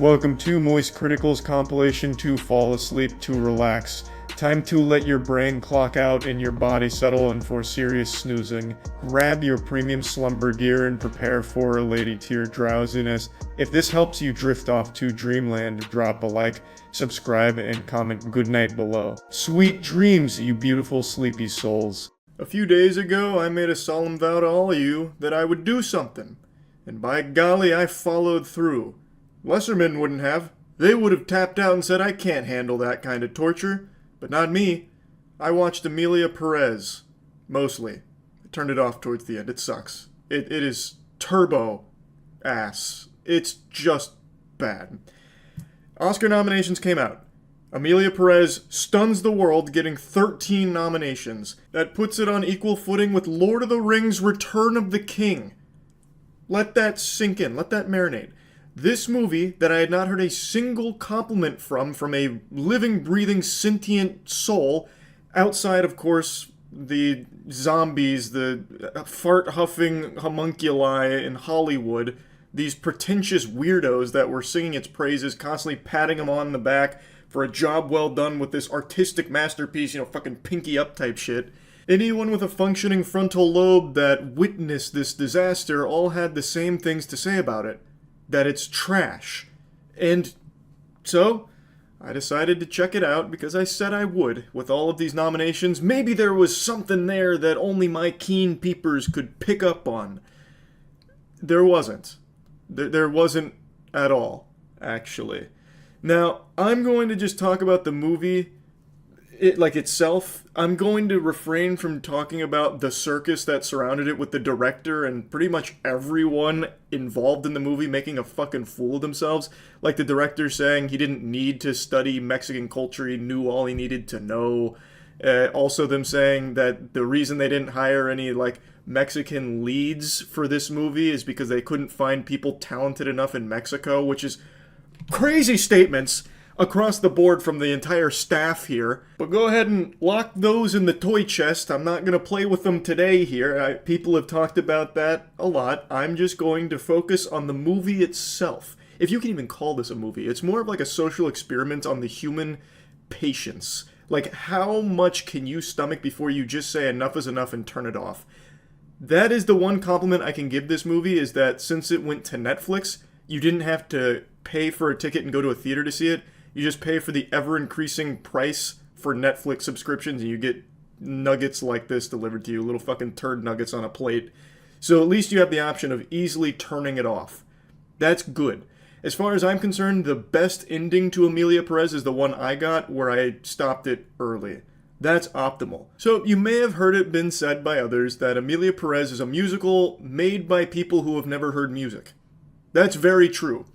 Welcome to moistcritikal's compilation to fall asleep to relax. Time to let your brain clock out and your body settle in for serious snoozing. Grab your premium slumber gear and prepare for a lady tier drowsiness. If this helps you drift off to dreamland, drop a like, subscribe, and comment goodnight below. Sweet dreams, you beautiful sleepy souls. A few days ago, I made a solemn vow to all of you that I would do something. And by golly, I followed through. Lesser men wouldn't have. They would have tapped out and said, I can't handle that kind of torture. But not me. I watched Emilia Perez. Mostly. I turned it off towards the end. It sucks. It is turbo ass. It's just bad. Oscar nominations came out. Emilia Perez stuns the world, getting 13 nominations. That puts it on equal footing with Lord of the Rings: Return of the King. Let that sink in. Let that marinate. This movie, that I had not heard a single compliment from a living, breathing, sentient soul, outside, of course, the zombies, the fart-huffing homunculi in Hollywood, these pretentious weirdos that were singing its praises, constantly patting him on the back for a job well done with this artistic masterpiece, fucking pinky up type shit. Anyone with a functioning frontal lobe that witnessed this disaster all had the same things to say about it. That it's trash. And so, I decided to check it out because I said I would. With all of these nominations, maybe there was something there that only my keen peepers could pick up on. There wasn't. There wasn't at all, actually. Now, I'm going to just talk about the movie itself. I'm going to refrain from talking about the circus that surrounded it with the director and pretty much everyone involved in the movie making a fucking fool of themselves. Like the director saying he didn't need to study Mexican culture, he knew all he needed to know. Also them saying that the reason they didn't hire any, Mexican leads for this movie is because they couldn't find people talented enough in Mexico, which is crazy statements across the board from the entire staff here. But go ahead and lock those in the toy chest. I'm not going to play with them today here. People have talked about that a lot. I'm just going to focus on the movie itself. If you can even call this a movie. It's more of like a social experiment on the human patience. Like, how much can you stomach before you just say enough is enough and turn it off? That is the one compliment I can give this movie, is that since it went to Netflix, you didn't have to pay for a ticket and go to a theater to see it. You just pay for the ever-increasing price for Netflix subscriptions, and you get nuggets like this delivered to you, little fucking turd nuggets on a plate. So at least you have the option of easily turning it off. That's good. As far as I'm concerned, the best ending to Emilia Perez is the one I got, where I stopped it early. That's optimal. So you may have heard it been said by others that Emilia Perez is a musical made by people who have never heard music. That's very true.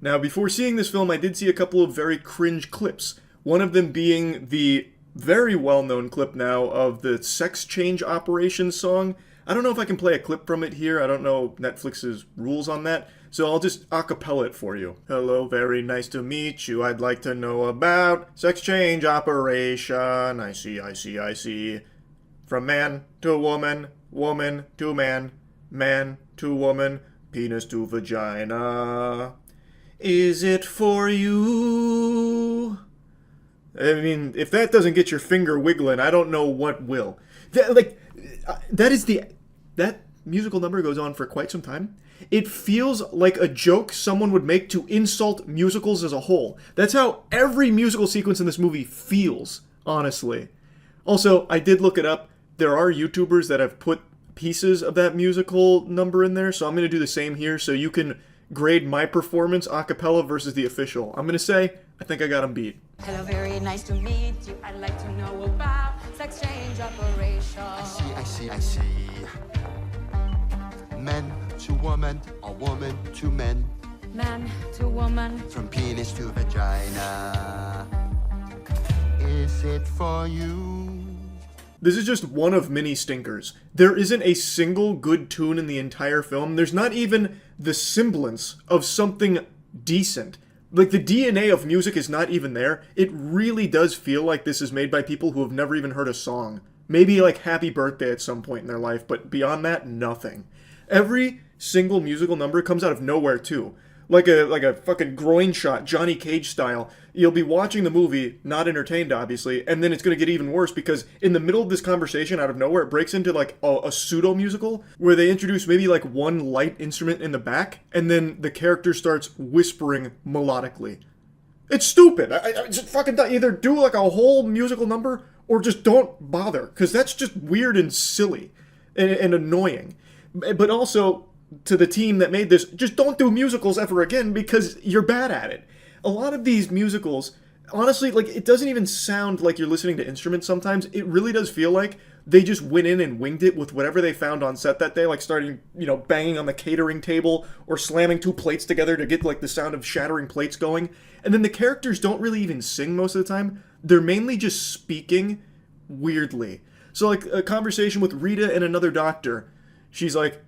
Now, before seeing this film, I did see a couple of very cringe clips. One of them being the very well-known clip now of the Sex Change Operation song. I don't know if I can play a clip from it here. I don't know Netflix's rules on that. So I'll just acapella it for you. Hello, very nice to meet you. I'd like to know about Sex Change Operation. I see. From man to woman, woman to man, man to woman, penis to vagina. Is it for you? I mean, if that doesn't get your finger wiggling, I don't know what will. That musical number goes on for quite some time. It feels like a joke someone would make to insult musicals as a whole. That's how every musical sequence in this movie feels, honestly. Also, I did look it up. There are YouTubers that have put pieces of that musical number in there, so I'm going to do the same here so you can grade my performance a cappella versus the official. I'm going to say, I think I got him beat. Hello, very nice to meet you. I'd like to know about sex change operation. I see. Men to woman, or woman to men. Man to woman. From penis to vagina. Is it for you? This is just one of many stinkers. There isn't a single good tune in the entire film. There's not even the semblance of something decent. Like, the DNA of music is not even there. It really does feel like this is made by people who have never even heard a song. Maybe, Happy Birthday at some point in their life, but beyond that, nothing. Every single musical number comes out of nowhere, too. like a fucking groin shot, Johnny Cage style. You'll be watching the movie, not entertained, obviously, and then it's going to get even worse because in the middle of this conversation, out of nowhere, it breaks into like a pseudo musical where they introduce maybe like one light instrument in the back, and then the character starts whispering melodically. It's stupid. I just fucking either do like a whole musical number or just don't bother, because that's just weird and silly and annoying. But also, to the team that made this, just don't do musicals ever again because you're bad at it. A lot of these musicals, honestly, like, it doesn't even sound like you're listening to instruments sometimes. It really does feel like they just went in and winged it with whatever they found on set that day, like starting, banging on the catering table or slamming two plates together to get, like, the sound of shattering plates going. And then the characters don't really even sing most of the time. They're mainly just speaking weirdly. So, like, a conversation with Rita and another doctor. She's like,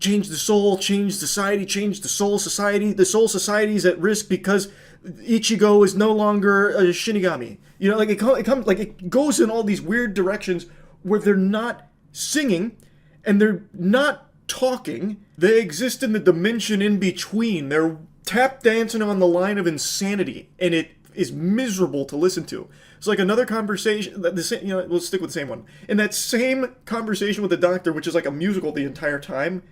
change the soul, change society, change the soul society. The soul society is at risk because Ichigo is no longer a Shinigami. It goes in all these weird directions where they're not singing and they're not talking. They exist in the dimension in between. They're tap dancing on the line of insanity, and it is miserable to listen to. It's like another conversation. We'll stick with the same one. In that same conversation with the doctor, which is like a musical the entire time.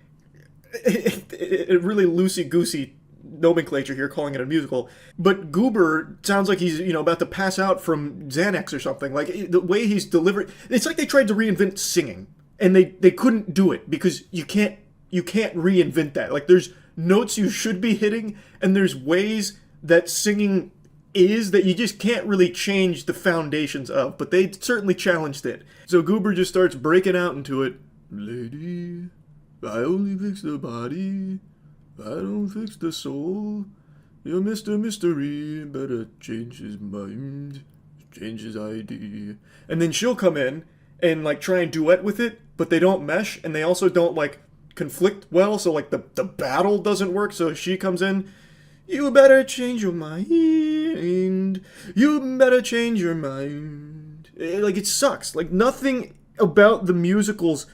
It really loosey-goosey nomenclature here, calling it a musical. But Goober sounds like he's, about to pass out from Xanax or something. Like, the way he's delivered, it's like they tried to reinvent singing, and they couldn't do it because you can't reinvent that. Like, there's notes you should be hitting, and there's ways that singing is that you just can't really change the foundations of, but they certainly challenged it. So Goober just starts breaking out into it. Lady, I only fix the body, I don't fix the soul. Your Mr. Mystery better change his mind, change his ID. And then she'll come in and, like, try and duet with it, but they don't mesh, and they also don't, like, conflict well, so, like, the battle doesn't work. So she comes in, you better change your mind, you better change your mind. Like, it sucks. Like, nothing about the musicals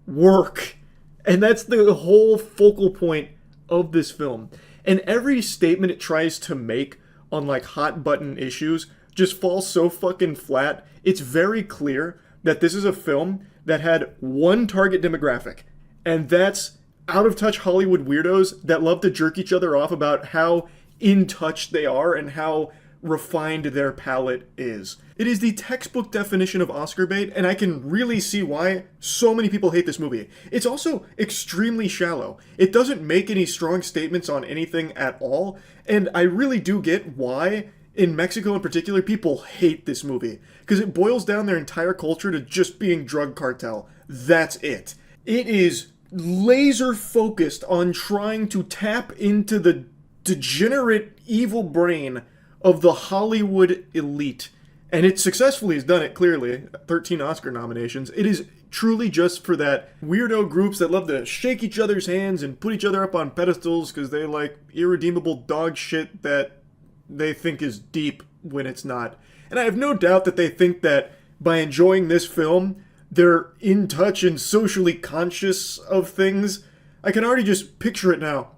work. And that's the whole focal point of this film. And every statement it tries to make on, like, hot button issues just falls so fucking flat. It's very clear that this is a film that had one target demographic, and that's out-of-touch Hollywood weirdos that love to jerk each other off about how in touch they are and how refined their palate is. It is the textbook definition of Oscar bait, and I can really see why so many people hate this movie. It's also extremely shallow. It doesn't make any strong statements on anything at all, and I really do get why, in Mexico in particular, people hate this movie. Because it boils down their entire culture to just being drug cartel. That's it. It is laser focused on trying to tap into the degenerate evil brain of the Hollywood elite. And it successfully has done it, clearly. 13 Oscar nominations. It is truly just for that weirdo groups that love to shake each other's hands and put each other up on pedestals because they like irredeemable dog shit that they think is deep when it's not. And I have no doubt that they think that by enjoying this film, they're in touch and socially conscious of things. I can already just picture it now.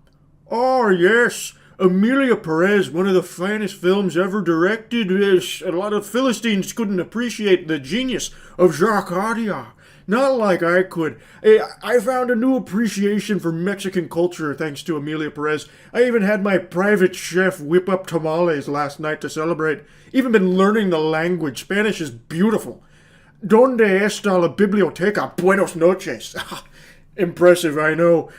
Oh, yes, Emilia Perez, one of the finest films ever directed. A lot of Philistines couldn't appreciate the genius of Jacques Audiard. Not like I could. I found a new appreciation for Mexican culture thanks to Emilia Perez. I even had my private chef whip up tamales last night to celebrate. Even been learning the language. Spanish is beautiful. Donde está la biblioteca? Buenos noches. Impressive, I know.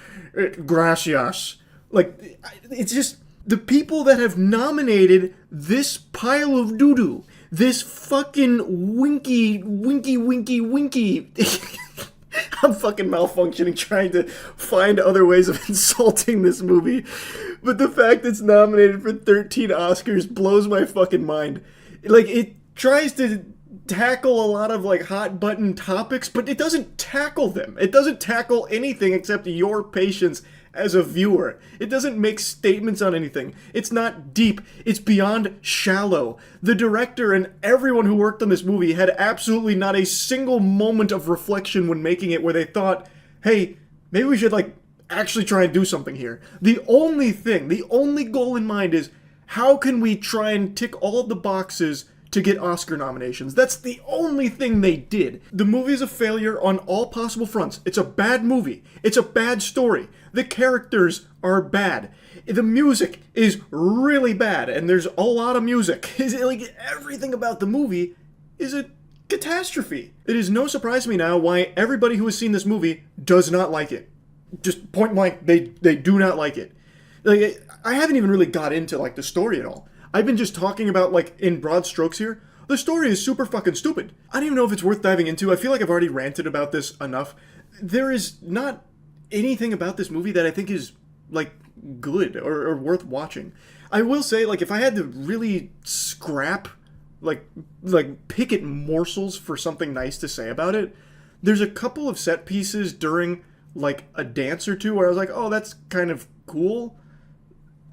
Gracias. Like, it's just the people that have nominated this pile of doo-doo, this fucking winky. I'm fucking malfunctioning trying to find other ways of insulting this movie. But the fact it's nominated for 13 Oscars blows my fucking mind. Like, it tries to tackle a lot of, like, hot button topics, but it doesn't tackle them. It doesn't tackle anything except your patience as a viewer. It doesn't make statements on anything. It's not deep. It's beyond shallow. The director and everyone who worked on this movie had absolutely not a single moment of reflection when making it where they thought, hey, maybe we should, like, actually try and do something here. The only goal in mind is how can we try and tick all of the boxes to get Oscar nominations. That's the only thing they did. The movie is a failure on all possible fronts. It's a bad movie. It's a bad story. The characters are bad. The music is really bad, and there's a lot of music. Like, everything about the movie is a catastrophe. It is no surprise to me now why everybody who has seen this movie does not like it. Just point blank, they do not like it. Like, I haven't even really got into, like, the story at all. I've been just talking about, like, in broad strokes here. The story is super fucking stupid. I don't even know if it's worth diving into. I feel like I've already ranted about this enough. There is not anything about this movie that I think is, like, good or worth watching. I will say, like, if I had to really scrap, like pick at morsels for something nice to say about it, there's a couple of set pieces during, like, a dance or two where I was like, oh, that's kind of cool,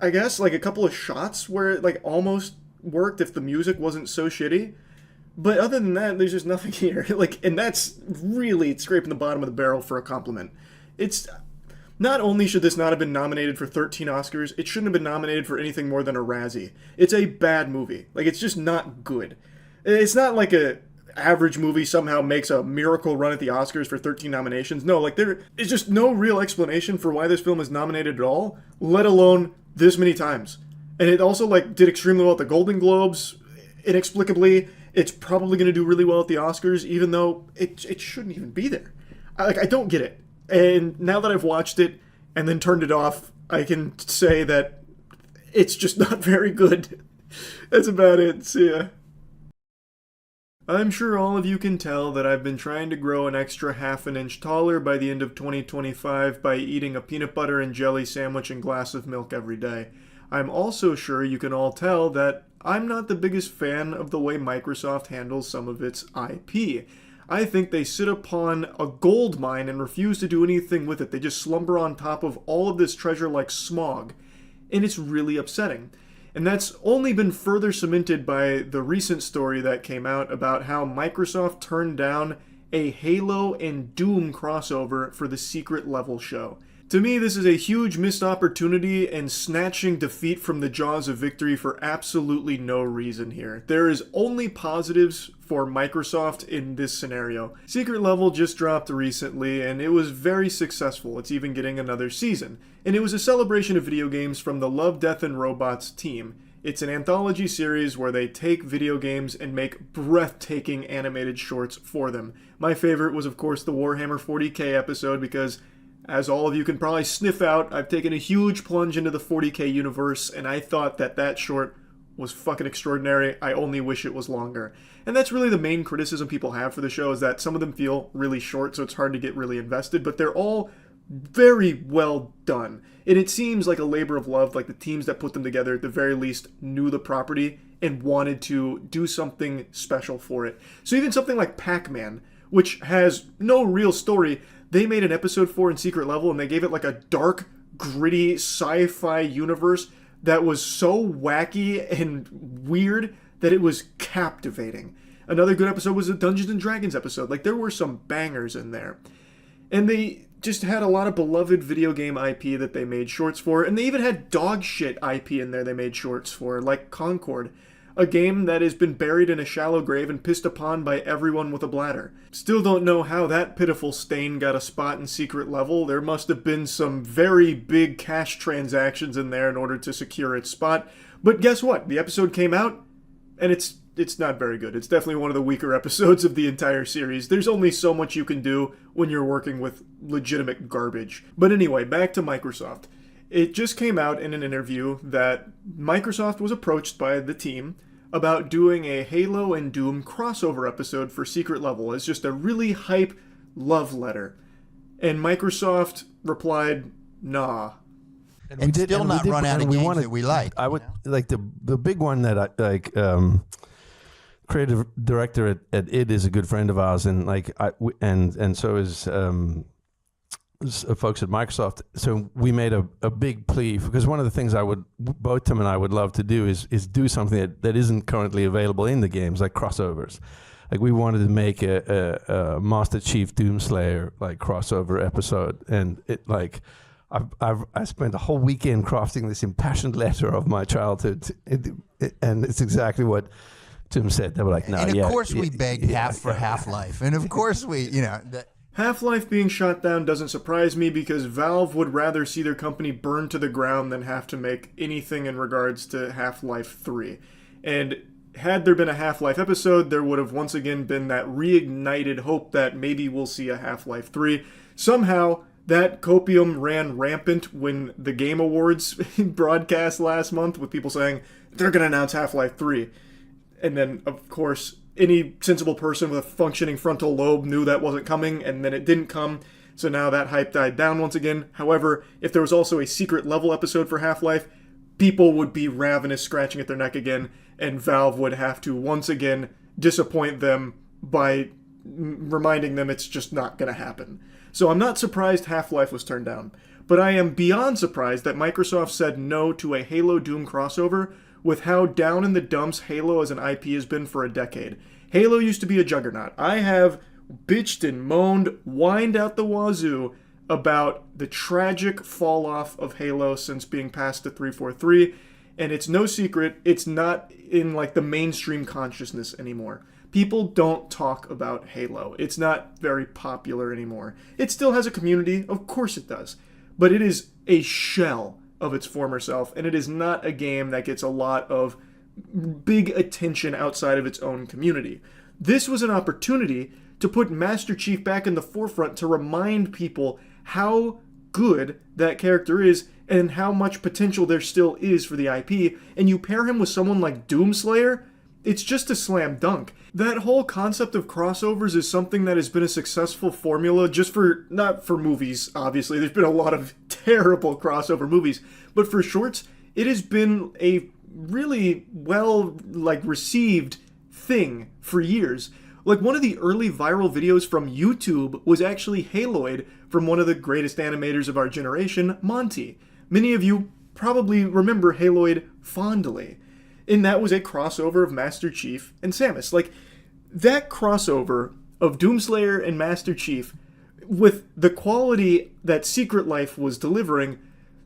I guess. Like, a couple of shots where it, like, almost worked if the music wasn't so shitty. But other than that, there's just nothing here. Like, and that's really scraping the bottom of the barrel for a compliment. It's... Not only should this not have been nominated for 13 Oscars, it shouldn't have been nominated for anything more than a Razzie. It's a bad movie. Like, it's just not good. It's not like a average movie somehow makes a miracle run at the Oscars for 13 nominations. No, like, there is just no real explanation for why this film is nominated at all, let alone this many times. And it also, like, did extremely well at the Golden Globes, inexplicably. It's probably going to do really well at the Oscars, even though it shouldn't even be there. I don't get it. And now that I've watched it and then turned it off, I can say that it's just not very good. That's about it. See ya. I'm sure all of you can tell that I've been trying to grow an extra half an inch taller by the end of 2025 by eating a peanut butter and jelly sandwich and glass of milk every day. I'm also sure you can all tell that I'm not the biggest fan of the way Microsoft handles some of its IP. I think they sit upon a gold mine and refuse to do anything with it. They just slumber on top of all of this treasure like smog. And it's really upsetting. And that's only been further cemented by the recent story that came out about how Microsoft turned down a Halo and Doom crossover for the secret level show. To me, this is a huge missed opportunity and snatching defeat from the jaws of victory for absolutely no reason here. There is only positives for Microsoft in this scenario. Secret Level just dropped recently, and it was very successful. It's even getting another season. And it was a celebration of video games from the Love, Death, and Robots team. It's an anthology series where they take video games and make breathtaking animated shorts for them. My favorite was, of course, the Warhammer 40k episode because, as all of you can probably sniff out, I've taken a huge plunge into the 40k universe, and I thought that that short was fucking extraordinary. I only wish it was longer. And that's really the main criticism people have for the show, is that some of them feel really short, so it's hard to get really invested, but they're all very well done. And it seems like a labor of love, like the teams that put them together at the very least knew the property and wanted to do something special for it. So even something like Pac-Man, which has no real story, they made an episode for in Secret Level, and they gave it like a dark, gritty sci-fi universe that was so wacky and weird that it was captivating. Another good episode was the Dungeons and Dragons episode. Like, there were some bangers in there. And they just had a lot of beloved video game IP that they made shorts for, and they even had dog shit IP in there they made shorts for, like Concord, a game that has been buried in a shallow grave and pissed upon by everyone with a bladder. Still don't know how that pitiful stain got a spot in Secret Level. There must have been some very big cash transactions in there in order to secure its spot. But guess what? The episode came out, and it's not very good. It's definitely one of the weaker episodes of the entire series. There's only so much you can do when you're working with legitimate garbage. But anyway, back to Microsoft. It just came out in an interview that Microsoft was approached by the team about doing a Halo and Doom crossover episode for Secret Level as just a really hype love letter. And Microsoft replied, nah. And still not run out of games that we like. I would like the big one that I like. Creative director at id is a good friend of ours, and and so is folks at Microsoft. So we made a big plea, because one of the things both Tim and I would love to do is do something that isn't currently available in the games, like crossovers. Like, we wanted to make a Master Chief Doomslayer like crossover episode, and it like I spent a whole weekend crafting this impassioned letter of my childhood, and it's exactly what Tim said. They were like, no, and of course we begged for Half-Life, and of course we, Half-Life being shot down doesn't surprise me because Valve would rather see their company burn to the ground than have to make anything in regards to Half-Life 3. And had there been a Half-Life episode, there would have once again been that reignited hope that maybe we'll see a Half-Life 3. Somehow, that copium ran rampant when the Game Awards broadcast last month with people saying, they're going to announce Half-Life 3. And then, of course, any sensible person with a functioning frontal lobe knew that wasn't coming, and then it didn't come. So now that hype died down once again. However, if there was also a secret level episode for Half-Life, people would be ravenous, scratching at their neck again, and Valve would have to once again disappoint them by reminding them it's just not going to happen. So I'm not surprised Half-Life was turned down, but I am beyond surprised that Microsoft said no to a Halo Doom crossover with how down in the dumps Halo as an IP has been for a decade. Halo used to be a juggernaut. I have bitched and moaned, whined out the wazoo about the tragic fall-off of Halo since being passed to 343, and it's no secret, it's not in like the mainstream consciousness anymore. People don't talk about Halo. It's not very popular anymore. It still has a community, of course it does, but it is a shell of its former self, and it is not a game that gets a lot of big attention outside of its own community. This was an opportunity to put Master Chief back in the forefront to remind people how good that character is and how much potential there still is for the IP, and you pair him with someone like Doomslayer, it's just a slam dunk. That whole concept of crossovers is something that has been a successful formula not for movies, obviously. There's been a lot of terrible crossover movies, but for shorts, it has been a really well received thing for years. Like one of the early viral videos from YouTube was actually Haloid from one of the greatest animators of our generation, Monty. Many of you probably remember Haloid fondly. And that was a crossover of Master Chief and Samus. Like, that crossover of Doomslayer and Master Chief, with the quality that Secret Life was delivering,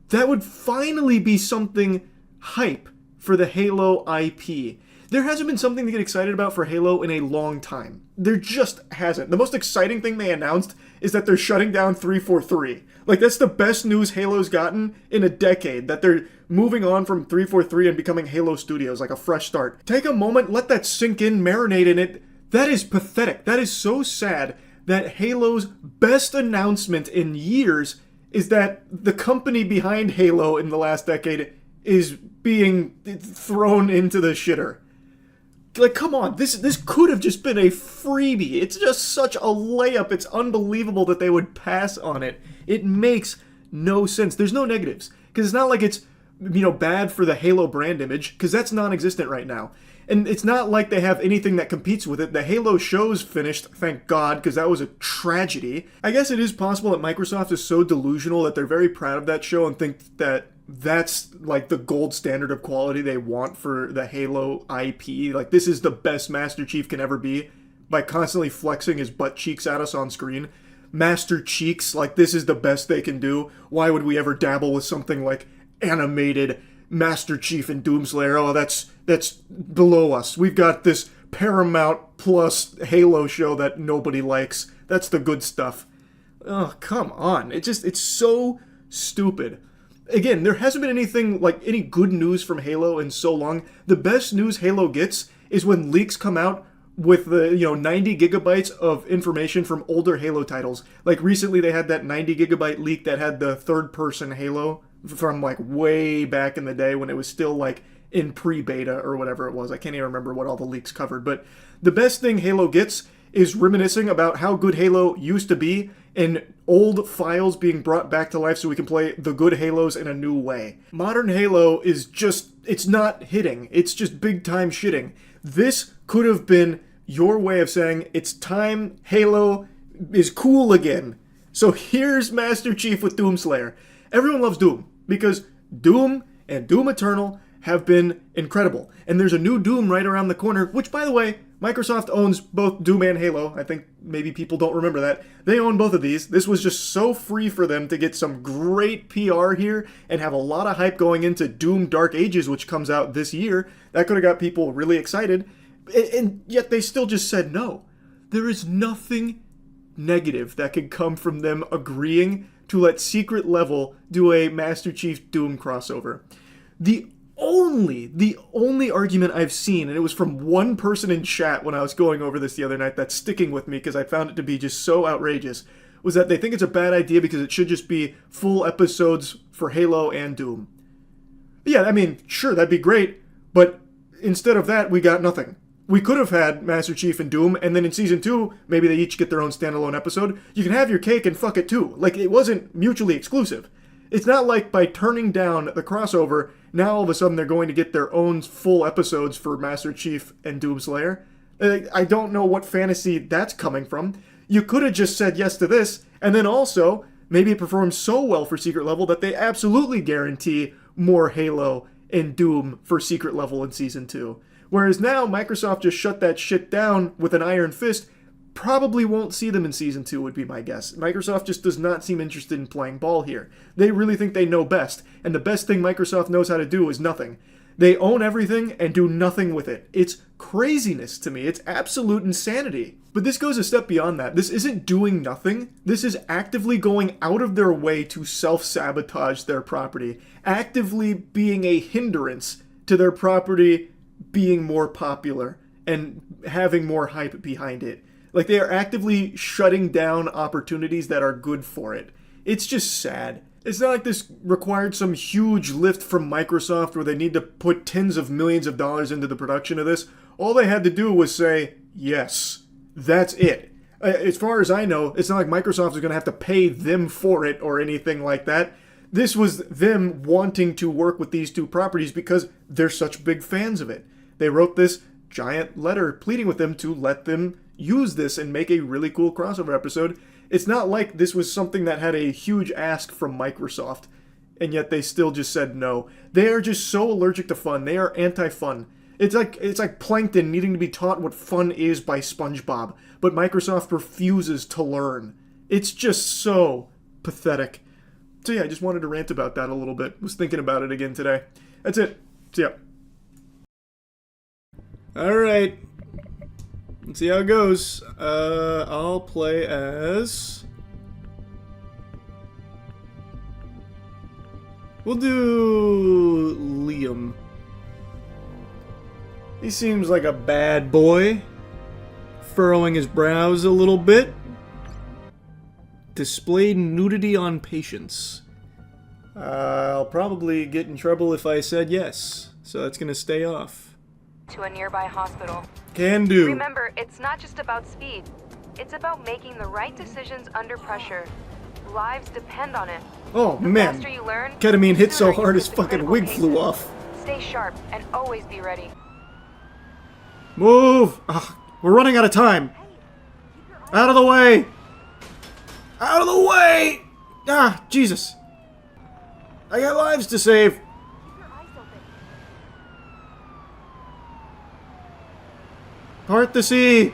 that would finally be something hype for the Halo IP. There hasn't been something to get excited about for Halo in a long time. There just hasn't. The most exciting thing they announced is that they're shutting down 343. Like, that's the best news Halo's gotten in a decade, that they're moving on from 343 and becoming Halo Studios, like a fresh start. Take a moment, let that sink in, marinate in it. That is pathetic. That is so sad that Halo's best announcement in years is that the company behind Halo in the last decade is being thrown into the shitter. Like, come on, this could have just been a freebie. It's just such a layup. It's unbelievable that they would pass on it. It makes no sense. There's no negatives, because it's not like it's, bad for the Halo brand image, because that's non-existent right now. And it's not like they have anything that competes with it. The Halo show's finished, thank God, because that was a tragedy. I guess it is possible that Microsoft is so delusional that they're very proud of that show and think that that's like the gold standard of quality they want for the Halo IP. Like, this is the best Master Chief can ever be, by constantly flexing his butt cheeks at us on screen. Master Cheeks, like, this is the best they can do. Why would we ever dabble with something like animated Master Chief and Doomslayer? Oh, that's below us. We've got this Paramount Plus Halo show that nobody likes. That's the good stuff. Oh, come on. It's so stupid. Again, there hasn't been anything like any good news from Halo in so long. The best news Halo gets is when leaks come out with the 90 gigabytes of information from older Halo titles. Like recently they had that 90 gigabyte leak that had the third person Halo from like way back in the day when it was still like in pre-beta or whatever it was. I can't even remember what all the leaks covered, but the best thing Halo gets is reminiscing about how good Halo used to be and old files being brought back to life so we can play the good Halos in a new way. Modern Halo is just, it's not hitting. It's just big time shitting. This could have been your way of saying, it's time Halo is cool again. So here's Master Chief with Doomslayer. Everyone loves Doom because Doom and Doom Eternal have been incredible. And there's a new Doom right around the corner, which, by the way, Microsoft owns both Doom and Halo. I think maybe people don't remember that. They own both of these. This was just so free for them to get some great PR here and have a lot of hype going into Doom Dark Ages, which comes out this year. That could have got people really excited. And yet they still just said no. There is nothing negative that could come from them agreeing to let Secret Level do a Master Chief Doom crossover. The only argument I've seen, and it was from one person in chat when I was going over this the other night that's sticking with me because I found it to be just so outrageous, was that they think it's a bad idea because it should just be full episodes for Halo and Doom. Yeah, I mean, sure, that'd be great, but instead of that, we got nothing. We could have had Master Chief and Doom, and then in Season 2, maybe they each get their own standalone episode. You can have your cake and fuck it too. Like, it wasn't mutually exclusive. It's not like by turning down the crossover, now all of a sudden they're going to get their own full episodes for Master Chief and Doomslayer. I don't know what fantasy that's coming from. You could have just said yes to this, and then also, maybe it performs so well for Secret Level that they absolutely guarantee more Halo and Doom for Secret Level in Season 2. Whereas now, Microsoft just shut that shit down with an iron fist. Probably won't see them in Season 2 would be my guess. Microsoft just does not seem interested in playing ball here. They really think they know best, and the best thing Microsoft knows how to do is nothing. They own everything and do nothing with it. It's craziness to me. It's absolute insanity. But this goes a step beyond that. This isn't doing nothing. This is actively going out of their way to self-sabotage their property, actively being a hindrance to their property being more popular and having more hype behind it. Like, they are actively shutting down opportunities that are good for it. It's just sad. It's not like this required some huge lift from Microsoft where they need to put tens of millions of dollars into the production of this. All they had to do was say, yes. That's it. As far as I know, it's not like Microsoft is going to have to pay them for it or anything like that. This was them wanting to work with these two properties because they're such big fans of it. They wrote this giant letter pleading with them to let them use this and make a really cool crossover episode. It's not like this was something that had a huge ask from Microsoft, and yet they still just said no. They are just so allergic to fun. They are anti-fun. It's like Plankton needing to be taught what fun is by SpongeBob, but Microsoft refuses to learn. It's just so pathetic. So yeah, I just wanted to rant about that a little bit. Was thinking about it again today. That's it. See ya. Alright. Let's see how it goes. I'll play as... We'll do Liam. He seems like a bad boy. Furrowing his brows a little bit. Displayed nudity on patients. I'll probably get in trouble if I said yes, so that's gonna stay off. To a nearby hospital. Can do. Remember, it's not just about speed. It's about making the right decisions under pressure. Lives depend on it. Oh The man, faster you learn, ketamine hit so the sooner you hard his hit the fucking critical wig cases. flew off. Stay sharp and always be ready. Move! Ugh, we're running out of time. Out of the way! Out of the way! Ah, Jesus. I got lives to save. Part the sea.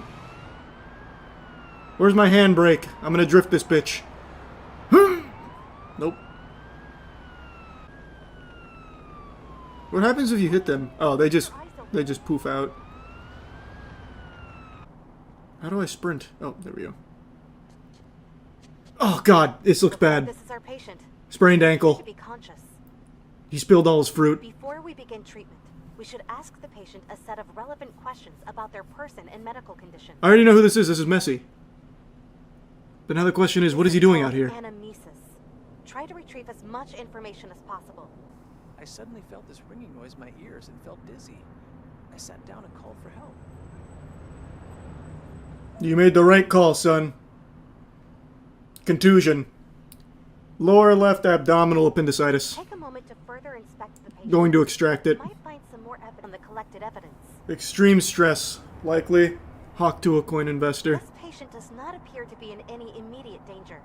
Where's my handbrake? I'm gonna drift this bitch. Nope. What happens if you hit them? Oh, they just poof out. How do I sprint? Oh, there we go. Oh God, this looks bad. This is our patient. Sprained He ankle. should be conscious. He spilled all his fruit. Before we begin treatment, we should ask the patient a set of relevant questions about their person and medical condition. I already know who this is. This is Messi. But now the question is, what is he doing out here? Anamnesis. Try to retrieve as much information as possible. I suddenly felt this ringing noise in my ears and felt dizzy. I sat down and called for help. You made the right call, son. Contusion. Lower left abdominal appendicitis. Take a moment to further inspect the patient. Going to extract it. You might find some more evidence on the collected evidence. Extreme stress. Likely. Hawk to a coin investor. This patient does not appear to be in any immediate danger.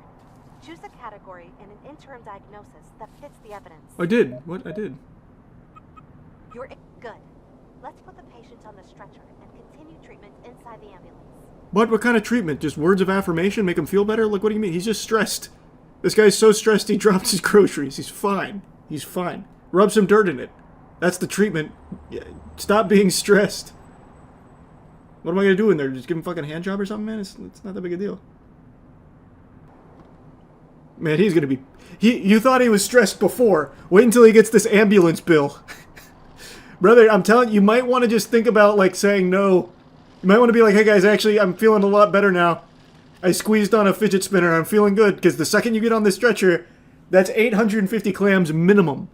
Choose a category and an interim diagnosis that fits the evidence. I did. What? I did. You're good. Let's put the patient on the stretcher and continue treatment inside the ambulance. What kind of treatment? Just words of affirmation? Make him feel better? Like, what do you mean? He's just stressed. This guy's so stressed he dropped his groceries. He's fine. He's fine. Rub some dirt in it. That's the treatment. Yeah, stop being stressed. What am I gonna do in there? Just give him a fucking hand job or something, man? It's not that big a deal. Man, he's gonna be... You thought he was stressed before. Wait until he gets this ambulance bill. Brother, I'm telling you, you might want to just think about, like, saying no. You might want to be like, hey guys, actually, I'm feeling a lot better now. I squeezed on a fidget spinner, I'm feeling good. Because the second you get on this stretcher, that's 850 clams minimum.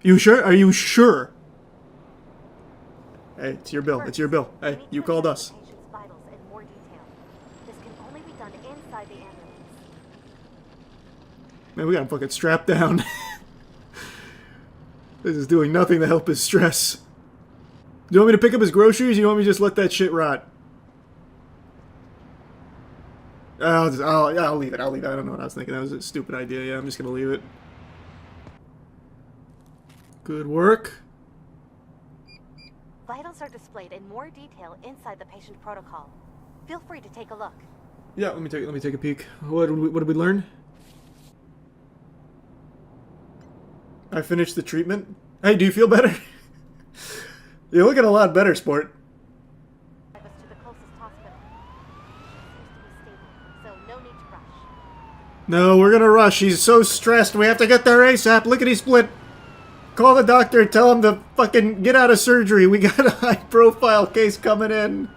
You sure? Are you sure? Hey, it's your bill. It's your bill. Hey, you called us. The patient's vitals in more detail. This can only be done inside the ambulance. Man, we got him fucking strapped down. This is doing nothing to help his stress. Do you want me to pick up his groceries, or you want me to just let that shit rot? I'll leave it. I'll leave it. I don't know what I was thinking. That was a stupid idea. Yeah, I'm just gonna leave it. Good work. Vitals are displayed in more detail inside the patient protocol. Feel free to take a look. Yeah, let me take a peek. What did we learn? I finished the treatment. Hey, do you feel better? You're looking a lot better, sport. Drive us to the closest hospital. Seems to be stable, so no need to rush. No, we're gonna rush. He's so stressed. We have to get there ASAP. Lickety split. Call the doctor. Tell him to fucking get out of surgery. We got a high-profile case coming in.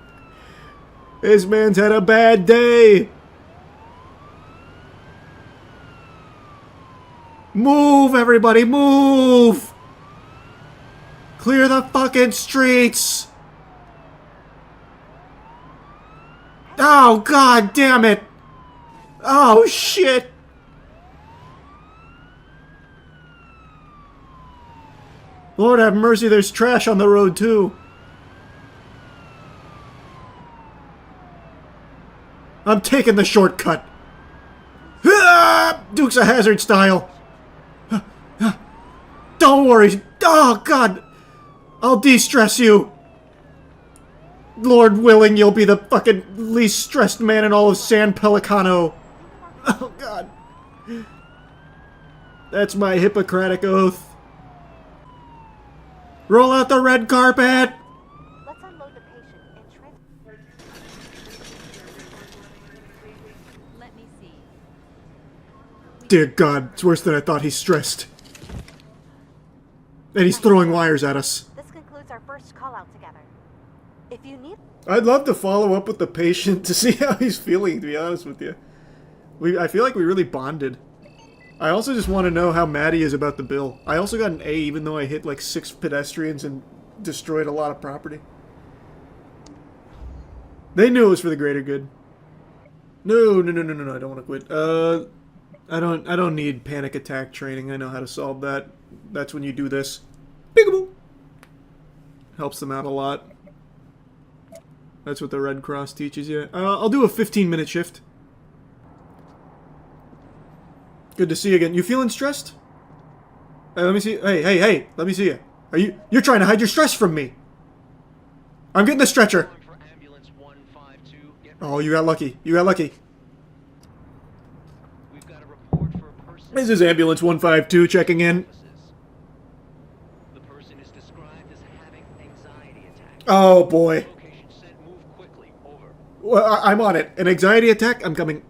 This man's had a bad day. Move, everybody, move! Clear the fucking streets! Oh, god damn it! Oh, shit! Lord have mercy, there's trash on the road, too. I'm taking the shortcut. Ah! Dukes of Hazzard style. Don't worry. Oh, God. I'll de-stress you. Lord willing, you'll be the fucking least stressed man in all of San Pelicano. Oh, God. That's my Hippocratic oath. Roll out the red carpet. Let's unload the patient and transfer. Let me see. Dear God, it's worse than I thought. He's stressed. And he's throwing wires at us. This concludes our first call out together. If you need... I'd love to follow up with the patient to see how he's feeling, to be honest with you. I feel like we really bonded. I also just want to know how mad he is about the bill. I also got an A even though I hit like 6 pedestrians and destroyed a lot of property. They knew it was for the greater good. No, I don't want to quit. I don't need panic attack training. I know how to solve that. That's when you do this. Peekaboo! Helps them out a lot. That's what the Red Cross teaches you. I'll do a 15-minute shift. Good to see you again. You feeling stressed? Hey, let me see. Hey, let me see you. You're trying to hide your stress from me. I'm getting the stretcher. Oh, you got lucky. You got lucky. This is ambulance 152 checking in. The person is described as having anxiety attack. Oh boy. Location said move quickly. Over. Well, I'm on it. An anxiety attack? I'm coming.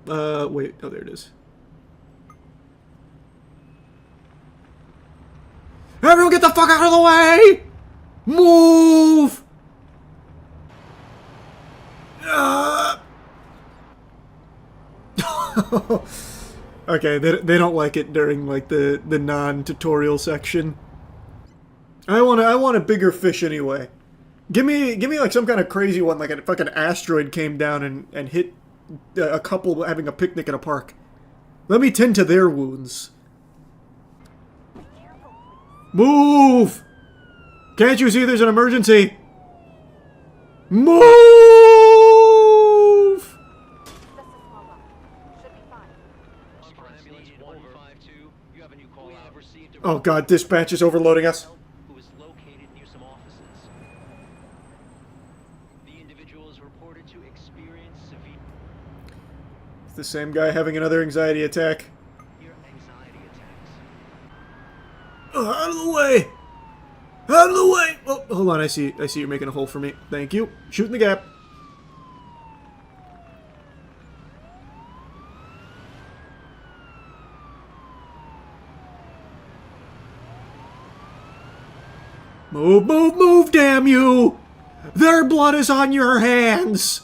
Wait. Oh, there it is. Everyone get the fuck out of the way! Move! Okay, they don't like it during like the non-tutorial section. I want a bigger fish anyway. Give me like some kind of crazy one, like a fucking asteroid came down and hit a couple having a picnic in a park. Let me tend to their wounds. Move! Can't you see there's an emergency? Move! Oh god, dispatch is overloading us. Who is located near some offices. The individual is reported to experience severe It's the same guy having another anxiety attack. anxiety attacks. Oh, out of the way! Out of the way! Oh, hold on, I see you're making a hole for me. Thank you. Shoot in the gap. Move, move, move, damn you! Their blood is on your hands!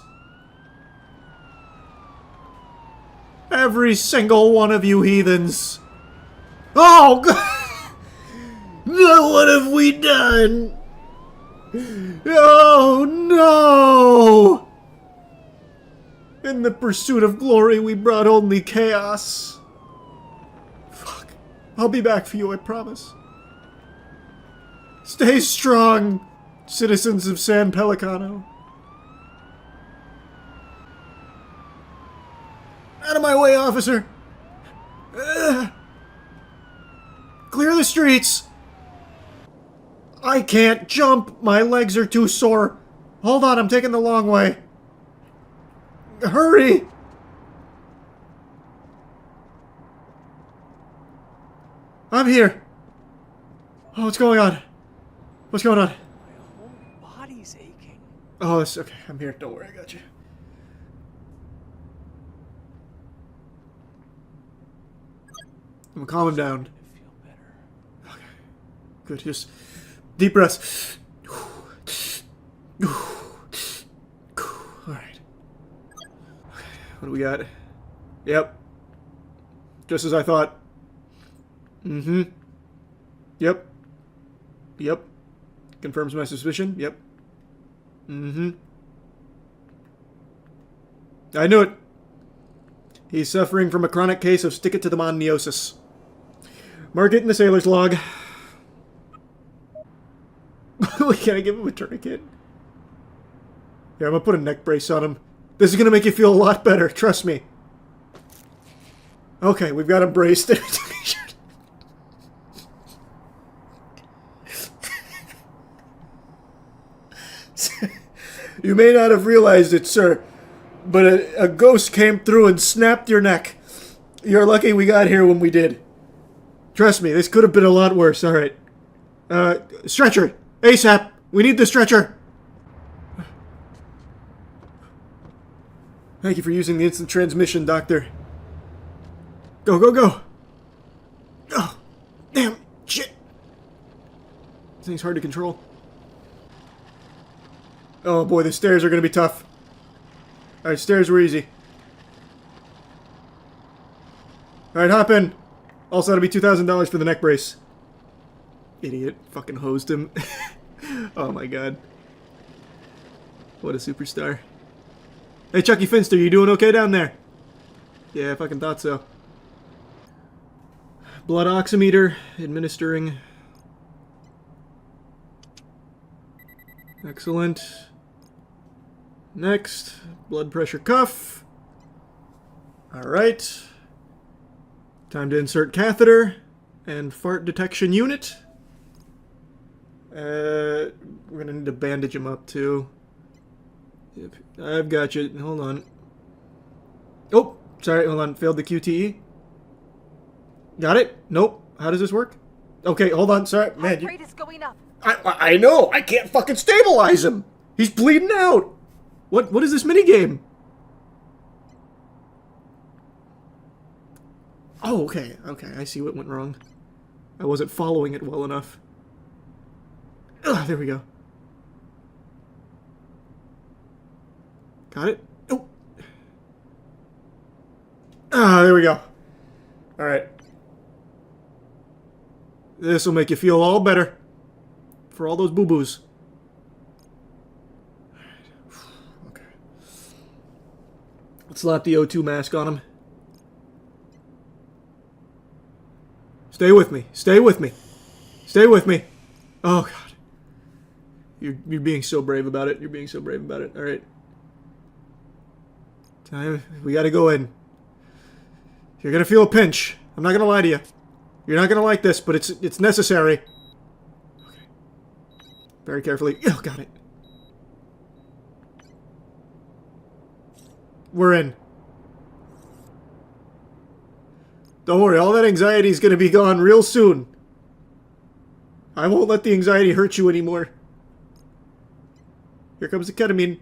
Every single one of you heathens! Oh, God! No, what have we done? Oh, no! In the pursuit of glory, we brought only chaos. Fuck. I'll be back for you, I promise. Stay strong, citizens of San Pelicano. Out of my way, officer! Clear the streets! I can't jump! My legs are too sore. Hold on, I'm taking the long way. Hurry! I'm here. Oh, what's going on? What's going on? My whole body's aching. Oh, it's okay. I'm here. Don't worry, I got you. I'm gonna calm him down. I feel better. Okay. Good. Just deep breaths. Alright. Okay. What do we got? Yep. Just as I thought. Mm-hmm. Yep. Yep. Confirms my suspicion. Yep. Mm-hmm. I knew it. He's suffering from a chronic case of stick-it-to-the-man-neosis. Mark it in the sailor's log. Can I give him a tourniquet? Here, I'm gonna put a neck brace on him. This is gonna make you feel a lot better, trust me. Okay, we've got him braced. You may not have realized it, sir, but a ghost came through and snapped your neck. You're lucky we got here when we did. Trust me, this could have been a lot worse. All right. Stretcher! ASAP! We need the stretcher! Thank you for using the instant transmission, Doctor. Go, go, go! Oh, damn, shit! This thing's hard to control. Oh boy, the stairs are gonna be tough. Alright, stairs were easy. Alright, hop in. Also, that'll be $2,000 for the neck brace. Idiot. Fucking hosed him. Oh my god. What a superstar. Hey, Chucky Finster, you doing okay down there? Yeah, I fucking thought so. Blood oximeter. Administering. Excellent. Next. Blood pressure cuff. Alright. Time to insert catheter. And fart detection unit. We're gonna need to bandage him up too. Yep. I've got you. Hold on. Oh, sorry, hold on. Failed the QTE. Got it? Nope. How does this work? Okay, hold on. Sorry, man. Heart rate is going up. I know. I can't fucking stabilize him. He's bleeding out. What is this minigame? Oh, okay. Okay, I see what went wrong. I wasn't following it well enough. Ugh, there we go. Got it? Oh. Ah, there we go. Alright. This will make you feel all better. For all those boo-boos. Okay. Let's slap the O2 mask on him. Stay with me. Stay with me. Stay with me. Oh, God. You're being so brave about it. You're being so brave about it. Alright. Time. We gotta go in. You're gonna feel a pinch. I'm not gonna lie to you. You're not gonna like this, but it's necessary. Okay. Very carefully. Oh, got it. We're in. Don't worry, all that anxiety is gonna be gone real soon. I won't let the anxiety hurt you anymore. Here comes the ketamine.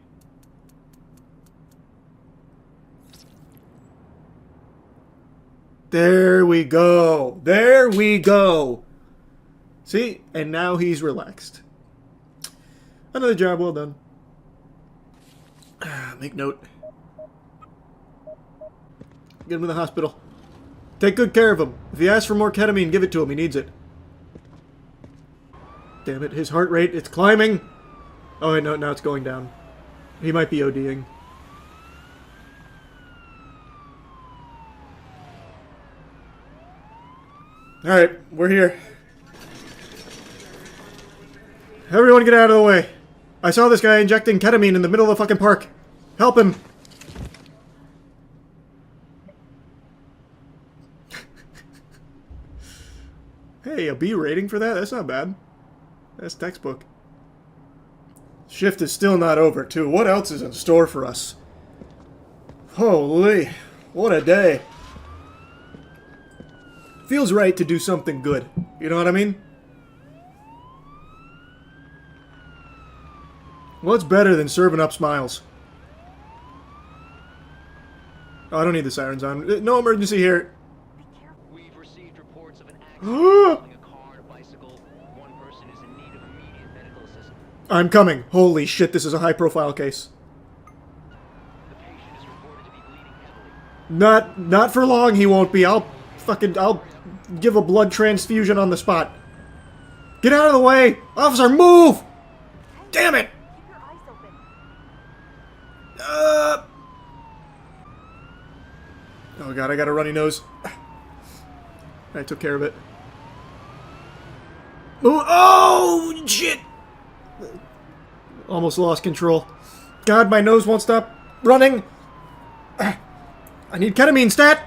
There we go. There we go. See? And now he's relaxed. Another job well done. Make note. Get him to the hospital. Take good care of him. If he asks for more ketamine, give it to him. He needs it. Damn it, his heart rate, it's climbing. Oh, wait, no, now it's going down. He might be ODing. Alright, we're here. Everyone get out of the way. I saw this guy injecting ketamine in the middle of the fucking park. Help him. Hey, a B rating for that? That's not bad. That's textbook. Shift is still not over, too. What else is in store for us? Holy, what a day. Feels right to do something good. You know what I mean? What's better than serving up smiles? Oh, I don't need the sirens on. No emergency here. We've received reports of an accident involving a car and a bicycle. One person is in need of immediate medical assistance. I'm coming. Holy shit, this is a high-profile case. The patient is reported to be bleeding heavily. Not for long he won't be. I'll give a blood transfusion on the spot. Get out of the way! Officer, move! Damn it! Keep your eyes open. Oh god, I got a runny nose. I took care of it. Oh, shit! Almost lost control. God, my nose won't stop running. I need ketamine stat!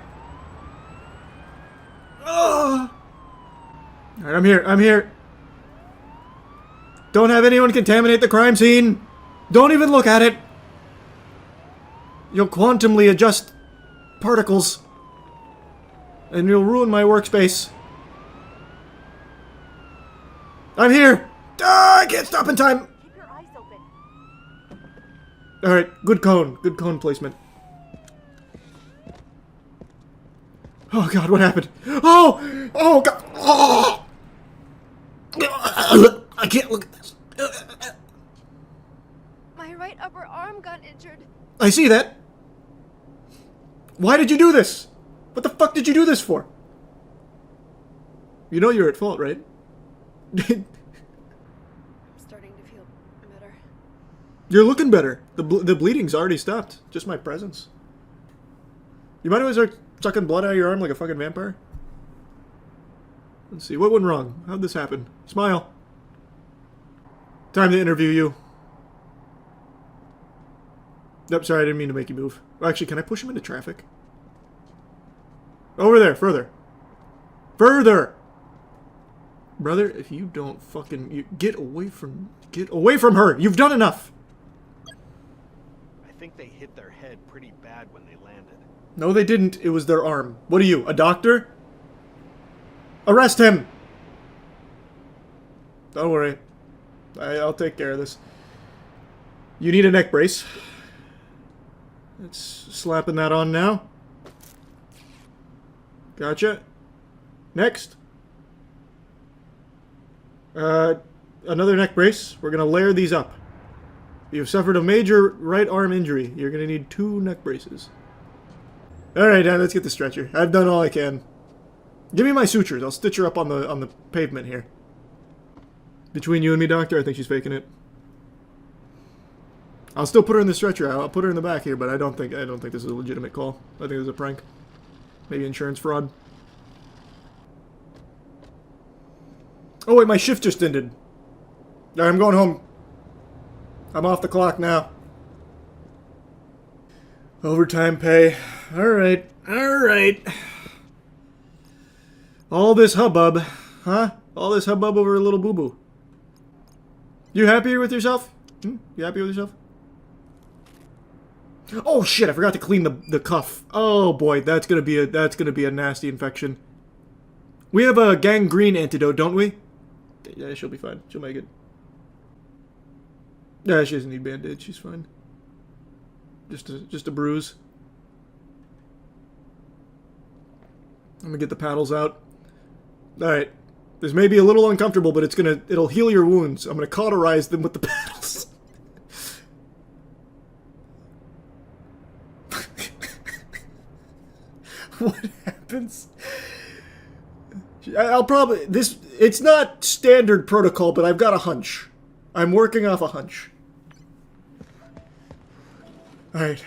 Alright, I'm here. Don't have anyone contaminate the crime scene. Don't even look at it. You'll quantumly adjust particles. And you'll ruin my workspace. I'm here! Ah, I can't stop in time! Keep your eyes open. Alright, good cone. Good cone placement. Oh god, what happened? Oh! Oh god! Oh! I can't look at this. My right upper arm got injured. I see that. Why did you do this? What the fuck did you do this for? You know you're at fault, right? I'm starting to feel better. You're looking better. The bleeding's already stopped. Just my presence. You might always start sucking blood out of your arm like a fucking vampire. Let's see, what went wrong? How'd this happen? Smile. Time to interview you. Nope, sorry, I didn't mean to make you move. Well, actually, can I push him into traffic? Over there, further. Further! Brother, if you don't fucking... get away from her! You've done enough! I think they hit their head pretty bad when they landed. No, they didn't. It was their arm. What are you, a doctor? Arrest him! Don't worry. I'll take care of this. You need a neck brace. Let's slapping that on now. Gotcha. Next. Another neck brace. We're gonna layer these up. You've suffered a major right arm injury. You're gonna need 2 neck braces. Alright, now let's get the stretcher. I've done all I can. Give me my sutures. I'll stitch her up on the pavement here. Between you and me, doctor, I think she's faking it. I'll still put her in the stretcher. I'll put her in the back here, but I don't think this is a legitimate call. I think it's a prank. Maybe insurance fraud. Oh wait, my shift just ended. Alright, I'm going home. I'm off the clock now. Overtime pay. Alright. Alright. All this hubbub, huh? All this hubbub over a little boo-boo. You happy with yourself? You happy with yourself? Oh shit! I forgot to clean the cuff. Oh boy, that's gonna be a nasty infection. We have a gangrene antidote, don't we? Yeah, she'll be fine. She'll make it. Yeah, she doesn't need band-aid. She's fine. Just a bruise. I'm gonna get the paddles out. All right. This may be a little uncomfortable, but it'll heal your wounds. I'm gonna cauterize them with the paddles. What happens? I'll probably... It's not standard protocol, but I've got a hunch. I'm working off a hunch. Alright.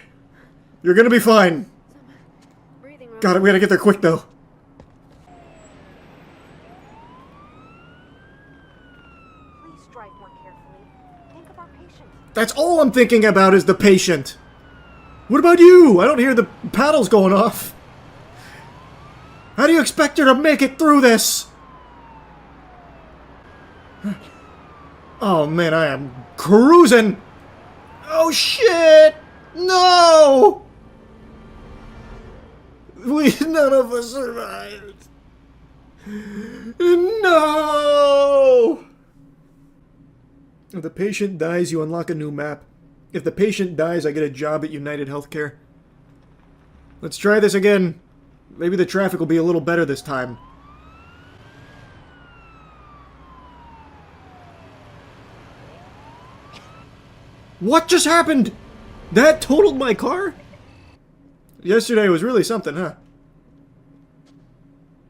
You're gonna be fine. God, we gotta get there quick, though. Please drive more carefully. Think of our patient. That's all I'm thinking about is the patient. What about you? I don't hear the paddles going off. How do you expect her to make it through this? Oh man, I am cruising. Oh shit! No! None of us survived. No! If the patient dies, you unlock a new map. If the patient dies, I get a job at United Healthcare. Let's try this again. Maybe the traffic will be a little better this time. What just happened? That totaled my car? Yesterday was really something, huh?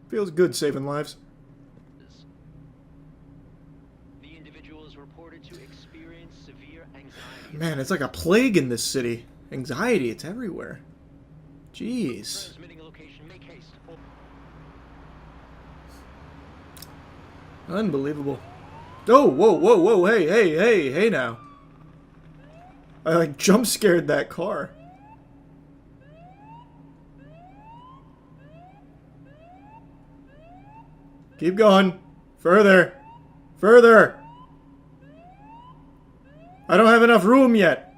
Feels good saving lives. The individual is reported to experience severe anxiety. Man, it's like a plague in this city. Anxiety, it's everywhere. Jeez. Unbelievable. Oh, whoa, whoa, whoa, hey now. I like jump scared that car. Keep going. Further. Further. I don't have enough room yet.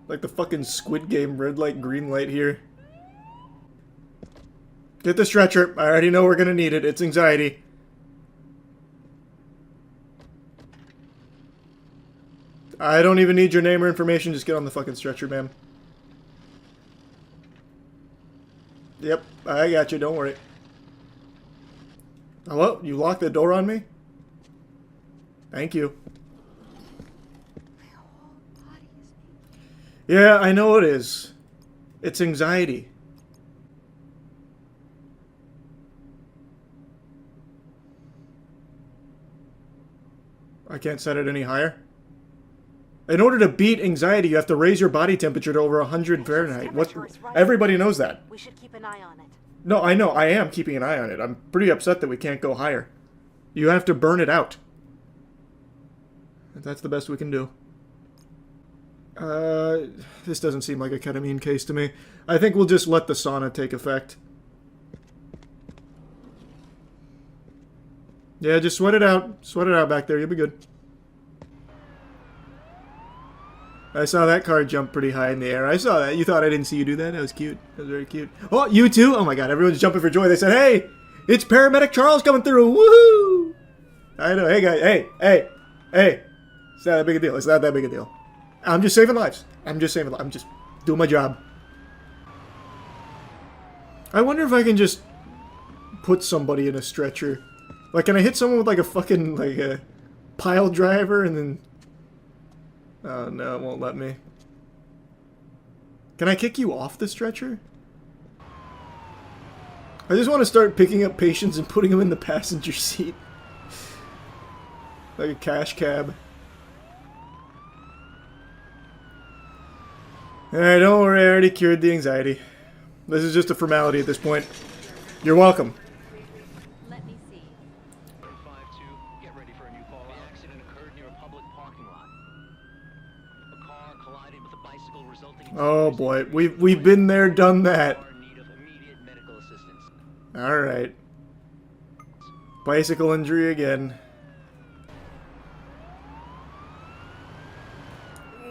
Like the fucking Squid Game red light, green light here. Get the stretcher. I already know we're gonna need it. It's anxiety. I don't even need your name or information. Just get on the fucking stretcher, ma'am. Yep, I got you. Don't worry. Hello? You locked the door on me? Thank you. Yeah, I know it is. It's anxiety. I can't set it any higher. In order to beat anxiety, you have to raise your body temperature to over 100 Fahrenheit. What? Everybody knows that. We should keep an eye on it. No, I know. I am keeping an eye on it. I'm pretty upset that we can't go higher. You have to burn it out. That's the best we can do. This doesn't seem like a ketamine case to me. I think we'll just let the sauna take effect. Yeah, just sweat it out. Sweat it out back there. You'll be good. I saw that car jump pretty high in the air. I saw that. You thought I didn't see you do that? That was cute. That was very cute. Oh, you too? Oh my god, everyone's jumping for joy. They said, hey, it's Paramedic Charles coming through. Woohoo! I know. Hey, guys. Hey. It's not that big a deal. It's not that big a deal. I'm just saving lives. I'm just doing my job. I wonder if I can just put somebody in a stretcher. Like, can I hit someone with, like, a fucking, like, a pile driver and then... Oh, no, it won't let me. Can I kick you off the stretcher? I just want to start picking up patients and putting them in the passenger seat. Like a cash cab. Alright, don't worry, I already cured the anxiety. This is just a formality at this point. You're welcome. Let me see. 5-2, get ready for a new call. The accident occurred near a public parking lot. A car collided with a bicycle, resulting in... Oh boy, we've been there, done that. ...in need of immediate Alright. Bicycle injury again.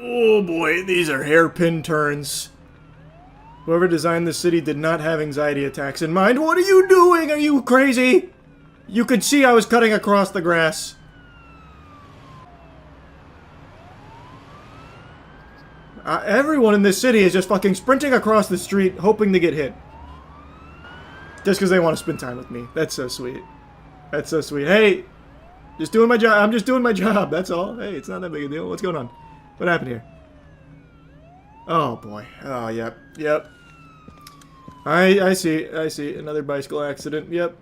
Oh boy, these are hairpin turns. Whoever designed this city did not have anxiety attacks in mind. What are you doing? Are you crazy? You could see I was cutting across the grass. Everyone in this city is just fucking sprinting across the street, hoping to get hit. Just because they want to spend time with me. That's so sweet. That's so sweet. Hey, just doing my job. I'm just doing my job. That's all. Hey, it's not that big a deal. What's going on? What happened here? Oh boy. Oh, yep. Yep. I see. I see. Another bicycle accident. Yep.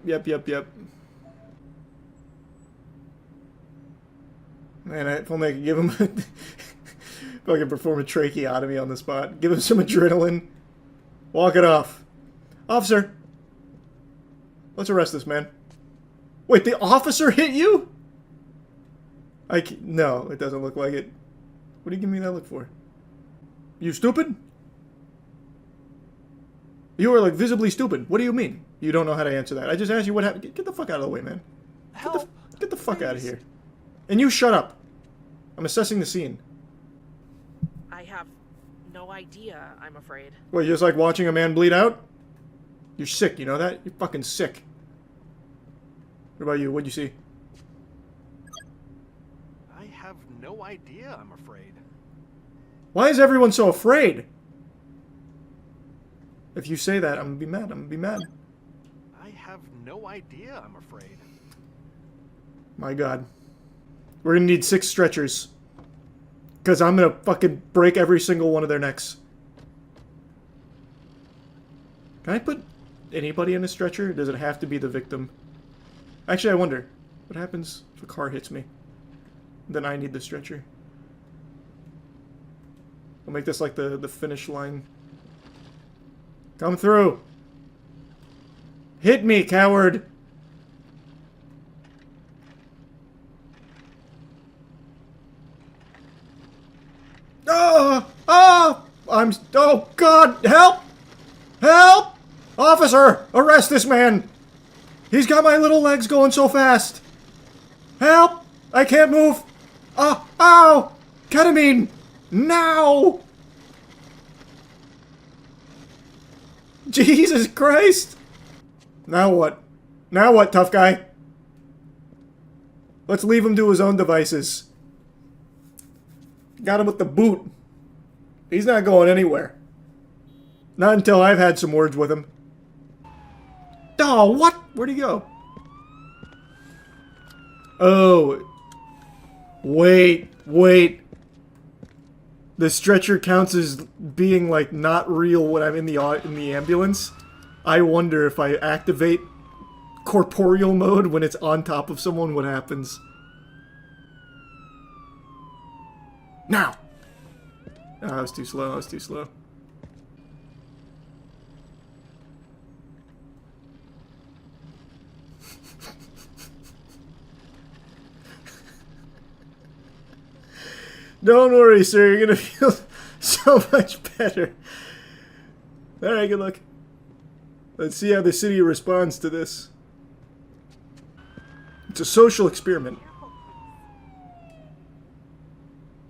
Man, if only I could give him if I could perform a tracheotomy on the spot. Give him some adrenaline. Walk it off. Officer. Let's arrest this man. Wait, the officer hit you? No, it doesn't look like it. What are you giving me that look for? You stupid? You are, like, visibly stupid. What do you mean? You don't know how to answer that. I just asked you what happened. Get the fuck out of the way, man. Get the fuck out of here. And you shut up. I'm assessing the scene. I have no idea, I'm afraid. What, you just like watching a man bleed out? You're sick, you know that? You're fucking sick. What about you? What'd you see? I have no idea, I'm afraid. Why is everyone so afraid? If you say that, I'm gonna be mad. I'm gonna be mad. I have no idea, I'm afraid. My god. We're gonna need 6 stretchers. Because I'm gonna fucking break every single one of their necks. Can I put anybody in a stretcher? Or does it have to be the victim? Actually, I wonder. What happens if a car hits me? Then I need the stretcher. I'll make this like the finish line. Come through! Hit me, coward! Oh God, help! Help! Officer, arrest this man! He's got my little legs going so fast! Help! I can't move! Ow! Ketamine! Now! Jesus Christ! Now what? Now what, tough guy? Let's leave him to his own devices. Got him with the boot. He's not going anywhere. Not until I've had some words with him. Oh, what? Where'd he go? Oh. Wait. The stretcher counts as being, like, not real when I'm in the ambulance. I wonder if I activate corporeal mode when it's on top of someone, what happens. Now! Oh, I was too slow. Don't worry, sir. You're gonna feel so much better. Alright, good luck. Let's see how the city responds to this. It's a social experiment.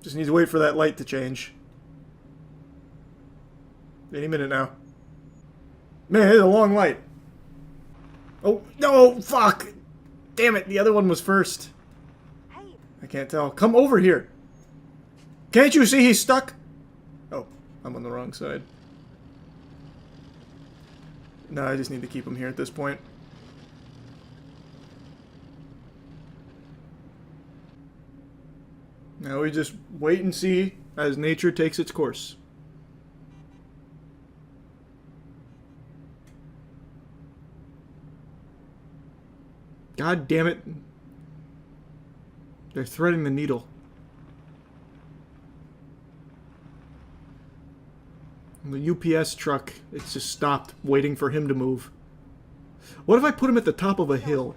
Just need to wait for that light to change. Any minute now. Man, it's a long light. Oh, no, fuck! Damn it, the other one was first. I can't tell. Come over here. Can't you see he's stuck? Oh, I'm on the wrong side. No, I just need to keep him here at this point. Now we just wait and see as nature takes its course. God damn it. They're threading the needle. The UPS truck, it's just stopped, waiting for him to move. What if I put him at the top of a hill?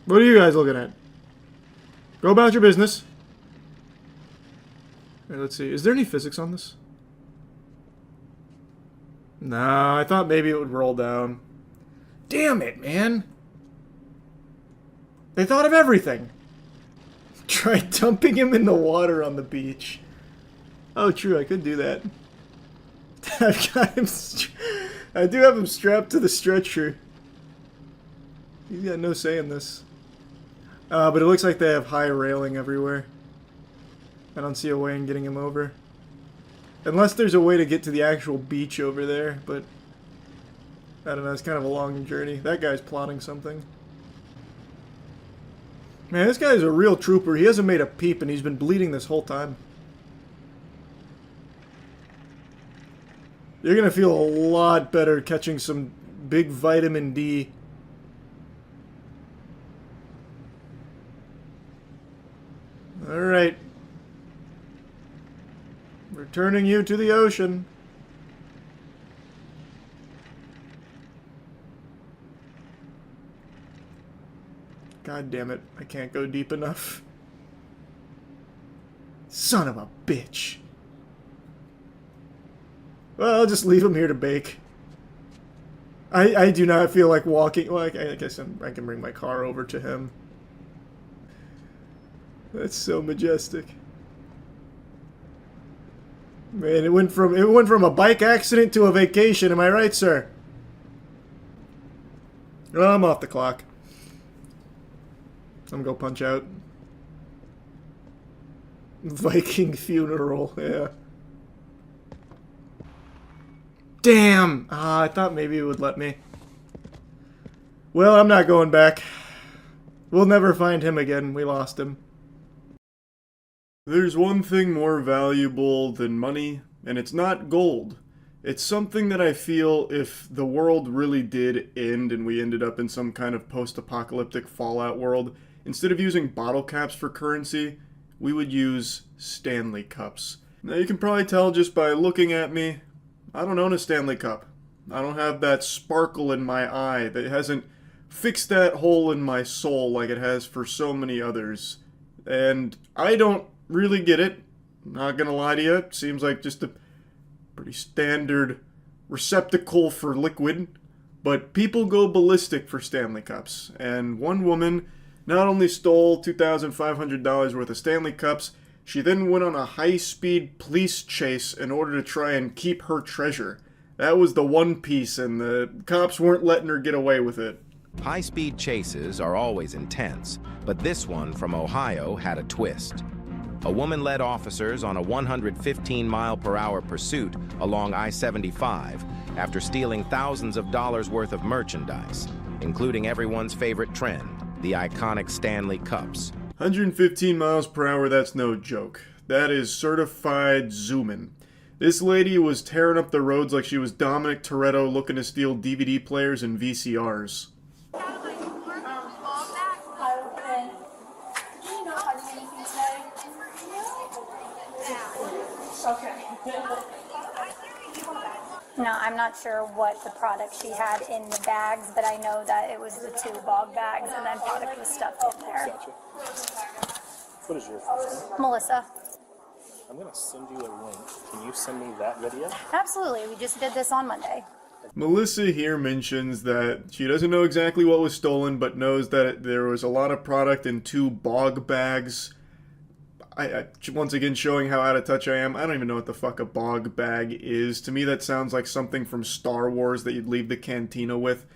What are you guys looking at? Go about your business. Alright, let's see. Is there any physics on this? No, I thought maybe it would roll down. Damn it, man. They thought of everything. Try dumping him in the water on the beach. Oh, true, I could do that. I've got him. I do have him strapped to the stretcher. He's got no say in this. But it looks like they have high railing everywhere. I don't see a way in getting him over. Unless there's a way to get to the actual beach over there, but I don't know, it's kind of a long journey. That guy's plotting something. Man, this guy's a real trooper. He hasn't made a peep and he's been bleeding this whole time. You're gonna feel a lot better catching some big vitamin D. Alright. Returning you to the ocean. God damn it, I can't go deep enough. Son of a bitch. Well, I'll just leave him here to bake. I do not feel like walking. Well, I guess I can bring my car over to him. That's so majestic. Man, it went from a bike accident to a vacation. Am I right, sir? Well, I'm off the clock. I'm gonna go punch out. Viking funeral, yeah. Damn! I thought maybe it would let me. Well, I'm not going back. We'll never find him again. We lost him. There's one thing more valuable than money, and it's not gold. It's something that I feel if the world really did end and we ended up in some kind of post-apocalyptic Fallout world, instead of using bottle caps for currency, we would use Stanley cups. Now you can probably tell just by looking at me, I don't own a Stanley cup. I don't have that sparkle in my eye that hasn't fixed that hole in my soul like it has for so many others. And I don't really get it. Not gonna lie to you, it seems like just a pretty standard receptacle for liquid. But people go ballistic for Stanley cups. And one woman not only stole $2,500 worth of Stanley cups, she then went on a high-speed police chase in order to try and keep her treasure. That was the one piece, and the cops weren't letting her get away with it. High-speed chases are always intense, but this one from Ohio had a twist. A woman led officers on a 115-mile-per-hour pursuit along I-75 after stealing thousands of dollars worth of merchandise, including everyone's favorite trend, the iconic Stanley cups. 115 miles per hour, that's no joke. That is certified zooming. This lady was tearing up the roads like she was Dominic Toretto looking to steal DVD players and VCRs. No, I'm not sure what the product she had in the bags, but I know that it was the 2 bog bags and then product was stuffed in there. What is your first name? Melissa. I'm going to send you a link. Can you send me that video? Absolutely. We just did this on Monday. Melissa here mentions that she doesn't know exactly what was stolen, but knows that there was a lot of product in 2 bog bags. I once again showing how out of touch I am. I don't even know what the fuck a bog bag is. To me that sounds like something from Star Wars that you'd leave the cantina with.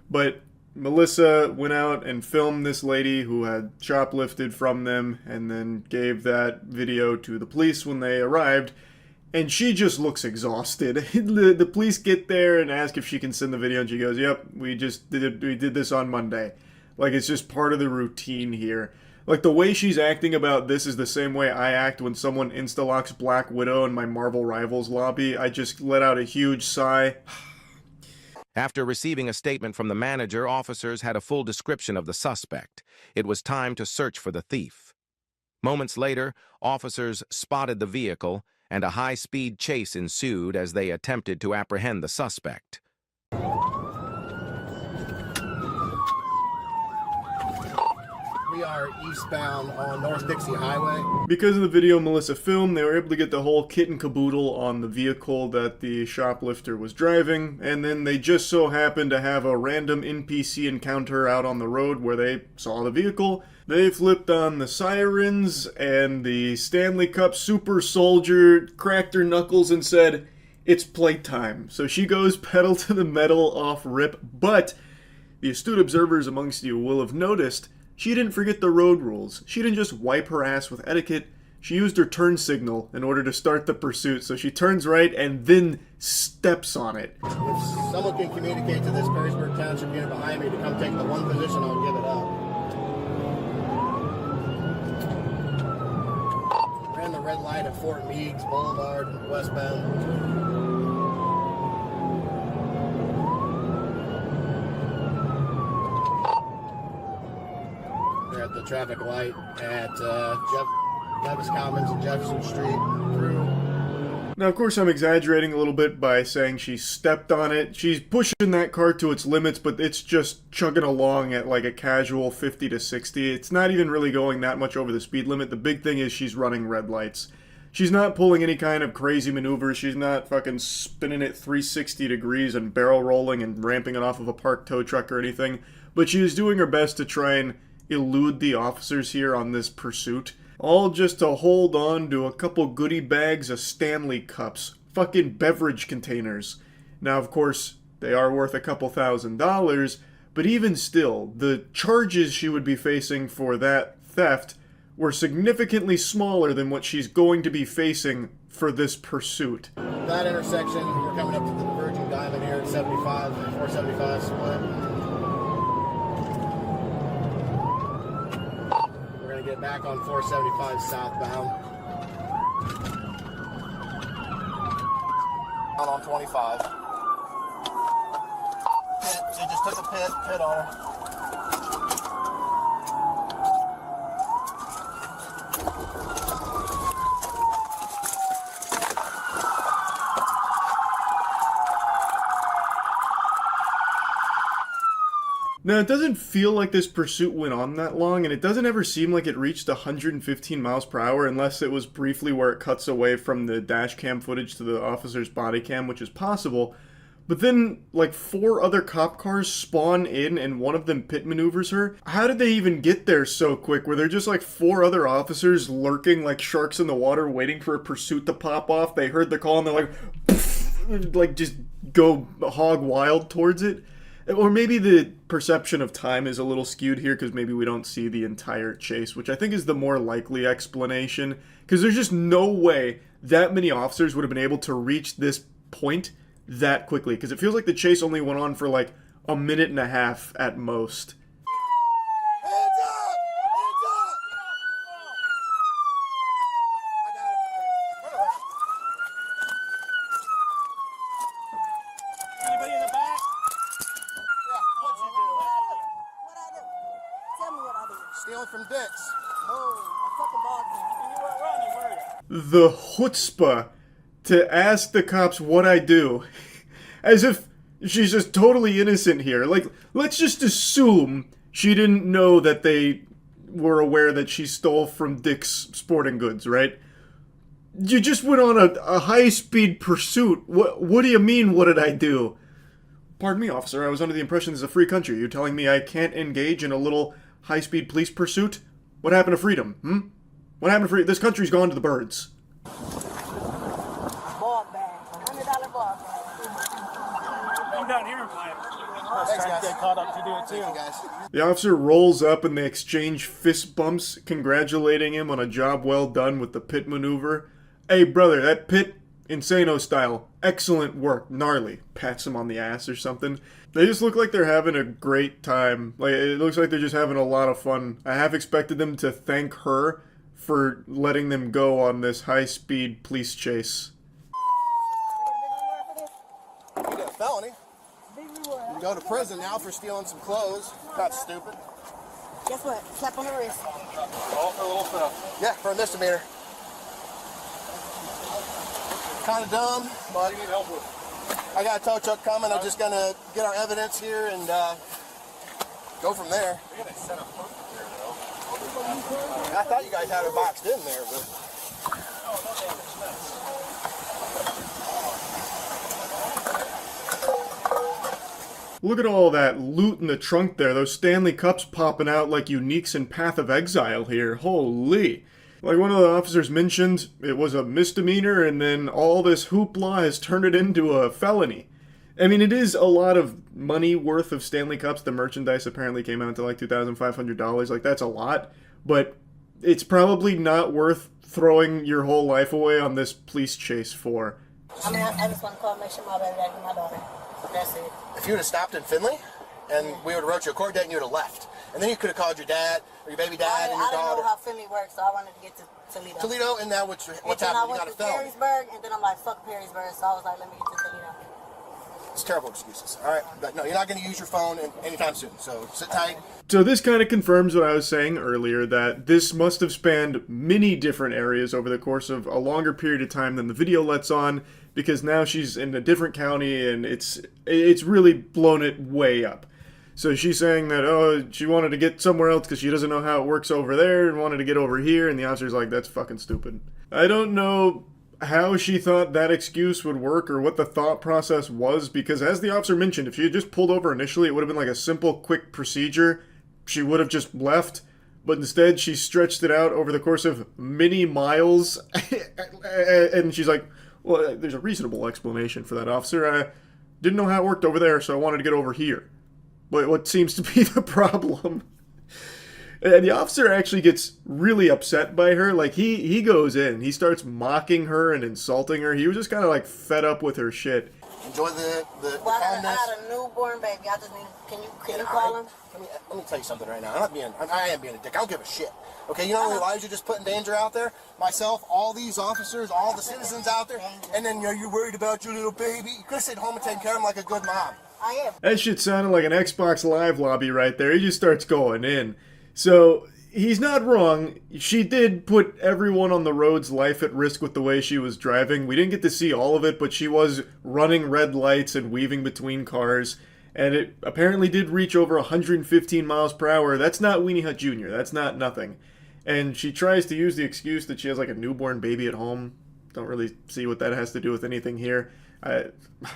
But Melissa went out and filmed this lady who had shoplifted from them and then gave that video to the police when they arrived. And she just looks exhausted. The police get there and ask if she can send the video and she goes, "Yep, we did this on Monday." Like it's just part of the routine here. Like, the way she's acting about this is the same way I act when someone insta-locks Black Widow in my Marvel Rivals lobby. I just let out a huge sigh. After receiving a statement from the manager, officers had a full description of the suspect. It was time to search for the thief. Moments later, officers spotted the vehicle, and a high-speed chase ensued as they attempted to apprehend the suspect. We are eastbound on North Dixie Highway. Because of the video Melissa filmed, they were able to get the whole kit and caboodle on the vehicle that the shoplifter was driving, and then they just so happened to have a random NPC encounter out on the road where they saw the vehicle. They flipped on the sirens, and the Stanley Cup super soldier cracked her knuckles and said, "It's playtime." So she goes pedal to the metal off rip, but the astute observers amongst you will have noticed she didn't forget the road rules. She didn't just wipe her ass with etiquette. She used her turn signal in order to start the pursuit. So she turns right and then steps on it. If someone can communicate to this Perrysburg Township unit behind me to come take the one position, I'll give it up. Ran the red light at Fort Meigs Boulevard, westbound. At the traffic light at Levis Commons and Jefferson Street through. Now, of course, I'm exaggerating a little bit by saying she stepped on it. She's pushing that car to its limits, but it's just chugging along at like a casual 50 to 60. It's not even really going that much over the speed limit. The big thing is she's running red lights. She's not pulling any kind of crazy maneuvers. She's not fucking spinning it 360 degrees and barrel rolling and ramping it off of a parked tow truck or anything. But she is doing her best to try and elude the officers here on this pursuit, all just to hold on to a couple goodie bags of Stanley cups, fucking beverage containers. Now, of course, they are worth a couple $1,000s, but even still, the charges she would be facing for that theft were significantly smaller than what she's going to be facing for this pursuit. That intersection, we're coming up to the Virgin Diamond here at 75, 475 split. Get back on 475 southbound. Out on 25. Pit, she just took a pit on her. Now, it doesn't feel like this pursuit went on that long, and it doesn't ever seem like it reached 115 miles per hour unless it was briefly where it cuts away from the dash cam footage to the officer's body cam, which is possible. But then, like, 4 other cop cars spawn in and one of them pit maneuvers her. How did they even get there so quick? Were there just like 4 other officers lurking like sharks in the water waiting for a pursuit to pop off? They heard the call and they're like, poof, like just go hog wild towards it? Or maybe the perception of time is a little skewed here because maybe we don't see the entire chase, which I think is the more likely explanation. Because there's just no way that many officers would have been able to reach this point that quickly. Because it feels like the chase only went on for like a minute and a half at most. The chutzpah to ask the cops what I do, as if she's just totally innocent here. Like, let's just assume she didn't know that they were aware that she stole from Dick's Sporting Goods, right? You just went on a high-speed pursuit. What do you mean, what did I do? Pardon me, officer, I was under the impression this is a free country. You're telling me I can't engage in a little high-speed police pursuit? What happened to freedom, What happened to freedom? This country's gone to the birds. Ball bag, $100 ball bag. Come down here and play it. Thanks, guys. Get caught up to do it too. Thank you, guys. The officer rolls up and they exchange fist bumps, congratulating him on a job well done with the pit maneuver. Hey, brother, that pit, Insano style, excellent work, gnarly. Pats him on the ass or something. They just look like they're having a great time. Like, it looks like they're just having a lot of fun. I half expected them to thank her for letting them go on this high-speed police chase. You did a felony. You can go to prison now for stealing some clothes. That's stupid. Guess what? Slap on the wrist. All for a little stuff. Yeah, for a misdemeanor. Kind of dumb, but what do you need help with? I got a tow truck coming. I'm just gonna get our evidence here and go from there. We gotta set up here though. I thought you guys had it boxed in there, but... Look at all that loot in the trunk there. Those Stanley cups popping out like uniques in Path of Exile here. Holy. Like one of the officers mentioned, it was a misdemeanor and then all this hoopla has turned it into a felony. I mean, it is a lot of money worth of Stanley cups. The merchandise apparently came out to like $2,500. Like, that's a lot. But it's probably not worth throwing your whole life away on this police chase for. I mean, I just want to call and make sure my baby daddy and my daughter. That's it. If you would have stopped in Finley, and we would have wrote you a court date and you would have left. And then you could have called your dad, or your baby dad, and your daughter. I didn't know how Finley works, so I wanted to get to Toledo. Toledo, and now what's happening? You got a felony. Perrysburg, and then I'm like, fuck Perrysburg, so I was like, let me get to Toledo. It's terrible excuses, all right? But no, you're not going to use your phone anytime soon, so sit tight. So this kind of confirms what I was saying earlier, that this must have spanned many different areas over the course of a longer period of time than the video lets on, because now she's in a different county, and it's really blown it way up. So she's saying that, oh, she wanted to get somewhere else because she doesn't know how it works over there and wanted to get over here, and the officer's like, that's fucking stupid. I don't know how she thought that excuse would work or what the thought process was, because as the officer mentioned, if she had just pulled over initially, it would have been like a simple, quick procedure. She would have just left, but instead she stretched it out over the course of many miles, and she's like, well, there's a reasonable explanation for that, officer. I didn't know how it worked over there, so I wanted to get over here. But what seems to be the problem? And the officer actually gets really upset by her. Like, he goes in. He starts mocking her and insulting her. He was just kind of, like, fed up with her shit. Enjoy the well, I got a newborn baby. I just need... Can you call him? Let me tell you something right now. I am being a dick. I don't give a shit. Okay, you know how many lives you just put in danger out there? Myself, all these officers, all the citizens out there. And then you're worried about your little baby. You could have stayed home and taken care of him like a good mom. I am. That shit sounded like an Xbox Live lobby right there. He just starts going in. So, he's not wrong. She did put everyone on the road's life at risk with the way she was driving. We didn't get to see all of it, but she was running red lights and weaving between cars. And it apparently did reach over 115 miles per hour. That's not Weenie Hut Jr. That's not nothing. And she tries to use the excuse that she has like a newborn baby at home. Don't really see what that has to do with anything here. I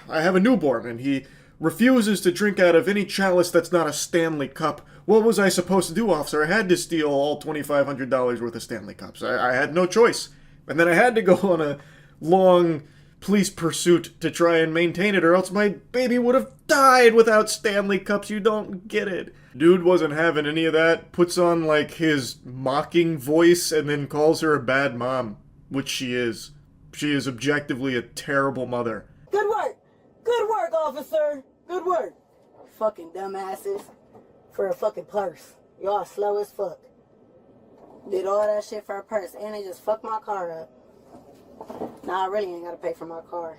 have a newborn, and he refuses to drink out of any chalice that's not a Stanley cup. What was I supposed to do, officer? I had to steal all $2,500 worth of Stanley cups. I had no choice. And then I had to go on a long police pursuit to try and maintain it, or else my baby would have died without Stanley cups. You don't get it. Dude wasn't having any of that. Puts on, like, his mocking voice and then calls her a bad mom, which she is. She is objectively a terrible mother. Good work. Good work, officer. Good work. Fucking dumbasses. For a fucking purse. Y'all slow as fuck. Did all that shit for a purse, and they just fucked my car up. Nah, I really ain't gotta pay for my car.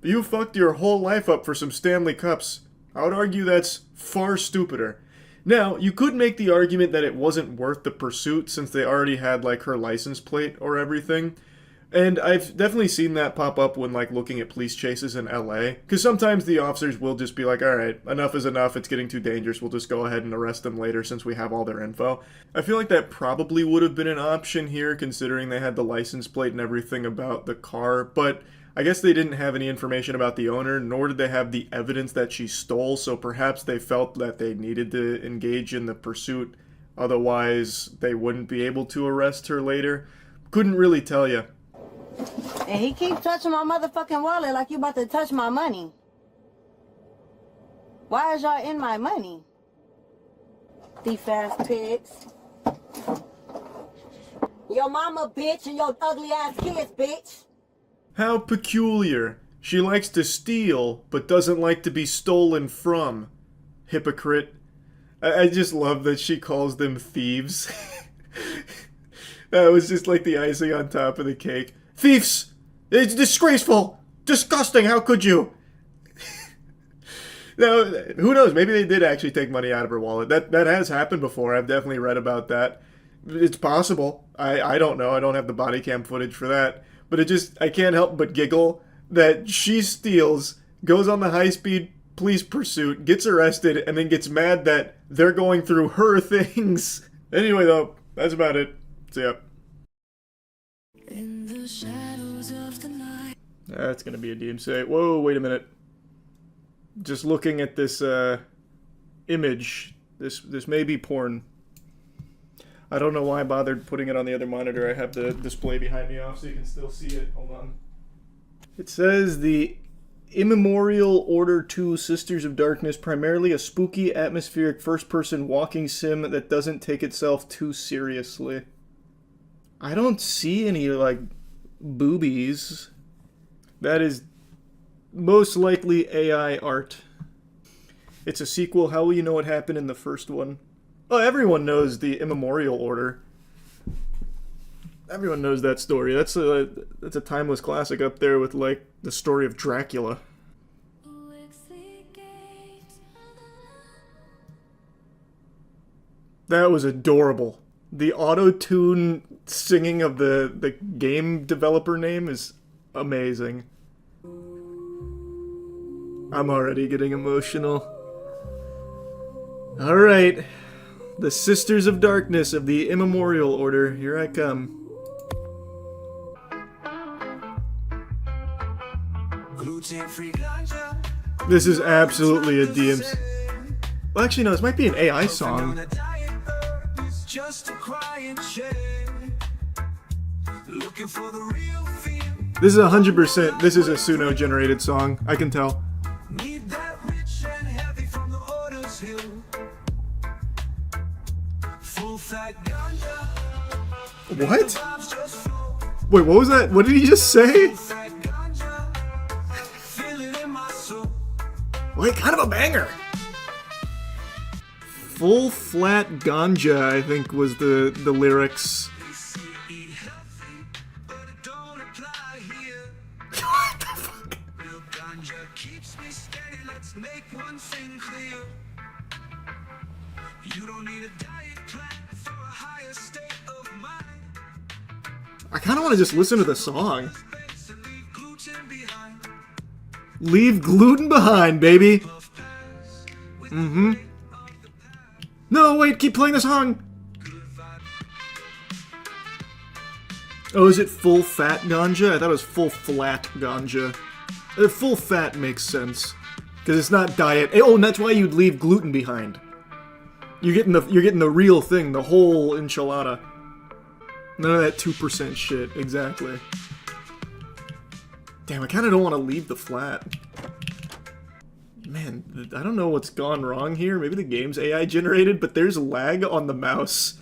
You fucked your whole life up for some Stanley cups. I would argue that's far stupider. Now, you could make the argument that it wasn't worth the pursuit since they already had, like, her license plate or everything. And I've definitely seen that pop up when, like, looking at police chases in LA. Because sometimes the officers will just be like, alright, enough is enough, it's getting too dangerous, we'll just go ahead and arrest them later since we have all their info. I feel like that probably would have been an option here, considering they had the license plate and everything about the car, but I guess they didn't have any information about the owner, nor did they have the evidence that she stole, so perhaps they felt that they needed to engage in the pursuit, otherwise they wouldn't be able to arrest her later. Couldn't really tell you. And he keeps touching my motherfucking wallet like you about to touch my money. Why is y'all in my money? Thief ass pigs. Your mama bitch and your ugly ass kids bitch. How peculiar. She likes to steal, but doesn't like to be stolen from. Hypocrite. I just love that she calls them thieves. That was just like the icing on top of the cake. Thieves! It's disgraceful! Disgusting! How could you? Now, who knows? Maybe they did actually take money out of her wallet. That has happened before. I've definitely read about that. It's possible. I don't know. I don't have the body cam footage for that. But I can't help but giggle that she steals, goes on the high-speed police pursuit, gets arrested, and then gets mad that they're going through her things. Anyway, though, that's about it. See ya. In the shadows of the night. That's gonna be a DMCA. Whoa, wait a minute. Just looking at this image, this may be porn. I don't know why I bothered putting it on the other monitor. I have the display behind me off so you can still see it. Hold on. It says the Immemorial Order 2 Sisters of Darkness, primarily a spooky, atmospheric, first-person walking sim that doesn't take itself too seriously. I don't see any, like, boobies. That is most likely AI art. It's a sequel. How will you know what happened in the first one? Oh, everyone knows the Immemorial Order. Everyone knows that story. That's a timeless classic up there with, like, the story of Dracula. That was adorable. The auto-tune singing of the game developer name is amazing. I'm already getting emotional. Alright. The Sisters of Darkness of the Immemorial Order. Here I come. This is absolutely a DMs. Well, actually, no, this might be an AI song. This is 100%. This is a Suno-generated song. I can tell. What? Wait, what was that? What did he just say? Wait, kind of a banger. Full flat ganja, I think, was the lyrics. What the fuck? I kind of want to just listen to the song. Leave gluten behind, baby. Mm-hmm. No, wait, keep playing the song. Oh, is it full fat ganja? I thought it was full flat ganja. Full fat makes sense because it's not diet. Oh, and that's why you'd leave gluten behind. You're getting the real thing, the whole enchilada. None of that 2% shit. Exactly. Damn, I kind of don't want to leave the flat. Man, I don't know what's gone wrong here. Maybe the game's AI generated, but there's lag on the mouse.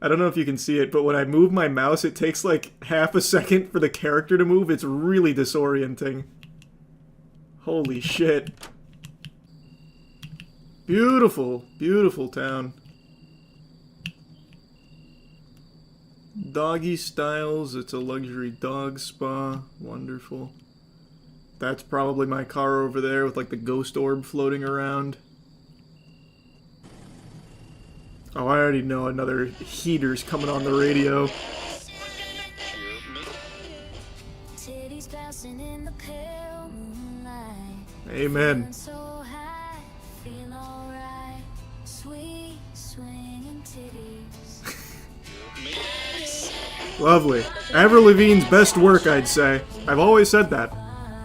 I don't know if you can see it, but when I move my mouse, it takes like half a second for the character to move. It's really disorienting. Holy shit. Beautiful, beautiful town. Doggy Styles, it's a luxury dog spa. Wonderful. That's probably my car over there with like the ghost orb floating around. Oh, I already know another heater's coming on the radio. Amen. Lovely. Avril Lavigne's best work, I'd say. I've always said that.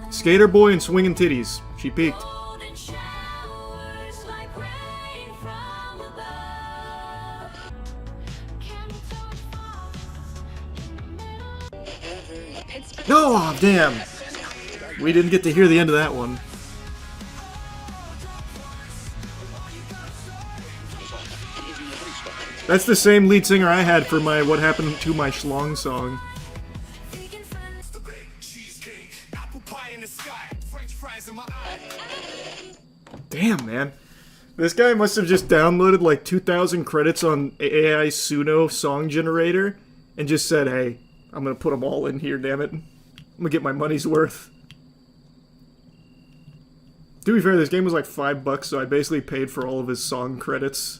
Skater Boy and Swingin' Titties. She peaked. Oh, damn! We didn't get to hear the end of that one. That's the same lead singer I had for my What Happened to My Schlong song. Damn, man. This guy must have just downloaded like 2,000 credits on AI Suno song generator and just said, hey, I'm gonna put them all in here, damn it. I'm gonna get my money's worth. To be fair, this game was like $5, so I basically paid for all of his song credits.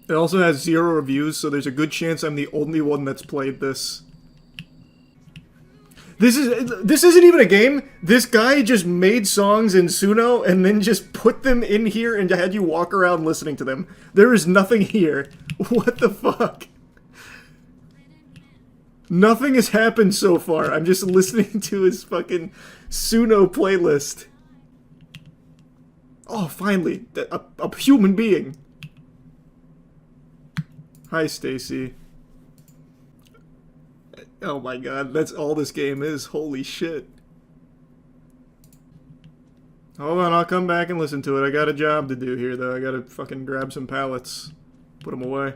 It also has 0 reviews, so there's a good chance I'm the only one that's played this. This isn't even a game. This guy just made songs in Suno and then just put them in here and had you walk around listening to them. There is nothing here. What the fuck? Nothing has happened so far. I'm just listening to his fucking Suno playlist. Oh, finally. A human being. Hi, Stacy. Oh my god, that's all this game is. Holy shit. Hold on, I'll come back and listen to it. I got a job to do here, though. I gotta fucking grab some pallets. Put them away.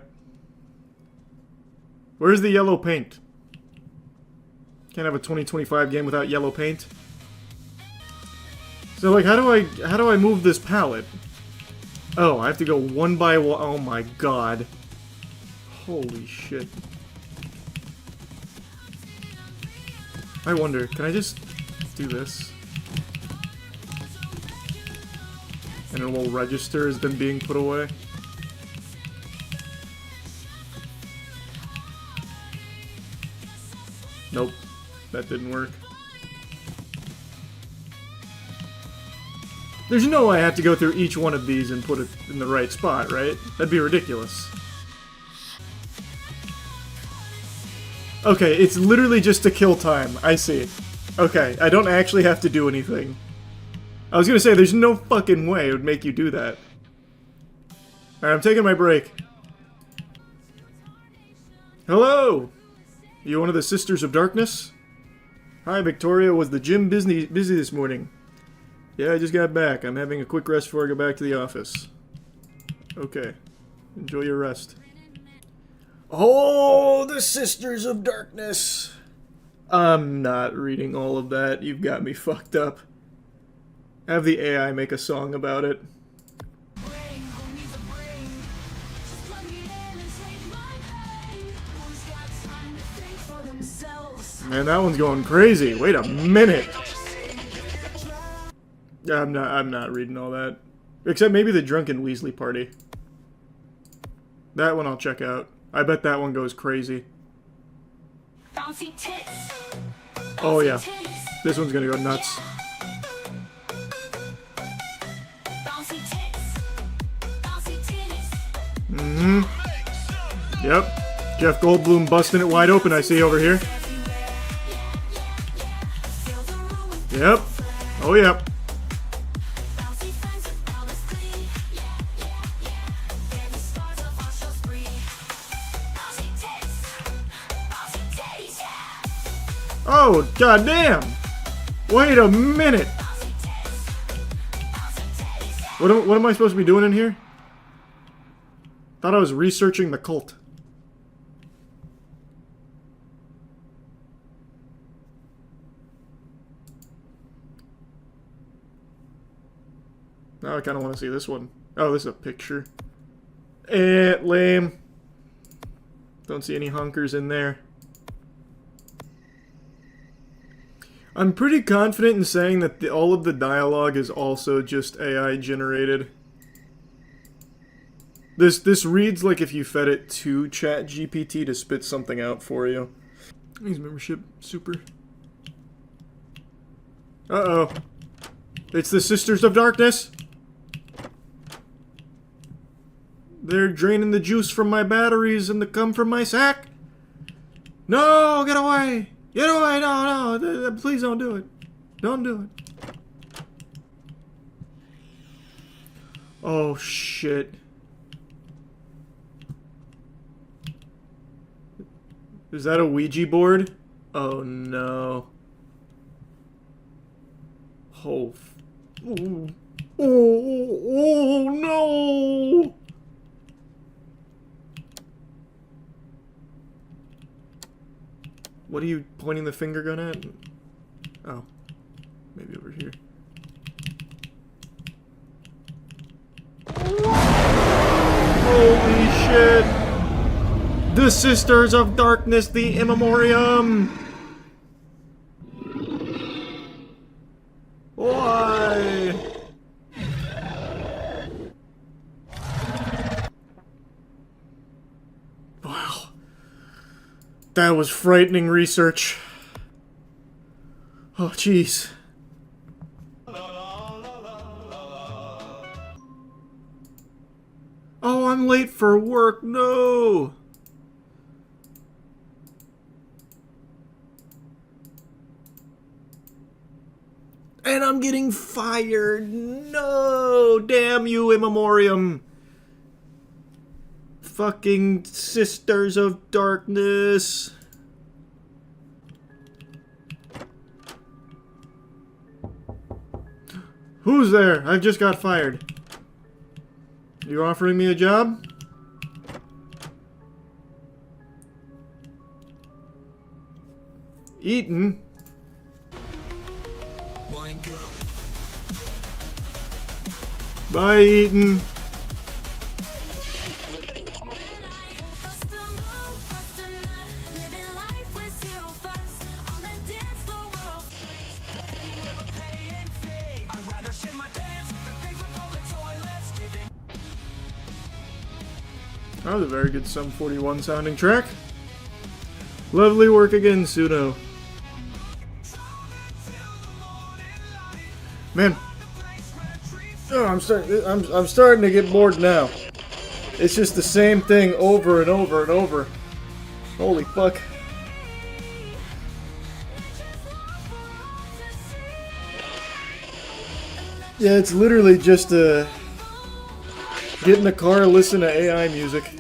Where's the yellow paint? Can't have a 2025 game without yellow paint. So, like, how do I move this pallet? Oh, I have to go one by one. Oh my god. Holy shit. I wonder, can I just do this? And it will register as them being put away? Nope, that didn't work. There's no way I have to go through each one of these and put it in the right spot, right? That'd be ridiculous. Okay, it's literally just to kill time. I see. Okay, I don't actually have to do anything. I was gonna say, there's no fucking way it would make you do that. Alright, I'm taking my break. Hello! You one of the Sisters of Darkness? Hi, Victoria. Was the gym busy this morning? Yeah, I just got back. I'm having a quick rest before I go back to the office. Okay. Enjoy your rest. Oh, the Sisters of Darkness. I'm not reading all of that. You've got me fucked up. Have the AI make a song about it. Man, that one's going crazy. Wait a minute. I'm not reading all that. Except maybe the Drunken Weasley Party. That one I'll check out. I bet that one goes crazy. Oh yeah. This one's gonna go nuts. Mm-hmm. Yep. Jeff Goldblum busting it wide open, I see over here. Yep. Oh yep. Oh, goddamn! Wait a minute! What am I supposed to be doing in here? Thought I was researching the cult. Now I kind of want to see this one. Oh, this is a picture. Lame. Don't see any honkers in there. I'm pretty confident in saying that all of the dialogue is also just AI generated. This reads like if you fed it to ChatGPT to spit something out for you. Thanks, membership. Super. Uh-oh. It's the Sisters of Darkness. They're draining the juice from my batteries and the cum from my sack. No, get away. Get away, no, please don't do it. Don't do it. Oh, shit. Is that a Ouija board? Oh, no. Oh, oh, no! What are you pointing the finger gun at? Oh. Maybe over here. Holy shit! The Sisters of Darkness, the Immemorium! Why? Wow. That was frightening research. Oh, jeez. Oh, I'm late for work. No. And I'm getting fired. No. Damn you, in memoriam. Fucking Sisters of Darkness. Who's there? I've just got fired. You offering me a job? Eaton? Bye, Eaton. That was a very good Sum 41 sounding track. Lovely work again, Suno. Man, oh, I'm starting to get bored now. It's just the same thing over and over and over. Holy fuck. Yeah, it's literally just get in the car, listen to AI music.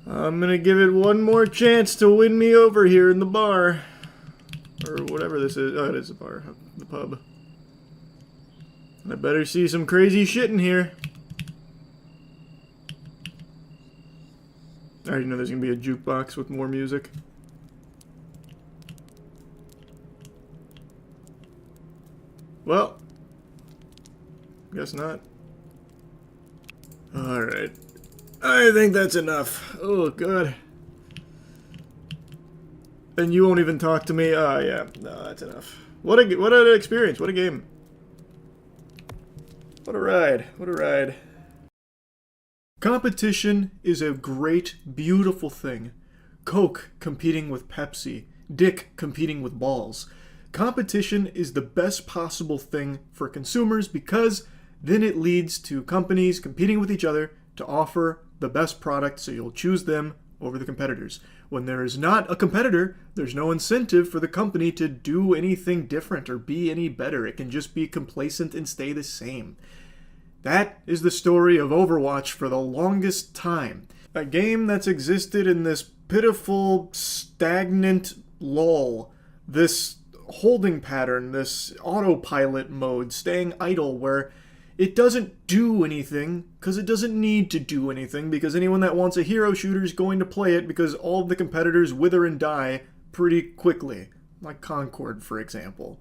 I'm gonna give it one more chance to win me over here in the bar. Or whatever this is. Oh, it is a bar. The pub. I better see some crazy shit in here. I already know there's gonna be a jukebox with more music. Well, guess not. Alright. I think that's enough. Oh, God. And you won't even talk to me? Oh, yeah. No, that's enough. What an experience. What a game. What a ride. What a ride. Competition is a great, beautiful thing. Coke competing with Pepsi. Dick competing with balls. Competition is the best possible thing for consumers because then it leads to companies competing with each other to offer the best product, so you'll choose them over the competitors. When there is not a competitor, there's no incentive for the company to do anything different or be any better. It can just be complacent and stay the same. That is the story of Overwatch for the longest time. A game that's existed in this pitiful, stagnant lull. This holding pattern, this autopilot mode, staying idle where it doesn't do anything because it doesn't need to do anything because anyone that wants a hero shooter is going to play it because all of the competitors wither and die pretty quickly, like Concord, for example.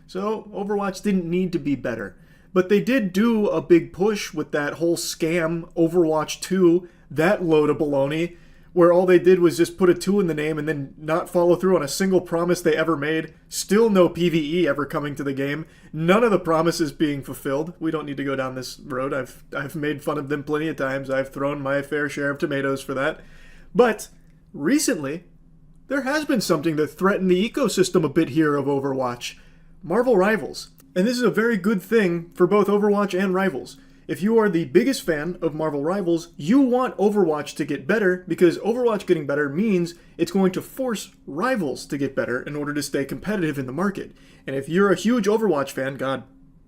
So Overwatch didn't need to be better. But they did do a big push with that whole scam Overwatch 2, that load of baloney, where all they did was just put a 2 in the name and then not follow through on a single promise they ever made. Still no PvE ever coming to the game. None of the promises being fulfilled. We don't need to go down this road. I've made fun of them plenty of times. I've thrown my fair share of tomatoes for that. But recently, there has been something that threatened the ecosystem a bit here of Overwatch. Marvel Rivals. And this is a very good thing for both Overwatch and Rivals. If you are the biggest fan of Marvel Rivals, you want Overwatch to get better because Overwatch getting better means it's going to force Rivals to get better in order to stay competitive in the market. And if you're a huge Overwatch fan, God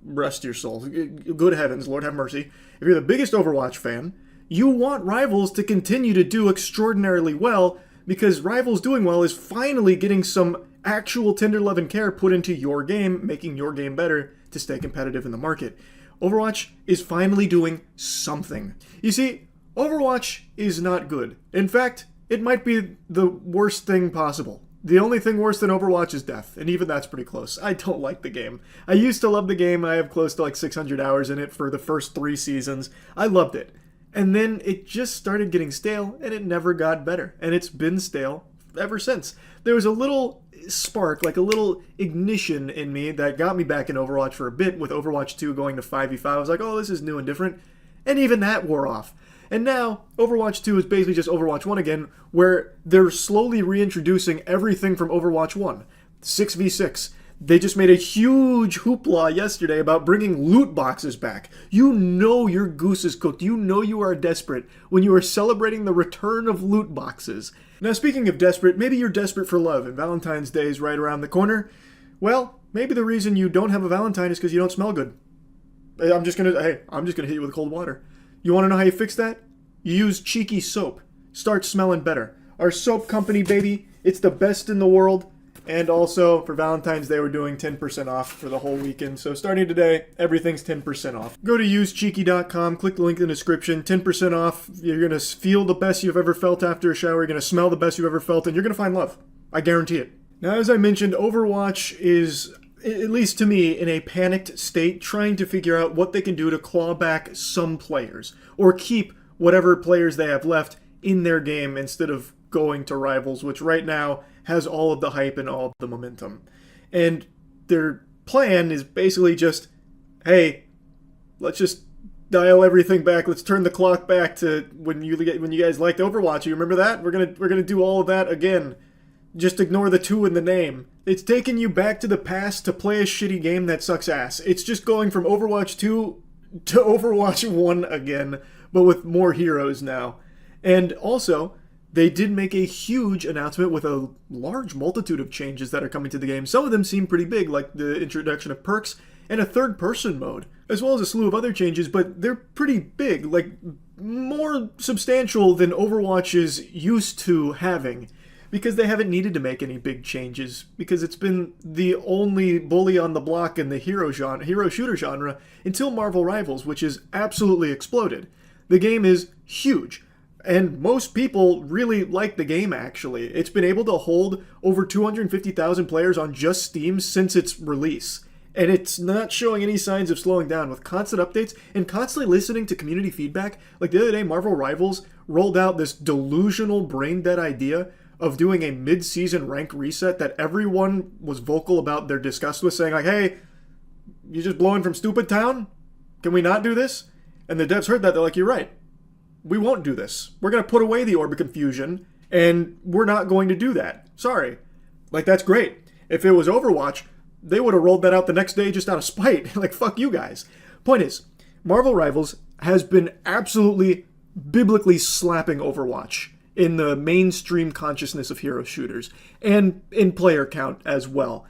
rest your soul, good heavens, Lord have mercy. If you're the biggest Overwatch fan, you want Rivals to continue to do extraordinarily well because Rivals doing well is finally getting some actual tender love and care put into your game, making your game better to stay competitive in the market. Overwatch is finally doing something. You see, Overwatch is not good. In fact, it might be the worst thing possible. The only thing worse than Overwatch is death, and even that's pretty close. I don't like the game. I used to love the game. I have close to like 600 hours in it for the first 3 seasons. I loved it. And then it just started getting stale, and it never got better. And it's been stale ever since. There was a little spark, like a little ignition in me that got me back in Overwatch for a bit with Overwatch 2 going to 5v5. I was like, oh, this is new and different. And even that wore off. And now, Overwatch 2 is basically just Overwatch 1 again, where they're slowly reintroducing everything from Overwatch 1. 6v6. They just made a huge hoopla yesterday about bringing loot boxes back. You know your goose is cooked. You know you are desperate when you are celebrating the return of loot boxes. Now, speaking of desperate, maybe you're desperate for love and Valentine's Day is right around the corner. Well, maybe the reason you don't have a Valentine is because you don't smell good. I'm just gonna hit you with cold water. You want to know how you fix that? You use Cheeky soap. Start smelling better. Our soap company, baby, it's the best in the world. And also, for Valentine's Day, we're doing 10% off for the whole weekend. So starting today, everything's 10% off. Go to usecheeky.com, click the link in the description, 10% off. You're going to feel the best you've ever felt after a shower. You're going to smell the best you've ever felt, and you're going to find love. I guarantee it. Now, as I mentioned, Overwatch is, at least to me, in a panicked state, trying to figure out what they can do to claw back some players, or keep whatever players they have left in their game instead of going to Rivals, which right now has all of the hype and all of the momentum. And their plan is basically just, hey, let's just dial everything back. Let's turn the clock back to when you guys liked Overwatch. You remember that? We're gonna do all of that again. Just ignore the 2 in the name. It's taking you back to the past to play a shitty game that sucks ass. It's just going from Overwatch 2 to Overwatch 1 again, but with more heroes now. And also, they did make a huge announcement with a large multitude of changes that are coming to the game. Some of them seem pretty big, like the introduction of perks and a third-person mode, as well as a slew of other changes, but they're pretty big, like more substantial than Overwatch is used to having, because they haven't needed to make any big changes, because it's been the only bully on the block in the hero shooter genre until Marvel Rivals, which has absolutely exploded. The game is huge. And most people really like the game, actually. It's been able to hold over 250,000 players on just Steam since its release. And it's not showing any signs of slowing down, with constant updates and constantly listening to community feedback. Like the other day, Marvel Rivals rolled out this delusional brain-dead idea of doing a mid-season rank reset that everyone was vocal about their disgust with, saying like, hey, you just blowing from stupid town? Can we not do this? And the devs heard that, they're like, you're right. We won't do this. We're going to put away the Orb of Confusion, and we're not going to do that. Sorry. Like, that's great. If it was Overwatch, they would have rolled that out the next day just out of spite. Like, fuck you guys. Point is, Marvel Rivals has been absolutely biblically slapping Overwatch in the mainstream consciousness of hero shooters, and in player count as well.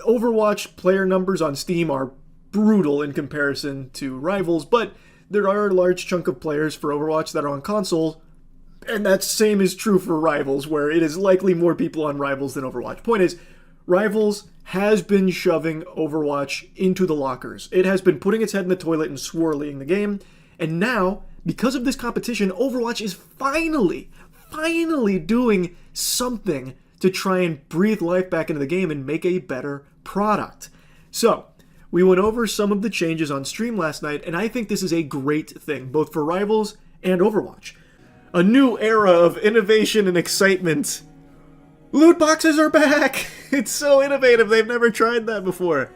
Overwatch player numbers on Steam are brutal in comparison to Rivals, but there are a large chunk of players for Overwatch that are on console, and that same is true for Rivals, where it is likely more people on Rivals than Overwatch. Point is, Rivals has been shoving Overwatch into the lockers. It has been putting its head in the toilet and swirling the game, and now, because of this competition, Overwatch is finally doing something to try and breathe life back into the game and make a better product. So, we went over some of the changes on stream last night, and I think this is a great thing, both for Rivals and Overwatch. A new era of innovation and excitement. Loot boxes are back! It's so innovative, they've never tried that before.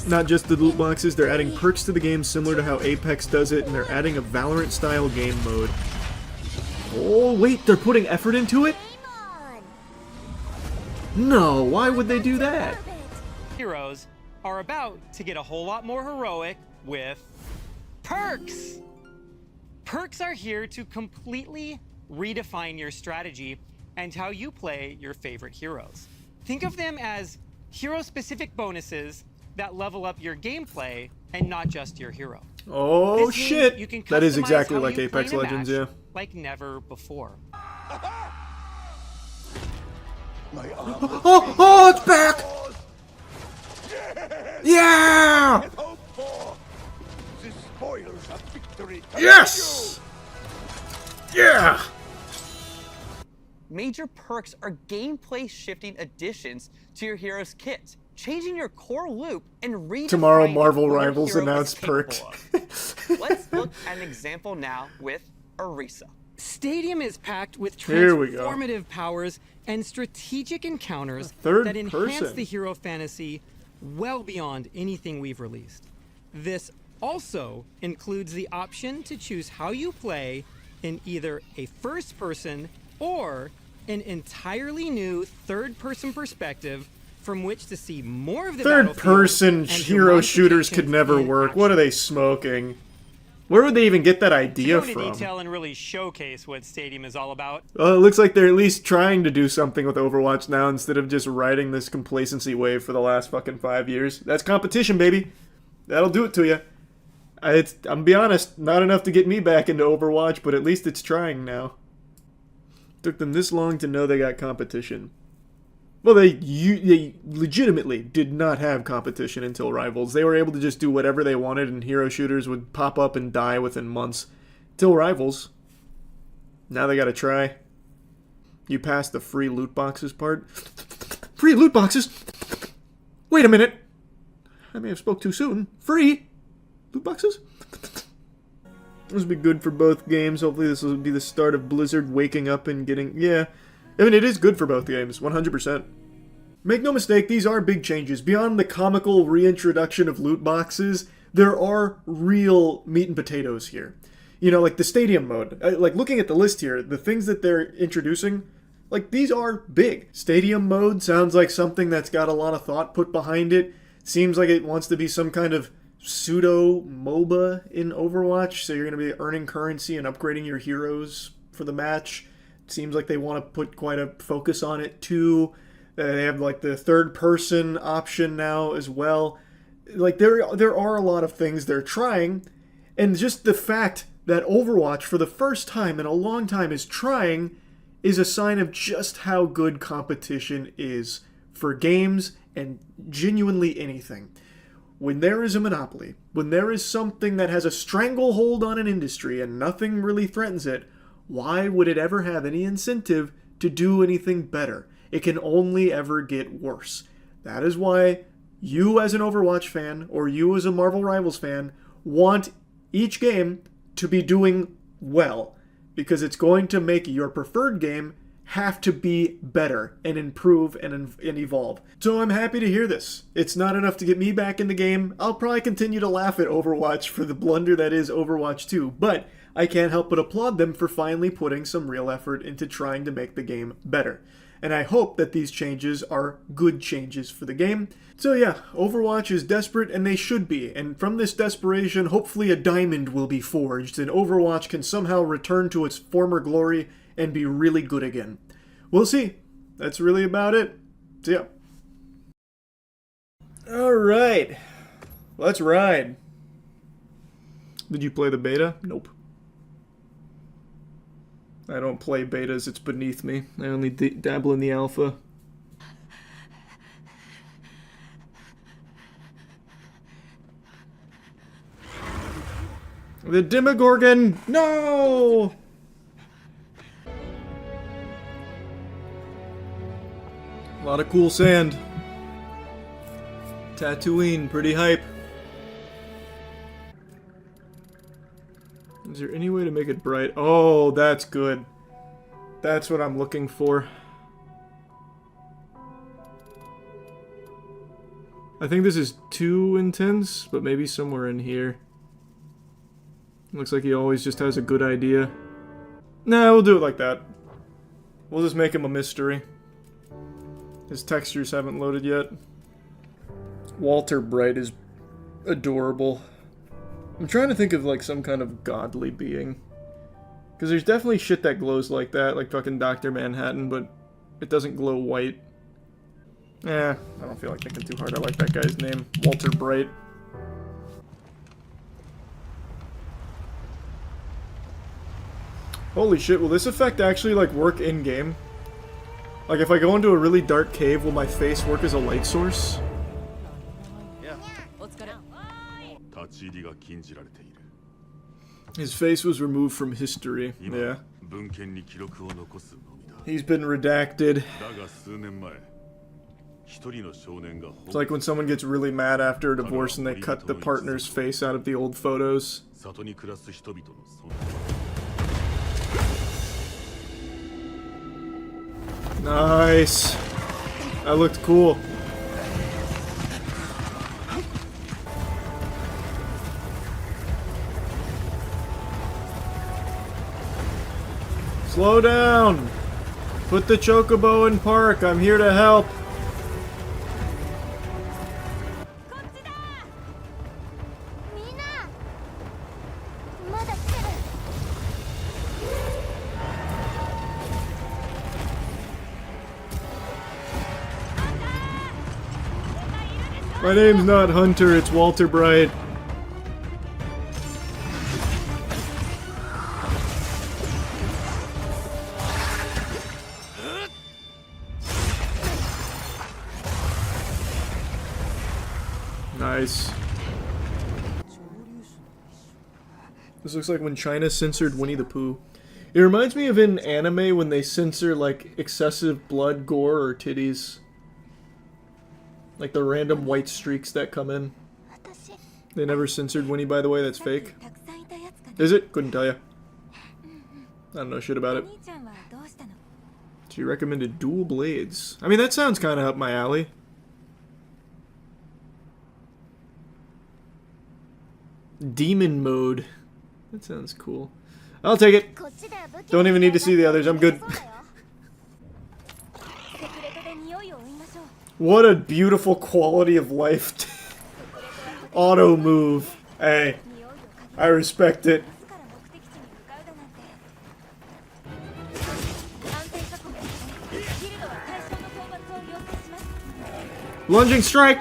Not just the loot boxes, they're adding perks to the game similar to how Apex does it, and they're adding a Valorant-style game mode. Oh, wait, they're putting effort into it? No, why would they do that? Heroes are about to get a whole lot more heroic with perks. Perks are here to completely redefine your strategy and how you play your favorite heroes. Think of them as hero-specific bonuses that level up your gameplay and not just your hero. Oh This means shit! you can That is customize exactly how like you play Apex in a Legends, match yeah. like never before. Oh, it's back! Yeah! Yes! Yeah! Major perks are gameplay shifting additions to your hero's kit, changing your core loop and redefining Tomorrow, Marvel what a Rivals hero is announced capable perks. of. Let's look at an example now with Orisa. Stadium is packed with Here we go. transformative powers and strategic encounters Third that enhance person. the hero fantasy well beyond anything we've released. This also includes the option to choose how you play in either a first-person or an entirely new third-person perspective from which to see more of the Third-person battlefield and hero shooters modifications could never in work. What are they smoking? Where would they even get that idea To go into from? detail and really showcase what Stadium is all about. Well, it looks like they're at least trying to do something with Overwatch now instead of just riding this complacency wave for the last fucking 5 years. That's competition, baby. That'll do it to you. I'm gonna be honest, not enough to get me back into Overwatch, but at least it's trying now. Took them this long to know they got competition. Well, they legitimately did not have competition until Rivals. They were able to just do whatever they wanted, and hero shooters would pop up and die within months. Till Rivals. Now they gotta try. You passed the free loot boxes part. Free loot boxes? Wait a minute. I may have spoke too soon. Free loot boxes? This will be good for both games. Hopefully this will be the start of Blizzard waking up and getting... Yeah. I mean, it is good for both games. 100%. Make no mistake, these are big changes. Beyond the comical reintroduction of loot boxes, there are real meat and potatoes here. You know, like the Stadium mode. Like, looking at the list here, the things that they're introducing, like, these are big. Stadium mode sounds like something that's got a lot of thought put behind it. Seems like it wants to be some kind of pseudo MOBA in Overwatch, so you're going to be earning currency and upgrading your heroes for the match. Seems like they want to put quite a focus on it too. They have like the third person option now as well. Like there are a lot of things they're trying, and just the fact that Overwatch for the first time in a long time is trying is a sign of just how good competition is for games and genuinely anything. When there is a monopoly, when there is something that has a stranglehold on an industry and nothing really threatens it, why would it ever have any incentive to do anything better? It can only ever get worse. That is why you as an Overwatch fan, or you as a Marvel Rivals fan, want each game to be doing well. Because it's going to make your preferred game have to be better and improve and evolve. So I'm happy to hear this. It's not enough to get me back in the game. I'll probably continue to laugh at Overwatch for the blunder that is Overwatch 2, but I can't help but applaud them for finally putting some real effort into trying to make the game better. And I hope that these changes are good changes for the game. So yeah, Overwatch is desperate, and they should be. And from this desperation, hopefully a diamond will be forged, and Overwatch can somehow return to its former glory and be really good again. We'll see. That's really about it. So yeah. Alright. Let's ride. Did you play the beta? Nope. I don't play betas, it's beneath me. I only dabble in the alpha. The Demogorgon! No! A lot of cool sand. Tatooine, pretty hype. Is there any way to make it bright? Oh, that's good. That's what I'm looking for. I think this is too intense, but maybe somewhere in here. Looks like he always just has a good idea. Nah, we'll do it like that. We'll just make him a mystery. His textures haven't loaded yet. Walter Bright is adorable. I'm trying to think of like some kind of godly being. Because there's definitely shit that glows like that, like fucking Dr. Manhattan, but it doesn't glow white. I don't feel like thinking too hard. I like that guy's name, Walter Bright. Holy shit, will this effect actually like work in-game? Like if I go into a really dark cave, will my face work as a light source? Yeah. Let's go now. His face was removed from history. Yeah. He's been redacted. It's like when someone gets really mad after a divorce and they cut the partner's face out of the old photos. Nice. That looked cool. Slow down! Put the chocobo in park. I'm here to help. My name's not Hunter, it's Walter Bright. Nice. This looks like when China censored Winnie the Pooh. It reminds me of in anime when they censor like excessive blood, gore, or titties. Like the random white streaks that come in. They never censored Winnie, by the way, that's fake. Is it? Couldn't tell you. I don't know shit about it. She recommended dual blades. I mean, that sounds kind of up my alley. Demon mode. That sounds cool. I'll take it. Don't even need to see the others. I'm good. What a beautiful quality of life. Auto move. Hey, I respect it. Lunging strike.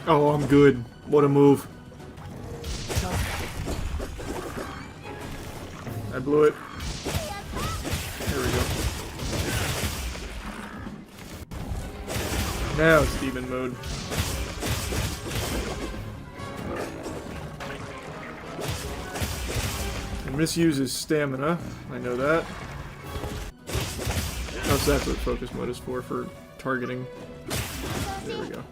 Oh, I'm good. What a move. I blew it. There we go. Now it's demon mode. It misuses stamina. I know that. Oh, so that's what focus mode is for targeting. There we go.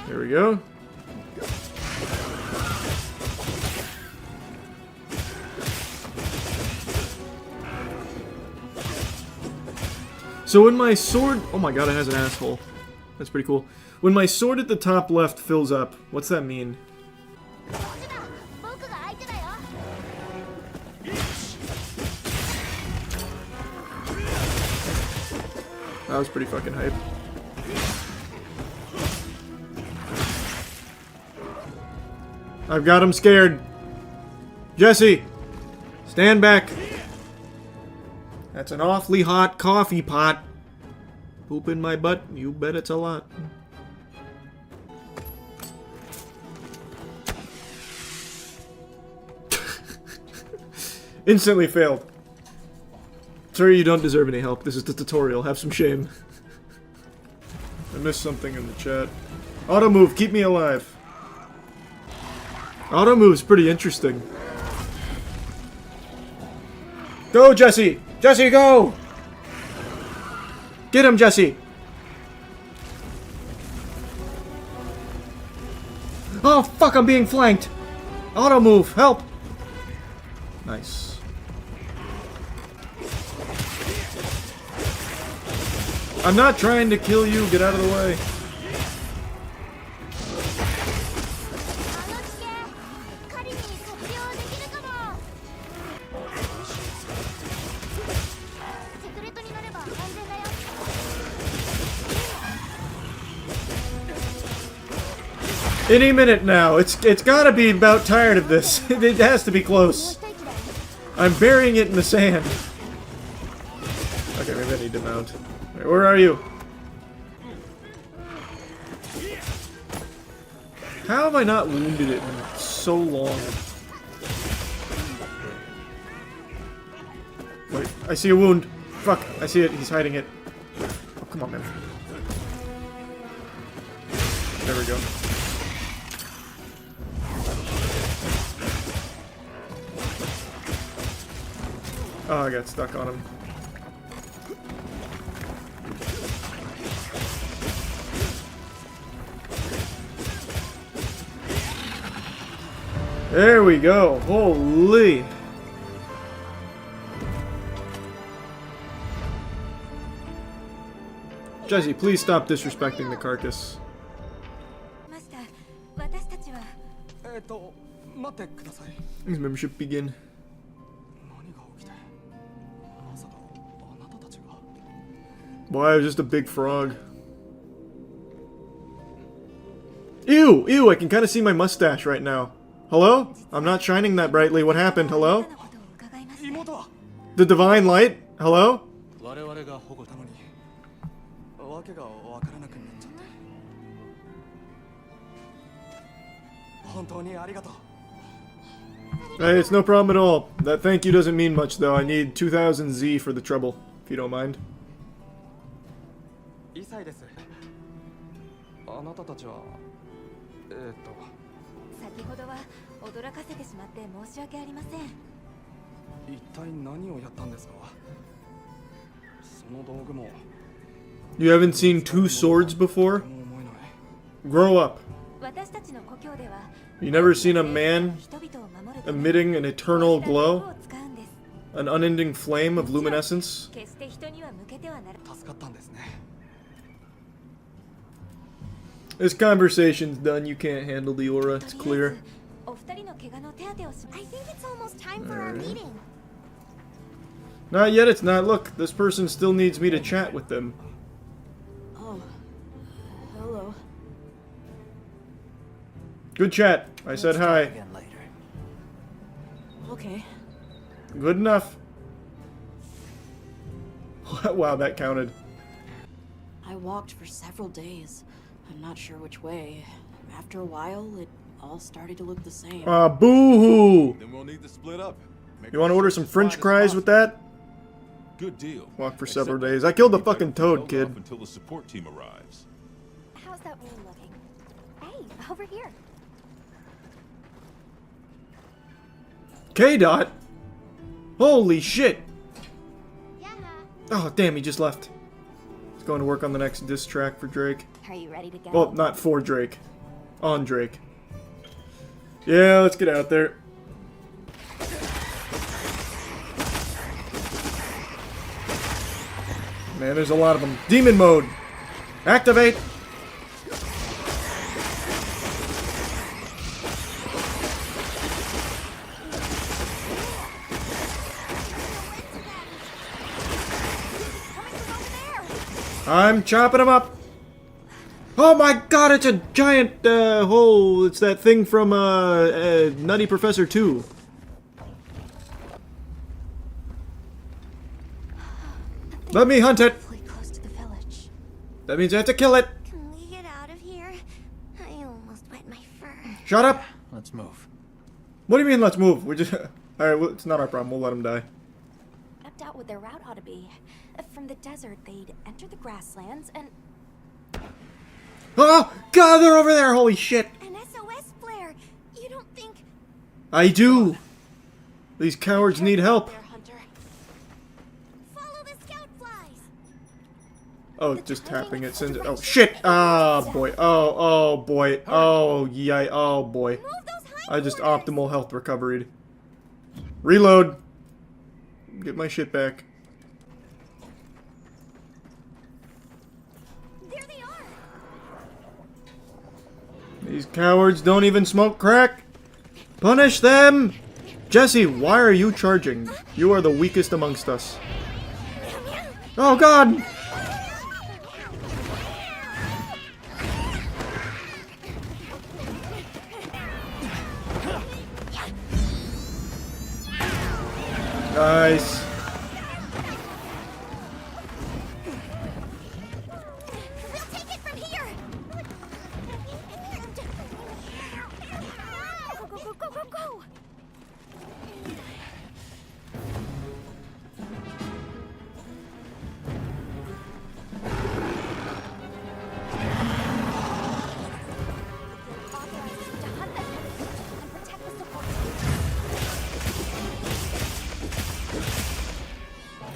There we go. So when my sword... Oh my god, it has an asshole. That's pretty cool. When my sword at the top left fills up, what's that mean? That was pretty fucking hype. I've got him scared. Jesse! Stand back. That's an awfully hot coffee pot. Poop in my butt, you bet it's a lot. Instantly failed. Sorry, you don't deserve any help. This is the tutorial. Have some shame. I missed something in the chat. Auto move, keep me alive. Auto move's pretty interesting. Go, Jesse! Jesse, go! Get him, Jesse! Oh, fuck, I'm being flanked! Auto move, help! Nice. I'm not trying to kill you, get out of the way. Any minute now. It's gotta be about tired of this. It has to be close. I'm burying it in the sand. Okay, maybe I need to mount. Right, where are you? How have I not wounded it in so long? Wait, I see a wound. Fuck, I see it. He's hiding it. Oh, come on, man. There we go. Oh, I got stuck on him. There we go. Holy. Jesse, please stop disrespecting the carcass. His membership begin. Boy, I was just a big frog. Ew! Ew, I can kind of see my mustache right now. Hello? I'm not shining that brightly. What happened? Hello? The divine light? Hello? Hey, it's no problem at all. That thank you doesn't mean much, though. I need 2000 Z for the trouble, if you don't mind. You haven't seen two swords before? Grow up. You never seen a man emitting an eternal glow? An unending flame of luminescence? This conversation's done. You can't handle the aura. It's clear. I think it's almost time for our meeting. Not yet, it's not. Look, this person still needs me to chat with them. Oh. Hello. Good chat. I said hi. Okay. Good enough. Wow, that counted. I walked for several days. I'm not sure which way. After a while, it all started to look the same. Boo-hoo! Then we'll need to split up. You want to order some French fries with that? Good deal. Walk for several days. I killed the fucking toad, kid. Until the support team arrives. How's that wound looking? Hey, over here. K-Dot? Holy shit! Oh, damn, he just left. He's going to work on the next diss track for Drake. Are you ready to go? Well, not for Drake. On Drake. Yeah, let's get out there. Man, there's a lot of them. Demon mode! Activate! I'm chopping them up! Oh my god, it's a giant hole! It's that thing from Nutty Professor 2. Let me hunt it! That means I have to kill it! Can we get out of here? I almost wet my fur. Shut up! Let's move. What do you mean, let's move? We're just... Alright, well, it's not our problem. We'll let them die. Mapped out what their route ought to be. From the desert, they'd enter the grasslands and... Oh! God, they're over there! Holy shit! An SOS flare! You don't think... I do! These cowards need help. Follow the scout flies! Oh, just tapping it sends it. Oh, shit! Ah, boy. Oh boy. Oh, yeah. Oh, boy. I just optimal health recovered. Reload. Get my shit back. These cowards don't even smoke crack! Punish them! Jesse, why are you charging? You are the weakest amongst us. Oh god! Nice.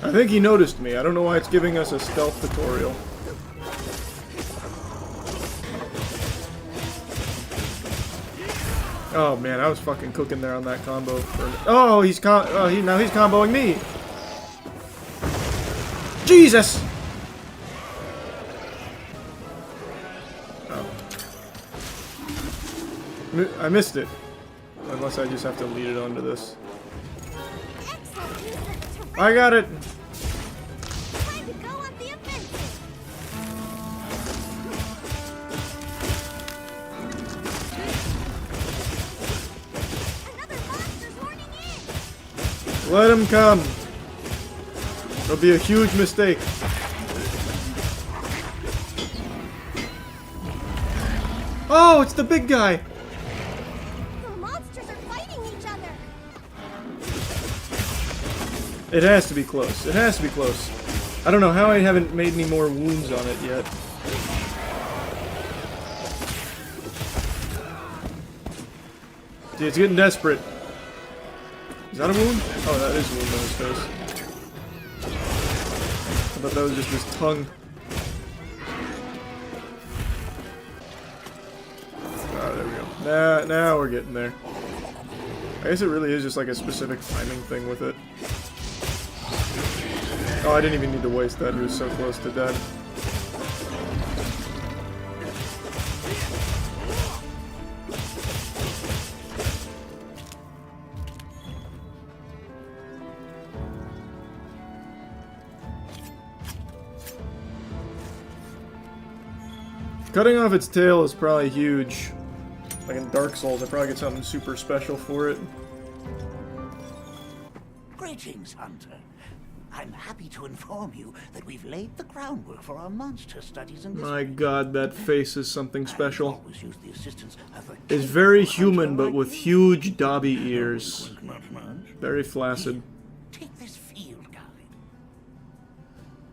I think he noticed me. I don't know why it's giving us a stealth tutorial. Oh man, I was fucking cooking there on that combo. Oh, now he's comboing me. Jesus! Oh. I missed it. Unless I just have to lead it onto this. I got it! Time to go on the offensive. Another monster's horning in. Let him come! It'll be a huge mistake. Oh, it's the big guy! The monsters are fighting each other. It has to be close. It has to be close. I don't know how I haven't made any more wounds on it yet. See, it's getting desperate. Is that a wound? Oh, that is a wound on his face. I thought that was just his tongue. Oh, there we go. Now we're getting there. I guess it really is just like a specific timing thing with it. Oh, I didn't even need to waste that. He was so close to death. Cutting off its tail is probably huge. Like in Dark Souls, I probably get something super special for it. Greetings, Hunter. I'm happy to inform you that we've laid the groundwork for our monster studies in this. My god, that face is something special. Always use the assistance of a It's very human, but with huge dobby ears. Very flaccid. Take this field guide.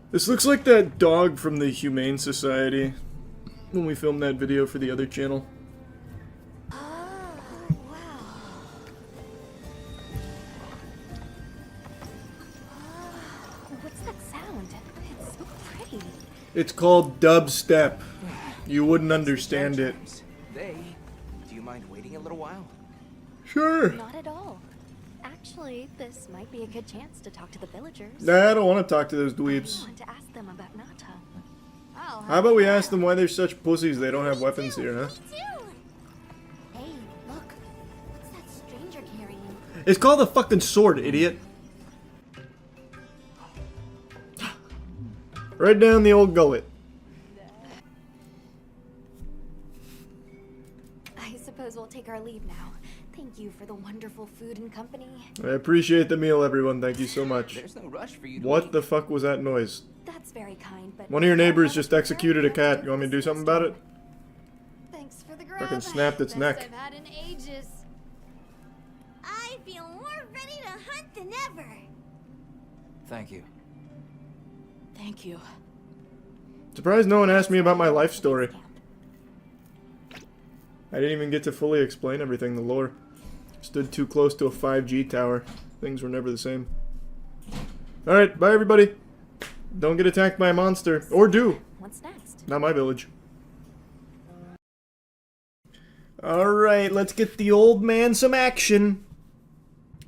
This looks like that dog from the Humane Society when we filmed that video for the other channel. It's called dubstep. You wouldn't understand it. Do you mind waiting a little while? Sure. Not at all. Actually, this might be a good chance to talk to the villagers. Nah, I don't want to talk to those dweebs. I want to ask them about Nata. How about we ask them why they're such pussies they don't have weapons here, huh? Hey, look. What's that stranger carrying? It's called a fucking sword, idiot. Right down the old gullet. I suppose we'll take our leave now. Thank you for the wonderful food and company. I appreciate the meal, everyone. Thank you so much. There's no rush for you to What the fuck was that noise? That's very kind, but One of your neighbors just executed a cat. You want me to do something about it? Thanks for the grab. Fucking snapped its neck. Best I've had in ages. I feel more ready to hunt than ever. Thank you. Thank you. Surprised no one asked me about my life story. I didn't even get to fully explain everything, the lore. Stood too close to a 5G tower. Things were never the same. Alright, bye everybody. Don't get attacked by a monster. Or do. What's next? Not my village. Alright, let's get the old man some action.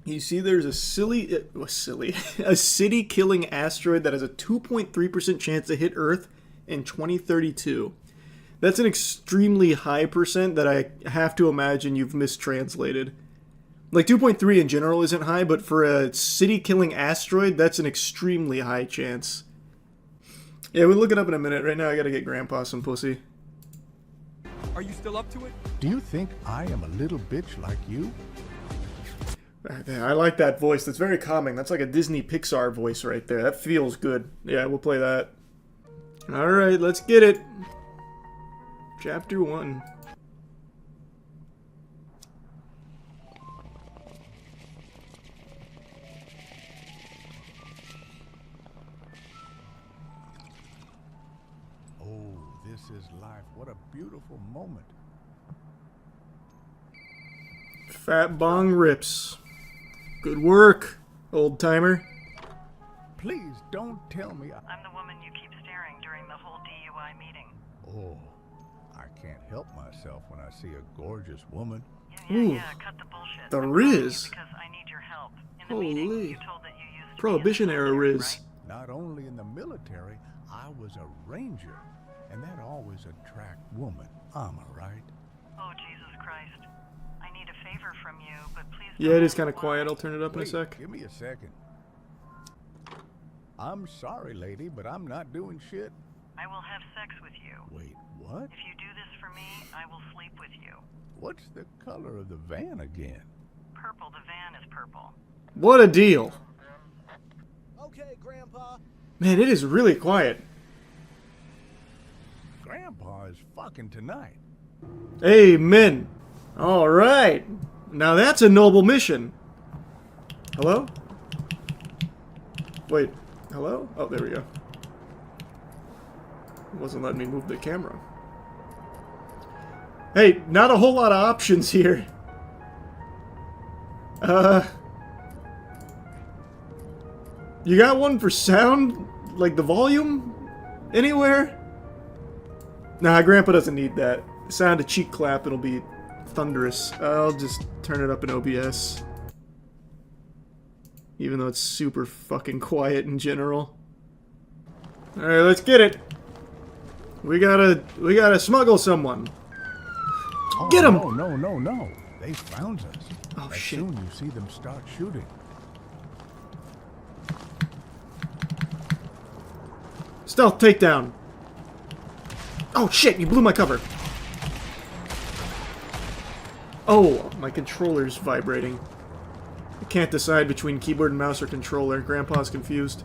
You see there's a city-killing asteroid that has a 2.3% chance to hit Earth in 2032. That's an extremely high percent that I have to imagine you've mistranslated. Like 2.3 in general isn't high, but for a city-killing asteroid, that's an extremely high chance. Yeah, we'll look it up in a minute. Right now I gotta get Grandpa some pussy. Are you still up to it? Do you think I am a little bitch like you? I like that voice. That's very calming. That's like a Disney Pixar voice right there. That feels good. Yeah, we'll play that. Alright, let's get it. Chapter 1. Oh, this is life. What a beautiful moment. Fat bong rips. Good work, old timer. Please don't tell me I'm the woman you keep staring during the whole DUI meeting. Oh, I can't help myself when I see a gorgeous woman. Ooh, cut the bullshit. the Riz. Because I need your help. In the meeting, Holy. you told that you used Prohibition era Riz. Not only in the military, I was a ranger, and that always attract woman. Am I right? Oh, Jesus Christ. I need a favor from you, but please. Yeah, it is kind of quiet. I'll turn it up in a Wait, sec. Give me a second. I'm sorry, lady, but I'm not doing shit. I will have sex with you. Wait, what? If you do this for me, I will sleep with you. What's the color of the van again? Purple. The van is purple. What a deal. Okay, Grandpa. Man, it is really quiet. Grandpa is fucking tonight. Amen. All right. Now that's a noble mission. Hello? Wait. Hello? Oh, there we go. It wasn't letting me move the camera. Hey, not a whole lot of options here. You got one for sound? Like the volume? Anywhere? Nah, Grandpa doesn't need that. Sound a cheek clap, it'll be thunderous. I'll just turn it up in OBS. Even though it's super fucking quiet in general. Alright, let's get it. We gotta smuggle someone. Oh, Get him! No. They found us. Oh, as shit. soon you see them start shooting. Stealth takedown. Oh shit, you blew my cover. Oh, my controller's vibrating. I can't decide between keyboard and mouse or controller. Grandpa's confused.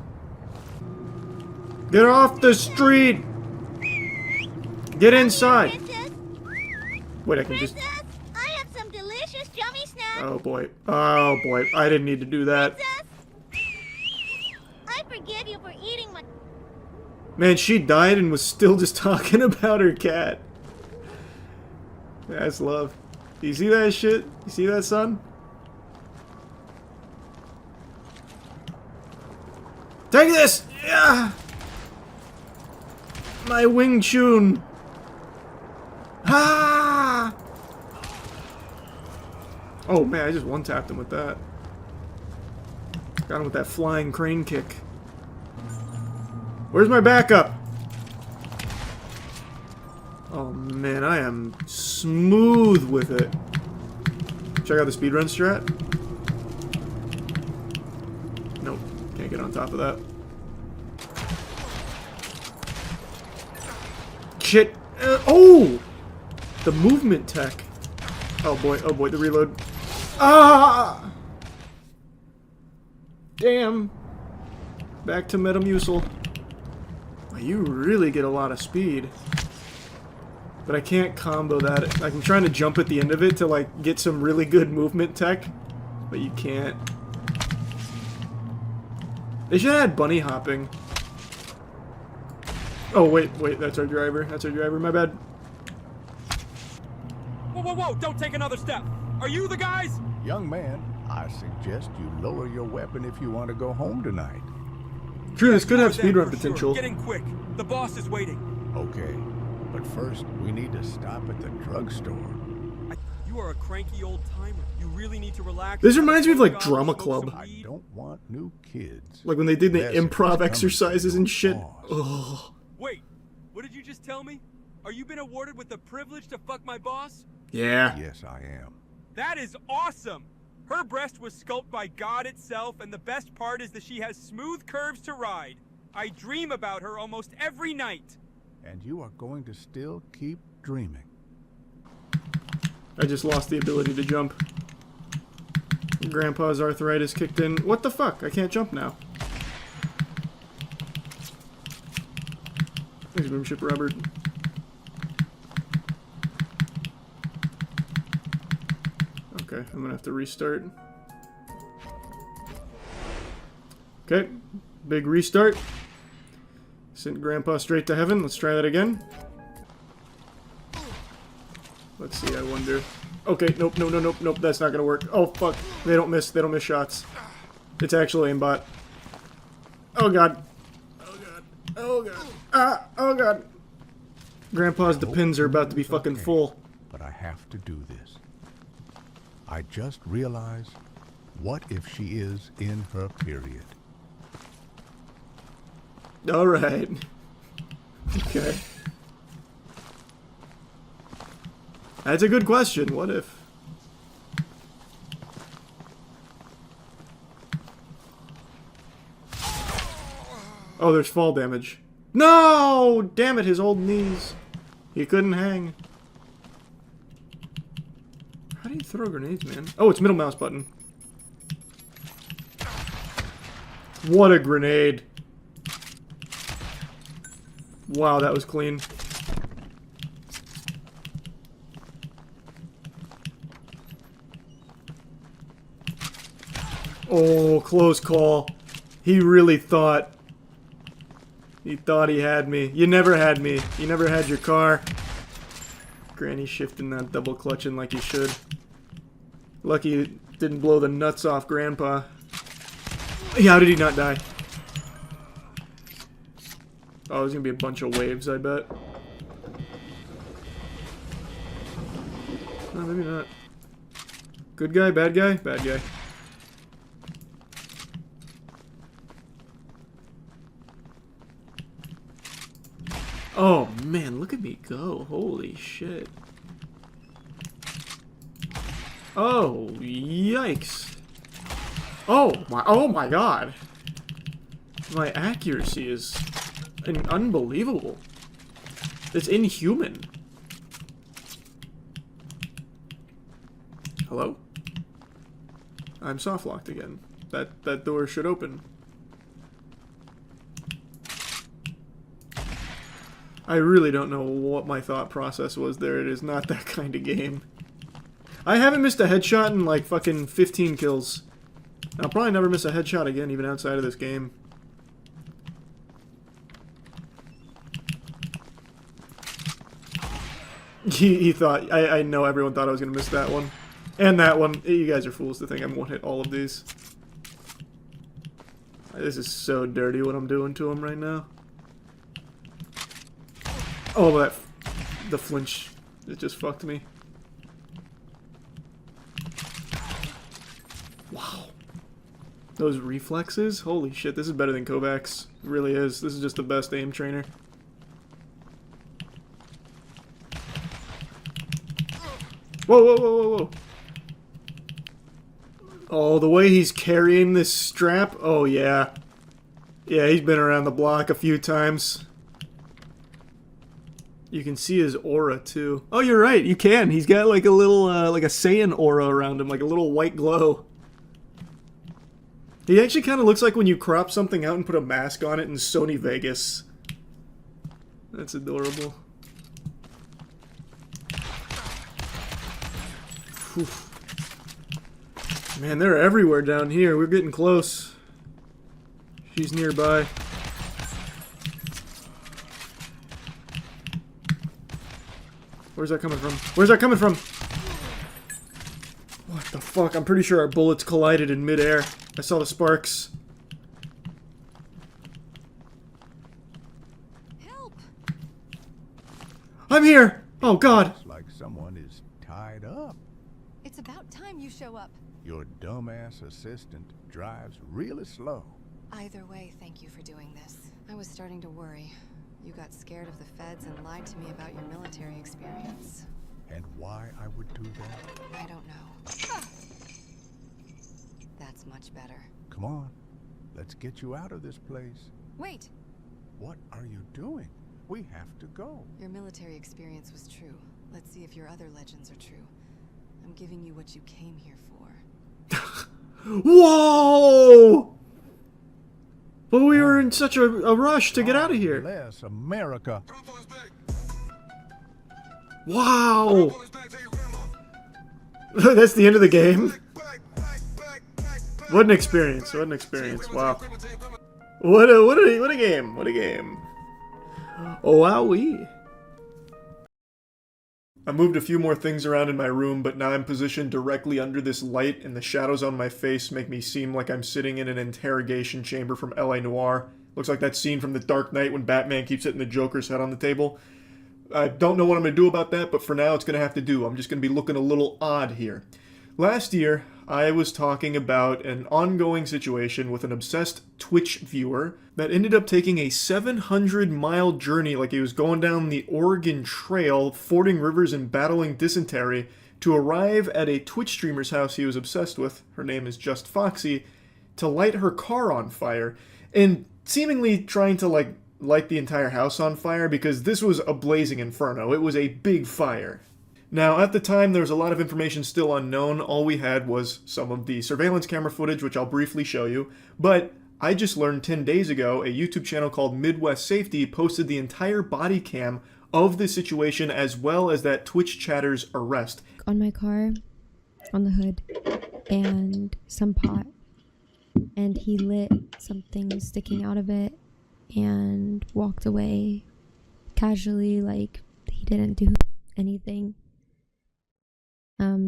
Get off the street! Get inside! Wait, I can just... I have some delicious yummy snacks. Oh boy. Oh boy. I didn't need to do that. I forgive you for eating my... Man, she died and was still just talking about her cat. That's love. You see that shit? You see that, son? Take this! Yeah! My Wing Chun! Ah! Oh man, I just one-tapped him with that. Got him with that flying crane kick. Where's my backup? Oh man, I am smooth with it. Check out the speedrun strat. Nope, can't get on top of that. Shit! Oh! The movement tech. Oh boy, the reload. Ah! Damn. Back to Metamucil. You really get a lot of speed. But I can't combo that. Like, I'm trying to jump at the end of it to, like, get some really good movement tech. But you can't. They should have had bunny hopping. Oh, wait, that's our driver. That's our driver, my bad. Whoa, don't take another step. Are you the guys? Young man, I suggest you lower your weapon if you want to go home tonight. True, this could have speedrun potential. Get in quick. The boss is waiting. Okay, but first we need to stop at the drugstore. You are a cranky old timer. You really need to relax. This reminds me of, like, Drama Club. I don't want new kids. Like when they did the improv exercises and shit. Ugh. Wait, what did you just tell me? Are you been awarded with the privilege to fuck my boss? Yeah. Yes, I am. That is awesome! Her breast was sculpted by God itself, and the best part is that she has smooth curves to ride. I dream about her almost every night. And you are going to still keep dreaming. I just lost the ability to jump. Grandpa's arthritis kicked in. What the fuck? I can't jump now. Thanks, Boomship Robert. Okay, I'm gonna have to restart. Okay, big restart. Sent Grandpa straight to heaven. Let's try that again. Let's see, I wonder. Okay, nope, nope, that's not gonna work. Oh, fuck. They don't miss shots. It's actually aimbot. Oh, God. Oh, God. Oh, God. Ah, oh, God. Grandpa's depends are about to be fucking full. But I have to do this. I just realized, what if she is in her period? Alright. Okay. That's a good question. What if? Oh, there's fall damage. No! Damn it, his old knees. He couldn't hang. How do you throw grenades, man? Oh, it's middle mouse button. What a grenade. Wow, that was clean. Oh, close call. He really thought. He thought he had me. You never had me. You never had your car. Granny shifting that double clutching like he should. Lucky it didn't blow the nuts off Grandpa. How did he not die? Oh, there's gonna be a bunch of waves, I bet. No, maybe not. Good guy, bad guy? Bad guy. Oh man, look at me go. Holy shit. Oh, yikes. Oh my god. My accuracy is unbelievable. It's inhuman. Hello? I'm soft locked again. That door should open. I really don't know what my thought process was there. It is not that kind of game. I haven't missed a headshot in like fucking 15 kills. I'll probably never miss a headshot again, even outside of this game. He thought, I know everyone thought I was going to miss that one. And that one. You guys are fools to think I'm going to hit all of these. This is so dirty what I'm doing to him right now. Oh, the flinch, it just fucked me. Wow. Those reflexes? Holy shit, this is better than Kovacs. It really is. This is just the best aim trainer. Whoa, whoa, whoa, whoa, whoa. Oh, the way he's carrying this strap? Oh, yeah. Yeah, he's been around the block a few times. You can see his aura, too. Oh, you're right, you can. He's got like a little, like a Saiyan aura around him, like a little white glow. He actually kind of looks like when you crop something out and put a mask on it in Sony Vegas. That's adorable. Whew. Man, they're everywhere down here. We're getting close. She's nearby. Where's that coming from? Where's that coming from? What the fuck? I'm pretty sure our bullets collided in midair. I saw the sparks. Help! I'm here! Oh god! Looks like someone is tied up. It's about time you show up. Your dumbass assistant drives really slow. Either way, thank you for doing this. I was starting to worry. You got scared of the feds and lied to me about your military experience. And why I would do that? I don't know. That's much better. Come on, let's get you out of this place. Wait! What are you doing? We have to go. Your military experience was true. Let's see if your other legends are true. I'm giving you what you came here for. Whoa! But we were in such a rush to get out of here. Bless America. Wow! That's the end of the game? What an experience, what an experience, wow. What a game, what a game. Oh, wowee. I moved a few more things around in my room, but now I'm positioned directly under this light, and the shadows on my face make me seem like I'm sitting in an interrogation chamber from L.A. Noire. Looks like that scene from The Dark Knight when Batman keeps hitting the Joker's head on the table. I don't know what I'm going to do about that, but for now it's going to have to do. I'm just going to be looking a little odd here. Last year, I was talking about an ongoing situation with an obsessed Twitch viewer that ended up taking a 700-mile journey, like he was going down the Oregon Trail, fording rivers and battling dysentery, to arrive at a Twitch streamer's house he was obsessed with, her name is Just Foxy, to light her car on fire, and seemingly trying to light the entire house on fire, because this was a blazing inferno. It was a big fire. Now, at the time, there was a lot of information still unknown. All we had was some of the surveillance camera footage, which I'll briefly show you. But I just learned 10 days ago, a YouTube channel called Midwest Safety posted the entire body cam of the situation, as well as that Twitch chatter's arrest. On my car, on the hood, and some pot. And he lit something sticking out of it and walked away casually, like he didn't do anything.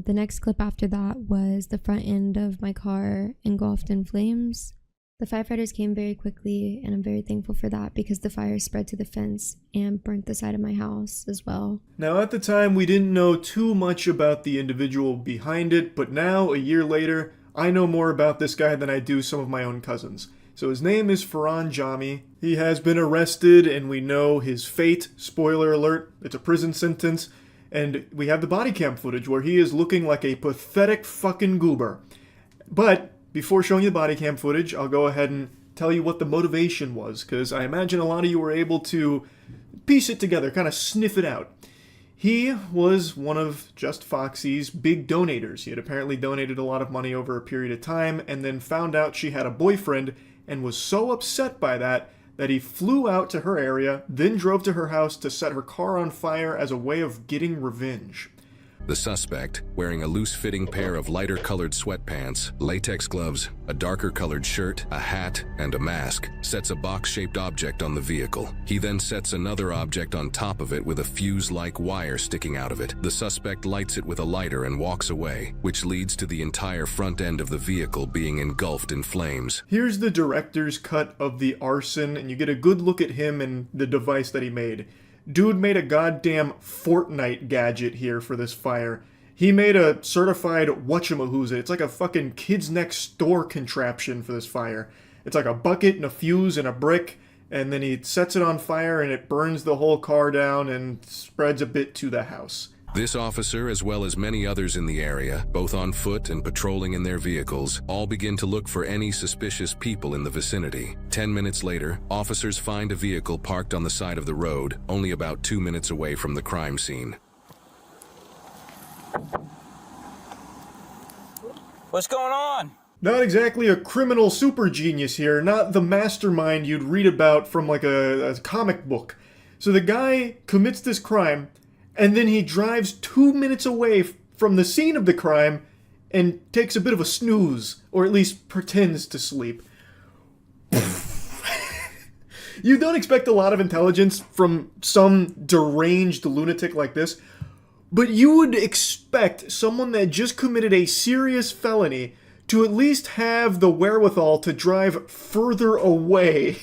The next clip after that was the front end of my car engulfed in flames. The firefighters came very quickly, and I'm very thankful for that, because the fire spread to the fence and burnt the side of my house as well. Now, at the time, we didn't know too much about the individual behind it, but now, a year later, I know more about this guy than I do some of my own cousins. So his name is Farhan Jami. He has been arrested, and we know his fate. Spoiler alert, it's a prison sentence. And we have the body cam footage where he is looking like a pathetic fucking goober. But before showing you the body cam footage, I'll go ahead and tell you what the motivation was, because I imagine a lot of you were able to piece it together, kind of sniff it out. He was one of Just Foxy's big donators. He had apparently donated a lot of money over a period of time, and then found out she had a boyfriend, and was so upset by that he flew out to her area, then drove to her house to set her car on fire as a way of getting revenge. The suspect, wearing a loose-fitting pair of lighter-colored sweatpants, latex gloves, a darker-colored shirt, a hat, and a mask, sets a box-shaped object on the vehicle. He then sets another object on top of it with a fuse-like wire sticking out of it. The suspect lights it with a lighter and walks away, which leads to the entire front end of the vehicle being engulfed in flames. Here's the director's cut of the arson, and you get a good look at him and the device that he made. Dude made a goddamn Fortnite gadget here for this fire. He made a certified whatchamahooza. It's like a fucking kids next door contraption for this fire. It's like a bucket and a fuse and a brick, and then he sets it on fire and it burns the whole car down and spreads a bit to the house. This officer, as well as many others in the area, both on foot and patrolling in their vehicles, all begin to look for any suspicious people in the vicinity. 10 minutes later, officers find a vehicle parked on the side of the road, only about 2 minutes away from the crime scene. What's going on? Not exactly a criminal super genius here, not the mastermind you'd read about from like a comic book. So the guy commits this crime, and then he drives 2 minutes away from the scene of the crime and takes a bit of a snooze, or at least pretends to sleep. You don't expect a lot of intelligence from some deranged lunatic like this, but you would expect someone that just committed a serious felony to at least have the wherewithal to drive further away.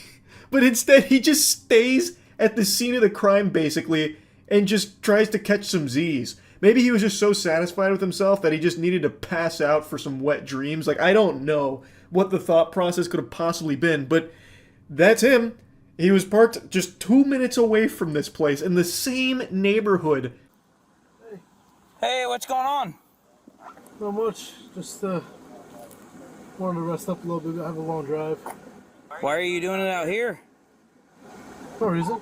But instead, he just stays at the scene of the crime, basically, and just tries to catch some Z's. Maybe he was just so satisfied with himself that he just needed to pass out for some wet dreams. Like, I don't know what the thought process could have possibly been, but that's him. He was parked just 2 minutes away from this place in the same neighborhood. Hey, what's going on? Not much. Just wanted to rest up a little bit. I have a long drive. Why are you doing it out here? No reason.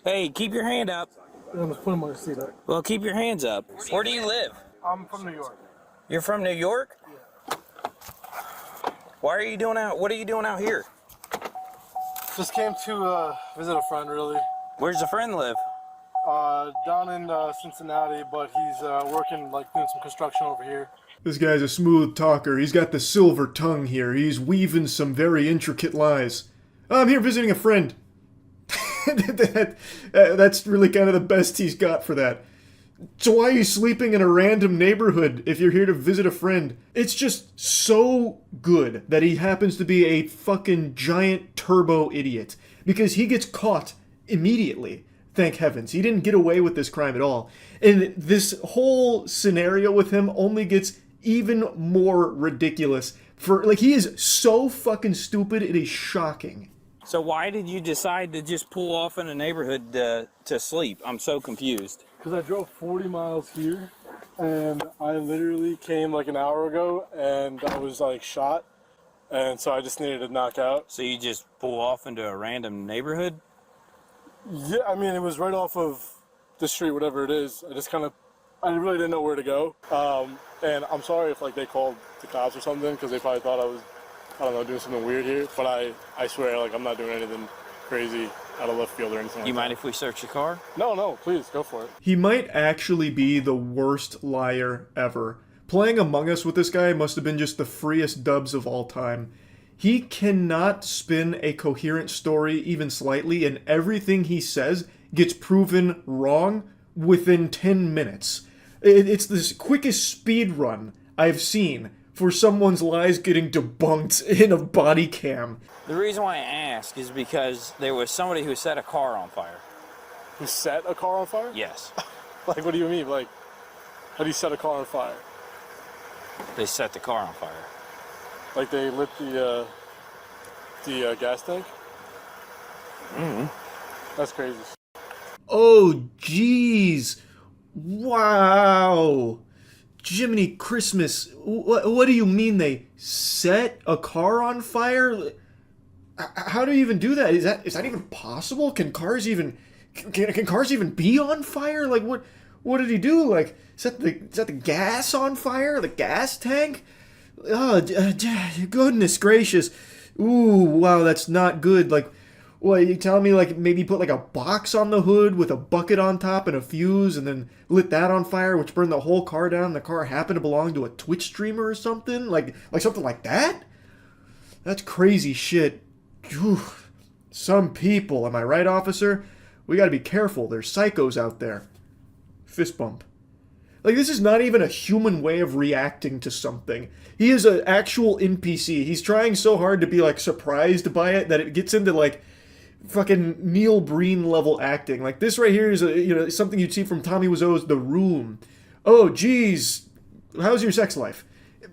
Hey, keep your hand up. I'm just putting my seat up. Well, keep your hands up. Where do you live? I'm from New York. You're from New York? Yeah. What are you doing out here? Just came to visit a friend, really. Where's the friend live? Down in Cincinnati, but he's working, like, doing some construction over here. This guy's a smooth talker. He's got the silver tongue here. He's weaving some very intricate lies. I'm here visiting a friend. That's really kind of the best he's got for that. So why are you sleeping in a random neighborhood if you're here to visit a friend? It's just so good that he happens to be a fucking giant turbo idiot. Because he gets caught immediately. Thank heavens. He didn't get away with this crime at all. And this whole scenario with him only gets even more ridiculous. He is so fucking stupid, it is shocking. So why did you decide to just pull off in a neighborhood to sleep? I'm so confused. Because I drove 40 miles here, and I literally came like an hour ago, and I was like shot, and so I just needed to knock out. So you just pull off into a random neighborhood? Yeah, I mean, it was right off of the street, whatever it is. I really didn't know where to go. And I'm sorry if like they called the cops or something, because they probably thought I was, I don't know, doing something weird here. But I swear, like, I'm not doing anything crazy out of left field or anything like that. You mind if we search your car? No, please, go for it. He might actually be the worst liar ever. Playing Among Us with this guy must have been just the freest dubs of all time. He cannot spin a coherent story even slightly, and everything he says gets proven wrong within 10 minutes. It's the quickest speed run I've seen for someone's lies getting debunked in a body cam. The reason why I ask is because there was somebody who set a car on fire. Who set a car on fire? Yes. Like, what do you mean? Like, how do you set a car on fire? They set the car on fire. Like they lit the gas tank? That's crazy. Oh, jeez. Wow. Jiminy Christmas. What do you mean they set a car on fire? How do you even do that? Is that even possible? Can cars even be on fire? Like what did he do? Like set the gas on fire? The gas tank? Oh, goodness gracious. Ooh, wow, that's not good. Like, what, you telling me, like, maybe put, like, a box on the hood with a bucket on top and a fuse and then lit that on fire, which burned the whole car down, and the car happened to belong to a Twitch streamer or something? Like something like that? That's crazy shit. Whew. Some people, am I right, officer? We gotta be careful. There's psychos out there. Fist bump. Like, this is not even a human way of reacting to something. He is an actual NPC. He's trying so hard to be, like, surprised by it that it gets into, like, fucking Neil Breen level acting. Like, this right here is something you'd see from Tommy Wiseau's The Room. Oh, geez, how's your sex life?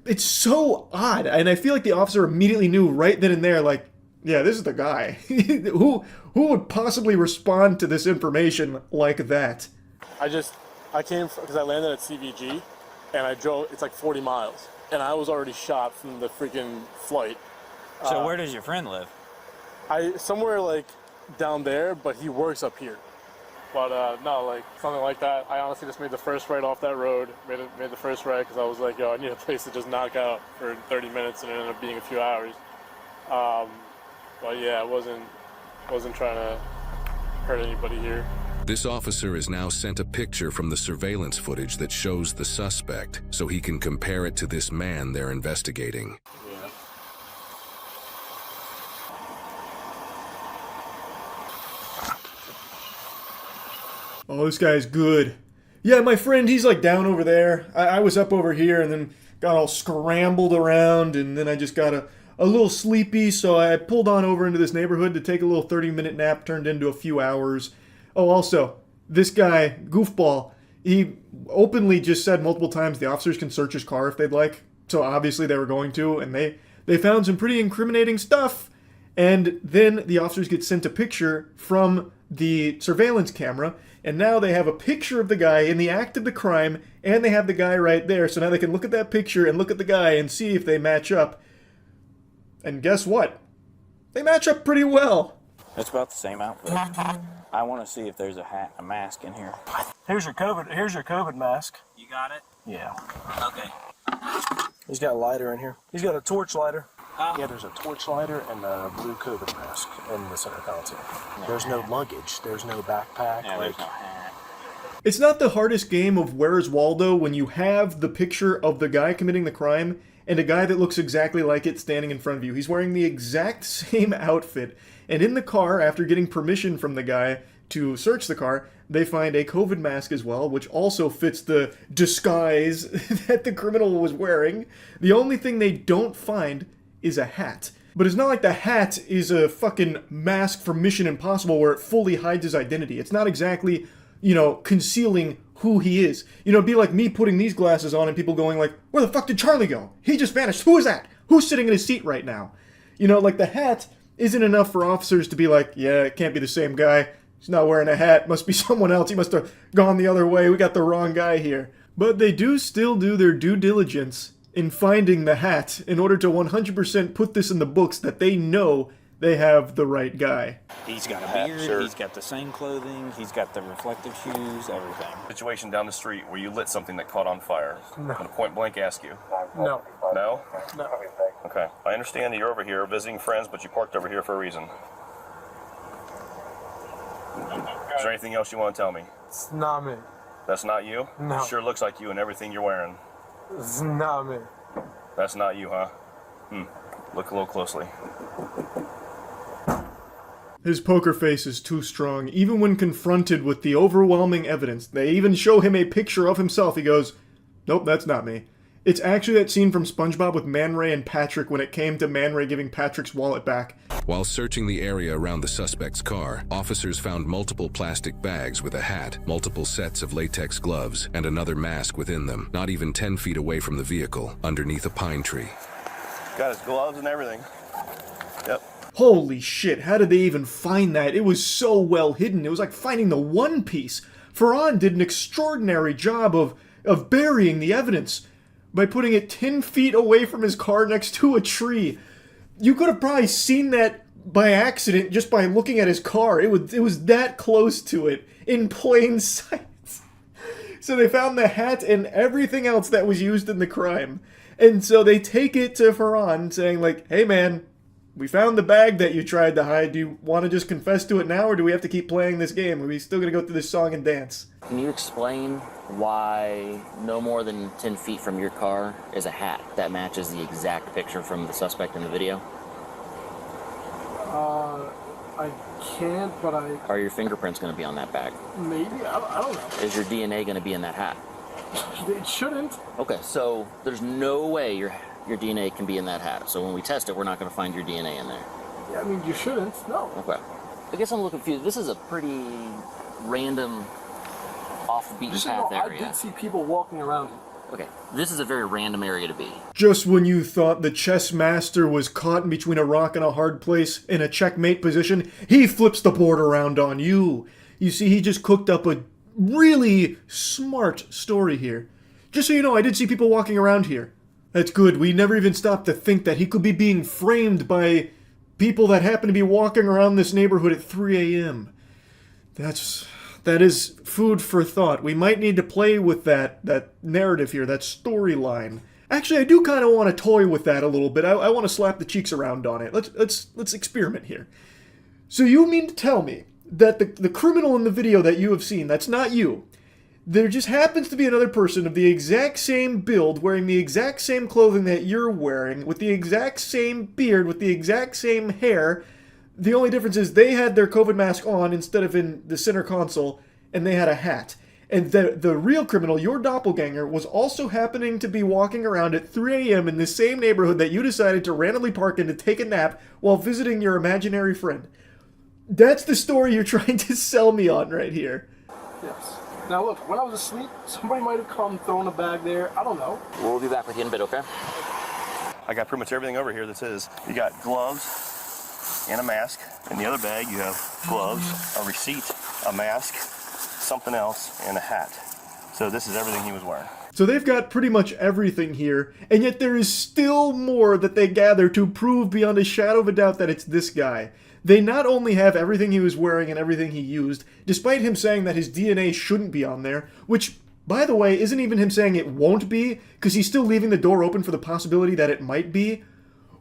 It's so odd, and I feel like the officer immediately knew right then and there, like, yeah, this is the guy. Who would possibly respond to this information like that? I came because I landed at CVG, and I drove, it's like 40 miles, and I was already shot from the freaking flight. So where does your friend live? Somewhere like down there, but he works up here. But no, like something like that. I honestly just made the first right off that road, made the first right because I was like, yo, I need a place to just knock out for 30 minutes, and it ended up being a few hours. But yeah, I wasn't trying to hurt anybody here. This officer has now sent a picture from the surveillance footage that shows the suspect, so he can compare it to this man they're investigating. Yeah. Oh, this guy's good. Yeah, my friend, he's like down over there. I was up over here and then got all scrambled around, and then I just got a little sleepy, so I pulled on over into this neighborhood to take a little 30-minute nap, turned into a few hours. Oh, also, this guy, Goofball, he openly just said multiple times the officers can search his car if they'd like. So obviously they were going to, and they found some pretty incriminating stuff. And then the officers get sent a picture from the surveillance camera, and now they have a picture of the guy in the act of the crime, and they have the guy right there. So now they can look at that picture and look at the guy and see if they match up. And guess what? They match up pretty well. It's about the same outfit. I want to see if there's a mask in here. Here's your COVID mask. You got it? Yeah. Okay. He's got a lighter in here. He's got a torch lighter. Yeah, there's a torch lighter and a blue COVID mask in the center console. There's no luggage. There's no backpack. Yeah, there's no hat. It's not the hardest game of Where's Waldo when you have the picture of the guy committing the crime and a guy that looks exactly like it standing in front of you. He's wearing the exact same outfit. And in the car, after getting permission from the guy to search the car, they find a COVID mask as well, which also fits the disguise that the criminal was wearing. The only thing they don't find is a hat. But it's not like the hat is a fucking mask from Mission Impossible where it fully hides his identity. It's not exactly, concealing who he is. You know, it'd be like me putting these glasses on and people going like, where the fuck did Charlie go? He just vanished. Who is that? Who's sitting in his seat right now? You know, like the hat isn't enough for officers to be like, yeah, it can't be the same guy. He's not wearing a hat. Must be someone else. He must have gone the other way. We got the wrong guy here. But they do still do their due diligence in finding the hat in order to 100% put this in the books that they know they have the right guy. He's got a beard, he's got the same clothing, he's got the reflective shoes, everything. Situation down the street where you lit something that caught on fire. I'm going to point blank ask you. No. No? No. Okay. I understand that you're over here visiting friends, but you parked over here for a reason. Is there anything else you want to tell me? It's not me. That's not you? No. It sure looks like you and everything you're wearing. It's not me. That's not you, huh? Look a little closely. His poker face is too strong. Even when confronted with the overwhelming evidence, they even show him a picture of himself. He goes, nope, that's not me. It's actually that scene from SpongeBob with Man Ray and Patrick when it came to Man Ray giving Patrick's wallet back. While searching the area around the suspect's car, officers found multiple plastic bags with a hat, multiple sets of latex gloves, and another mask within them, not even 10 feet away from the vehicle, underneath a pine tree. Got his gloves and everything. Yep. Holy shit, how did they even find that? It was so well hidden. It was like finding the One Piece. Ferran did an extraordinary job of burying the evidence by putting it 10 feet away from his car next to a tree. You could have probably seen that by accident just by looking at his car. It was that close to it in plain sight. So they found the hat and everything else that was used in the crime. And so they take it to Ferran saying like, hey man, we found the bag that you tried to hide. Do you want to just confess to it now, or do we have to keep playing this game? Are we still going to go through this song and dance? Can you explain why no more than 10 feet from your car is a hat that matches the exact picture from the suspect in the video? I can't, but Are your fingerprints going to be on that bag? maybe, I don't know. Is your DNA going to be in that hat? It shouldn't. Okay, so there's no way your DNA can be in that hat. So when we test it, we're not going to find your DNA in there. Yeah, I mean, you shouldn't, no. Okay. I guess I'm a little confused. This is a pretty random, off the beaten path area. I did see people walking around it. Okay, this is a very random area to be. Just when you thought the chess master was caught in between a rock and a hard place in a checkmate position, he flips the board around on you. You see, he just cooked up a really smart story here. Just so you know, I did see people walking around here. That's good. We never even stopped to think that he could be being framed by people that happen to be walking around this neighborhood at 3 a.m. That is food for thought. We might need to play with that narrative here, that storyline. Actually, I do kind of want to toy with that a little bit. I want to slap the cheeks around on it. Let's experiment here. So you mean to tell me that the criminal in the video that you have seen, that's not you. There just happens to be another person of the exact same build, wearing the exact same clothing that you're wearing, with the exact same beard, with the exact same hair. The only difference is they had their COVID mask on instead of in the center console, and they had a hat. And the real criminal, your doppelganger, was also happening to be walking around at 3 a.m. in the same neighborhood that you decided to randomly park in to take a nap while visiting your imaginary friend. That's the story you're trying to sell me on right here. Yes. Now look, when I was asleep, somebody might have come thrown a bag there. I don't know. We'll be back with you in a bit, okay? I got pretty much everything over here that says you got gloves and a mask. In the other bag, you have gloves, a receipt, a mask, something else, and a hat. So this is everything he was wearing. So they've got pretty much everything here, and yet there is still more that they gather to prove beyond a shadow of a doubt that it's this guy. They not only have everything he was wearing and everything he used, despite him saying that his DNA shouldn't be on there, which, by the way, isn't even him saying it won't be, because he's still leaving the door open for the possibility that it might be.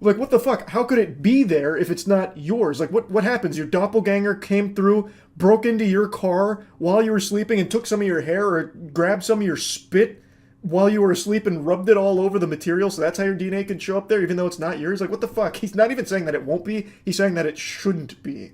Like, what the fuck? How could it be there if it's not yours? Like, what happens? Your doppelganger came through, broke into your car while you were sleeping and took some of your hair or grabbed some of your spit while you were asleep and rubbed it all over the material, so that's how your DNA can show up there, even though it's not yours? Like, what the fuck? He's not even saying that it won't be. He's saying that it shouldn't be.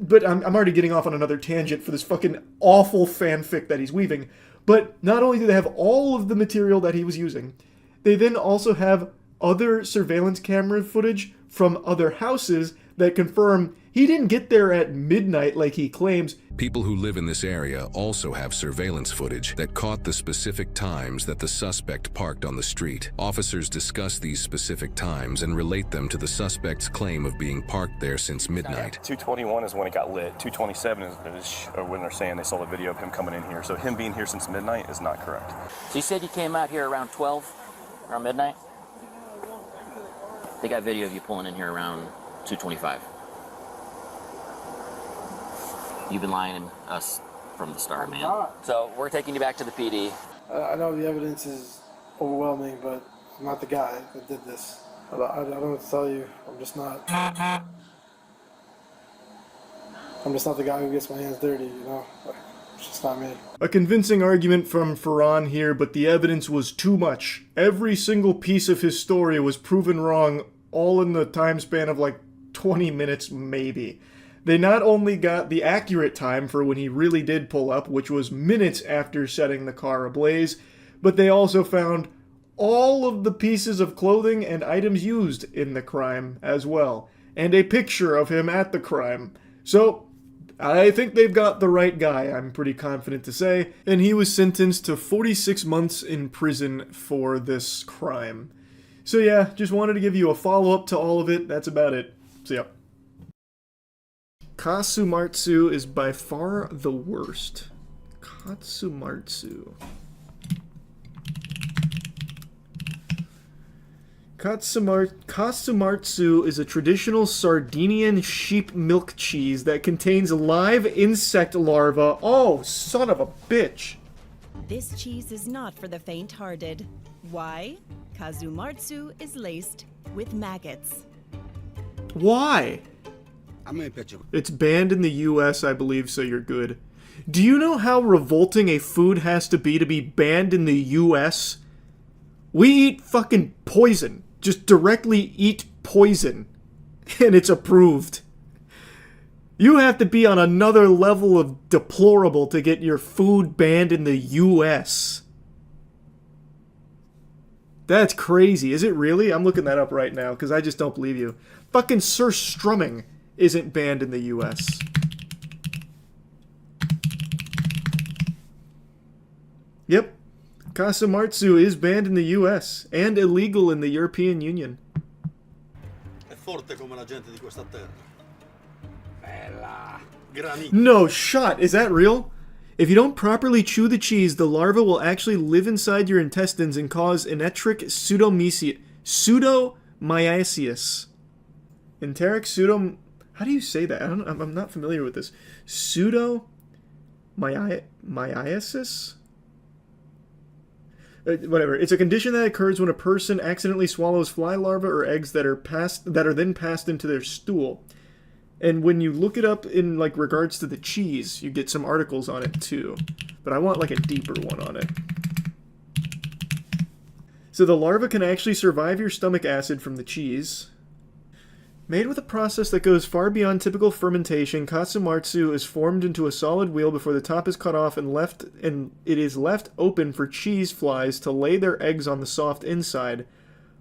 But I'm already getting off on another tangent for this fucking awful fanfic that he's weaving. But not only do they have all of the material that he was using, they then also have other surveillance camera footage from other houses that confirm He didn't get there at midnight like he claims. People who live in this area also have surveillance footage that caught the specific times that the suspect parked on the street. Officers discuss these specific times and relate them to the suspect's claim of being parked there since midnight. 2:21 is when it got lit. 2:27 is when they're saying they saw the video of him coming in here. So him being here since midnight is not correct. So you said you came out here around 12, around midnight? They got video of you pulling in here around 2:25. You've been lying to us from the start, man. So we're taking you back to the PD. I know the evidence is overwhelming, but I'm not the guy that did this. I don't know what to tell you. I'm just not the guy who gets my hands dirty, you know? It's just not me. A convincing argument from Ferran here, but the evidence was too much. Every single piece of his story was proven wrong, all in the time span of like 20 minutes maybe. They not only got the accurate time for when he really did pull up, which was minutes after setting the car ablaze, but they also found all of the pieces of clothing and items used in the crime as well, and a picture of him at the crime. So, I think they've got the right guy, I'm pretty confident to say, and he was sentenced to 46 months in prison for this crime. So yeah, just wanted to give you a follow-up to all of it. That's about it. See ya. Katsumatsu is by far the worst. Katsumatsu. Katsumatsu is a traditional Sardinian sheep milk cheese that contains live insect larvae. Oh, son of a bitch. This cheese is not for the faint-hearted. Why? Katsumatsu is laced with maggots. Why? It's banned in the US, I believe, so you're good. Do you know how revolting a food has to be banned in the US? We eat fucking poison. Just directly eat poison. And it's approved. You have to be on another level of deplorable to get your food banned in the US. That's crazy. Is it really? I'm looking that up right now, because I just don't believe you. Fucking surstrumming isn't banned in the US. Yep. Katsumatsu is banned in the US and illegal in the European Union. È forte come la gente di questa terra. Bella. Granito. No shot. Is that real? If you don't properly chew the cheese, the larva will actually live inside your intestines and cause enteric pseudomyositis. Enteric pseudo... How do you say that? I'm not familiar with this. Pseudomyositis? Whatever. It's a condition that occurs when a person accidentally swallows fly larvae or eggs that are then passed into their stool. And when you look it up in like regards to the cheese, you get some articles on it too. But I want like a deeper one on it. So the larva can actually survive your stomach acid from the cheese. Made with a process that goes far beyond typical fermentation, Katsumatsu is formed into a solid wheel before the top is cut off and it is left open for cheese flies to lay their eggs on the soft inside.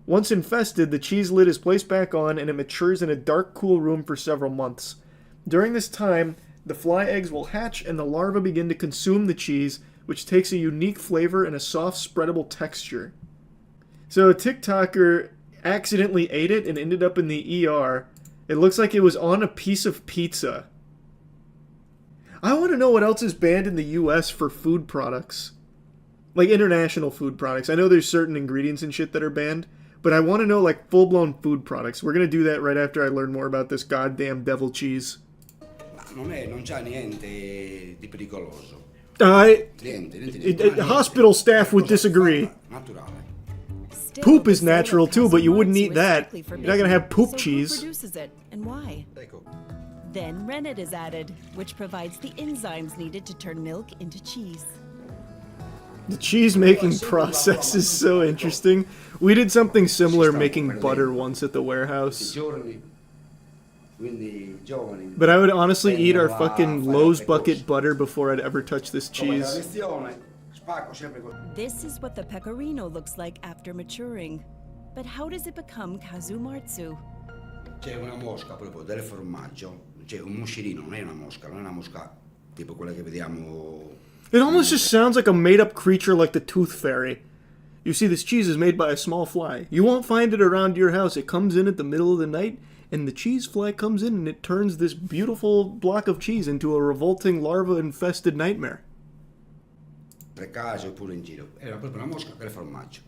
Once infested, the cheese lid is placed back on and it matures in a dark, cool room for several months. During this time, the fly eggs will hatch and the larvae begin to consume the cheese, which takes a unique flavor and a soft, spreadable texture. So a TikToker accidentally ate it and ended up in the ER. It looks like it was on a piece of pizza. I want to know what else is banned in the US for food products. Like international food products. I know there's certain ingredients and shit that are banned, but I want to know like full-blown food products. We're going to do that right after I learn more about this goddamn devil cheese. Non c'è niente di pericoloso. Hospital staff would disagree. Poop is natural too, but you wouldn't eat that. You're not gonna have poop cheese. Who produces it and why? Then rennet is added, which provides the enzymes needed to turn milk into cheese. The cheese making process is so interesting. We did something similar making butter once at the warehouse. But I would honestly eat our fucking Lowe's bucket butter before I'd ever touch this cheese. This is what the pecorino looks like after maturing. But how does it become Katsumatsu? C'è una mosca proprio del formaggio, cioè un moscerino, non è una mosca tipo quella che vediamo. It almost just sounds like a made-up creature like the Tooth Fairy. You see, this cheese is made by a small fly. You won't find it around your house. It comes in at the middle of the night, and the cheese fly comes in and it turns this beautiful block of cheese into a revolting larva-infested nightmare. Per casa oppure in giro. Era proprio una mosca per il formaggio.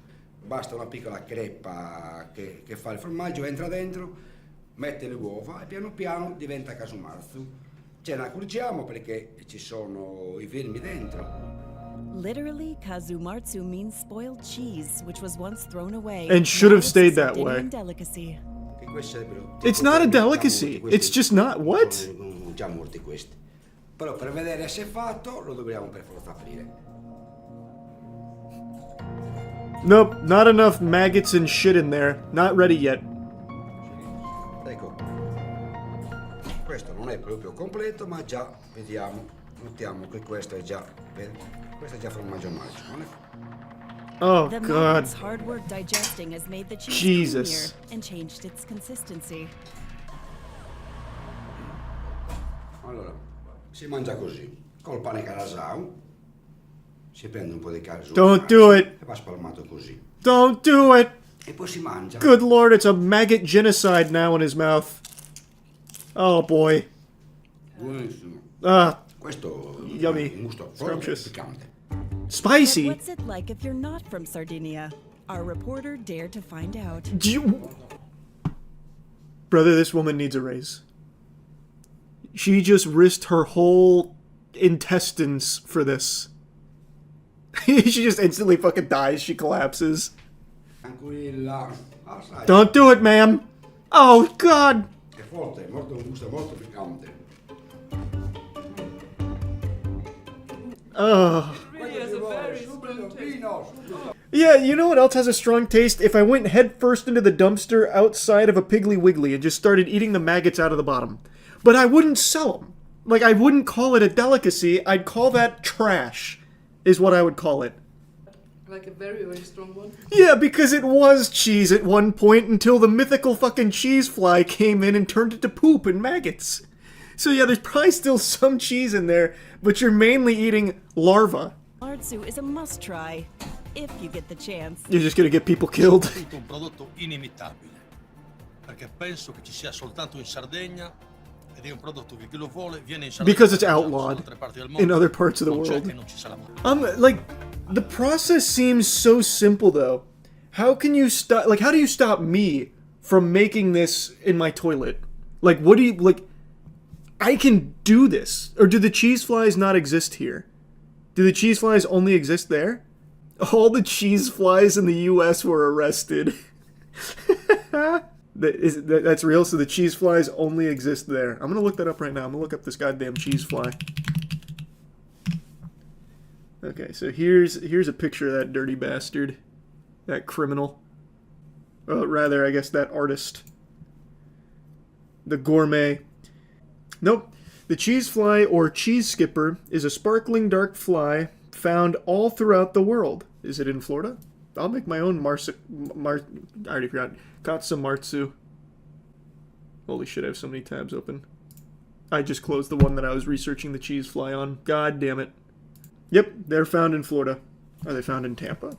Basta una piccola creppa che fa il formaggio, entra dentro, mette le uova e piano piano diventa Kasumarzu. Ce ne accorgiamo perché ci sono I vermi dentro. Literally, Kazumartsu means spoiled cheese, which was once thrown away. And should have stayed that way. Delicacy. It's not a delicacy. It's just not. What? Sono già morti questi. Però per vedere se è fatto lo dobbiamo per forza aprire. Nope, not enough maggots and shit in there. Not ready yet. Ecco. Questo non è proprio completo, ma già vediamo, notiamo che questo è già formaggio magico, non è? Oh The God. maggot's hard work digesting has made the cheese Jesus. creamier and changed its consistency. Allora, si mangia così, col pane carasau, si prende un po' di casu Don't do it. e va spalmato così. Don't do it. E poi si mangia. Good Lord, it's a maggot genocide now in his mouth. Oh boy. Buonissimo. Ah. Questo Yummy. un gusto forte e Scrumptious. piccante. Spicy. But what's it like if you're not from Sardinia? Our reporter dared to find out. Brother, this woman needs a raise. She just risked her whole intestines for this. She just instantly fucking dies. She collapses. Tranquilla. Assaggia. Don't do it, ma'am. Oh, God. È forte, è molto, un gusto molto piccante. Ugh. Yeah, you know what else has a strong taste? If I went headfirst into the dumpster outside of a Piggly Wiggly and just started eating the maggots out of the bottom. But I wouldn't sell them. Like, I wouldn't call it a delicacy. I'd call that trash, is what I would call it. Like a very, very strong one? Yeah, because it was cheese at one point until the mythical fucking cheese fly came in and turned it to poop and maggots. So yeah, there's probably still some cheese in there, but you're mainly eating larvae. Martsu is a must-try, if you get the chance. You're just gonna get people killed. Tutto un prodotto inimitabile, perché penso che ci sia soltanto in Sardegna ed è un prodotto che chi lo vuole viene in Sardegna. Because it's outlawed in other parts of the world. Like, the process seems so simple though. How can you stop, like, how do you stop me from making this in my toilet? Like, what do you, like, I can do this. Or do the cheese flies not exist here? Do the cheese flies only exist there? All the cheese flies in the US were arrested. That's real? So the cheese flies only exist there. I'm gonna look that up right now. I'm gonna look up this goddamn cheese fly. Okay, so here's a picture of that dirty bastard. That criminal. Rather, I guess that artist. The gourmet. Nope. The cheese fly, or cheese skipper, is a sparkling dark fly found all throughout the world. Is it in Florida? I'll make my own I already forgot. Katsumartsu. Holy shit, I have so many tabs open. I just closed the one that I was researching the cheese fly on. God damn it. Yep, they're found in Florida. Are they found in Tampa?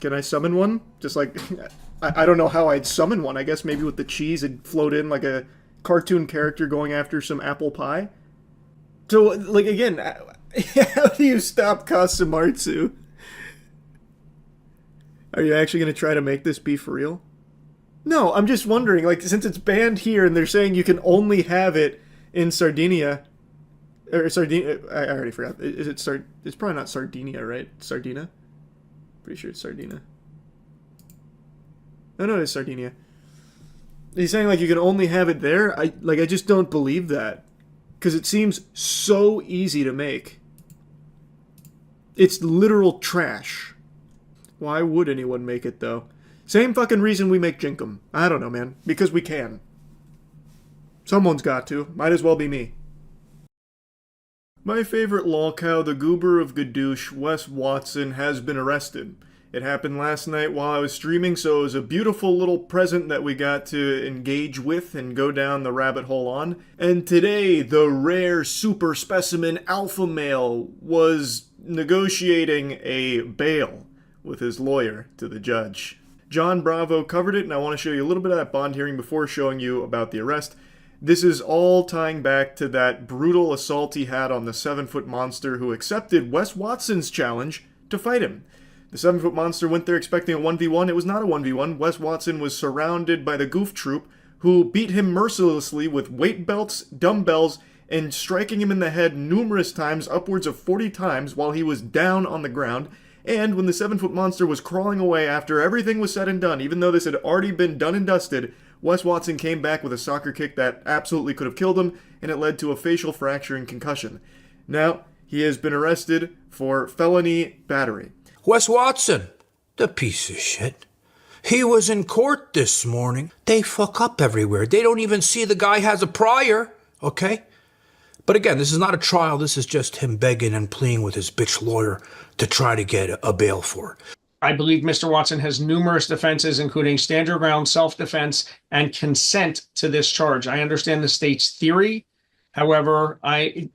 Can I summon one? Just like, I don't know how I'd summon one. I guess maybe with the cheese it'd float in like a cartoon character going after some apple pie. So, like, again, how do you stop Kasumartsu? Are you actually going to try to make this be for real? No, I'm just wondering, like, since it's banned here and they're saying you can only have it in Sardinia, or Sardinia, I already forgot. Is it it's probably not Sardinia, right? Sardina? Pretty sure it's Sardinia. No, it's Sardinia. He's saying, like, you can only have it there? I just don't believe that. Because it seems so easy to make. It's literal trash. Why would anyone make it, though? Same fucking reason we make Jinkum. I don't know, man. Because we can. Someone's got to. Might as well be me. My favorite lolcow, the goober of Gadoosh, Wes Watson, has been arrested. It happened last night while I was streaming, so it was a beautiful little present that we got to engage with and go down the rabbit hole on. And today, the rare super specimen alpha male was negotiating a bail with his lawyer to the judge. John Bravo covered it, and I want to show you a little bit of that bond hearing before showing you about the arrest. This is all tying back to that brutal assault he had on the 7-foot monster who accepted Wes Watson's challenge to fight him. The 7-foot monster went there expecting a 1v1. It was not a 1v1. Wes Watson was surrounded by the goof troop, who beat him mercilessly with weight belts, dumbbells, and striking him in the head numerous times, upwards of 40 times, while he was down on the ground. And when the 7-foot monster was crawling away after everything was said and done, even though this had already been done and dusted, Wes Watson came back with a soccer kick that absolutely could have killed him, and it led to a facial fracture and concussion. Now, he has been arrested for felony battery. Wes Watson, the piece of shit. He was in court this morning. They fuck up everywhere. They don't even see the guy has a prior, okay? But again, this is not a trial. This is just him begging and pleading with his bitch lawyer to try to get a bail for it. I believe Mr. Watson has numerous defenses, including stand your ground, self-defense, and consent to this charge. I understand the state's theory. However,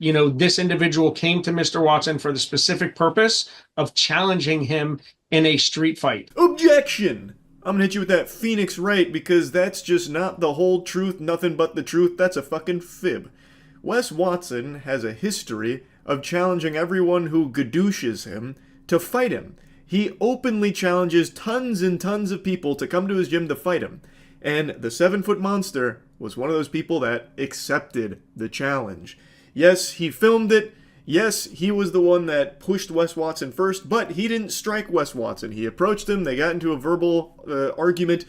this individual came to Mr. Watson for the specific purpose of challenging him in a street fight. Objection! I'm gonna hit you with that Phoenix right, because that's just not the whole truth, nothing but the truth. That's a fucking fib. Wes Watson has a history of challenging everyone who gadooshes him to fight him. He openly challenges tons and tons of people to come to his gym to fight him. And the 7-foot monster was one of those people that accepted the challenge. Yes, he filmed it. Yes, he was the one that pushed Wes Watson first, but he didn't strike Wes Watson. He approached him. They got into a verbal argument.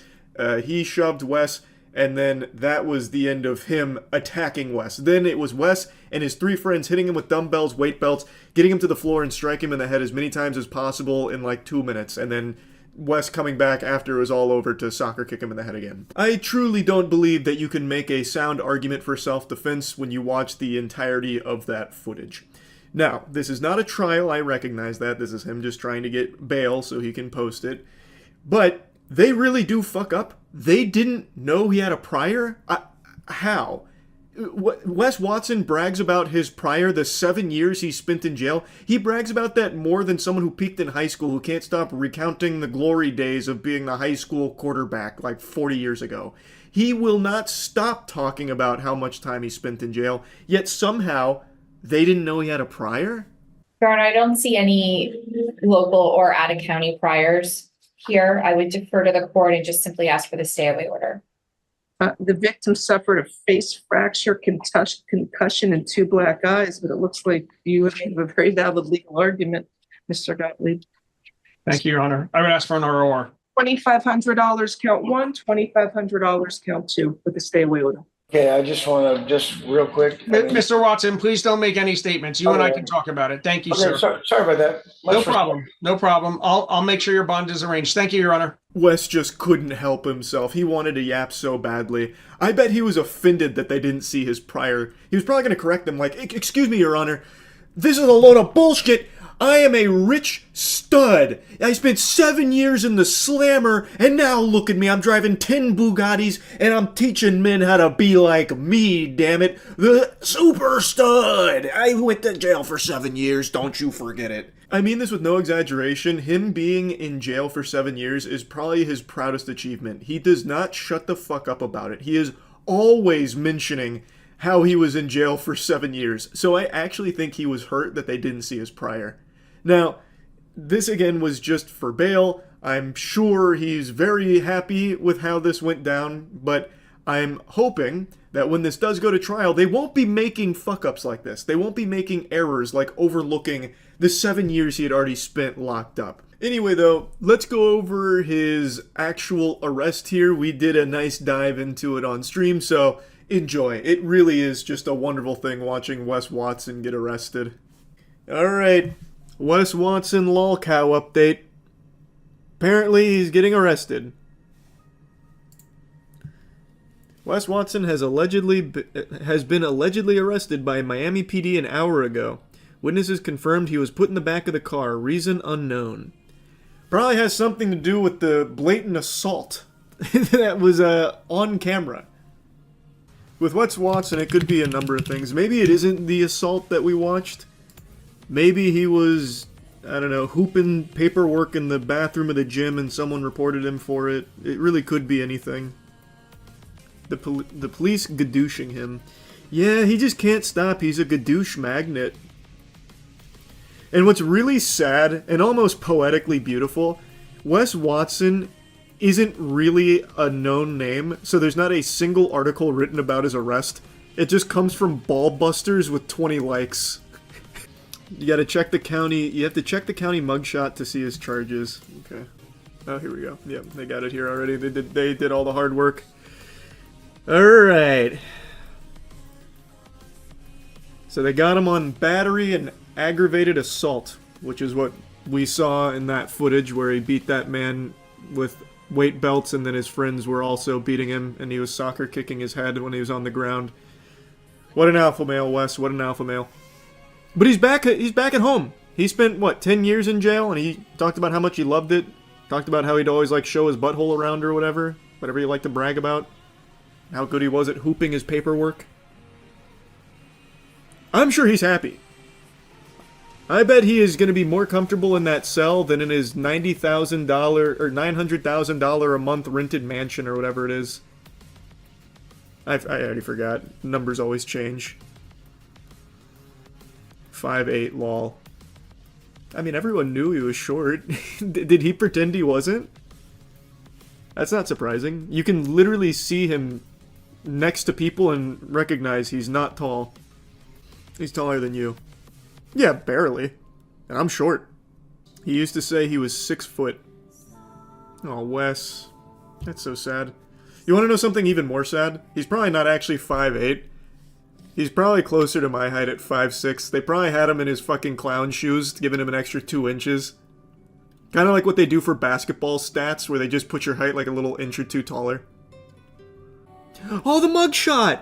He shoved Wes, and then that was the end of him attacking Wes. Then it was Wes and his 3 friends hitting him with dumbbells, weight belts, getting him to the floor and striking him in the head as many times as possible in like 2 minutes, and then Wes coming back after it was all over to soccer kick him in the head again. I truly don't believe that you can make a sound argument for self-defense when you watch the entirety of that footage. Now, this is not a trial, I recognize that. This is him just trying to get bail so he can post it. But they really do fuck up. They didn't know he had a prior? How? Wes Watson brags about his prior, the 7 years he spent in jail. He brags about that more than someone who peaked in high school who can't stop recounting the glory days of being the high school quarterback like 40 years ago. He will not stop talking about how much time he spent in jail, yet somehow they didn't know he had a prior? Your Honor, I don't see any local or out-of-county priors here. I would defer to the court and just simply ask for the stay-away order. The victim suffered a face fracture, concussion, and 2 black eyes, but it looks like you have a very valid legal argument, Mr. Gottlieb. Thank you, Your Honor. I would ask for an ROR. $2,500 count 1, $2,500 count 2 with the stay-away order. Okay, I just want to, real quick. Mr. Watson, please don't make any statements. You and I can talk about it. Thank you, sir. Sorry about that. No problem. No problem. I'll make sure your bond is arranged. Thank you, Your Honor. Wes just couldn't help himself. He wanted to yap so badly. I bet he was offended that they didn't see his prior. He was probably going to correct them like, excuse me, Your Honor. This is a load of bullshit. I am a rich stud. I spent 7 years in the slammer, and now look at me. I'm driving 10 Bugattis, and I'm teaching men how to be like me, damn it. The super stud. I went to jail for 7 years. Don't you forget it. I mean this with no exaggeration. Him being in jail for 7 years is probably his proudest achievement. He does not shut the fuck up about it. He is always mentioning how he was in jail for 7 years. So I actually think he was hurt that they didn't see his prior. Now, this again was just for bail. I'm sure he's very happy with how this went down, but I'm hoping that when this does go to trial, they won't be making fuck-ups like this. They won't be making errors like overlooking the 7 years he had already spent locked up. Anyway, though, let's go over his actual arrest here. We did a nice dive into it on stream, so enjoy. It really is just a wonderful thing watching Wes Watson get arrested. Alright, Wes Watson lolcow update. Apparently he's getting arrested. Wes Watson has been allegedly arrested by Miami PD an hour ago. Witnesses confirmed he was put in the back of the car, reason unknown. Probably has something to do with the blatant assault that was on camera. With Wes Watson, it could be a number of things. Maybe it isn't the assault that we watched. Maybe he was, I don't know, hooping paperwork in the bathroom of the gym and someone reported him for it. It really could be anything. The police gadooshing him. Yeah, he just can't stop. He's a gadoosh magnet. And what's really sad and almost poetically beautiful, Wes Watson isn't really a known name, so there's not a single article written about his arrest. It just comes from Ballbusters with 20 likes. You gotta check the county, you have to check the county mugshot to see his charges. Okay. Oh, here we go. Yep, they got it here already. They did all the hard work. Alright. So they got him on battery and aggravated assault, which is what we saw in that footage where he beat that man with weight belts and then his friends were also beating him and he was soccer kicking his head when he was on the ground. What an alpha male, Wes. What an alpha male. But he's back at home. He spent, what, 10 years in jail, and he talked about how much he loved it. Talked about how he'd always, like, show his butthole around or whatever. Whatever he liked to brag about. How good he was at hooping his paperwork. I'm sure he's happy. I bet he is going to be more comfortable in that cell than in his $90,000 or $900,000 a month rented mansion or whatever it is. I already forgot. Numbers always change. 5'8", lol. I mean, everyone knew he was short. Did he pretend he wasn't? That's not surprising. You can literally see him next to people and recognize he's not tall. He's taller than you. Yeah, barely. And I'm short. He used to say he was 6 foot. Oh, Wes. That's so sad. You want to know something even more sad? He's probably not actually 5'8". He's probably closer to my height at 5'6". They probably had him in his fucking clown shoes, giving him an extra 2 inches. Kind of like what they do for basketball stats, where they just put your height like a little inch or two taller. Oh, the mugshot!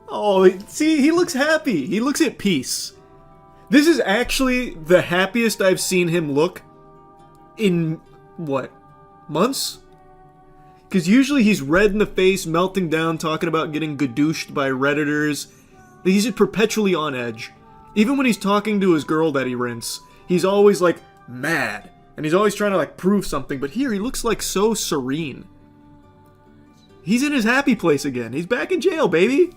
Oh, see, he looks happy. He looks at peace. This is actually the happiest I've seen him look in, what, months? Because usually he's red in the face, melting down, talking about getting gadooshed by Redditors. He's just perpetually on edge. Even when he's talking to his girl that he rents, he's always, like, mad. And he's always trying to, like, prove something. But here, he looks, like, so serene. He's in his happy place again. He's back in jail, baby!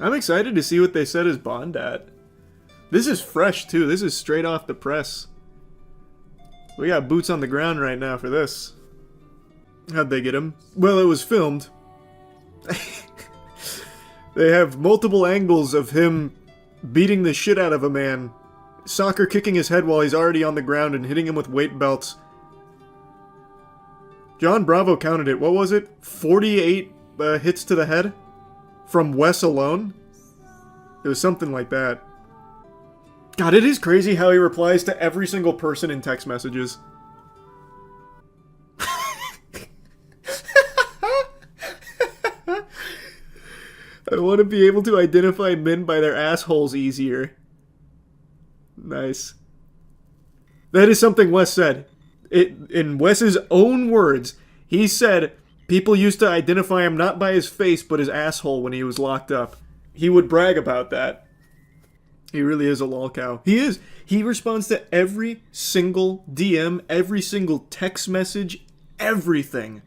I'm excited to see what they set his bond at. This is fresh, too. This is straight off the press. We got boots on the ground right now for this. How'd they get him? Well, it was filmed. They have multiple angles of him beating the shit out of a man, soccer kicking his head while he's already on the ground and hitting him with weight belts. John Bravo counted it. What was it? 48 hits to the head? From Wes alone? It was something like that. God, it is crazy how he replies to every single person in text messages. I want to be able to identify men by their assholes easier. Nice. That is something Wes said. In Wes's own words, he said people used to identify him not by his face, but his asshole when he was locked up. He would brag about that. He really is a lolcow. He is. He responds to every single DM, every single text message, everything.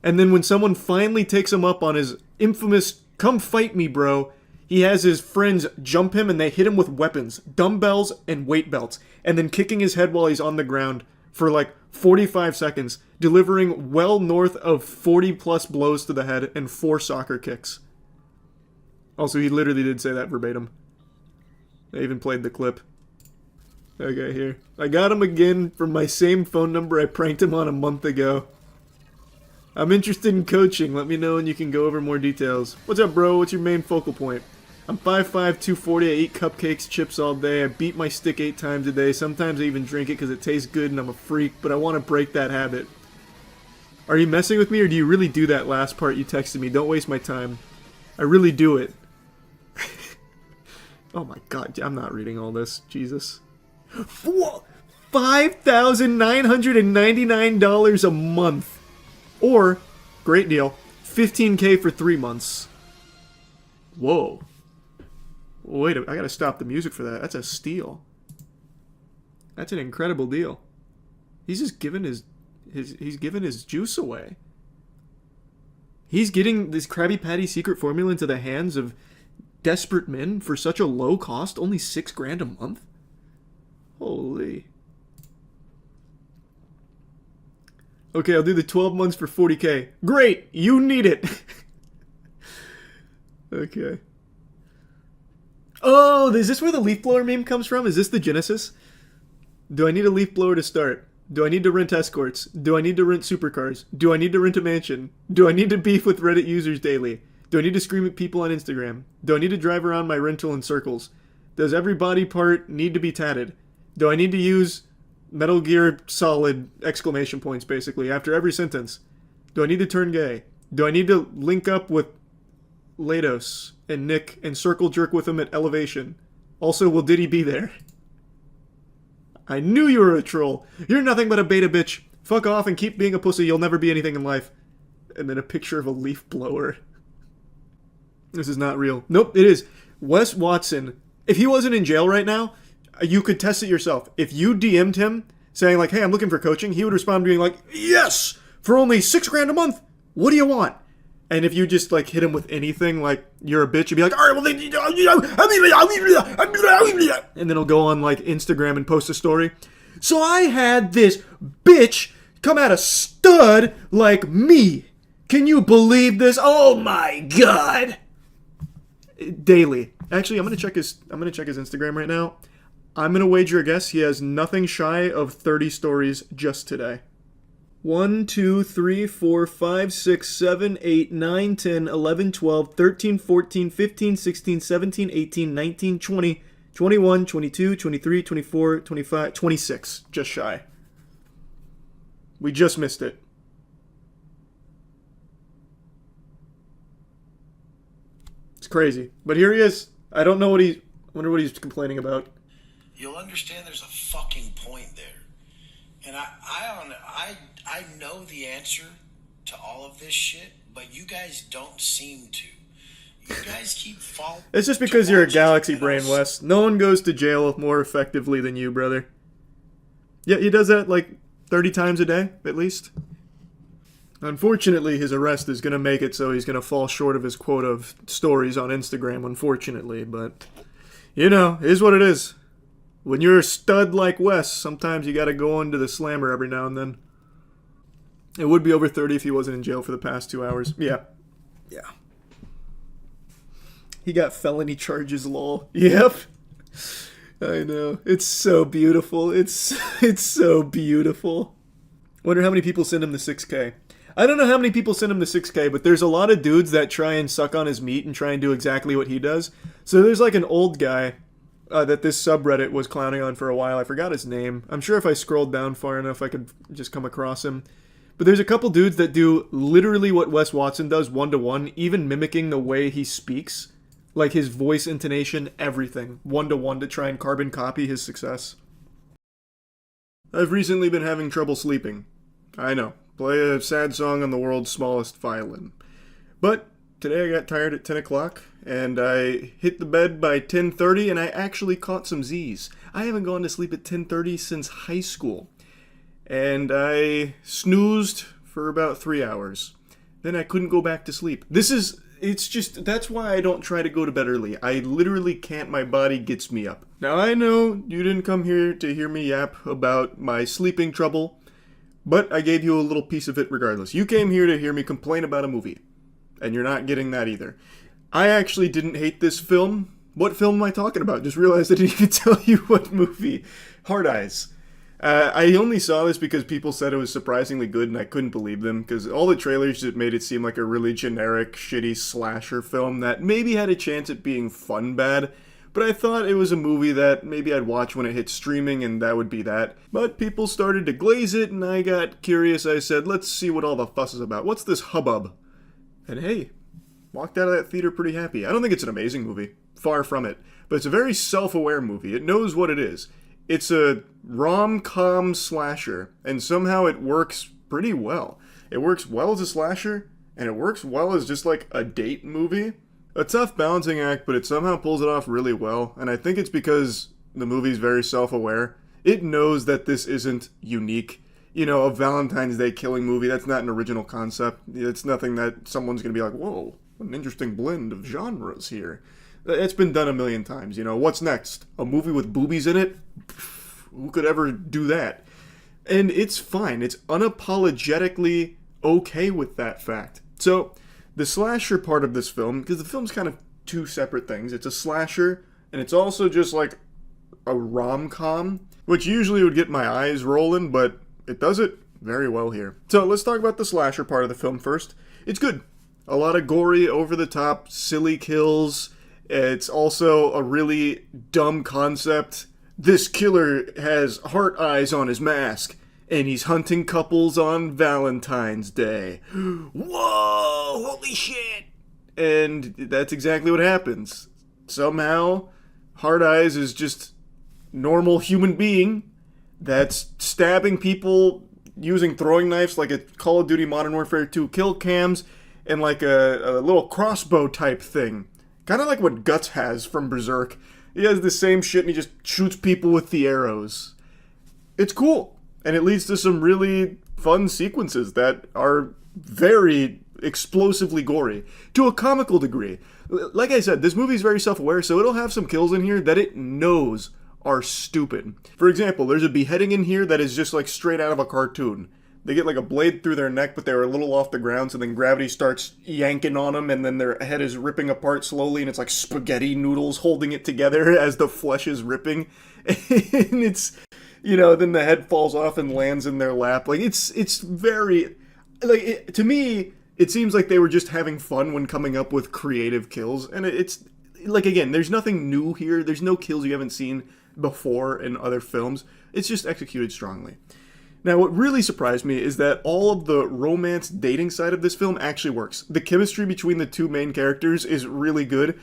And then when someone finally takes him up on his infamous "come fight me, bro," he has his friends jump him and they hit him with weapons, dumbbells and weight belts, and then kicking his head while he's on the ground for like 45 seconds, delivering well north of 40 plus blows to the head and 4 soccer kicks. Also, he literally did say that verbatim. I even played the clip. Okay, here. I got him again from my same phone number I pranked him on a month ago. I'm interested in coaching. Let me know and you can go over more details. What's up, bro? What's your main focal point? I'm 5'5", 240. I eat cupcakes, chips all day. I beat my stick 8 times a day. Sometimes I even drink it because it tastes good and I'm a freak, but I want to break that habit. Are you messing with me or do you really do that last part you texted me? Don't waste my time. I really do it. Oh my god, I'm not reading all this. Jesus. $5,999 a month. Or, great deal, $15K for 3 months. Whoa. Wait, I gotta stop the music for that. That's a steal. That's an incredible deal. He's just giving his juice away. He's getting this Krabby Patty secret formula into the hands of desperate men for such a low cost, only $6,000 a month? Holy. Okay, I'll do the 12 months for $40K. Great! You need it! Okay. Oh, is this where the leaf blower meme comes from? Is this the genesis? Do I need a leaf blower to start? Do I need to rent escorts? Do I need to rent supercars? Do I need to rent a mansion? Do I need to beef with Reddit users daily? Do I need to scream at people on Instagram? Do I need to drive around my rental in circles? Does every body part need to be tatted? Do I need to use Metal Gear Solid exclamation points, basically, after every sentence? Do I need to turn gay? Do I need to link up with Lados and Nick and circle jerk with him at Elevation? Also, will Diddy be there? I knew you were a troll. You're nothing but a beta bitch. Fuck off and keep being a pussy. You'll never be anything in life. And then a picture of a leaf blower. This is not real. Nope, it is. Wes Watson. If he wasn't in jail right now, you could test it yourself. If you DM'd him saying like, hey, I'm looking for coaching, he would respond being like, yes, for only $6,000 a month. What do you want? And if you just like hit him with anything like you're a bitch, you'd be like, all right, well then, and then he'll go on like Instagram and post a story. So I had this bitch come at a stud like me. Can you believe this? Oh my god. Daily. Actually, I'm gonna check his Instagram right now. I'm gonna wager a guess he has nothing shy of 30 stories just today. 1, 2, 3, 4, 5, 6, 7, 8, 9, 10, 11, 12, 13, 14, 15, 16, 17, 18, 19, 20, 21, 22, 23, 24, 25, 26. Just shy. We just missed it. It's crazy. But here he is. I don't know what I wonder what he's complaining about. You'll understand there's a fucking point there. And I know the answer to all of this shit, but you guys don't seem to. You guys keep falling. It's just because you're a galaxy brain, Wes. No one goes to jail more effectively than you, brother. Yeah, he does that like 30 times a day, at least. Unfortunately, his arrest is going to make it so he's going to fall short of his quota of stories on Instagram, unfortunately. But, you know, it is what it is. When you're a stud like Wes, sometimes you gotta go into the slammer every now and then. It would be over 30 if he wasn't in jail for the past 2 hours. Yeah. Yeah. He got felony charges, lol. Yep. I know. It's so beautiful. It's so beautiful. Wonder how many people send him the 6K. I don't know how many people send him the 6K, but there's a lot of dudes that try and suck on his meat and try and do exactly what he does. So there's like an old guy that this subreddit was clowning on for a while. I forgot his name. I'm sure if I scrolled down far enough, I could just come across him. But there's a couple dudes that do literally what Wes Watson does one-to-one, even mimicking the way he speaks. Like his voice intonation, everything. One-to-one to try and carbon copy his success. I've recently been having trouble sleeping. I know. Play a sad song on the world's smallest violin. But today I got tired at 10 o'clock, and I hit the bed by 10:30, and I actually caught some Z's. I haven't gone to sleep at 10:30 since high school. And I snoozed for about 3 hours. Then I couldn't go back to sleep. That's why I don't try to go to bed early. I literally can't, my body gets me up. Now I know you didn't come here to hear me yap about my sleeping trouble, but I gave you a little piece of it regardless. You came here to hear me complain about a movie. And you're not getting that either. I actually didn't hate this film. What film am I talking about? Just realized I didn't even tell you what movie. Hard Eyes. I only saw this because people said it was surprisingly good, and I couldn't believe them, because all the trailers just made it seem like a really generic, shitty slasher film that maybe had a chance at being fun bad, but I thought it was a movie that maybe I'd watch when it hit streaming, and that would be that. But people started to glaze it, and I got curious. I said, let's see what all the fuss is about. What's this hubbub? And hey, walked out of that theater pretty happy. I don't think it's an amazing movie. Far from it. But it's a very self-aware movie. It knows what it is. It's a rom-com slasher, and somehow it works pretty well. It works well as a slasher, and it works well as just like a date movie. A tough balancing act, but it somehow pulls it off really well, and I think it's because the movie's very self-aware. It knows that this isn't unique. You know, a Valentine's Day killing movie, that's not an original concept. It's nothing that someone's going to be like, whoa, what an interesting blend of genres here. It's been done a million times, you know. What's next? A movie with boobies in it? Who could ever do that? And it's fine. It's unapologetically okay with that fact. So, the slasher part of this film, because the film's kind of two separate things. It's a slasher, and it's also just like a rom-com, which usually would get my eyes rolling, but it does it very well here. So let's talk about the slasher part of the film first. It's good. A lot of gory, over-the-top, silly kills. It's also a really dumb concept. This killer has heart eyes on his mask, and he's hunting couples on Valentine's Day. Whoa! Holy shit! And that's exactly what happens. Somehow, Hard Eyes is just normal human being that's stabbing people using throwing knives like a Call of Duty Modern Warfare 2 kill cams and like a little crossbow type thing. Kind of like what Guts has from Berserk. He has the same shit and he just shoots people with the arrows. It's cool. And it leads to some really fun sequences that are very explosively gory to a comical degree. Like I said, this movie is very self-aware, so it'll have some kills in here that it knows are stupid. For example, there's a beheading in here that is just like straight out of a cartoon. They get like a blade through their neck, but they're a little off the ground, so then gravity starts yanking on them, and then their head is ripping apart slowly, and it's like spaghetti noodles holding it together as the flesh is ripping. And it's, you know, then the head falls off and lands in their lap. Like, it's very, like, to me, it seems like they were just having fun when coming up with creative kills, and it's, like, again, there's nothing new here. There's no kills you haven't seen before in other films. It's just executed strongly. Now, what really surprised me is that all of the romance dating side of this film actually works. The chemistry between the two main characters is really good,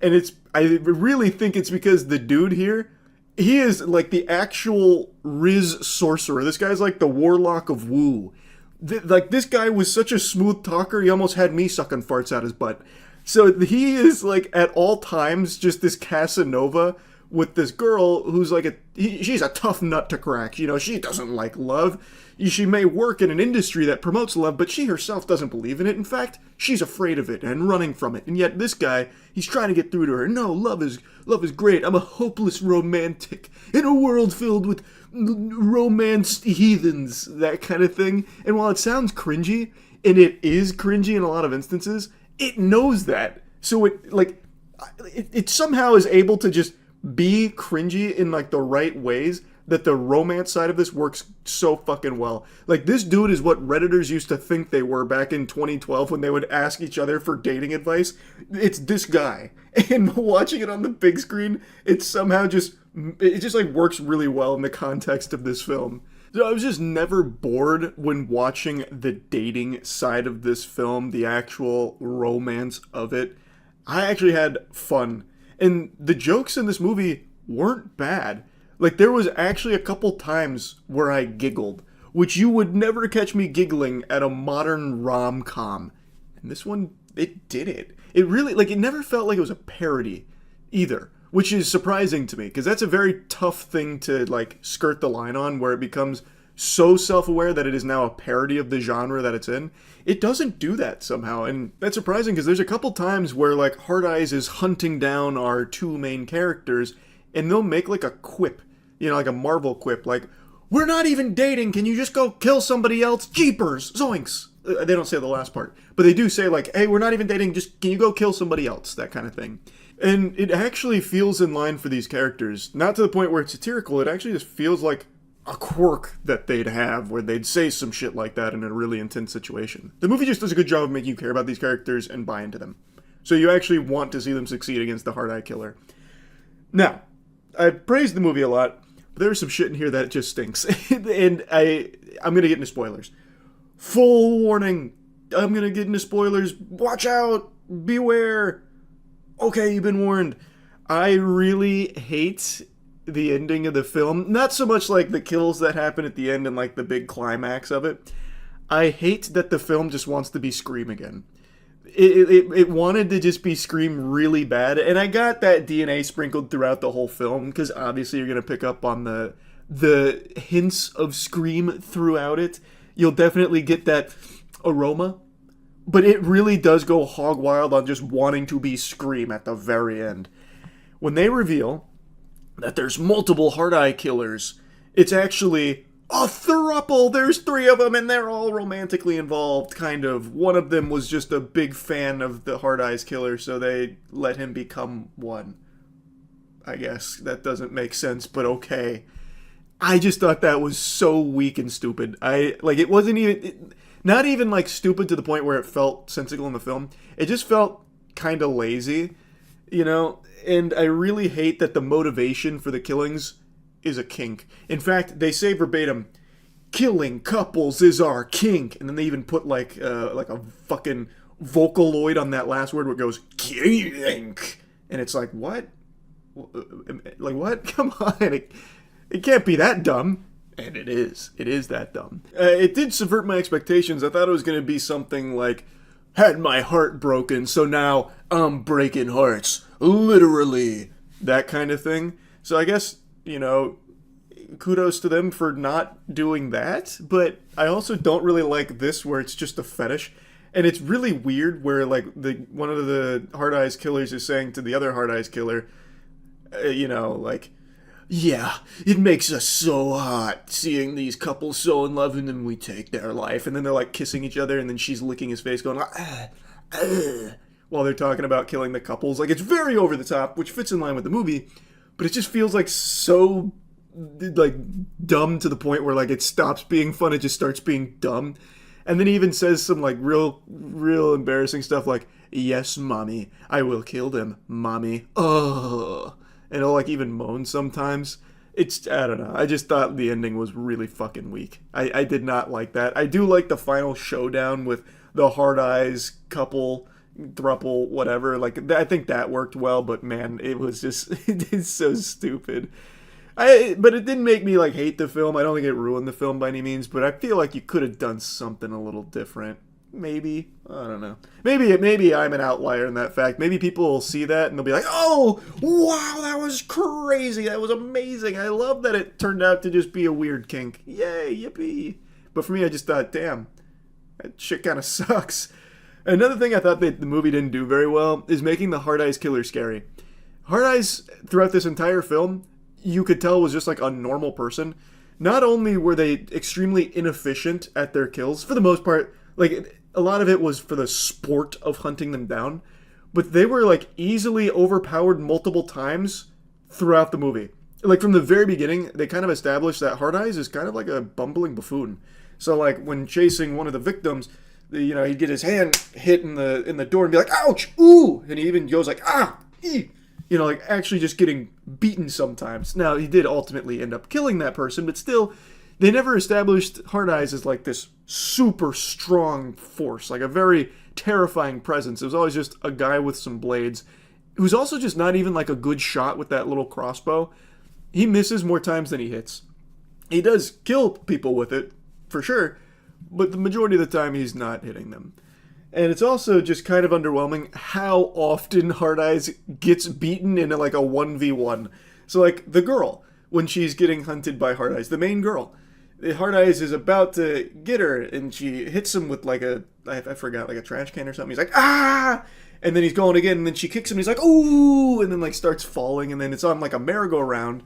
and I really think it's because the dude here, he is like the actual Riz sorcerer. This guy's like the Warlock of Wu. Like, this guy was such a smooth talker, he almost had me sucking farts out his butt. So he is, like, at all times just this Casanova with this girl who's like she's a tough nut to crack. You know, she doesn't like love. She may work in an industry that promotes love, but she herself doesn't believe in it. In fact, she's afraid of it and running from it. And yet this guy, he's trying to get through to her. No, love is great. I'm a hopeless romantic in a world filled with romanced heathens, that kind of thing. And while it sounds cringy, and it is cringy in a lot of instances, it knows that. So it somehow is able to just be cringy in like the right ways, that the romance side of this works so fucking well. Like, this dude is what Redditors used to think they were back in 2012 when they would ask each other for dating advice. It's this guy. And watching it on the big screen, it somehow just like works really well in the context of this film. So I was just never bored when watching the dating side of this film, the actual romance of it. I actually had fun. And the jokes in this movie weren't bad. Like, there was actually a couple times where I giggled, which you would never catch me giggling at a modern rom-com. And this one, it did it. It really, like, it never felt like it was a parody either, which is surprising to me, because that's a very tough thing to, like, skirt the line on, where it becomes so self-aware that it is now a parody of the genre that it's in. It doesn't do that somehow, and that's surprising, because there's a couple times where, like, Hard Eyes is hunting down our two main characters, and they'll make, like, a quip, you know, like a Marvel quip, like, "We're not even dating, can you just go kill somebody else? Jeepers, zoinks!" They don't say the last part, but they do say, like, "Hey, we're not even dating, just can you go kill somebody else?" That kind of thing. And it actually feels in line for these characters, not to the point where it's satirical, it actually just feels like a quirk that they'd have, where they'd say some shit like that in a really intense situation. The movie just does a good job of making you care about these characters and buy into them. So you actually want to see them succeed against the Hard Eye Killer. Now, I praised the movie a lot, but there's some shit in here that just stinks. And I'm going to get into spoilers. Full warning, I'm going to get into spoilers. Watch out! Beware! Okay, you've been warned. I really hate the ending of the film. Not so much like the kills that happen at the end and like the big climax of it. I hate that the film just wants to be Scream again. It wanted to just be Scream really bad, and I got that DNA sprinkled throughout the whole film, because obviously you're going to pick up on the hints of Scream throughout it. You'll definitely get that aroma, but it really does go hog wild on just wanting to be Scream at the very end. When they reveal that there's multiple Hard Eye killers, it's actually a throuple. There's 3 of them, and they're all romantically involved, kind of. One of them was just a big fan of the Hard Eyes killer, so they let him become one. I guess that doesn't make sense, but okay. I just thought that was so weak and stupid. It wasn't even, not even like stupid to the point where it felt sensical in the film. It just felt kind of lazy, you know? And I really hate that the motivation for the killings is a kink. In fact, they say verbatim, "Killing couples is our kink," and then they even put like a fucking Vocaloid on that last word where it goes kink, and it's like, what? Like what? Come on, it can't be that dumb. And it is. It is that dumb. It did subvert my expectations. I thought it was going to be something like, had my heart broken, so now I'm breaking hearts. Literally. That kind of thing. So I guess, you know, kudos to them for not doing that. But I also don't really like this where it's just a fetish. And it's really weird where, like, one of the Hard Eyes killers is saying to the other Hard Eyes killer, you know, like, "Yeah, it makes us so hot seeing these couples so in love, and then we take their life." And then they're like kissing each other, and then she's licking his face going, while they're talking about killing the couples. Like, it's very over the top, which fits in line with the movie, but it just feels like so, like, dumb to the point where, like, it stops being fun, it just starts being dumb. And then he even says some, like, real embarrassing stuff like, "Yes, mommy, I will kill them, mommy. Oh." And he'll, like, even moan sometimes. It's, I don't know. I just thought the ending was really fucking weak. I did not like that. I do like the final showdown with the Hard Eyes couple, throuple, whatever. Like, I think that worked well, but man, it was just, it's so stupid. But it didn't make me, like, hate the film. I don't think it ruined the film by any means, but I feel like you could have done something a little different. Maybe. I don't know. Maybe I'm an outlier in that fact. Maybe people will see that and they'll be like, "Oh, wow, that was crazy. That was amazing. I love that it turned out to just be a weird kink. Yay, yippee." But for me, I just thought, damn, that shit kind of sucks. Another thing I thought that the movie didn't do very well is making the Hard Eyes killer scary. Hard Eyes, throughout this entire film, you could tell was just like a normal person. Not only were they extremely inefficient at their kills, for the most part, like, a lot of it was for the sport of hunting them down, but they were, like, easily overpowered multiple times throughout the movie. Like, from the very beginning, they kind of established that Hard Eyes is kind of like a bumbling buffoon. So, like, when chasing one of the victims, you know, he'd get his hand hit in the door and be like, "Ouch! Ooh!" And he even goes like, "Ah! Ee!" You know, like, actually just getting beaten sometimes. Now, he did ultimately end up killing that person, but still, they never established Hard Eyes as, like, this super strong force, like a very terrifying presence. It was always just a guy with some blades, who's also just not even, like, a good shot with that little crossbow. He misses more times than he hits. He does kill people with it, for sure, but the majority of the time he's not hitting them. And it's also just kind of underwhelming how often Hard Eyes gets beaten in, like, a 1v1. So, like, the girl, when she's getting hunted by Hard Eyes, the main girl, Hard Eyes is about to get her, and she hits him with, like, I forgot, like a trash can or something. He's like, "Ah!" And then he's going again, and then she kicks him, and he's like, "Ooh!" And then, like, starts falling, and then it's on, like, a merry-go-round,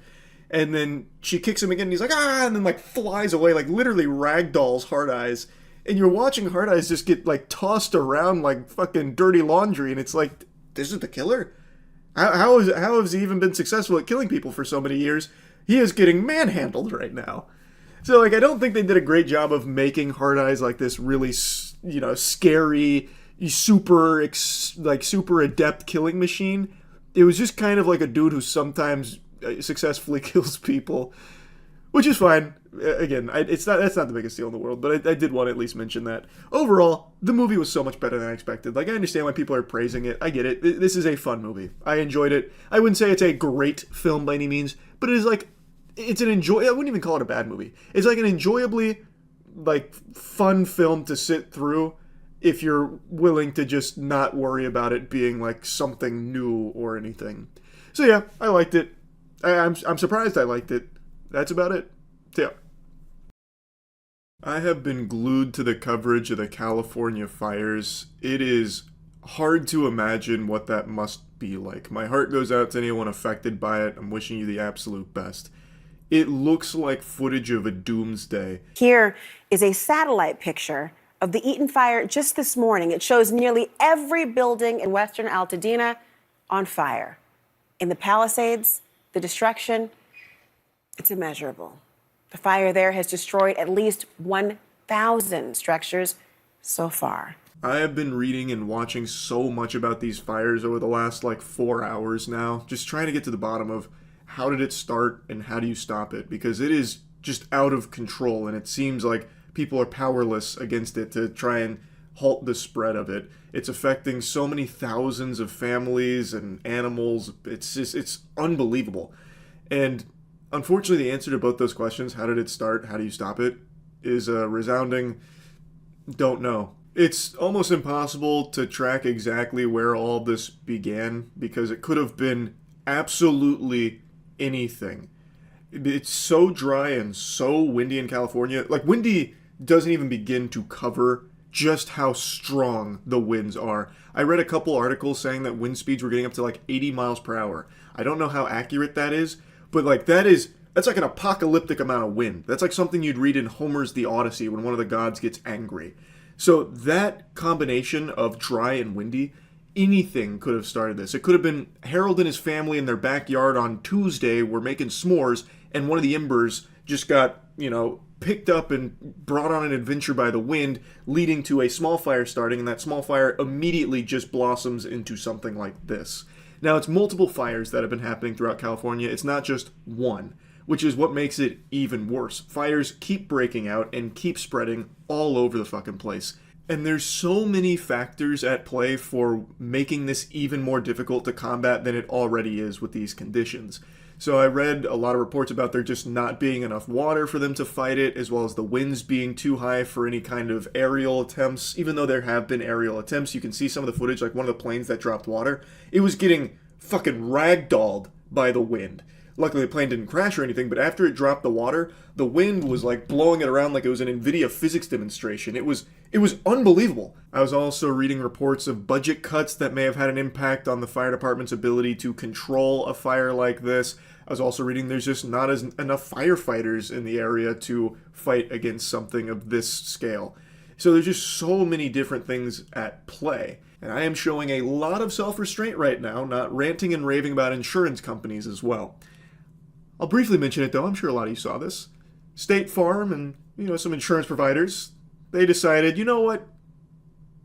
and then she kicks him again, and he's like, "Ah!" And then, like, flies away, like, literally ragdolls Hard Eyes. And you're watching Hard Eyes just get, like, tossed around like fucking dirty laundry, and it's like, this is the killer? How has he even been successful at killing people for so many years? He is getting manhandled right now. So, like, I don't think they did a great job of making Hard Eyes like this really, you know, scary, super adept killing machine. It was just kind of like a dude who sometimes successfully kills people. which is fine. Again, that's not the biggest deal in the world, but I did want to at least mention that. Overall, the movie was so much better than I expected. Like, I understand why people are praising it. I get it. This is a fun movie. I enjoyed it. I wouldn't say it's a great film by any means, but it is like, it's an I wouldn't even call it a bad movie. It's like an enjoyably, like, fun film to sit through if you're willing to just not worry about it being like something new or anything. So yeah, I liked it. I'm surprised I liked it. That's about it. Yeah. I have been glued to the coverage of the California fires. It is hard to imagine what that must be like. My heart goes out to anyone affected by it. I'm wishing you the absolute best. It looks like footage of a doomsday. Here is a satellite picture of the Eaton fire just this morning. It shows nearly every building in western Altadena on fire. In the Palisades, the destruction, it's immeasurable. The fire there has destroyed at least 1,000 structures so far. I have been reading and watching so much about these fires over the last 4 hours now, just trying to get to the bottom of how did it start and how do you stop it, because it is just out of control and it seems like people are powerless against it to try and halt the spread of it. It's affecting so many thousands of families and animals. It's unbelievable. And unfortunately, the answer to both those questions, how did it start, how do you stop it, is a resounding don't know. It's almost impossible to track exactly where all this began because it could have been absolutely anything. It's so dry and so windy in California. Like, windy doesn't even begin to cover just how strong the winds are. I read a couple articles saying that wind speeds were getting up to 80 miles per hour. I don't know how accurate that is, but that's like an apocalyptic amount of wind. That's like something you'd read in Homer's The Odyssey when one of the gods gets angry. So that combination of dry and windy, anything could have started this. It could have been Harold and his family in their backyard on Tuesday were making s'mores, and one of the embers just got, picked up and brought on an adventure by the wind, leading to a small fire starting, and that small fire immediately just blossoms into something like this. Now, it's multiple fires that have been happening throughout California. It's not just one, which is what makes it even worse. Fires keep breaking out and keep spreading all over the fucking place. And there's so many factors at play for making this even more difficult to combat than it already is with these conditions. So I read a lot of reports about there just not being enough water for them to fight it, as well as the winds being too high for any kind of aerial attempts. Even though there have been aerial attempts, you can see some of the footage, like one of the planes that dropped water. It was getting fucking ragdolled by the wind. Luckily, the plane didn't crash or anything, but after it dropped the water, the wind was blowing it around like it was an NVIDIA physics demonstration. It was unbelievable. I was also reading reports of budget cuts that may have had an impact on the fire department's ability to control a fire like this. I was also reading there's just not enough firefighters in the area to fight against something of this scale. So there's just so many different things at play. And I am showing a lot of self-restraint right now, not ranting and raving about insurance companies as well. I'll briefly mention it though, I'm sure a lot of you saw this. State Farm and, some insurance providers, they decided, you know what?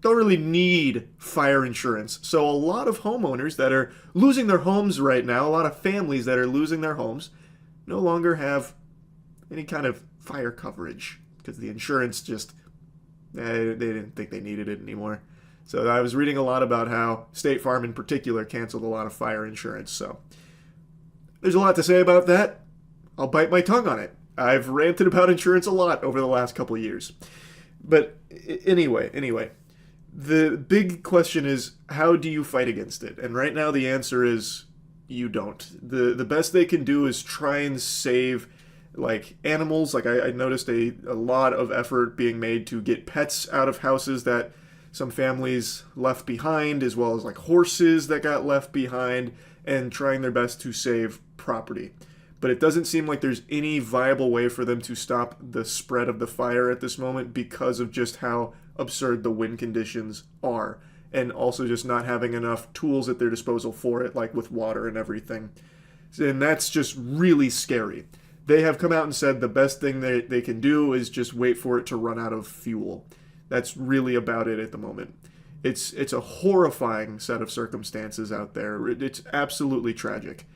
Don't really need fire insurance. So a lot of homeowners that are losing their homes right now, a lot of families that are losing their homes, no longer have any kind of fire coverage because the insurance just, they didn't think they needed it anymore. So I was reading a lot about how State Farm in particular canceled a lot of fire insurance. So there's a lot to say about that. I'll bite my tongue on it. I've ranted about insurance a lot over the last couple of years. But anyway, the big question is, how do you fight against it? And right now the answer is you don't. The best they can do is try and save animals. I noticed a lot of effort being made to get pets out of houses that some families left behind, as well as horses that got left behind, and trying their best to save property. But it doesn't seem like there's any viable way for them to stop the spread of the fire at this moment because of just how absurd the wind conditions are, and also just not having enough tools at their disposal for it, like with water and everything. And that's just really scary. They have come out and said the best thing they can do is just wait for it to run out of fuel. That's really about it at the moment. It's a horrifying set of circumstances out there. It's absolutely tragic.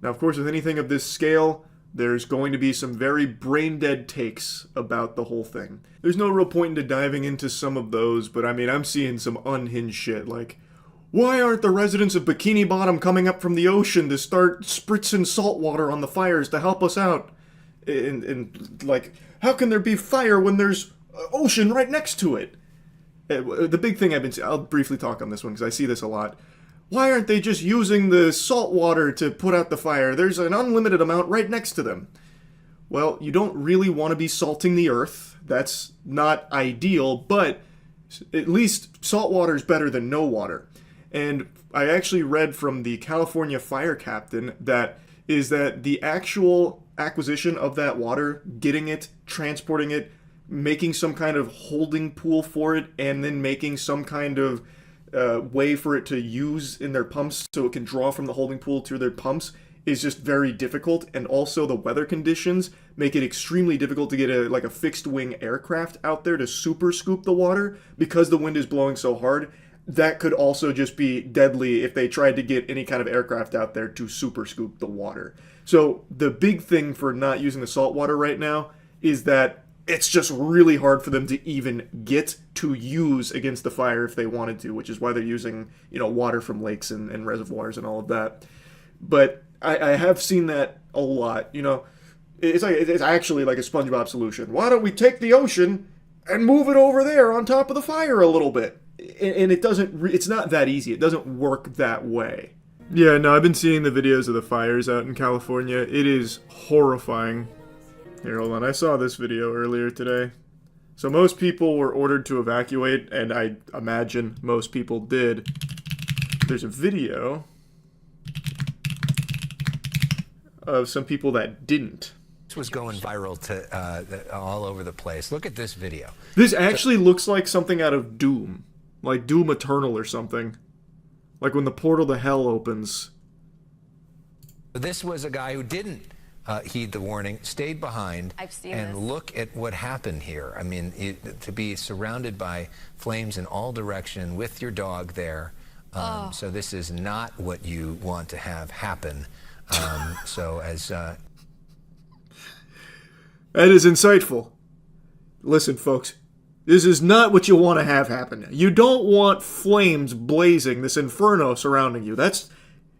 Now, of course, with anything of this scale, There's going to be some very brain-dead takes about the whole thing. There's no real point into diving into some of those, but I mean, I'm seeing some unhinged shit, like, why aren't the residents of Bikini Bottom coming up from the ocean to start spritzing salt water on the fires to help us out? And like, how can there be fire when there's ocean right next to it? The big thing I'll briefly talk on this one because I see this a lot. Why aren't they just using the salt water to put out the fire? There's an unlimited amount right next to them. Well, you don't really want to be salting the earth. That's not ideal, but at least salt water is better than no water. And I actually read from the California fire captain that the actual acquisition of that water, getting it, transporting it, making some kind of holding pool for it, and then making some kind of way for it to use in their pumps so it can draw from the holding pool to their pumps is just very difficult. And also the weather conditions make it extremely difficult to get a fixed wing aircraft out there to super scoop the water because the wind is blowing so hard. That could also just be deadly if they tried to get any kind of aircraft out there to super scoop the water. So the big thing for not using the salt water right now is that it's just really hard for them to even get to use against the fire if they wanted to, which is why they're using, water from lakes and reservoirs and all of that. But I have seen that a lot. It's actually like a SpongeBob solution. Why don't we take the ocean and move it over there on top of the fire a little bit? And it's not that easy. It doesn't work that way. Yeah, no, I've been seeing the videos of the fires out in California. It is horrifying. Here, hold on. I saw this video earlier today. So most people were ordered to evacuate, and I imagine most people did. There's a video of some people that didn't. This was going viral to all over the place. Look at this video. This actually looks like something out of Doom. Like Doom Eternal or something. Like when the portal to hell opens. This was a guy who didn't heed the warning, stayed behind, and look at what happened here. I mean, to be surrounded by flames in all direction with your dog there. So this is not what you want to have happen. That is insightful. Listen, folks. This is not what you want to have happen. You don't want flames blazing, this inferno surrounding you.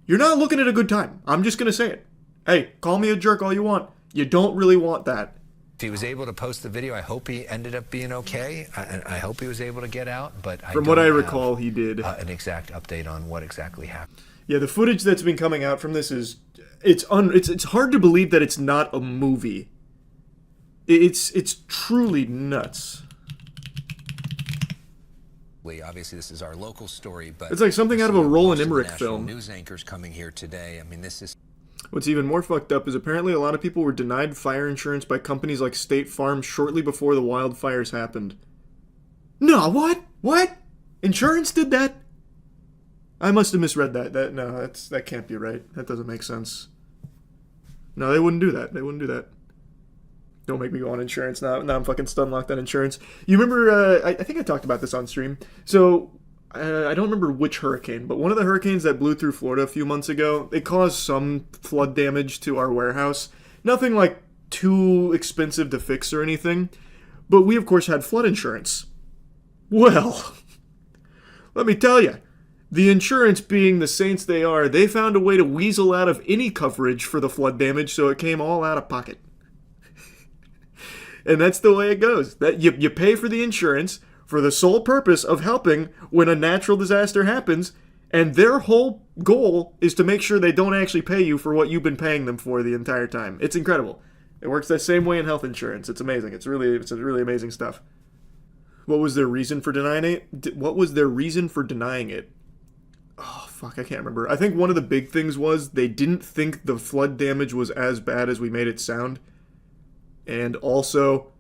You're not looking at a good time. I'm just going to say it. Hey, call me a jerk all you want. You don't really want that. If he was able to post the video, I hope he ended up being okay. I hope he was able to get out, but from what I recall, he did. An exact update on what exactly happened. Yeah, the footage that's been coming out from this it's hard to believe that it's not a movie. It's truly nuts. Obviously, this is our local story, but it's like something out of a Roland Emmerich film. News anchors coming here today. I mean, this is. What's even more fucked up is apparently a lot of people were denied fire insurance by companies like State Farm shortly before the wildfires happened. No, what? What? Insurance did that? I must have misread that. That can't be right. That doesn't make sense. No, they wouldn't do that. They wouldn't do that. Don't make me go on insurance now. Now I'm fucking stun locked on insurance. You remember, I think I talked about this on stream. So, I don't remember which hurricane, but one of the hurricanes that blew through Florida a few months ago, it caused some flood damage to our warehouse. Nothing like too expensive to fix or anything. But we, of course, had flood insurance. Well, let me tell you. The insurance being the saints they are, they found a way to weasel out of any coverage for the flood damage, so it came all out of pocket. And that's the way it goes. That you pay for the insurance for the sole purpose of helping when a natural disaster happens, and their whole goal is to make sure they don't actually pay you for what you've been paying them for the entire time. It's incredible. It works that same way in health insurance. It's amazing. It's really amazing stuff. What was their reason for denying it? What was their reason for denying it? Oh, fuck, I can't remember. I think one of the big things was they didn't think the flood damage was as bad as we made it sound. And also,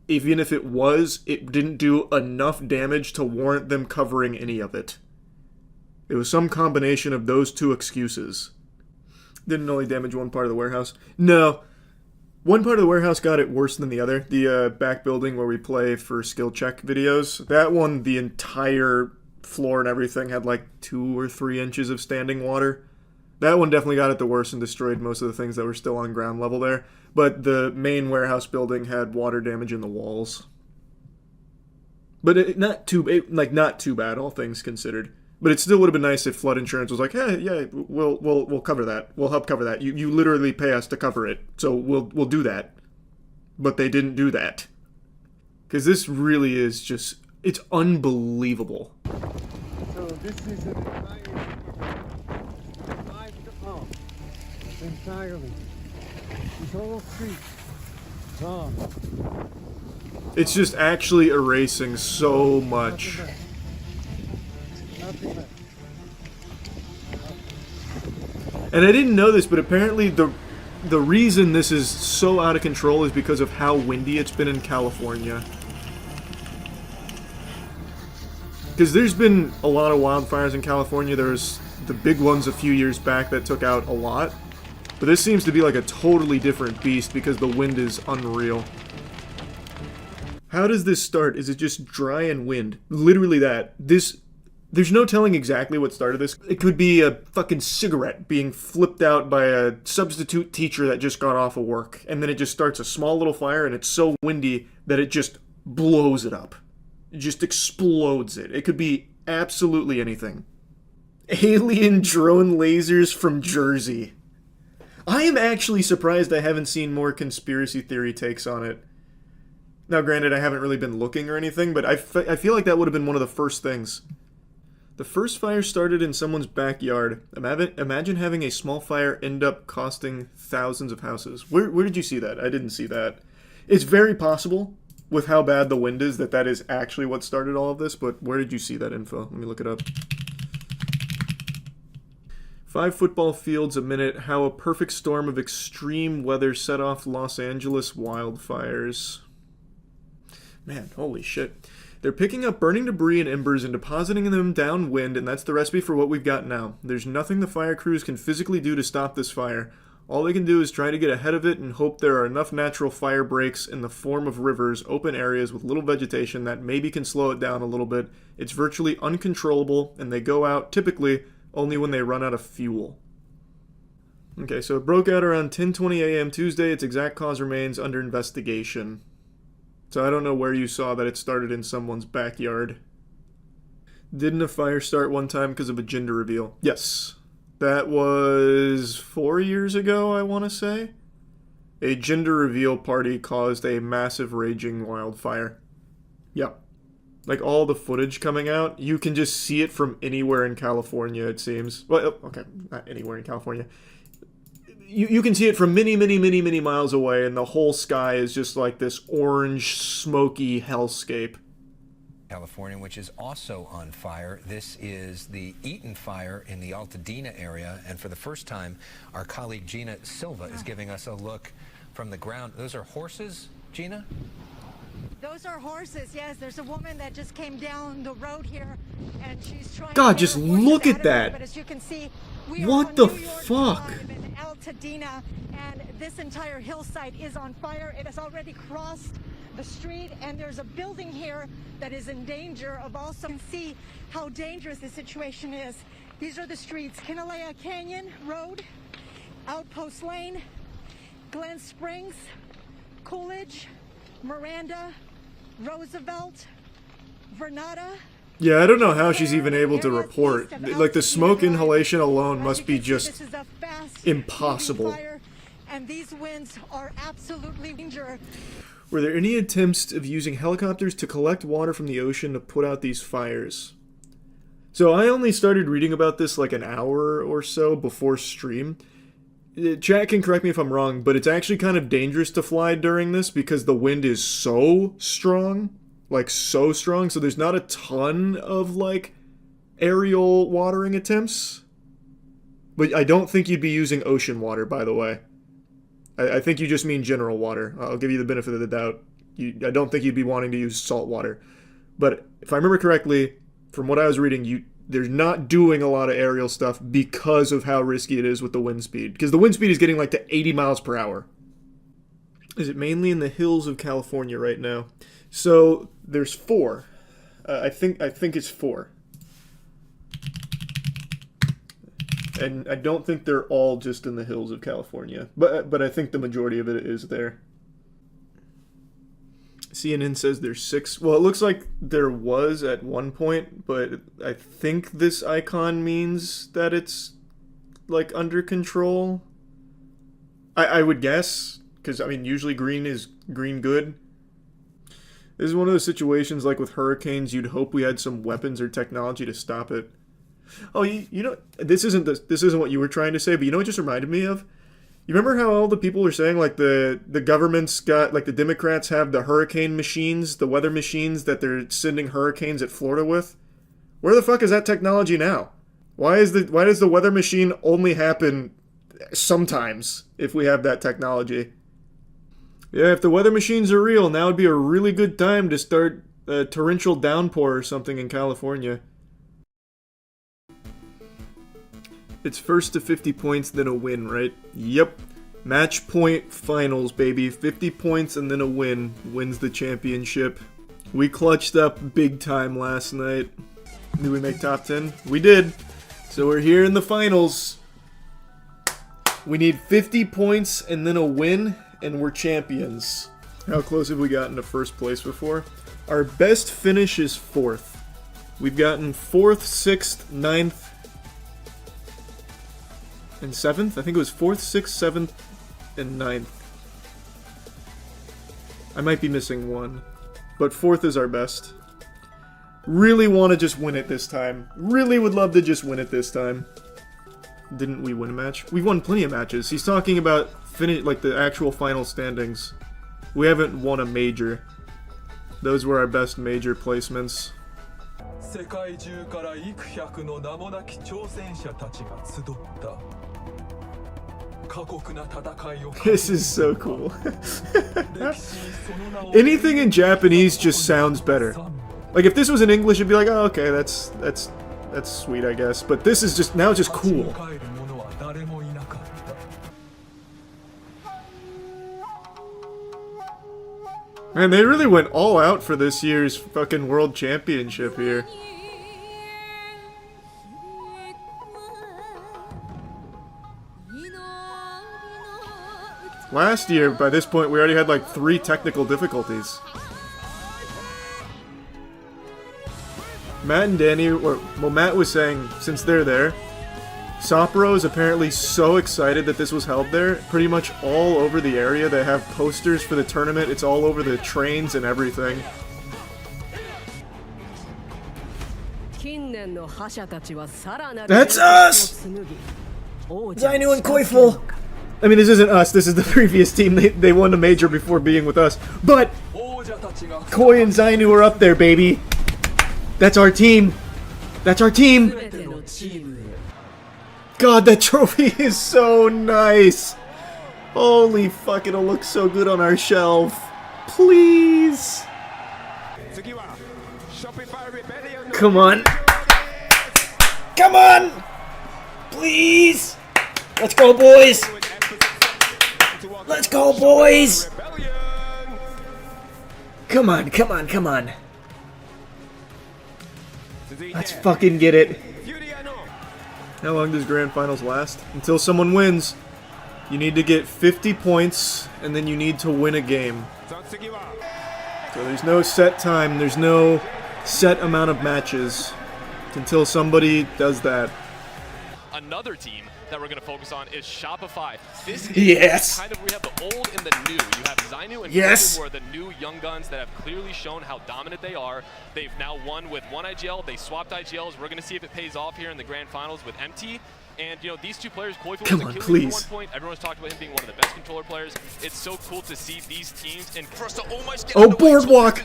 even if it was, it didn't do enough damage to warrant them covering any of it. It was some combination of those two excuses. Didn't only damage one part of the warehouse. No. One part of the warehouse got it worse than the other. The back building where we play for skill check videos. That one, the entire floor and everything had like 2 or 3 inches of standing water. That one definitely got it the worst and destroyed most of the things that were still on ground level there. But the main warehouse building had water damage in the walls. But not too bad, all things considered. But it still would have been nice if flood insurance was like, hey, yeah, we'll cover that. We'll help cover that. You literally pay us to cover it, so we'll do that. But they didn't do that. Because this really is just, it's unbelievable. So this is an entirely. This whole street gone. It's just actually erasing so much. And I didn't know this, but apparently the reason this is so out of control is because of how windy it's been in California. Because there's been a lot of wildfires in California. There was the big ones a few years back that took out a lot. But this seems to be like a totally different beast because the wind is unreal. How does this start? Is it just dry and wind? Literally that. There's no telling exactly what started this. It could be a fucking cigarette being flipped out by a substitute teacher that just got off of work. And then it just starts a small little fire and it's so windy that it just blows it up. It just explodes it. It could be absolutely anything. Alien drone lasers from Jersey. I am actually surprised I haven't seen more conspiracy theory takes on it. Now, granted, I haven't really been looking or anything, but I feel like that would have been one of the first things. The first fire started in someone's backyard. Imagine having a small fire end up costing thousands of houses. Where did you see that? I didn't see that. It's very possible, with how bad the wind is, that is actually what started all of this, but where did you see that info? Let me look it up. 5 football fields a minute, how a perfect storm of extreme weather set off Los Angeles wildfires. Man, holy shit. They're picking up burning debris and embers and depositing them downwind, and that's the recipe for what we've got now. There's nothing the fire crews can physically do to stop this fire. All they can do is try to get ahead of it and hope there are enough natural fire breaks in the form of rivers, open areas with little vegetation that maybe can slow it down a little bit. It's virtually uncontrollable, and they go out, typically, only when they run out of fuel. Okay, so it broke out around 10:20 a.m. Tuesday. Its exact cause remains under investigation. So I don't know where you saw that it started in someone's backyard. Didn't a fire start one time because of a gender reveal? Yes. That was 4 years ago, I want to say. A gender reveal party caused a massive raging wildfire. Yep. Like, all the footage coming out, you can just see it from anywhere in California, it seems. Well, okay, not anywhere in California. You can see it from many, many, many, many miles away, and the whole sky is just like this orange, smoky hellscape. California, which is also on fire. This is the Eaton fire in the Altadena area, and for the first time, our colleague Gina Silva is giving us a look from the ground. Those are horses, Gina? Those are horses, yes. There's a woman that just came down the road here, and she's trying God, to just look at that. But as you can see, we what are the on New York fuck? Drive in Altadena, and this entire hillside is on fire. It has already crossed the street, and there's a building here that is in danger of also. You can see how dangerous the situation is. These are the streets: Kinalea Canyon Road, Outpost Lane, Glen Springs, Coolidge, Miranda, Roosevelt, Vernada. Yeah, I don't know how she's even able to report. Like, the smoke inhalation alone must be just impossible. And these winds are absolutely dangerous. Were there any attempts of using helicopters to collect water from the ocean to put out these fires? So I only started reading about this like an hour or so before stream. Chat can correct me if I'm wrong, but it's actually kind of dangerous to fly during this because the wind is so strong. Like, so strong, so there's not a ton of, like, aerial watering attempts. But I don't think you'd be using ocean water, by the way. I think you just mean general water. I'll give you the benefit of the doubt. I don't think you'd be wanting to use salt water. But if I remember correctly, from what I was reading, they're not doing a lot of aerial stuff because of how risky it is with the wind speed. Because the wind speed is getting, like, to 80 miles per hour. Is it mainly in the hills of California right now? So there's 4. I think it's 4. And I don't think they're all just in the hills of California, but I think the majority of it is there. CNN says there's 6. Well, it looks like there was at one point, but I think this icon means that it's like under control. I would guess, because I mean usually green is green good. This is one of those situations like with hurricanes, you'd hope we had some weapons or technology to stop it. Oh, you know, this isn't what you were trying to say, but you know what it just reminded me of? You remember how all the people were saying, like, the government's got, like, the Democrats have the hurricane machines, the weather machines that they're sending hurricanes at Florida with? Where the fuck is that technology now? Why does the weather machine only happen sometimes if we have that technology? Yeah, if the weather machines are real, now would be a really good time to start a torrential downpour or something in California. It's first to 50 points, then a win, right? Yep. Match point finals, baby. 50 points and then a win. Wins the championship. We clutched up big time last night. Did we make top 10? We did. So we're here in the finals. We need 50 points and then a win, and we're champions. How close have we gotten to first place before? Our best finish is 4th. We've gotten 4th, 6th, 9th, and 7th? I think it was 4th, 6th, 7th, and 9th. I might be missing one. But 4th is our best. Really want to just win it this time. Really would love to just win it this time. Didn't we win a match? We've won plenty of matches. He's talking about like the actual final standings. We haven't won a major. Those were our best major placements. This is so cool. Anything in Japanese just sounds better. Like if this was in English, it'd be like, oh, okay, that's sweet, I guess. But this is just now just cool. Man, they really went all out for this year's fucking world championship here. Last year, by this point, we already had like 3 technical difficulties. Matt and Danny, well, Matt was saying, since they're there, Sapporo is apparently so excited that this was held there. Pretty much all over the area, they have posters for the tournament. It's all over the trains and everything. That's us! Zainu and Koiful! I mean, this isn't us, this is the previous team. They won the major before being with us. But Koi and Zainu are up there, baby. That's our team. That's our team. God, that trophy is so nice. Holy fuck, it'll look so good on our shelf. Please. Come on. Come on. Please. Let's go, boys. Let's go, boys. Come on, come on, come on. Let's fucking get it. How long does Grand Finals last? Until someone wins. You need to get 50 points, and then you need to win a game. So there's no set time, there's no set amount of matches. Until somebody does that. Another team that we're going to focus on is Shopify. This is kind of, we have the old and the new. You have Zainu and yes. who are the new young guns that have clearly shown how dominant they are. They've now won with one IGL. They swapped IGLs. We're going to see if it pays off here in the grand finals with MT. And, you know, these two players, Koiful was a killer at one point. Everyone's talked about him being one of the best controller players. It's so cool to see these teams and for us to almost get Boardwalk!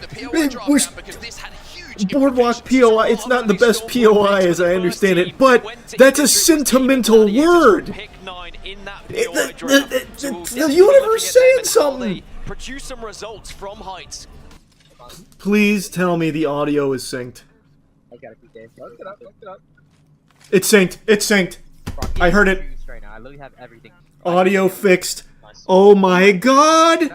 Boardwalk POI, it's not the best POI as I understand it, but that's a sentimental word! The universe saying something! Produce some results from heights. Please tell me the audio is synced. It's synced. It's synced. I heard it. Audio fixed. Oh my god!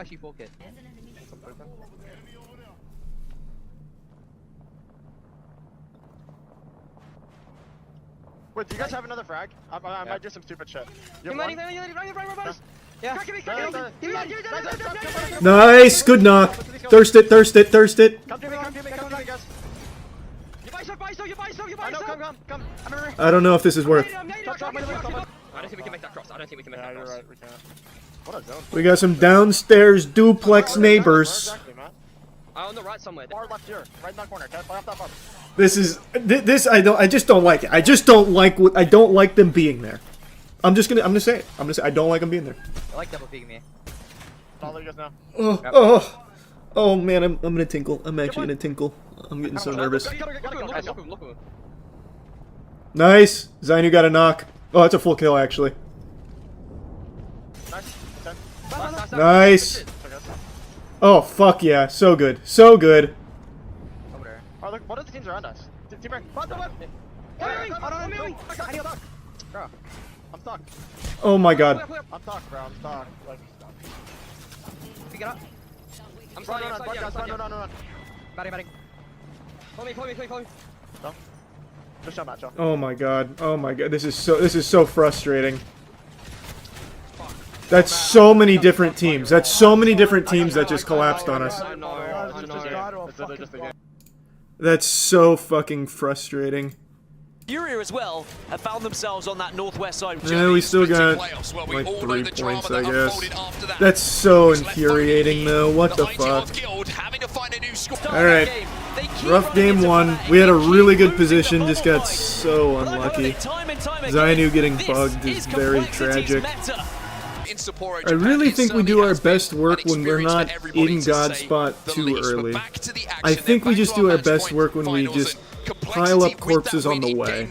Wait, do you guys have another frag? I might do some stupid shit. You have one? Yeah. Nice, good knock. Thirst it, thirst it, thirst it. Come to me, guys. Come. I don't know if this is worth. I don't think we can make that cross. Yeah, you're right, we can't. What a zone. We got some downstairs duplex neighbors. On the right somewhere. Far left here, right in that corner. Okay, off that bar. This I just don't like it. I just don't like them being there. I'm gonna say it. I don't like them being there. I like double peeking me. I'll let you guys know. Oh man, I'm gonna tinkle. I'm actually gonna tinkle. I'm getting so nervous. Nice, Zainu got a knock. Oh, that's a full kill actually. Nice. Oh fuck yeah, so good, so good. Over there. What are the teams around us? Team break. I'm stuck. Oh my god. I'm stuck, bro. I'm stuck. Like, Pick it up. I'm run. Batting. Pull me. No. Just shot match. Oh my god. This is so frustrating. That's so many different teams. That's so many different teams that just collapsed on us. That's so fucking frustrating. Furia as well have found themselves on that northwest side. Yeah, we still got like 3 points, I guess. That's so infuriating though. What the fuck? Alright. Rough game 1. We had a really good position, just got so unlucky. Zainu getting bugged is very tragic. I really think we do our best work when we're not in God spot too early. I think we just do our best work when we just pile up corpses on the way.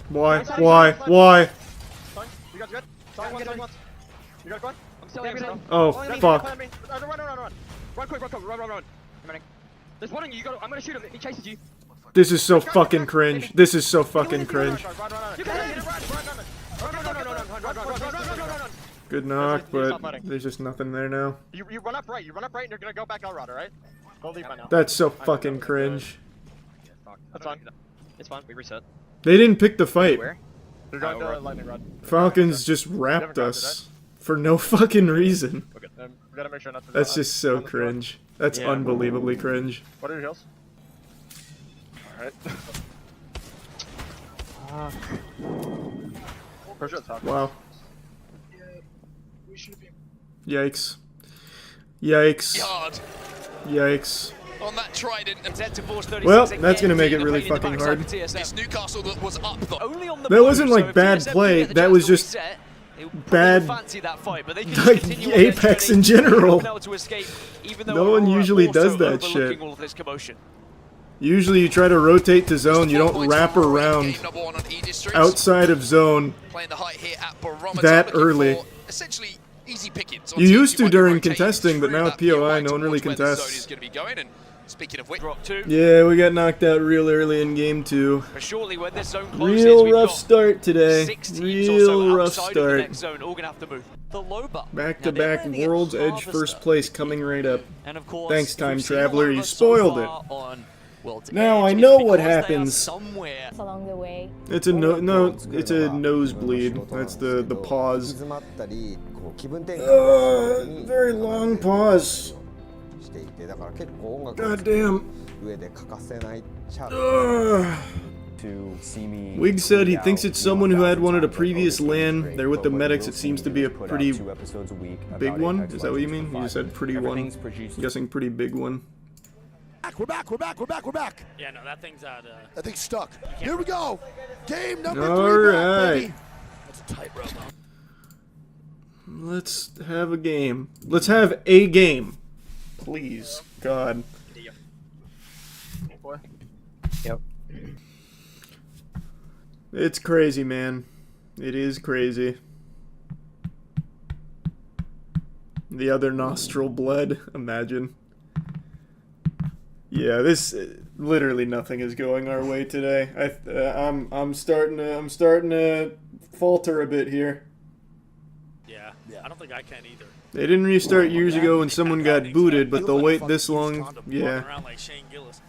Why? Oh, fuck. Run quick. Run. There's one on you. I'm gonna shoot him. He chases you. This is so fucking cringe. This is so fucking cringe. Good knock, but there's just nothing there now. You run up right. And you're gonna go back Elrod, alright? Go leave by now. That's so fucking cringe. That's fine. It's fine. We reset. They didn't pick the fight. You're going to lightning rod. Falcons just wrapped us for no fucking reason. Okay, we gotta make sure not to. That's just so cringe. That's unbelievably cringe. What are your heals? Alright. Wow. Yikes. Yikes. On that trident, well, that's gonna make it really fucking hard. It's Newcastle that was up though. That wasn't like bad play, that was just bad like Apex in general. No one usually does that shit. Usually you try to rotate to zone, you don't wrap around outside of zone that early. You used to during contesting, but now with POI, no one really contests. Yeah, we got knocked out real early in game 2. Real rough start today. Real rough start. Back-to-back World's Edge first place coming right up. Thanks, Time Traveler, you spoiled it. Now I know what happens. Along the way. It's a it's a nosebleed. That's the pause. Very long pause. God damn. Wig said he thinks it's someone who had one at a previous LAN. They're with the medics. It seems to be a pretty big one. Is that what you mean? You just said pretty one. I'm guessing pretty big one. We're back. Yeah, no, that thing's out. That thing's stuck. Here we go. Game number 3. Alright. Baby. That's a tight rope. Let's have a game. Let's have a game. Please. God. Yep. It's crazy, man. It is crazy. The other nostril bled. Imagine. Yeah, this literally nothing is going our way today. I'm starting to falter a bit here. Yeah, I don't think I can either. They didn't restart years ago when someone got booted, but they'll wait this long. Yeah.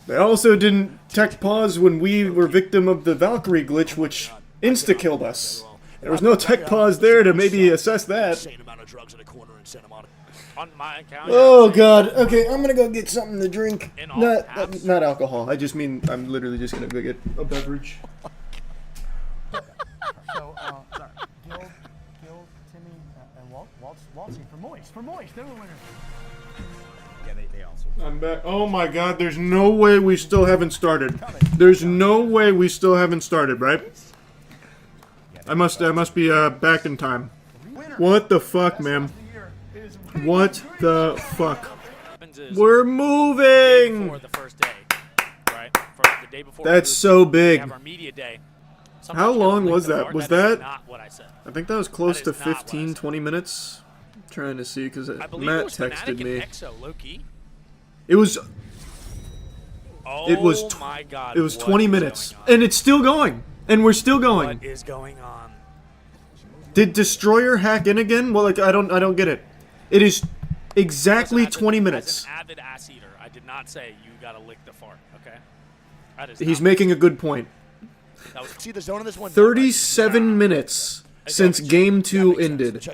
They also didn't tech pause when we were victim of the Valkyrie glitch, which insta-killed us. There was no tech pause there to maybe assess that. On my account. Oh god. Okay, I'm gonna go get something to drink. Not alcohol. I just mean I'm literally just gonna go get a beverage. So, sorry. Gil, Timmy, and Waltzing for Moist. They're the winners. Yeah, they also. I'm back. Oh my god, there's no way we still haven't started. There's no way we still haven't started, right? I must be back in time. What the fuck, man? What the fuck? We're moving! That's so big. How long was that? Was that? I think that was close to 15, 20 minutes. I'm trying to see because Matt texted me. It was. It was 20 minutes, and it's still going, and we're still going. What is going on? Did Destroyer hack in again? Well, like I don't get it. It is exactly 20 minutes. As an avid ass eater, I did not say you gotta lick the fart. Okay. He's making a good point. See the zone in this one. 37 minutes since Game 2 ended.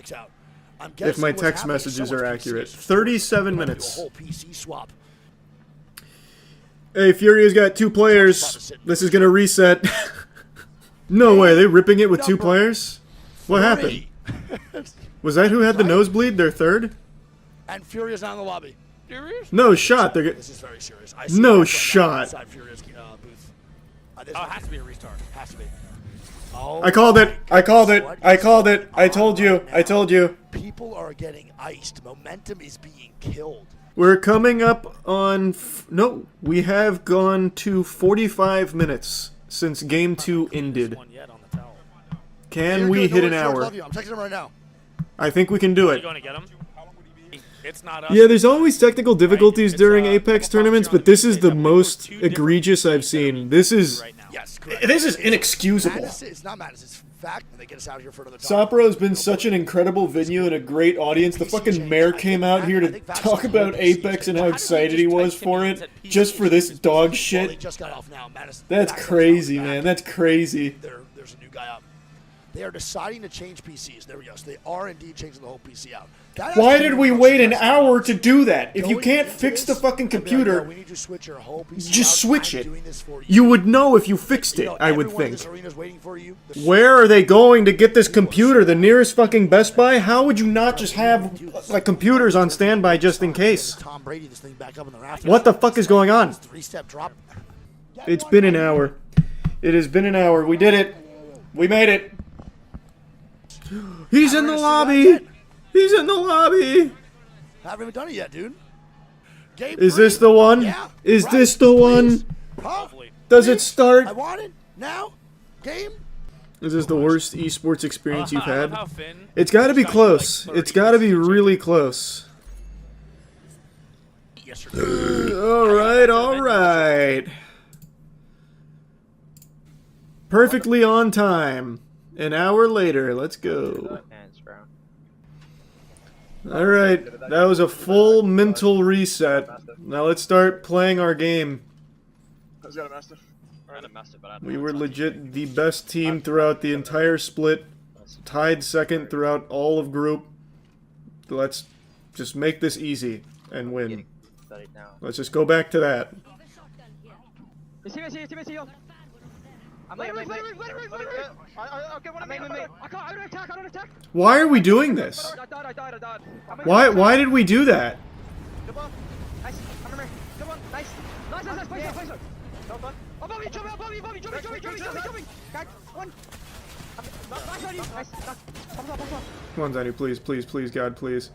If my text messages are accurate. 37 minutes. Hey, Furia's got 2 players. This is gonna reset. No way, they ripping it with 2 players? What happened? Was that who had the nosebleed? Their third? And Furia's not in the lobby. No shot. This is very serious. No shot. Furia's booth. It has to be a restart. Has to be. I called it. I called it. I called it. I told you. I told you. People are getting iced. Momentum is being killed. We're coming up on... No, we have gone to 45 since Game 2 ended. Can we hit an hour? I'm texting him right now. I think we can do it. You going to get him? It's not us. Yeah, there's always technical difficulties during Apex tournaments, but this is the most egregious I've seen. This is inexcusable. It's not madness, it's fact, and they get us out here for another time. Sapporo's been such an incredible venue and a great audience. The fucking mayor came out here to talk about Apex and how excited he was for it, just for this dog shit. That's crazy, man. That's crazy. There's a new guy up. They are deciding to change PCs. There we go. So they are indeed changing the whole PC out. Why did we wait an hour to do that? If you can't fix the fucking computer, just switch it. You would know if you fixed it, I would think. Where are they going to get this computer? The nearest fucking Best Buy? How would you not just have like computers on standby just in case? What the fuck is going on? It's been an hour. It has been an hour. We did it. We made it. He's in the lobby. He's in the lobby. Haven't even done it yet, dude. Is this the one? Yeah. Is this the one? Does it start? I want it now. Game. Is this the worst esports experience you've had? It's got to be close. It's got to be really close. All right, all right. Perfectly on time. An hour later. Let's go. Alright, that was a full mental reset. Now let's start playing our game. We were legit the best team throughout the entire split. Tied second throughout all of group. Let's just make this easy and win. Let's just go back to that. Why are we doing this? Why did we do that? Come on, Zanny, please, please, please, God, please.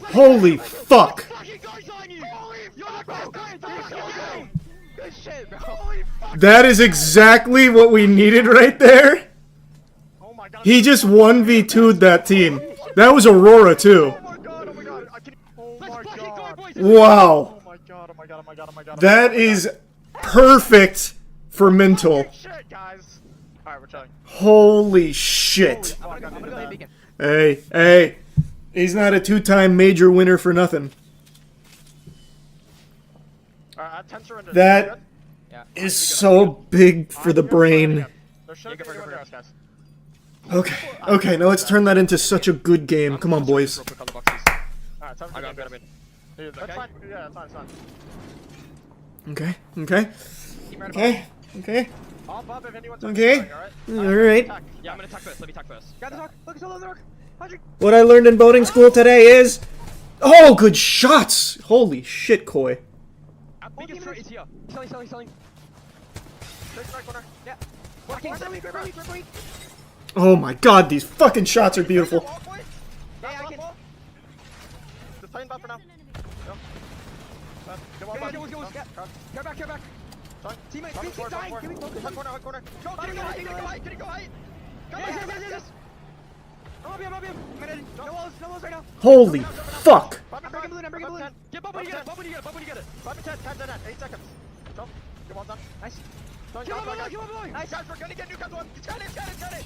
Holy fuck! That is exactly what we needed right there. He just 1v2'd that team. That was Aurora too. Wow. That is perfect for mental. Shit, guys. Alright, we're chilling. Holy shit. I'm gonna go hit beacon. Hey. He's not a 2-time major winner for nothing. Alright, 10 surrender. That is so big for the brain. Okay, now let's turn that into such a good game. Come on, boys. Alright, time to get in. That's fine. Yeah, that's fine. Okay. I'll pop if anyone's Okay. Alright. Yeah, I'm gonna tuck first. Let me tuck first. Got the tuck. Look, it's all over the rock. 100. What I learned in boating school today is... Oh, good shots! Holy shit, Koi. Beacon straight is here. Selling. Straight right corner. Yeah. Walking. Great. Oh my god, these fucking shots are beautiful. Yeah, I can. Just tighten up for now. Go back. Teammates, keep dying. Give me focus. Corner. Go height. Yes. I'm up here. No walls right now. Holy fuck. I'm breaking balloon. Get bubble, you get it. 5 and 10, 8 seconds. Jump. Your wall's done. Nice. Kill him, boy. Nice. Guys, we're gonna get new guns on. Got it.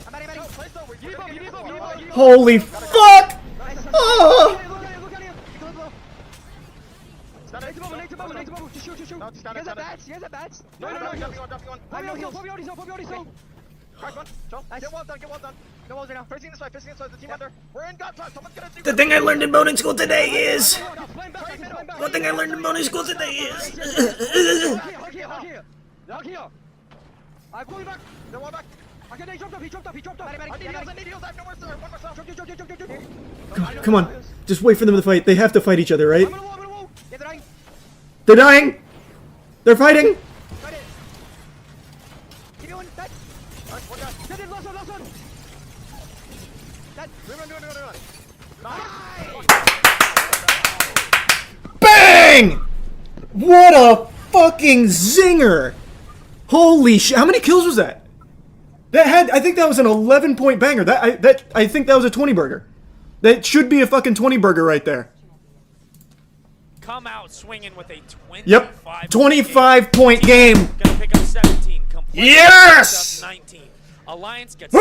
I'm ready. Place over. You need bubble. Holy fuck! Oh! Look at him. Next to bubble. Just shoot. You guys have bats? No. Dropping one. Bobby still. Crack one. Jump. Nice. Get walls done. No walls right now. Facing this way. The team under. We're in God. Someone's gonna do. The thing I learned in boating school today is... One thing I learned in boating school today is... Hug here. I'm pulling back. No one back. Okay, he dropped off. I need heals. I have no more, sir. One more cell. Come on. Just wait for them to fight. They have to fight each other, right? I'm gonna wall. Yeah, they're dying. They're dying! They're fighting! Got it. Give me one. That. One guy. Get it. Last one. That. Run. Bang! What a fucking zinger! Holy shit! How many kills was that? I think that was an 11-point banger. I think that was a 20 burger. That should be a fucking 20 burger right there. Come out swinging with a 25-point game. Gonna pick up 17. Yes! Up 19. Alliance gets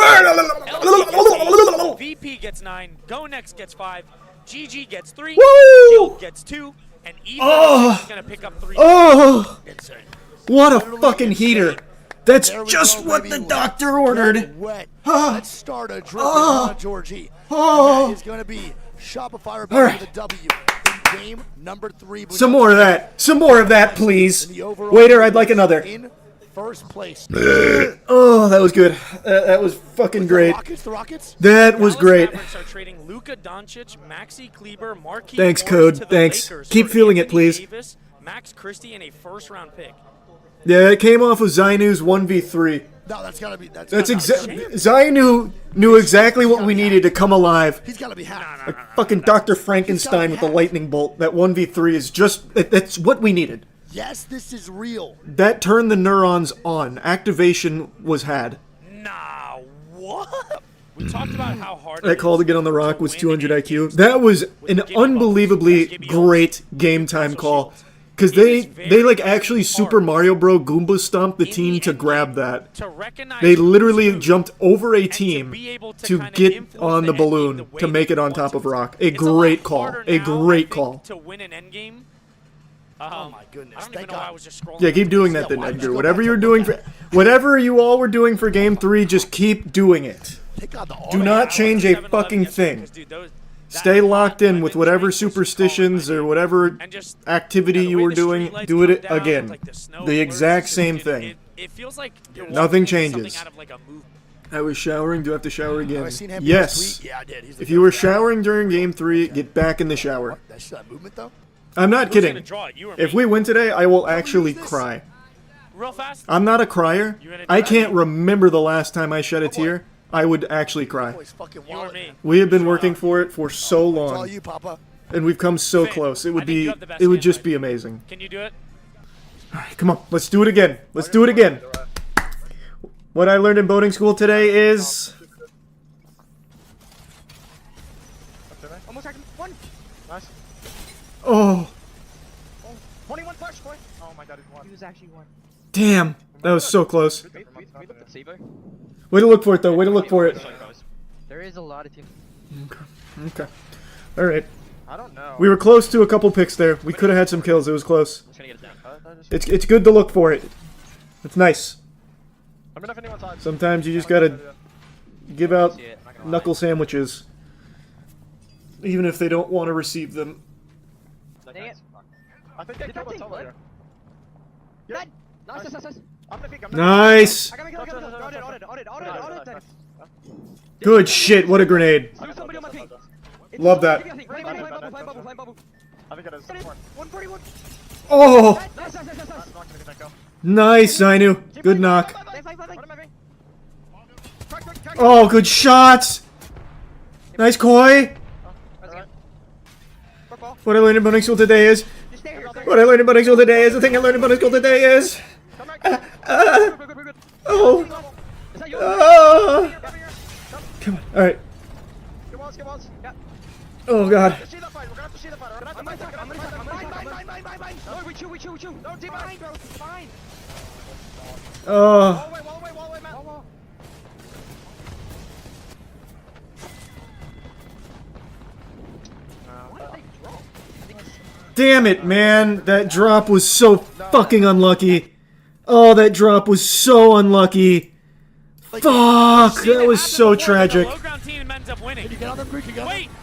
VP gets 9. Go Next gets 5. GG gets 3. Guild gets 2. And Elon is gonna pick up 3. Oh! What a fucking heater. That's just what the doctor ordered. Let's start a dripping on Georgie. That is going to be Shopify with a W in game number 3. Some more of that, please. Waiter, I'd like another. In first place. Oh, that was good. That was fucking great. The Rockets? That was great. Are trading Luka Doncic, Maxi Kleber, Marquise Thanks, Morris Code. Thanks. Lakers Keep feeling it, please. Davis, Max Christie, and a first-round pick. Yeah, it came off of Zainu's 1v3. No, that's gotta be. That's exactly. Zainu knew exactly what we needed to come alive. He's gotta be happy. Like fucking Dr. Frankenstein with the lightning bolt. That 1v3 is just. That's what we needed. Yes, this is real. That turned the neurons on. Activation was had. Nah, what? We talked about how hard that call to get on the rock was 200 IQ. That was an unbelievably great game time call. Because they like actually Super Mario Bro Goomba stomped the team to grab that. They literally jumped over a team to get on the balloon to make it on top of rock. A great call. A great call. To win an endgame. Oh my goodness! I don't even know why I was just scrolling. Yeah, keep doing that then, Edgar. Whatever you're doing for, whatever you all were doing for Game 3, just keep doing it. Do not change a fucking thing. Stay locked in with whatever superstitions or whatever activity you were doing. Do it again. The exact same thing. It feels like nothing changes. I was showering. Do I have to shower again? Yes. If you were showering during Game 3, get back in the shower. I'm not kidding. If we win today, I will actually cry. I'm not a crier. I can't remember the last time I shed a tear. I would actually cry. We have been working for it for so long, and we've come so close. It would just be amazing. Can you do it? All right, come on, let's do it again. Let's do it again. What I learned in boating school today is. Almost one. Nice. Oh. 21 flash. point? Oh my god, he was actually one. Damn, that was so close. We looked at Sebo. Way to look for it, though. Way to look for it. There is a lot of teams. Okay. All right. I don't know. We were close to a couple picks there. We could have had some kills. It was close. It's good to look for it. It's nice. Sometimes you just gotta give out knuckle sandwiches, even if they don't want to receive them. Dang it. I think they killed us over here. Nice. I'm gonna peek. Nice. Good shit. What a grenade. Love that. I think it is. 141. Oh! Nice, Zainu. Good knock. Oh, good shots. Nice koi. What I learned about X today is. What I learned about X today is. The thing I learned about X today is. Oh. Come on. All right. Oh god. Oh. Damn it, man. That drop was so fucking unlucky. Oh, that drop was so unlucky. Fuck, that was so tragic. Wait,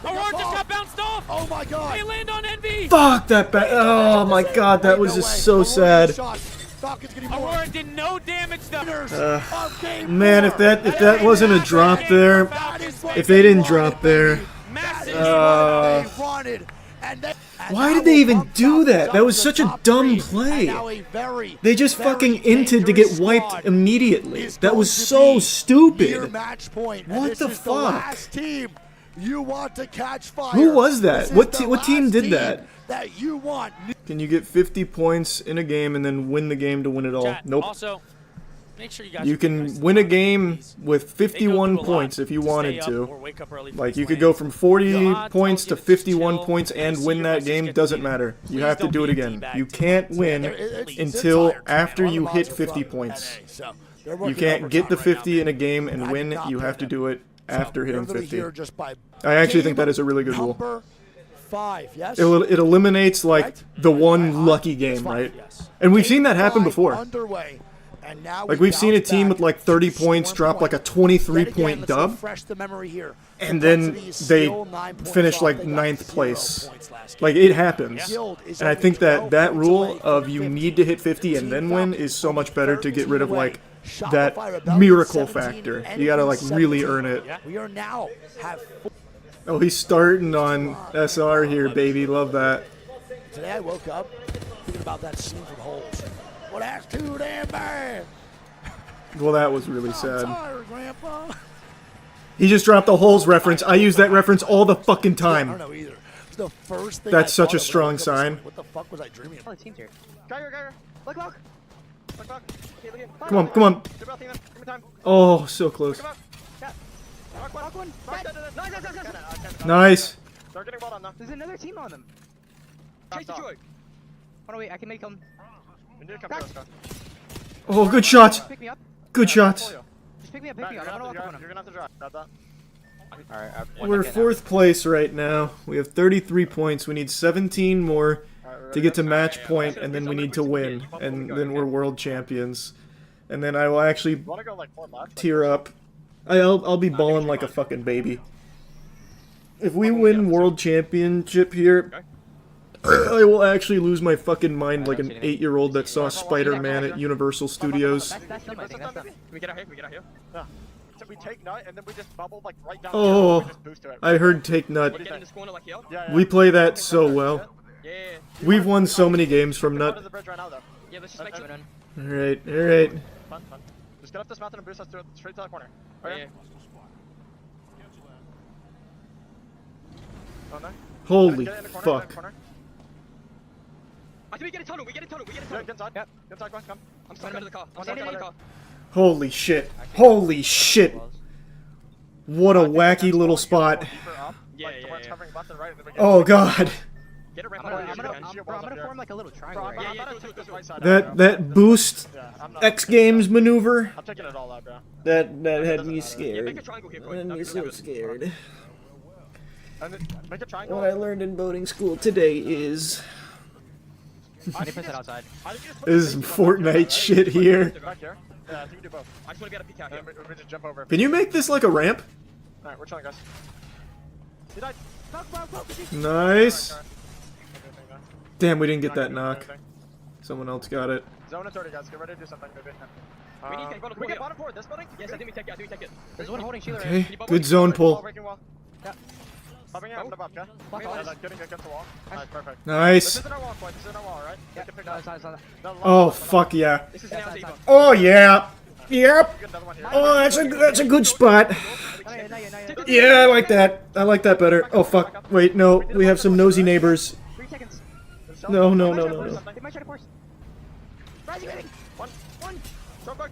Aurora just got bounced off. Oh my god. They land on Envy. Fuck that oh my god, that was just so sad. Aurora did no damage though. Man, if that wasn't a drop there, if they didn't drop there, why did they even do that? That was such a dumb play. They just fucking inted to get wiped immediately. That was so stupid. What the fuck? You want to catch fire. Who was that? What team did that? Can you get 50 points in a game and then win the game to win it all? Chat, nope. Also, make sure you can win a game with 51 points if you wanted to. Like, you could go from 40 points to 51 points and win that game. Doesn't matter. You have to do it again. You can't win until after you hit 50 points. You can't get the 50 in a game and win. You have to do it after hitting 50. I actually think that is a really good rule. It eliminates, like, the one lucky game, right? And we've seen that happen before. Like, we've seen a team with, like, 30 points drop, like, a 23-point dub, and then they finish, like, 9th place. Like, it happens. And I think that rule of you need to hit 50 and then win is so much better to get rid of, like, that miracle factor. You gotta, like, really earn it. Oh, he's starting on SR here, baby. Love that. Today I woke up thinking about that scene from Holes. Well, that's too damn bad. Well, that was really sad. Grandpa. He just dropped a Holes reference. I use that reference all the fucking time. I don't know either. It's the first thing That's such a strong sign. What the fuck was I dreaming of? Oh, the team's here. Guy. Look. Come on, come on. Oh, so close. Nice. There's another team on them. Chase the Troy. Oh no, wait, I can make them. Oh, good shots. Good shots. Just pick me up. I'm gonna walk up on him. You're gonna have to drive. That. Alright, We're 4th place right now. We have 33 points. We need 17 more to get to match point, and then we need to win. And then we're world champions. And then I will actually tear up. I'll be balling like a fucking baby. If we win world championship here, I will actually lose my fucking mind like an 8-year-old that saw Spider-Man at Universal Studios. We get out here. Yeah. So we take nut and then we just bubble like right down. Oh, I heard take nut. We play that so well. We've won so many games from nut. Alright. Fun. Just get up this mountain and boost us straight to the corner. Okay. Holy fuck. I think we get a tunnel. Get inside. Yep. Get inside, come. I'm standing under the car. Holy shit. Holy shit. What a wacky little spot. Oh god. Get it I'm gonna form like a little triangle. That boost X Games maneuver. I'm taking it all out, bro. That had me scared. Had me so scared. Make a triangle. What I learned in boating school today is I need to put that outside. this is some Fortnite shit here. Yeah, I think you do both. I just want to get a peek out here. We just jump over. Can you make this like a ramp? Alright, we're chilling, guys. He died. Nice. Damn, we didn't get that knock. Someone else got it. Zone authority, guys. Get ready to do something, maybe. Can we get bottom forward this building? Yes, I think we take it. There's one holding Sheila. Okay, good zone pull. Yeah. Popping out, above, okay? Getting against the wall. Nice, perfect. Nice. This isn't our wall, This isn't our wall, right? Yeah. Oh fuck yeah. Oh yeah. Yep. Oh, that's a good spot. Yeah, I like that. I like that better. Oh fuck. Wait, no. We have some nosy neighbors. No. They might try to force. One. Come back.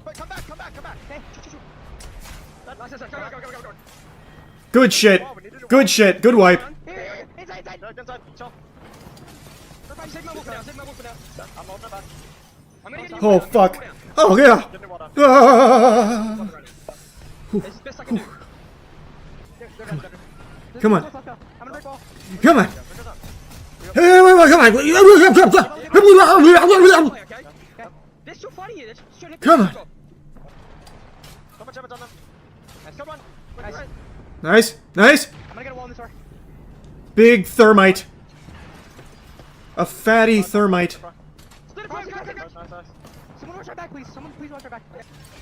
Okay. Go. Good shit. Good shit. Good wipe. Inside. Chill. Oh fuck. Oh yeah. Ah. Come on. Come on. This is too funny. Come on. Nice. I'm gonna get a wall in this door. Big thermite. A fatty thermite. Someone watch our back, please. Someone please watch our back.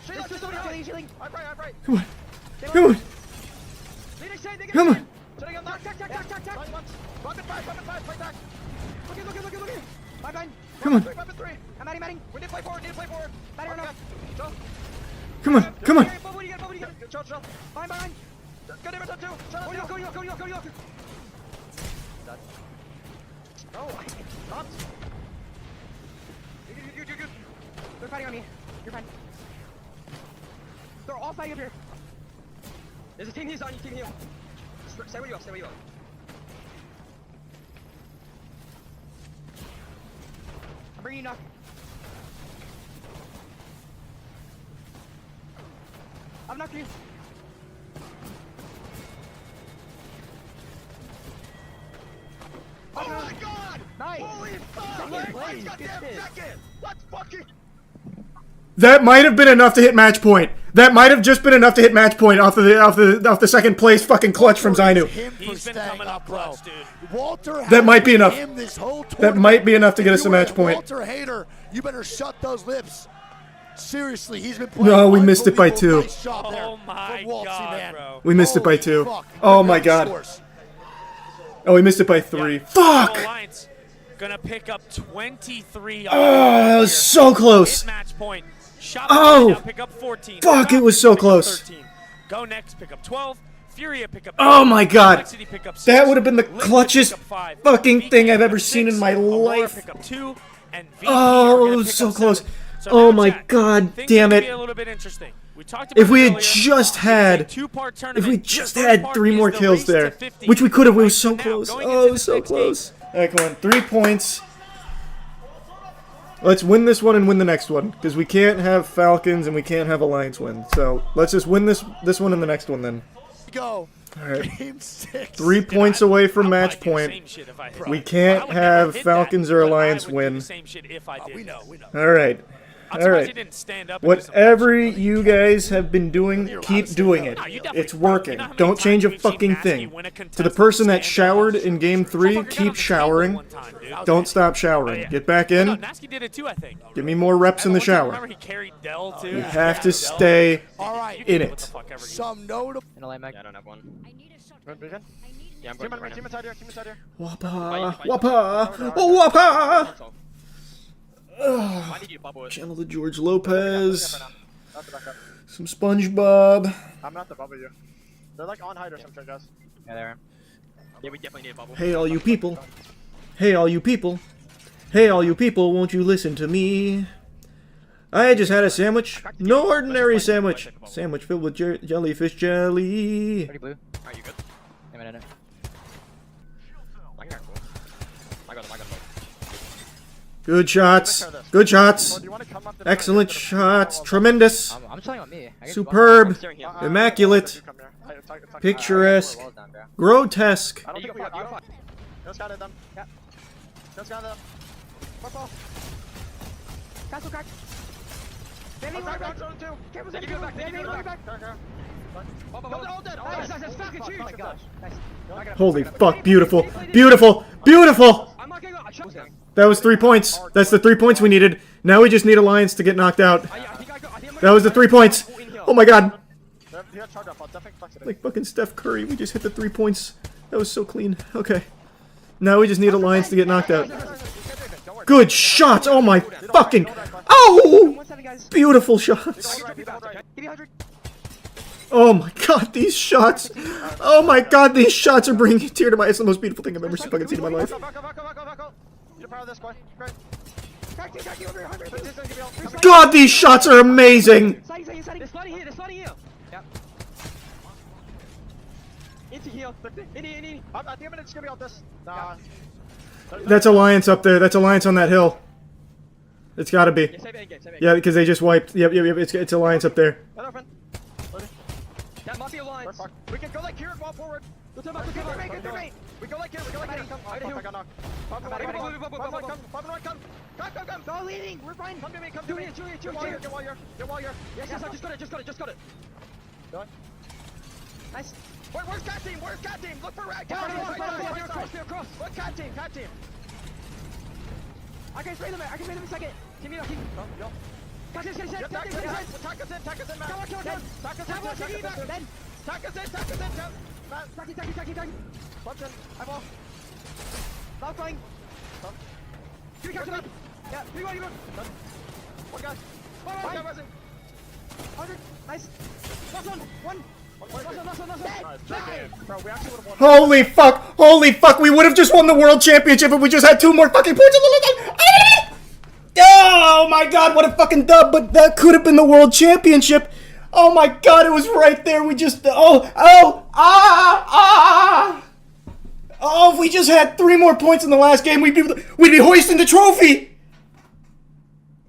Shielding. I'm right. Come on. Come on. Fight back. Look. Bye. Come on. I'm adding. We need to play forward. Batter enough. Come on. Chill. Fine. Go to two. Go. No, stop. You. They're fighting on me. You're fine. They're all fighting up here. There's a team heals on you. Team heal. Stay where you are. I'm bringing you knock. I'm knocking you. Oh my god! Nice. Holy fuck! Let's fucking... That might have been enough to hit match point. That might have just been enough to hit match point off the second place fucking clutch from Zainu. He's been coming up, bro. Walter that might be enough. That might be enough to get us a match point. Walter Hader, you better shut those lips. Seriously, he's been playing. No, we missed it by 2. Oh my god, bro. We missed it by 2. Oh my god. Oh, we missed it by 3. Yeah. Fuck! Alliance gonna pick up 23. Oh, that was so close. Match point. Shop oh, pick up 14. Fuck! It was so close. 13. Go next, pick up 12. Furia pick up. Oh my god! Pick up 6. That would have been the clutchest fucking thing I've ever seen in my life. Pick up 2, and oh, it was so close. So oh my god, damn it. If we had just had 3 more kills there, which we could have, it was so close. Oh, it was so close. Alright, come on, 3 points. Let's win this one and win the next one, because we can't have Falcons and we can't have Alliance win. So let's just win this one and the next one then. Go. Alright. 3 points away from match point. We can't have Falcons or Alliance win. Alright. Alright. Whatever you guys have been doing, keep doing it. It's working. Don't change a fucking thing. To the person that showered in Game 3, keep showering. Don't stop showering. Get back in. Give me more reps in the shower. You have to stay in it. Some notable. I don't have one. Yeah, I'm going team inside here. Wappa. Wappa. Oh, Wappa. Channel the George Lopez. Some SpongeBob. I'm not the bubble you. They're like on height or something, guys. Yeah, they are. Yeah, we definitely need a bubble. Hey, all you people. Hey, all you people. Hey, all you people, won't you listen to me? I just had a sandwich. No ordinary sandwich. Sandwich filled with jellyfish jelly. Pretty blue. Are you good? I got Good shots. Good shots. Excellent shots. Tremendous. Superb. Immaculate. Picturesque. Grotesque. Holy fuck, beautiful. Beautiful. Beautiful! That was 3 points. That's the 3 points we needed. Now we just need Alliance to get knocked out. That was the 3 points. Oh my god. Like fucking Steph Curry, we just hit the 3 points. That was so clean. Okay. Now we just need Alliance to get knocked out. Good shots! Oh my fucking... Oh! Beautiful shots. Oh my god, these shots! Oh my god, these shots are bringing a tear to my eyes. It's the most beautiful thing I've ever fucking seen in my life. God, these shots are amazing! That's Alliance up there. That's Alliance on that hill. It's gotta be. Yeah, because they just wiped. Yep. It's Alliance up there. That might be Alliance. We can go like here and walk forward. We go like here. We go like here. Come. Go leading. We're fine. Come to me. Come to me. Get wall here. Yes. I just got it. Nice. Where's cat team? Look for rat. Cross. Look cat team. I can spray them in a second. Give me a keep. Tack us in, man. Punch in. Eyeball. Loud flying. Give me capture me. Yeah, 3 1 even. One guy. One guy rising. 100. Nice. Last one. Holy fuck, we would have just won the world championship if we just had 2 more fucking points. Oh my god, what a fucking dub, but that could have been the world championship. Oh my god, it was right there. We just, if we just had 3 more points in the last game, we'd be hoisting the trophy.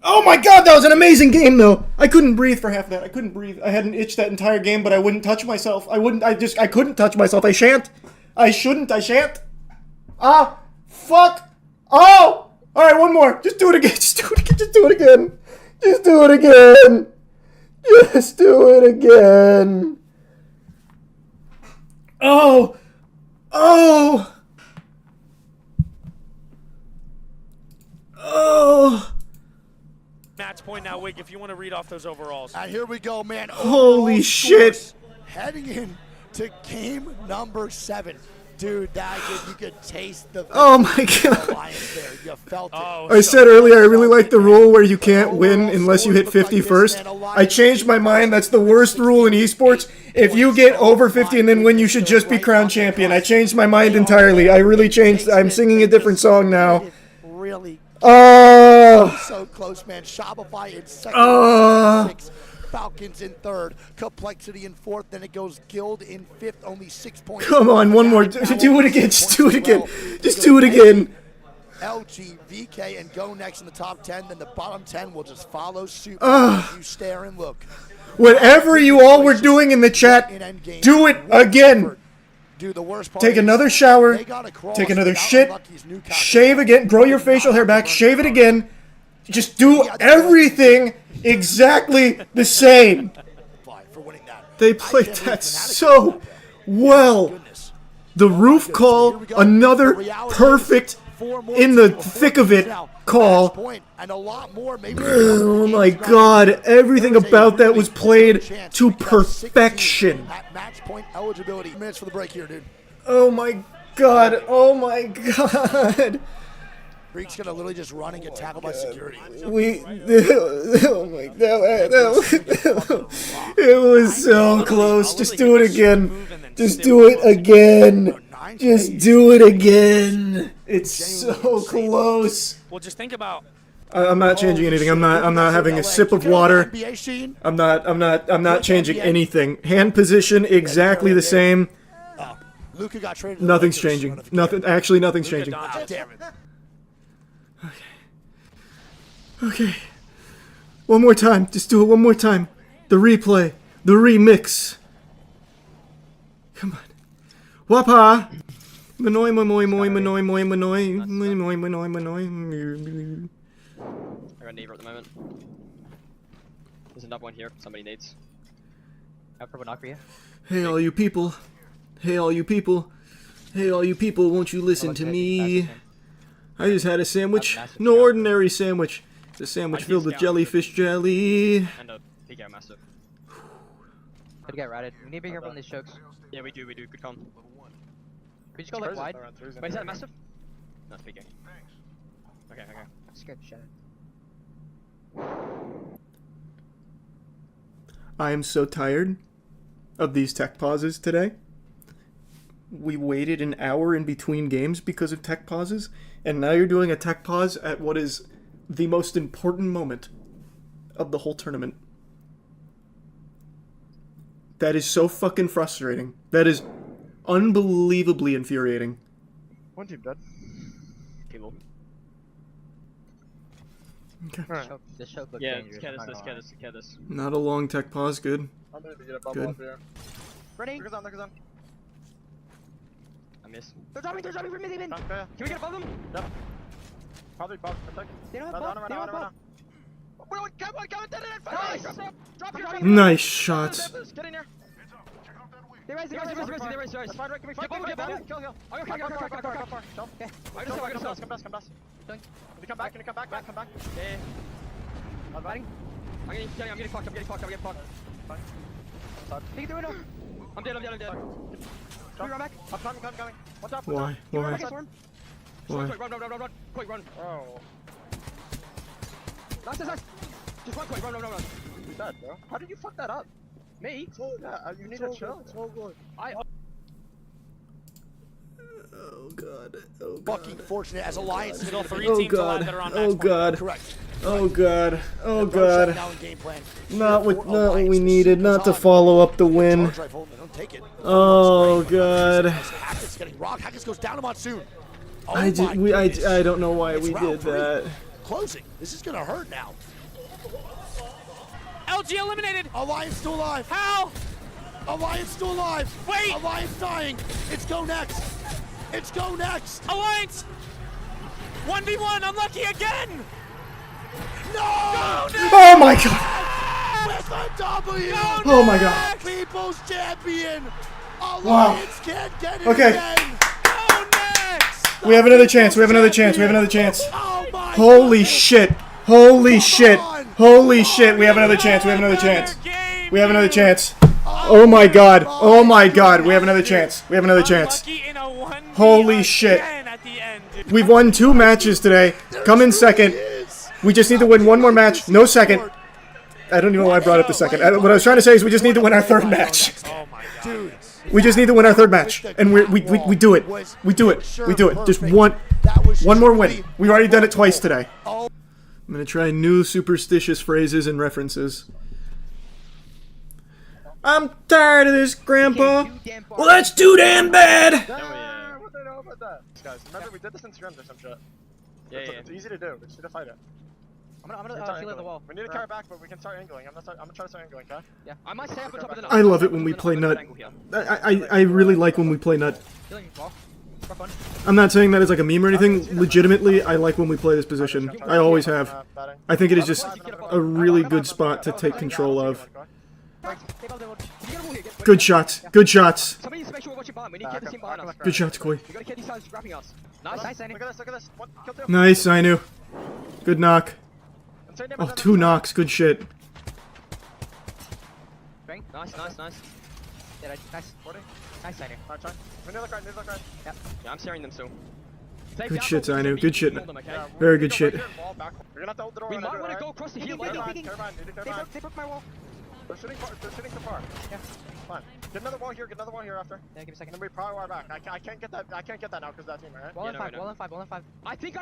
Oh my god, that was an amazing game though. I couldn't breathe for half of that. I couldn't breathe. I had an itch that entire game, but I wouldn't touch myself. I couldn't touch myself. I shan't. I shouldn't. Ah, fuck. Oh! Alright, one more. Just do it again. Just do it again. Oh! Match point now, Wig, if you want to read off those overalls. And here we go, man. Holy shit. Heading in to game number 7. Dude, you could taste the... Oh my god. There. You felt it. I said earlier, I really like the rule where you can't win unless you hit 50 first. I changed my mind. That's the worst rule in esports. If you get over 50 and then win, you should just be crowned champion. I changed my mind entirely. I really changed. I'm singing a different song now. Really. Oh. So close, man. Shopify in second. 6. Falcons in 3rd, Complexity in 4th, then it goes Guild in 5th, only 6 points. Come on, one more. Do it again. Just do it again. LG, VK, and Go Next in the top 10, then the bottom 10 will just follow suit. You stare and look. Whatever you all were doing in the chat, do it again. Take another shower, take another shit, shave again, grow your facial hair back, shave it again. Just do everything exactly the same. They played that so well. The roof call, another perfect, in the thick of it call. Oh my god, everything about that was played to perfection. Match point eligibility. Minutes for the break here, dude. Oh my god, oh my god. Freak's gonna literally just run and get tackled by security. Oh my god, it was so close. Just do it again. Just do it again. Just do it again. It's so close. Well, just think about. I'm not changing anything. I'm not having a sip of water. I'm not changing anything. Hand position exactly the same. Nothing's changing. Nothing's changing. Damn it. Okay. One more time. Just do it one more time. The replay. The remix. Come on. Wapa! Manoy, manoy, moy, manoy, moy, manoy, manoy, manoy, manoy. I got a neighbor at the moment. There's another one here. Somebody needs. I have purple knock for you. Hey, all you people. Hey, all you people. Hey, all you people, won't you listen to me? I just had a sandwich. No ordinary sandwich. It's a sandwich filled with jellyfish jelly. And a big air massive. Could get ratted. We need to be careful on these chokes. Yeah, we do. Good call. We just go like wide. Wait, is that a massive? No, it's big. Okay. I'm scared to shut it. I am so tired of these tech pauses today. We waited an hour in between games because of tech pauses, and now you're doing a tech pause at what is the most important moment of the whole tournament. That is so fucking frustrating. That is unbelievably infuriating. One team dead. People. Okay. Right. This choke looks dangerous. Let's get this. Not a long tech pause. Good. I'm gonna get a bubble Good. up here. Ready? Look on. I missed. They're dropping from me, Can we get above them? Yep. Probably above. They don't have above. They don't have above. Nice shot. Get in here. They raise. That's fine, right? Can we fight? Kill. I'll go far. Okay. I just come best. Can you come back? Come back. Yeah. I'm fighting. I'm getting fucked. Take it through window. I'm dead. Can we run back? I'm coming. What's up? Why? Run. Quick, run. Oh. Nice. Just run quick. Run. Who's that, bro? How did you fuck that up? Me? Yeah, you need to chill. It's all good. Oh god. Fucking fortunate as Alliance. Still 3 teams alive that are on match point. Correct. Oh god. Not what we needed. Not to follow up the win. Oh god. Hackett's getting rocked. Hackett goes down to Monsoon. I don't know why we did that. Closing. This is gonna hurt now. LG eliminated. Alliance still alive. How? Alliance still alive. Wait. Alliance dying. It's go next. Alliance. 1v1. Unlucky again. No. Oh my god. With the W. Oh my god. People's champion. Wow. Alliance can't get it again. Go next. We have another chance. Oh my Holy shit. We have another chance. Oh my god. We have another chance. Holy shit. We've won 2 matches today. Come in second. We just need to win 1 more match. No second. I don't even know why I brought up the second. What I was trying to say is we just need to win our 3rd match. We just need to win our 3rd match. And we do it. We do it. Just one more win. We've already done it twice today. I'm gonna try new superstitious phrases and references. I'm tired of this, Grandpa. Well, that's too damn bad. What do I know about that? Guys, remember we did this in scrims or some shit. Yeah. It's easy to do. We just need to fight it. I'm gonna heal at the wall. We need to carry back, but we can start angling. I'm gonna try to start angling, okay? Yeah. I might stay up on top of the nut. I love it when we play nut. I really like when we play nut. I'm not saying that as like a meme or anything. Legitimately, I like when we play this position. I always have. I think it is just a really good spot to take control of. Good shots. Good shots. Good shots, Koi. Nice, I knew. Good knock. Oh, 2 knocks. Good shit. Nice. Yeah, nice. Nice, I knew. Yeah, I'm staring them soon. Good shit, Zainu. Good shit. Very good shit. We might want to go across the hill later. They broke my wall. They're shooting so far. Yeah. Fine. Get another wall here after. Yeah, give me a second. Then we probably wire back. I can't get that now because that team, right? Wall in 5. I think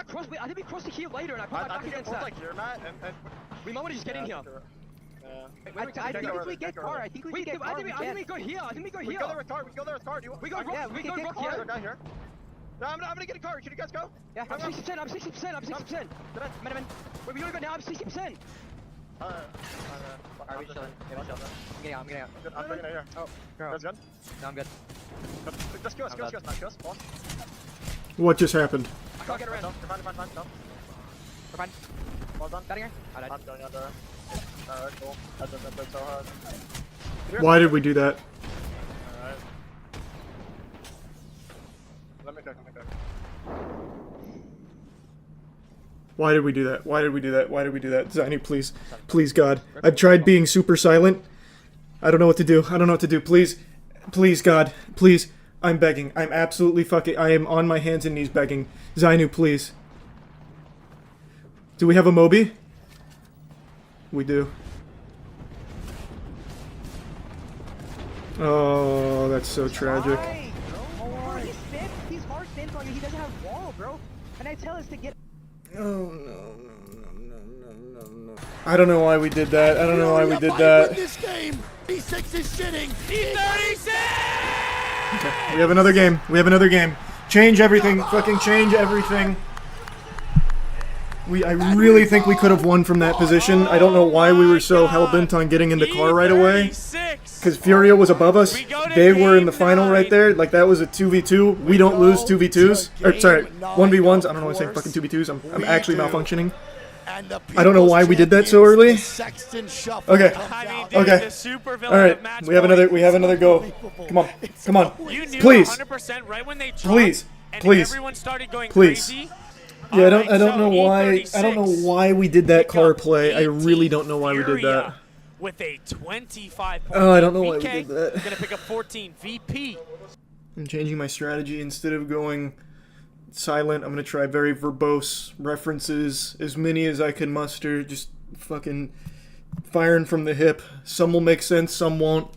we crossed the hill later and I put my back against that. Like here, Matt, and we might want to just get in here. I think if we get car, I think we go here. We go there with car. We go rock here. No, I'm gonna get a car. Can you guys go? Yeah, I'm 60%. I'm 60%. I'm 60%. Wait, we wanna go now. I'm 60%. Are we chilling? I'm getting out. I'm bringing it here. Oh, you guys good? No, I'm good. Just kill us. Not kill us. Boss. What just happened? I can't get around. You're fine. No. We're fine. Well done. Down here. I died. I'm going under. Alright, cool. That's so hard. Why did we do that? Alright. Let me cook. Why did we do that? Why did we do that? Ziny, please. Please, God. I've tried being super silent. I don't know what to do. Please. Please, God. Please. I'm begging. I'm absolutely fucking... I am on my hands and knees begging. Zainu, please. Do we have a Moby? We do. Oh, that's so tragic. He's hard stance on you. He doesn't have wall, bro. And I tell us to get... Oh, no. I don't know why we did that. This game. E6 is shitting. E36! Okay, we have another game. Change everything. Fucking change everything. I really think we could have won from that position. I don't know why we were so hell-bent on getting in the car right away. Because Furia was above us. They were in the final right there. Like, that was a 2v2. We don't lose 2v2s. Or, sorry, 1v1s. I don't know why I'm saying fucking 2v2s. I'm actually malfunctioning. I don't know why we did that so early. Okay. Alright. We have another go. Come on. Please. Please. Yeah, I don't know why we did that car play. I really don't know why we did that. With a 25 point I don't know why we did that. Gonna pick up 14 VP. I'm changing my strategy. Instead of going silent, I'm gonna try very verbose references, as many as I can muster, just fucking firing from the hip. Some will make sense, some won't.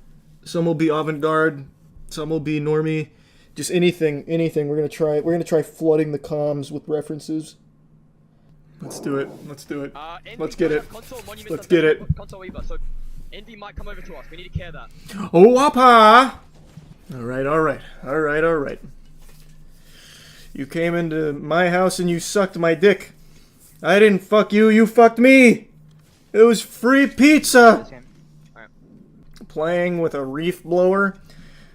Some will be avant-garde, some will be normie. Just anything. We're gonna try flooding the comms with references. Let's do it. Let's get it. Console Weaver, so Envy might come over to us. We need to care that. Oh, wapa! Alright. You came into my house and you sucked my dick. I didn't fuck you, you fucked me! It was free pizza! Playing with a reef blower?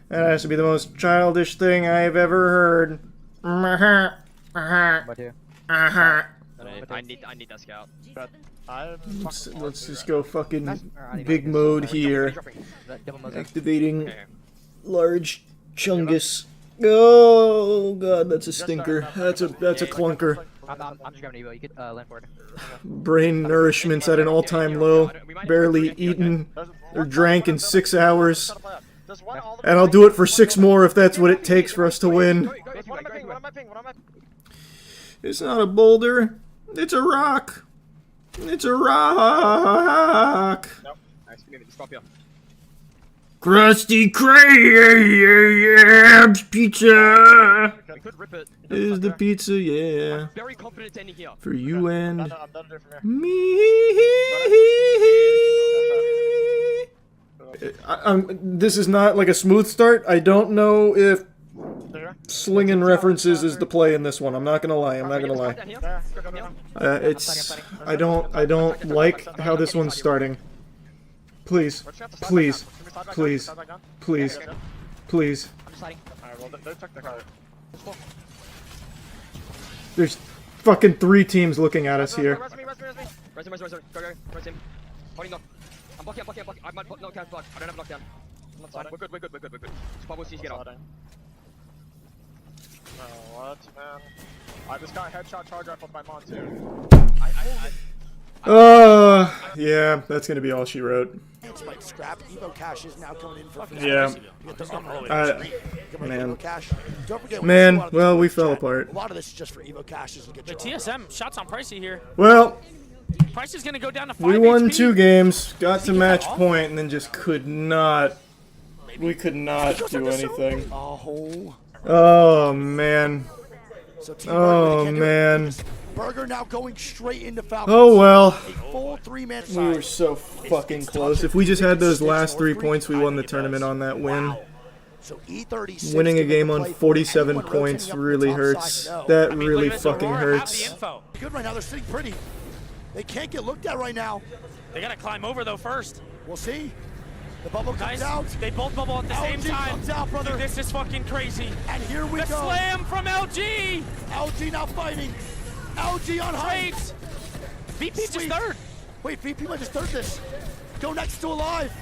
That has to be the most childish thing I've ever heard. I need that scout. Let's just go fucking big mode here. Activating large chungus. Oh god, that's a stinker. That's a clunker. I'm just grabbing Evo. You could land forward. Brain nourishment's at an all-time low. Barely eaten or drank in 6 hours. And I'll do it for 6 more if that's what it takes for us to win. It's not a boulder. It's a rock. It's a rock. Nope. Nice. Give me the Scorpio. Krusty Krab's pizza. We could rip it. Is the pizza, yeah. I'm very confident it's ending here. For you and I'm done me. This is not like a smooth start. I don't know if slinging references is the play in this one. I'm not gonna lie. I don't like how this one's starting. Please. There's fucking 3 teams looking at us here. I'm blocking. I might block knockdown. I don't have knockdown. We're good. Just bubble C's get off. What, man? I just got headshot charge rifled by Mon too. Yeah, that's gonna be all she wrote. Scrap Evo cash is now coming in for yeah. Man, well, we fell apart. A lot of this is just for Evo caches and get the TSM shots on Pricey here. Well, Price is gonna go down to 5 we won HP. 2 games, got to match point, and then just could not. We could not do anything. Oh man. Oh man. Burger now going straight into Falcons. Oh well. A full 3-man We were so fucking close. If we just had those last 3 points, we won the tournament on that win. So E36 Winning a to game make on play. 47 Anyone points rotating up really the top hurts. side, no. That I mean, really look at this, fucking Aurora hurts. Good right now. They're sitting pretty. They can't get looked at right now. They gotta climb over though first. We'll see. The bubble comes Nice. out. They both bubble at the same LG time. comes out, brother. Dude, this is fucking crazy. And here we the go. Slam from LG. LG now fighting. LG on height. VP just third. Wait, VP might just third this. Go next to alive.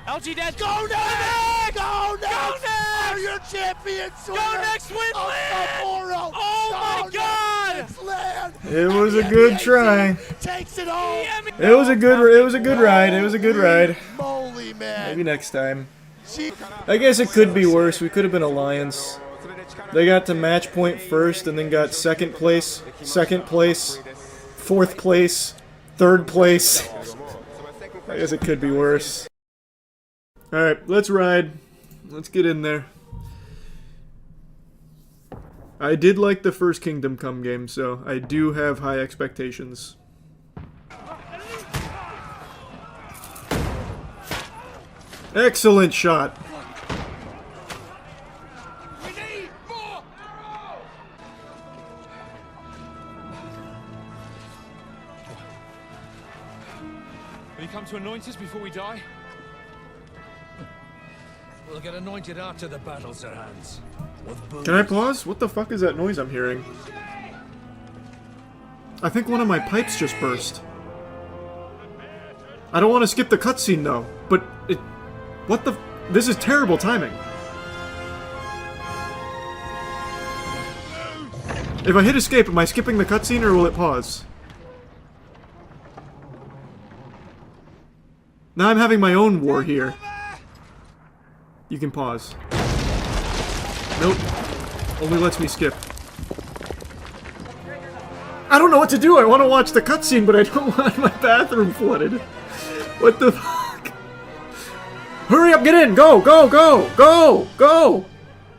LG dead. Go next! Go next! Go next! Are your champions? Go next with land! Oh my God! It was a good try. Takes it home. It was a good ride. It was a good ride. Moly, man. Maybe next time. I guess it could be worse. We could have been Alliance. They got to match point first and then got second place, fourth place, third place. I guess it could be worse. Alright, let's ride. Let's get in there. I did like the first Kingdom Come game, so I do have high expectations. Excellent shot. Will you come to anoint us before we die? We'll get anointed after the battle's at hand. Can I pause? What the fuck is that noise I'm hearing? I think one of my pipes just burst. I don't want to skip the cutscene though, but it... What the... This is terrible timing. If I hit escape, am I skipping the cutscene or will it pause? Now I'm having my own war here. You can pause. Nope. Only lets me skip. I don't know what to do. I want to watch the cutscene, but I don't want my bathroom flooded. What the fuck? Hurry up, get in! Go! Go! Go! Go! Go!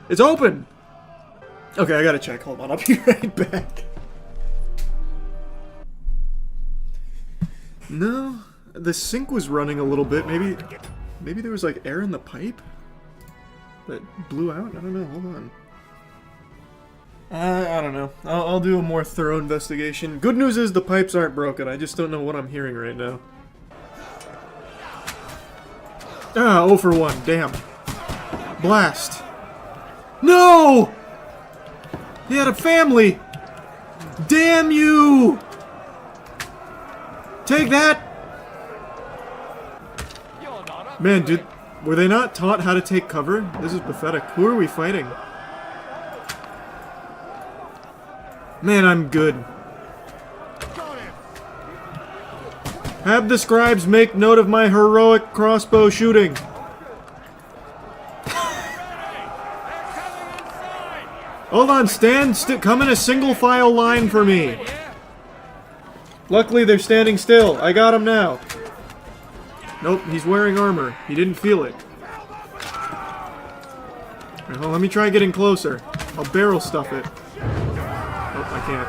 It's open! Okay, I gotta check. Hold on, I'll be right back. No, the sink was running a little bit. Maybe there was like air in the pipe that blew out? I don't know. Hold on. I don't know. I'll do a more thorough investigation. Good news is the pipes aren't broken. I just don't know what I'm hearing right now. Ah, 0 for 1. Damn. Blast. No! He had a family! Damn you! Take that! Man, dude, were they not taught how to take cover? This is pathetic. Who are we fighting? Man, I'm good. Have the scribes make note of my heroic crossbow shooting. Hold on, Stan. Come in a single file line for me. Luckily, they're standing still. I got him now. Nope, he's wearing armor. He didn't feel it. Right, well, let me try getting closer. I'll barrel stuff it. Oh, I can't.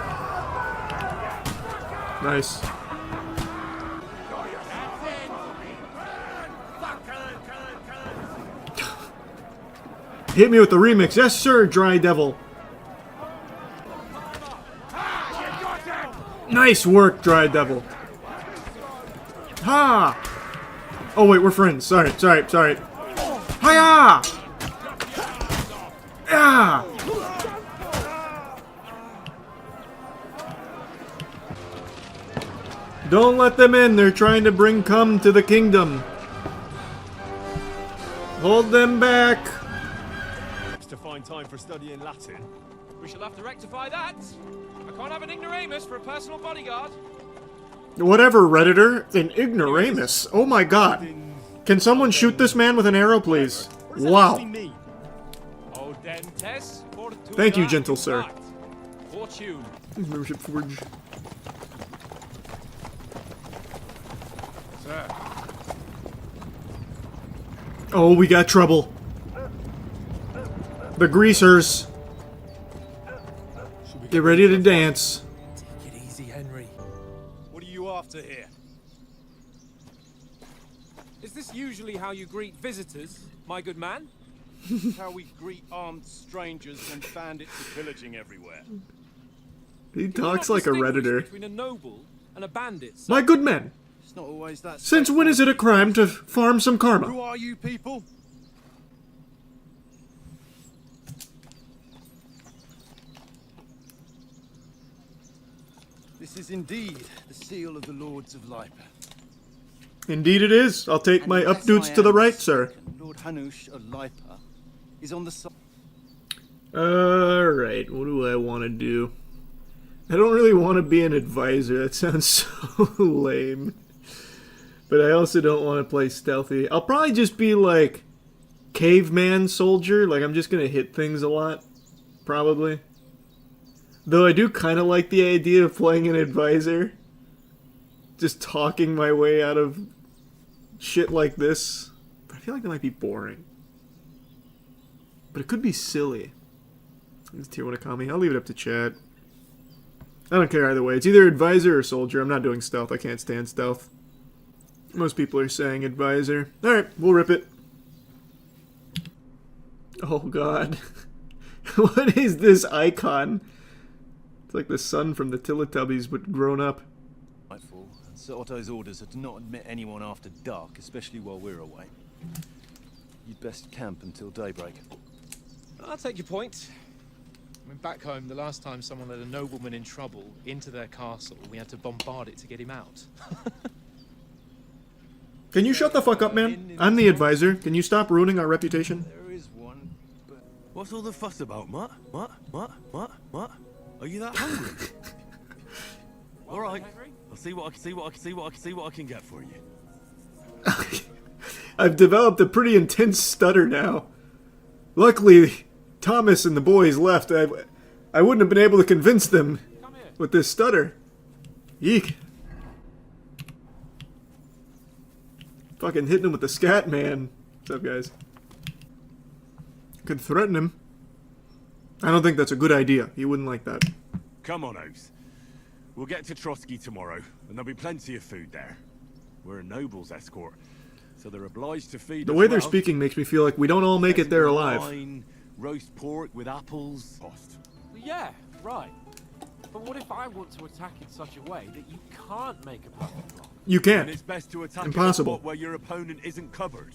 Nice. Hit me with the remix. Yes, sir, Dry Devil. Nice work, Dry Devil. Ha! Oh, wait, we're friends. Sorry. Hiya! Ah! Don't let them in. They're trying to bring cum to the kingdom. Hold them back. To find time for studying Latin. We shall have to rectify that. I can't have an ignoramus for a personal bodyguard. Whatever, Redditor. An ignoramus. Oh my god. Can someone shoot this man with an arrow, please? Wow. Thank you, gentle sir. Fortune. Membership Forge. Sir. Oh, we got trouble. The greasers. Get ready to dance. Take it easy, Henry. What are you after here? Is this usually how you greet visitors, my good man? How we greet armed strangers and bandits pillaging everywhere. He talks like a redditor. Between a noble and a bandit. My good men, It's not always that. since when is it a crime to farm some karma? Who are you people? This is indeed the seal of the Lords of Lipa. Indeed it is. I'll take my updoots to the right, sir. Lord Hanush of Lipa is on the side. Alright, what do I want to do? I don't really want to be an advisor. That sounds so lame. But I also don't want to play stealthy. I'll probably just be like caveman soldier. Like I'm just going to hit things a lot. Probably. Though I do kind of like the idea of playing an advisor. Just talking my way out of shit like this. But I feel like that might be boring. But it could be silly. Does Tier want to call me? I'll leave it up to chat. I don't care either way. It's either advisor or soldier. I'm not doing stealth. I can't stand stealth. Most people are saying advisor. Alright, we'll rip it. Oh god. What is this icon? It's like the sun from the Teletubbies, but grown up. Nightfall. Sir Otto's orders are to not admit anyone after dark, especially while we're away. You'd best camp until daybreak. I'll take your point. I mean, back home, the last time someone let a nobleman in trouble into their castle, we had to bombard it to get him out. Can you shut the fuck up, man? I'm the advisor. Can you stop ruining our reputation? There is one, but... What's all the fuss about, Mutt? What? Are you that hungry? All right. I'll see what I can get for you. I've developed a pretty intense stutter now. Luckily, Thomas and the boys left. I wouldn't have been able to convince them with this stutter. Yeek. Fucking hitting him with the scat man. What's up, guys? Could threaten him. I don't think that's a good idea. He wouldn't like that. Come on, Oath. We'll get to Trotsky tomorrow, and there'll be plenty of food there. We're a noble's escort, so they're obliged to feed The us way they're well. speaking makes me feel like we don't all make it there alive. Wine, roast pork with apples. Yeah, right. But what if I want to attack in such a way that you can't make a perfect block? You can't. And it's best to attack Impossible. in a spot where your opponent isn't covered,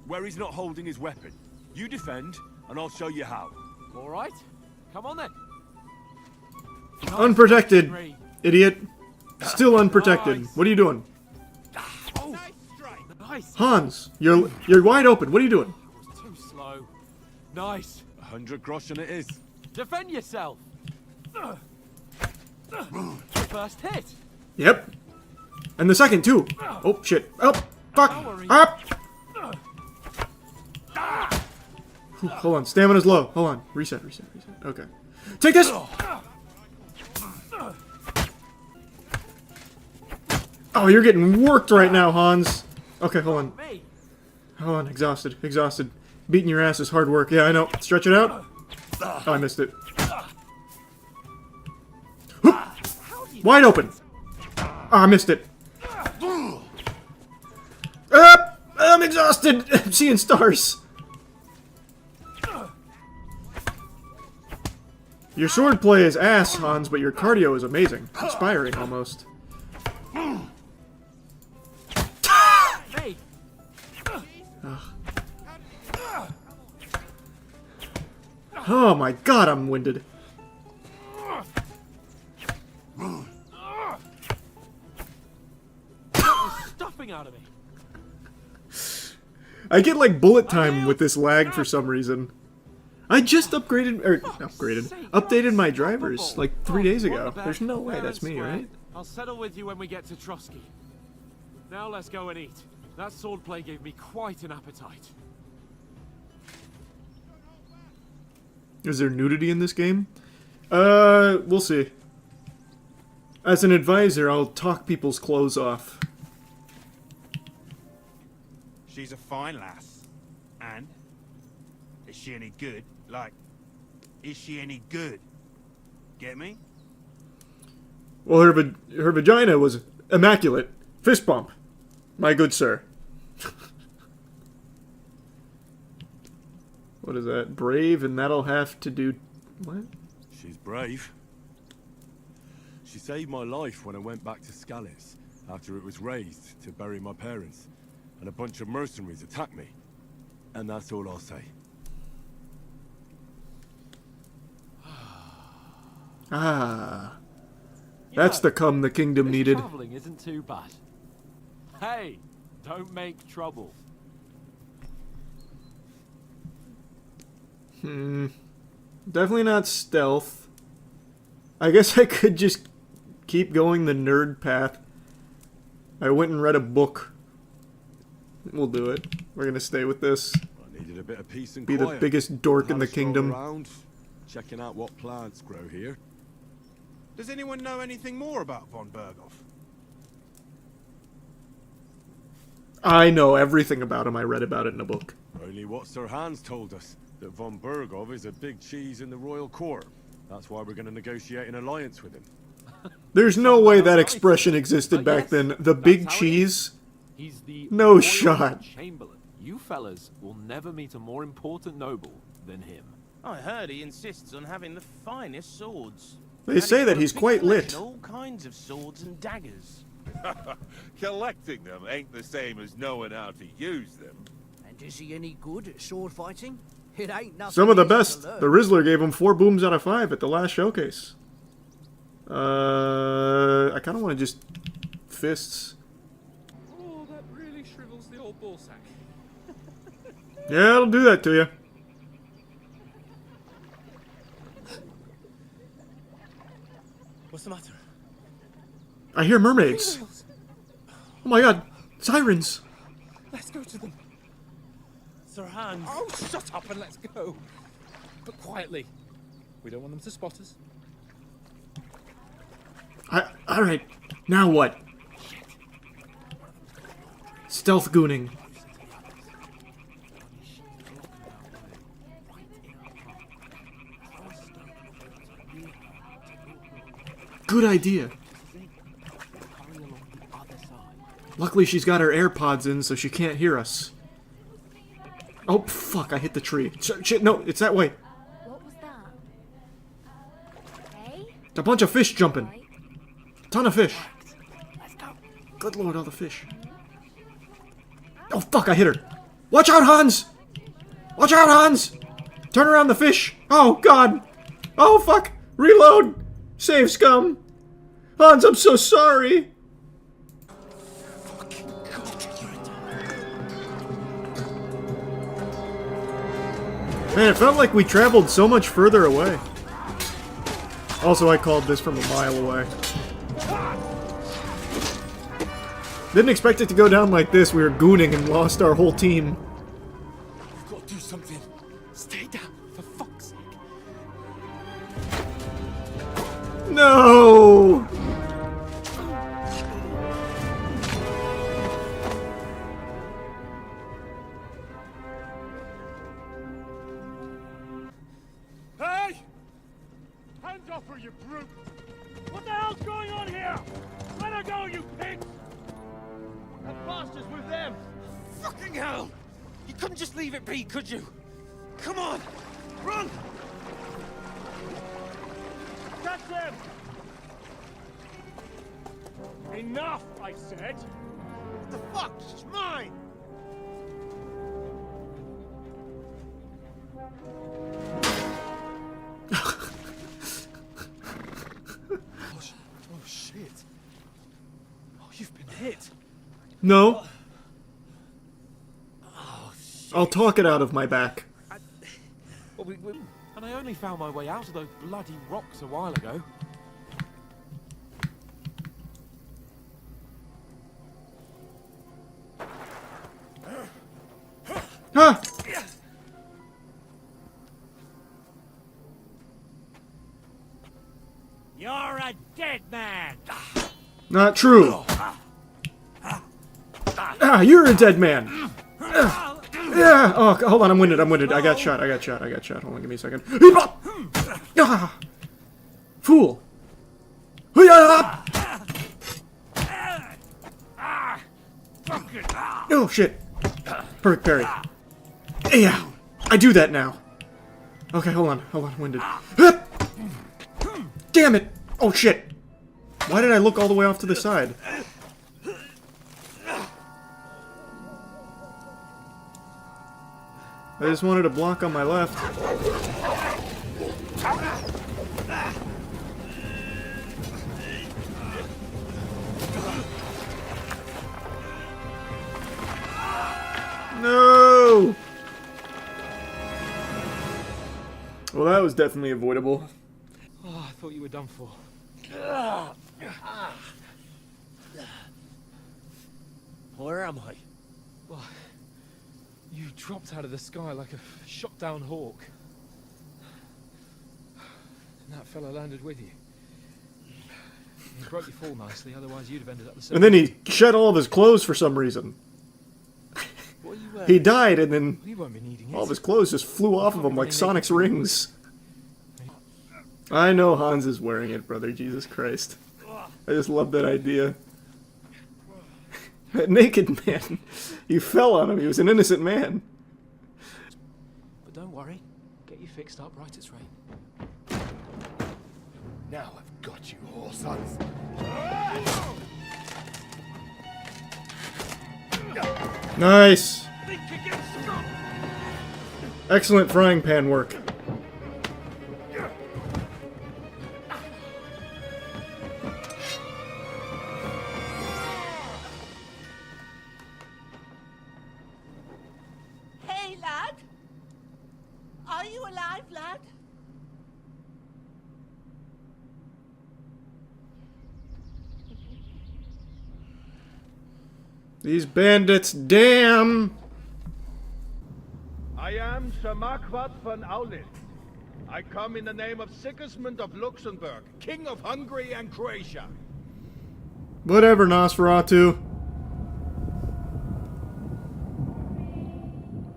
where he's not holding his weapon. You defend, and I'll show you how. All right, come on then. Unprotected, idiot. Still unprotected. What are you doing? Nice. Hans, you're wide open. What are you doing? Too slow. Nice. 100 groschen it is. Defend yourself. First hit. Yep. And the second, too. Oh, shit. Oh, fuck. Up. Hold on. Stamina's low. Hold on. Reset. Okay. Take this. Oh, you're getting worked right now, Hans. Okay, hold on. Hold on. Exhausted. Beating your ass is hard work. Yeah, I know. Stretch it out. Oh, I missed it. Wide open. Oh, I missed it. I'm exhausted. I'm seeing stars. Your swordplay is ass, Hans, but your cardio is amazing. Inspiring, almost. Oh my god, I'm winded. Stuffing out of me. I get like bullet time with this lag for some reason. I just updated my drivers like 3 days ago. There's no way that's me, right? I'll settle with you when we get to Trotsky. Now let's go and eat. That swordplay gave me quite an appetite. Is there nudity in this game? We'll see. As an advisor, I'll talk people's clothes off. She's a fine lass. And? Is she any good? Like, is she any good? Get me? Well, her vagina was immaculate. Fist bump. My good sir. What is that? Brave, and that'll have to do... What? She's brave. She saved my life when I went back to Scallis after it was raised to bury my parents, and a bunch of mercenaries attacked me. And that's all I'll say. Ah. That's the cum the kingdom needed. Traveling isn't too bad. Hey, don't make trouble. Definitely not stealth. I guess I could just keep going the nerd path. I went and read a book. We'll do it. We're gonna stay with this. I needed a bit of peace and Be quiet. the biggest dork in the Have a stroll kingdom. around, checking out what plants grow here. Does anyone know anything more about von Berghoff? I know everything about him. I read about it in a book. Only what Sir Hans told us, that von Berghoff is a big cheese in the royal court. That's why we're going to negotiate an alliance with him. There's no way that expression existed back then. The big cheese? He's the No Royal shot. Chamberlain. You fellas will never meet a more important noble than him. I heard he insists on having the finest swords. They say that he's quite lit. All kinds of swords and daggers. Collecting them ain't the same as knowing how to use them. And is he any good at sword fighting? It ain't nothing. Some of the easy to best. learn. The Rizzler gave him 4 booms out of 5 at the last showcase. I kind of want to just fists. Oh, that really shrivels the old ball sack. Yeah, it'll do that to you. What's the matter? I hear mermaids. Oh my god, sirens. Let's go to them. Sir Hans. Oh, shut up and let's go. But quietly. We don't want them to spot us. Alright, now what? Stealth gooning. Good idea. Luckily she's got her AirPods in so she can't hear us. Oh, fuck, I hit the tree. Shit, no, it's that way. What was that? Hey? A bunch of fish jumping. Ton of fish. Good lord, all the fish. Oh, fuck, I hit her. Watch out, Hans! Watch out, Hans! Turn around the fish. Oh, God. Oh, fuck. Reload. Save, scum. Hans, I'm so sorry. Man, it felt like we traveled so much further away. Also, I called this from a mile away. Didn't expect it to go down like this. We were gooning and lost our whole team. We've got to do something. Stay down, for fuck's sake. No! Hey! Hands off her, you brute! What the hell's going on here? Let her go, you pig! That bastard's with them! Fucking hell! You couldn't just leave it be, could you? Come on! Run! Catch them! Enough, I said! What the fuck? It's mine! Oh shit. Oh, you've been hit. No. I'll talk it out of my back. Well, and I only found my way out of those bloody rocks a while ago. Huh? You're a dead man. Not true. Ah, you're a dead man. Yeah. Oh, hold on. I'm winded. I got shot. Hold on. Give me a second. Ah. Fool. Oh, shit. Perfect parry. Yeah. I do that now. Okay, hold on, winded. Damn it! Oh shit! Why did I look all the way off to the side? I just wanted a block on my left. No! Well, that was definitely avoidable. Oh, I thought you were done for. Where am I? Well, you dropped out of the sky like a shot-down hawk. And that fella landed with you. He broke your fall nicely, otherwise you'd have ended up the same. And then he shed all of his clothes for some reason. He died, and then all of his clothes just flew off of him like Sonic's rings. I know Hans is wearing it, brother. Jesus Christ. I just love that idea. That naked man. You fell on him. He was an innocent man. But don't worry. Get you fixed up right as rain. Now I've got you, whore sons. Nice. Excellent frying pan work. Hey, lad. Are you alive, lad? These bandits, damn! I am Sir Marquardt von Aulis. I come in the name of Sigismund of Luxembourg, King of Hungary and Croatia. Whatever, Nosferatu.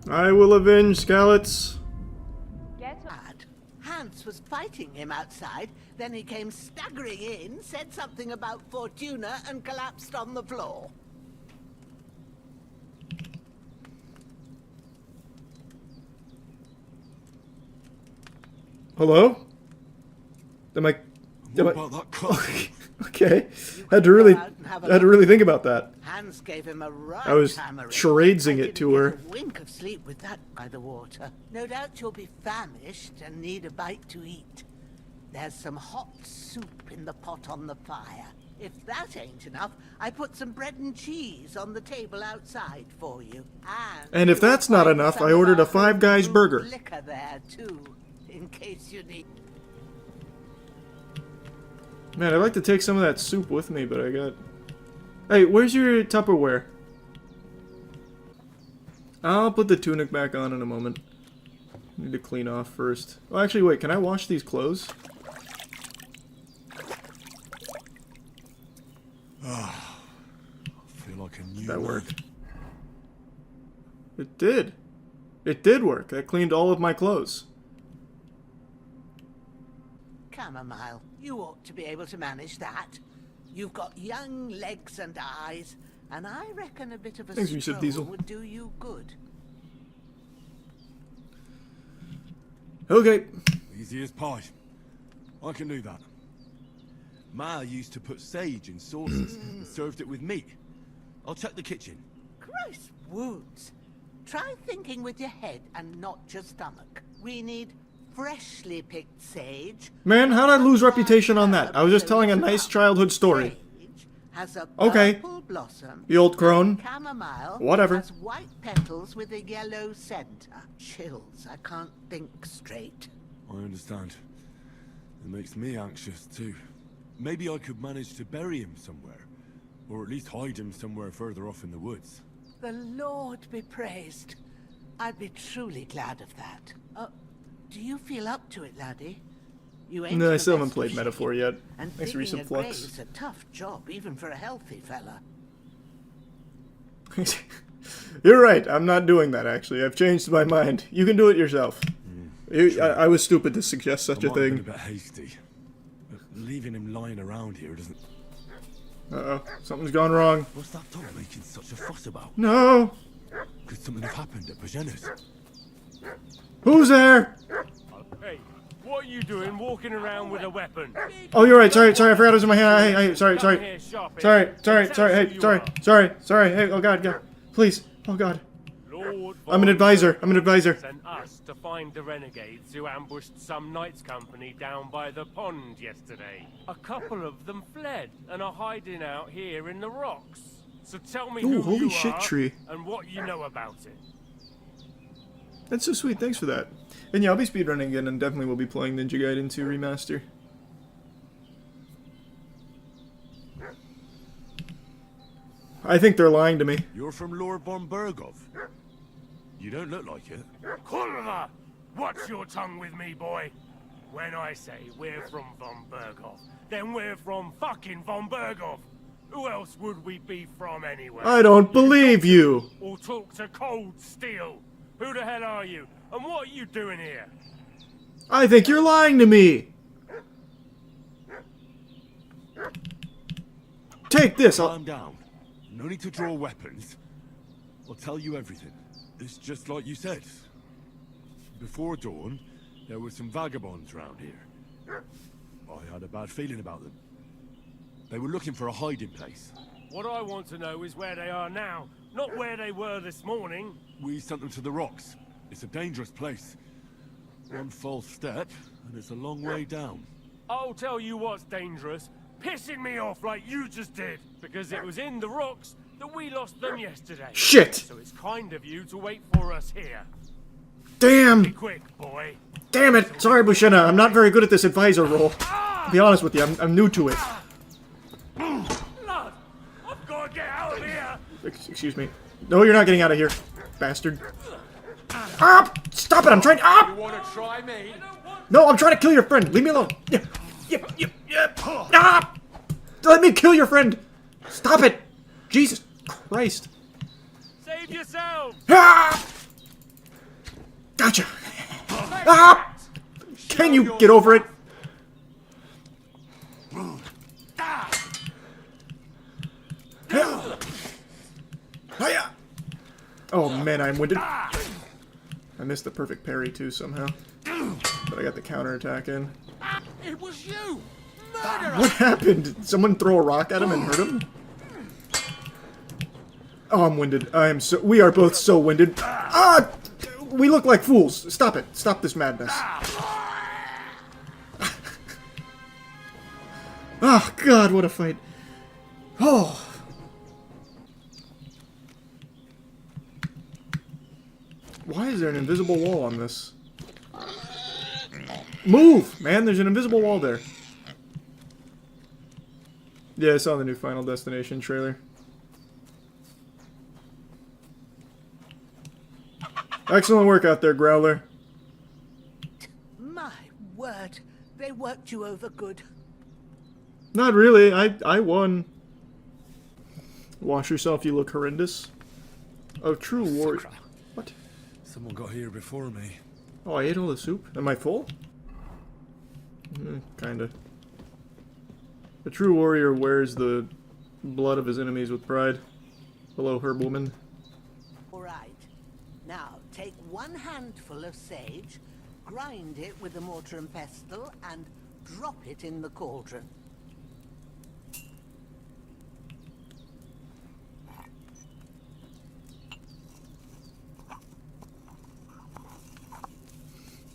I will avenge Skalitz. Hans was fighting him outside, then he came staggering in, said something about Fortuna, and collapsed on the floor. Hello? Okay. Had to really think about that. Hans gave him a right I was hammering. charadesing I it to didn't her. get a wink of sleep with that by the water. No doubt you'll be famished and need a bite to eat. There's some hot soup in the pot on the fire. If that ain't enough, I put some bread and cheese on the table outside for you. And if that's not enough, I ordered a Five Guys burger. Liquor there too, in case you need. Man, I'd like to take some of that soup with me, but I got... Hey, where's your Tupperware? I'll put the tunic back on in a moment. Need to clean off first. Oh, actually, wait, can I wash these clothes? I feel like a new That worked. It did. It did work. That cleaned all of my clothes. Chamomile, you ought to be able to manage that. You've got young legs and eyes, and I reckon a bit of a Thanks, Yusuf Diesel. would do you good. Okay. Easy as pie. I can do that. Ma used to put sage in sauces and served it with meat. I'll check the kitchen. Gross wounds. Try thinking with your head and not your stomach. We need freshly picked sage. Man, how'd I lose reputation on that? I was just telling a nice childhood story. Has a Okay. purple blossom. The old crone. Chamomile Whatever. has white petals with a yellow center. Chills. I can't think straight. I understand. It makes me anxious too. Maybe I could manage to bury him somewhere. Or at least hide him somewhere further off in the woods. The Lord be praised. I'd be truly glad of that. Do you feel up to it, laddie? You ain't No, I the still haven't best played of Metaphor shape, yet. And Thanks for digging recent a flux. grave's a tough job, even for a healthy fella. You're right, I'm not doing that actually. I've changed my mind. You can do it yourself. I was stupid to suggest such a I might have thing. been a bit hasty. But leaving him lying around here doesn't... Uh-oh, something's gone wrong. What's that dog making such a fuss about? No! Could something have happened at Pagena's? Who's there? Hey, what are you doing walking around with a weapon? Oh, you're right. Sorry, I forgot it was in my hand. Hey, sorry. Hey, sorry. Hey, oh God. Please. Oh God. I'm an advisor. Sent us to find the renegades who ambushed some knights company down by the pond yesterday. A couple of them fled and are hiding out here in the rocks. So tell me who holy you shit are tree. and what you know about it. That's so sweet. Thanks for that. And yeah, I'll be speedrunning again, and definitely will be playing Ninja Gaiden 2 Remaster. I think they're lying to me. You're from Lord von Berghoff. You don't look like it. Kulva! Watch your tongue with me, boy. When I say we're from von Berghoff, then we're from fucking von Berghoff. Who else would we be from anyway? I don't believe you. Or talk to Cold Steel. Who the hell are you? And what are you doing here? I think you're lying to me. Take this. Calm down. No need to draw weapons. I'll tell you everything. It's just like you said. Before dawn, there were some vagabonds around here. I had a bad feeling about them. They were looking for a hiding place. What I want to know is where they are now, not where they were this morning. We sent them to the rocks. It's a dangerous place. One false step, and it's a long way down. I'll tell you what's dangerous. Pissing me off like you just did. Because it was in the rocks that we lost them yesterday. Shit! So it's kind of you to wait for us here. Damn! Be quick, boy. Damn it! Sorry, Bushinna. I'm not very good at this advisor role. To be honest with you, I'm new to it. Lad, I've got to get out of here. Excuse me. No, you're not getting out of here, bastard. Ah! Stop it! I'm trying. Ah! You want to try me? No, I'm trying to kill your friend. Leave me alone. Yep. Ah! Let me kill your friend. Stop it! Jesus Christ! Save yourself. Ah! Gotcha. Ah! Can you get over it? Oh man, I'm winded. I missed the perfect parry too somehow. But I got the counterattack in. It was you! What happened? Did someone throw a rock at him and hurt him? Oh, I'm winded. We are both so winded. Ah! We look like fools. Stop it. Stop this madness. Oh, God, what a fight. Oh. Why is there an invisible wall on this? Move! Man, there's an invisible wall there. Yeah, I saw the new Final Destination trailer. Excellent work out there, Growler. My word, they worked you over good. Not really, I won. Wash yourself, you look horrendous. A true warrior. What? Someone got here before me. Oh, I ate all the soup? Am I full? Kinda. A true warrior wears the blood of his enemies with pride. Hello, herb woman. Alright. Now, take one handful of sage, grind it with a mortar and pestle, and drop it in the cauldron.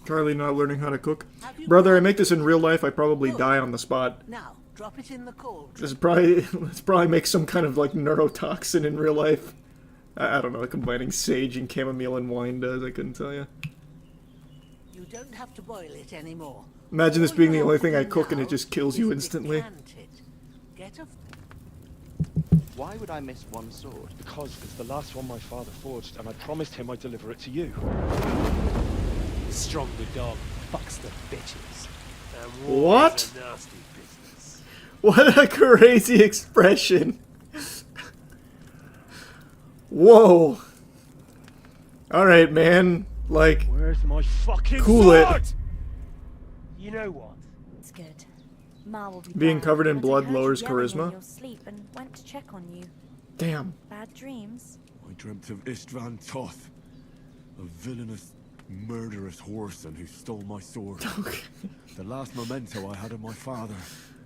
Charlie not learning how to cook. Brother, I make this in real life, I probably die on the spot. Now, drop it in the cauldron. Let's probably make some kind of like neurotoxin in real life. I don't know, combining sage and chamomile and wine does, I couldn't tell you. You don't have to boil it anymore. Imagine this being the only thing I cook and it just kills you instantly. Why would I miss one sword? Because it's the last one my father forged, and I promised him I'd deliver it to you. Strong the dog, fucks the bitches. What? What a crazy expression. Whoa. Alright, man. Like, where's my fucking cool sword? it. You know what? It's good. Ma will be Being down, covered in but I blood heard you lowers yelling in charisma. your sleep and went to check on you. Damn. Bad dreams? I dreamt of Istvan Toth, a villainous murderous whoreson who stole my sword. The last memento I had of my father,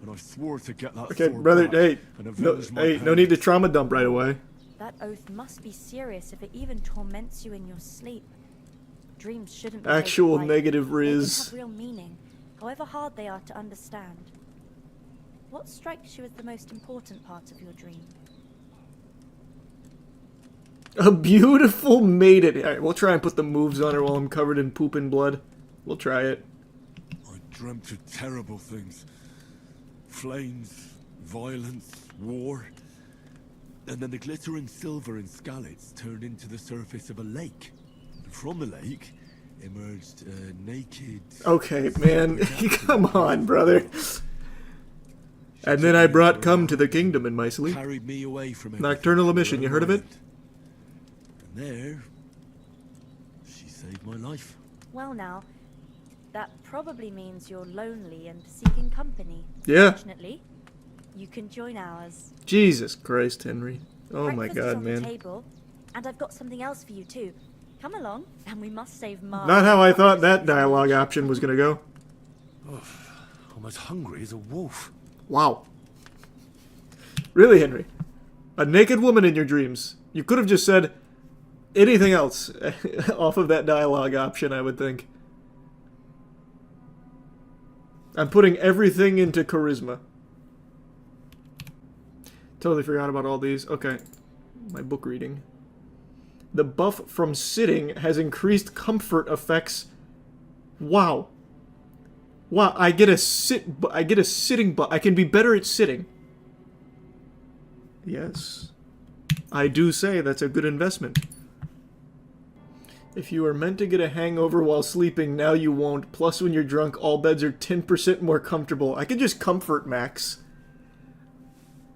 and I swore to get that Okay, sword brother, back hey, and no, avenge my hey, no need to parents. trauma dump right away. That oath must be serious if it even torments you in your sleep. Dreams shouldn't be Actual taken lightly. negative They riz. can have real meaning, however hard they are to understand. What strikes you as the most important part of your dream? A beautiful maiden. Alright, we'll try and put the moves on her while I'm covered in poop and blood. We'll try it. I dreamt of terrible things. Flames, violence, war. And then the glittering silver and scallops turned into the surface of a lake. And from the lake emerged a naked... Okay, man. Come on, brother. And then I brought cum to the kingdom in my sleep. Carried me away from Nocturnal emission, you heard of it? And there, she saved my life. Well now, that probably means you're lonely and seeking company. Yeah. Fortunately, you can join ours. Jesus Christ, Henry. Oh my Breakfast is god, on the man. table, and I've got something else for you too. Come along, and we must save Mark. Not how I thought that dialogue option was gonna go. I'm as hungry as a wolf. Wow. Really, Henry? A naked woman in your dreams. You could have just said anything else off of that dialogue option, I would think. I'm putting everything into charisma. Totally forgot about all these. Okay. My book reading. The buff from sitting has increased comfort effects. Wow. Wow, I get a sitting butt. I can be better at sitting. Yes. I do say that's a good investment. If you were meant to get a hangover while sleeping, now you won't. Plus, when you're drunk, all beds are 10% more comfortable. I can just comfort max.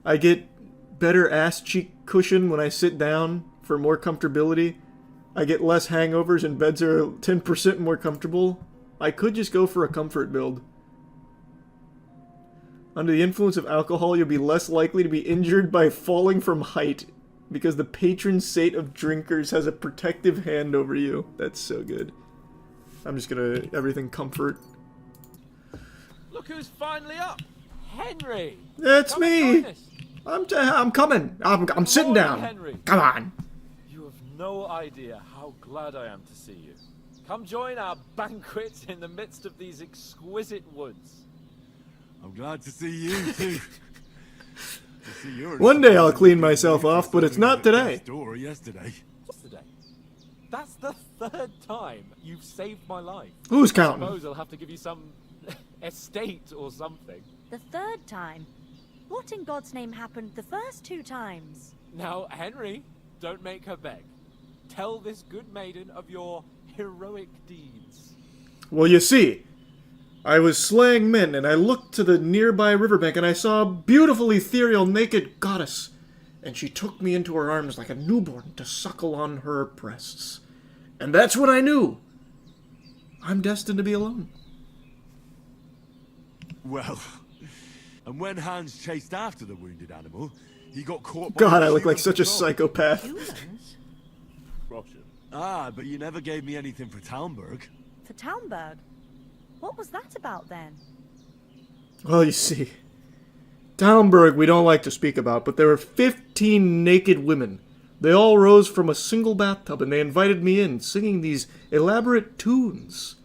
I get better ass cheek cushion when I sit down for more comfortability. I get less hangovers and beds are 10% more comfortable. I could just go for a comfort build. Under the influence of alcohol, you'll be less likely to be injured by falling from height because the patron saint of drinkers has a protective hand over you. That's so good. I'm just gonna everything comfort. Look who's finally up. Henry. It's Come and me. join us. I'm coming. I'm sitting Morning, down. Henry. Come on. You have no idea how glad I am to see you. Come join our banquet in the midst of these exquisite woods. I'm glad to see you too. One day I'll clean myself off, but it's not today. Yesterday. That's the third time you've saved my life. Who's counting? I suppose I'll have to give you some estate or something. The third time? What in God's name happened the first 2 times? Now, Henry, don't make her beg. Tell this good maiden of your heroic deeds. Well, you see, I was slaying men, and I looked to the nearby riverbank, and I saw a beautiful, ethereal, naked goddess, and she took me into her arms like a newborn to suckle on her breasts. And that's when I knew I'm destined to be alone. Well, and when Hans chased after the wounded animal, he got caught by God, the I look like human such a patrol. psychopath. Russian. Ah, but you never gave me anything for Talmberg. For Talmberg? What was that about then? Well, you see, Talmberg we don't like to speak about, but there were 15 naked women. They all rose from a single bathtub, and they invited me in, singing these elaborate tunes.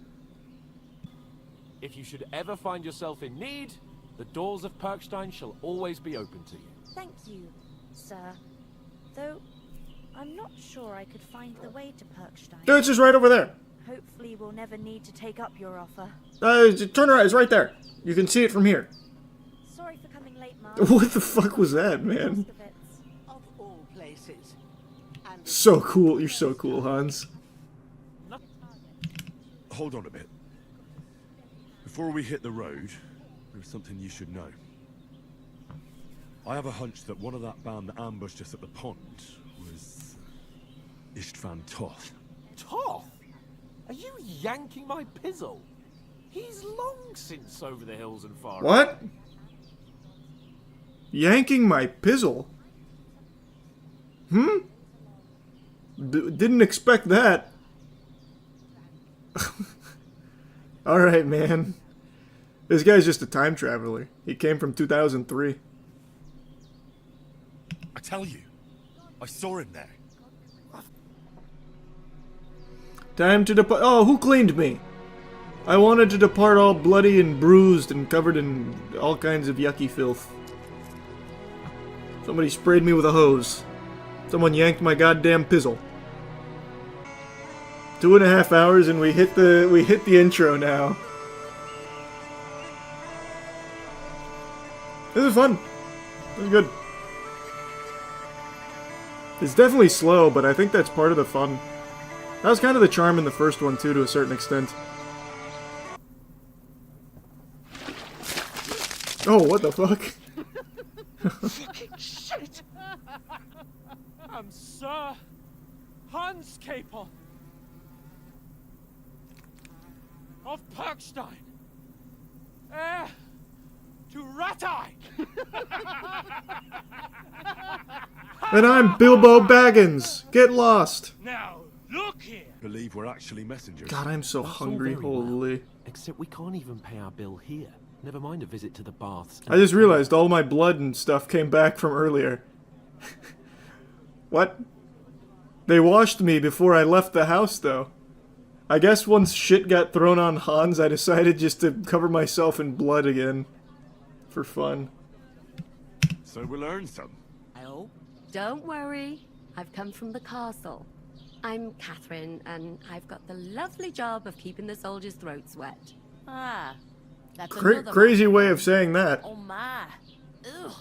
If you should ever find yourself in need, the doors of Perkstein shall always be open to you. Thank you, sir. Though, I'm not sure I could find the way to Perkstein. It's just right over there. Hopefully we'll never need to take up your offer. Turn around, it's right there. You can see it from here. Sorry for coming late, Mark. What the fuck was that, man? Of all places. And So cool. You're so cool, Hans. Hold on a bit. Before we hit the road, there's something you should know. I have a hunch that one of that band that ambushed us at the pond was Istvan Toth. Toth? Are you yanking my pizzle? He's long since over the hills and far. What? Yanking my pizzle? Didn't expect that. Alright, man. This guy's just a time traveler. He came from 2003. I tell you, I saw him there. Time to depart. Oh, who cleaned me? I wanted to depart all bloody and bruised and covered in all kinds of yucky filth. Somebody sprayed me with a hose. Someone yanked my goddamn pizzle. 2.5 hours and we hit the intro now. This is fun. This is good. It's definitely slow, but I think that's part of the fun. That was kind of the charm in the first one too, to a certain extent. Oh, what the fuck? Fucking shit! Sir Hans Capon of Perkstein, heir to Rat-Eye. And I'm Bilbo Baggins. Get lost. Now look here. Believe we're actually messengers. God, I'm so hungry. Holy. Except we can't even pay our bill here. Never mind a visit to the baths. I just realized all my blood and stuff came back from earlier. What? They washed me before I left the house, though. I guess once shit got thrown on Hans, I decided just to cover myself in blood again. For fun. So we'll learn some. Oh, don't worry. I've come from the castle. I'm Catherine, and I've got the lovely job of keeping the soldiers' throats wet. Ah, that's Crazy way of saying that. Oh my. Ugh.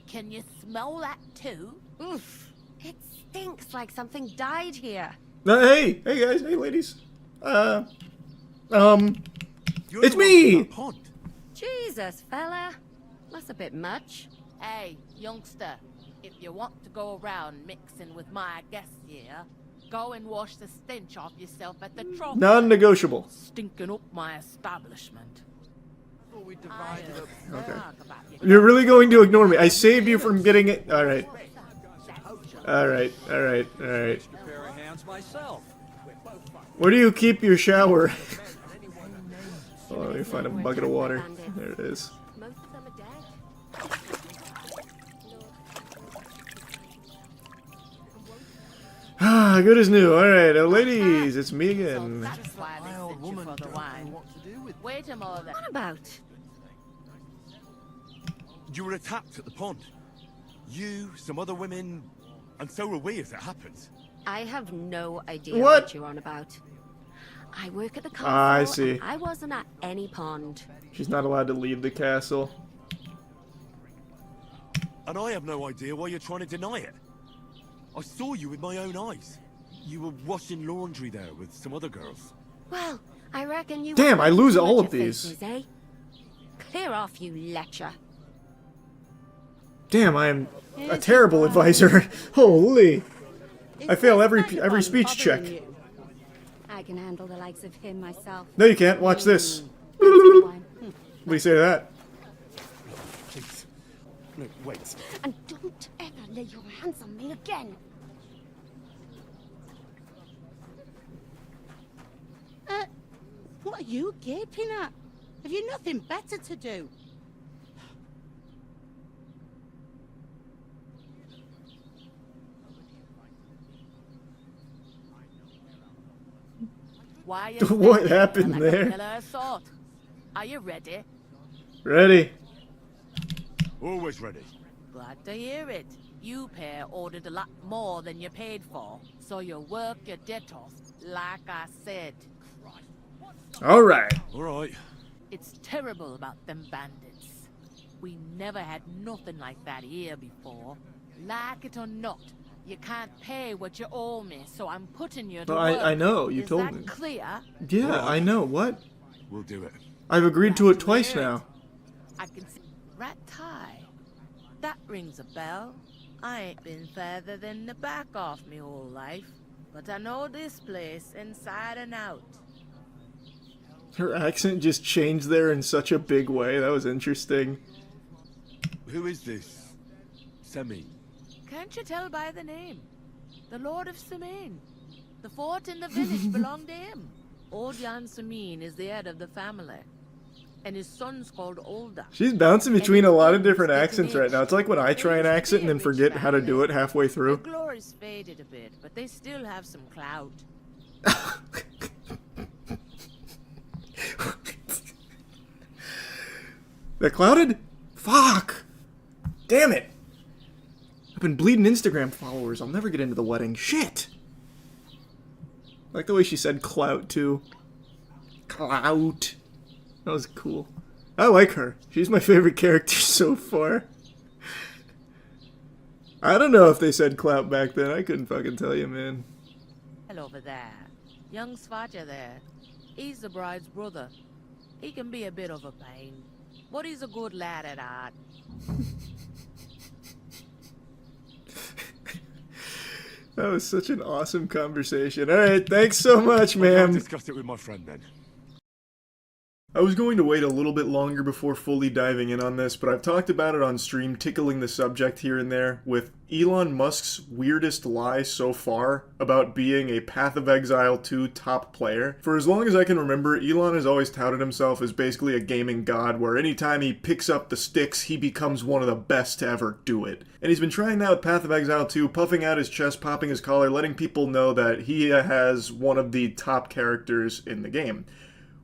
Can you smell that too? Oof. It stinks like something died here. Hey guys, hey ladies. It's me! Jesus, fella. That's a bit much. Hey, youngster, if you want to go around mixing with my guests here, go and wash the stench off yourself at the trophy. Non-negotiable. Stinking up my establishment. Okay. You're really going to ignore me. I saved you from getting it. Alright. Alright. Where do you keep your shower? Oh, let me find a bucket of water. There it is. Ah, good as new. Alright, ladies, it's me again. Wait a moment. What about? You were attacked at the pond. You, some other women, and so were we, as it happens. I have no idea what you're on about. I work at the castle. I see. I wasn't at any pond. She's not allowed to leave the castle. And I have no idea why you're trying to deny it. I saw you with my own eyes. You were washing laundry there with some other girls. Well, I reckon you... Damn, I lose all of these. Faces, eh? Clear off, you lecher. Damn, I am a terrible advisor. Holy. I fail every speech check. I can handle the likes of him myself. No, you can't. Watch this. What do you say to that? Please. No, wait. And don't ever lay your hands on me again. What are you gaping at? Have you nothing better to do? Why What happened like there? A pillar of salt. Are you ready? Ready. Always ready. Glad to hear it. You pair ordered a lot more than you paid for, so you work your debt off, like I said. Alright. Alright. It's terrible about them bandits. We never had nothing like that here before. Like it or not, you can't pay what you owe me, so I'm putting you to work. I know, you Is told that me. Clear? Yeah, I know. What? We'll do it. I've agreed to it twice now. I can see rat tie. That rings a bell. I ain't been further than the back off me whole life, but I know this place inside and out. Her accent just changed there in such a big way. That was interesting. Who is this? Semi. Can't you tell by the name? The Lord of Semaine. The fort in the village belonged to him. Old Jan Samin is the head of the family, and his son's called Olda. She's bouncing between a lot of different accents right now. It's like when I try an accent and then forget how to do it halfway through. Their glory's faded a bit, but they still have some clout. They're clouded? Fuck! Damn it! I've been bleeding Instagram followers. I'll never get into the wedding. Shit! I like the way she said clout, too. Clout. That was cool. I like her. She's my favorite character so far. I don't know if they said clout back then. I couldn't fucking tell you, man. Hello over there. Young Svaja there. He's the bride's brother. He can be a bit of a pain, but he's a good lad at heart. That was such an awesome conversation. Alright, thanks so much, ma'am. I'll discuss it with my friend then. I was going to wait a little bit longer before fully diving in on this, but I've talked about it on stream, tickling the subject here and there, with Elon Musk's weirdest lie so far about being a Path of Exile 2 top player. For as long as I can remember, Elon has always touted himself as basically a gaming god, where anytime he picks up the sticks, he becomes one of the best to ever do it. And he's been trying that with Path of Exile 2, puffing out his chest, popping his collar, letting people know that he has one of the top characters in the game.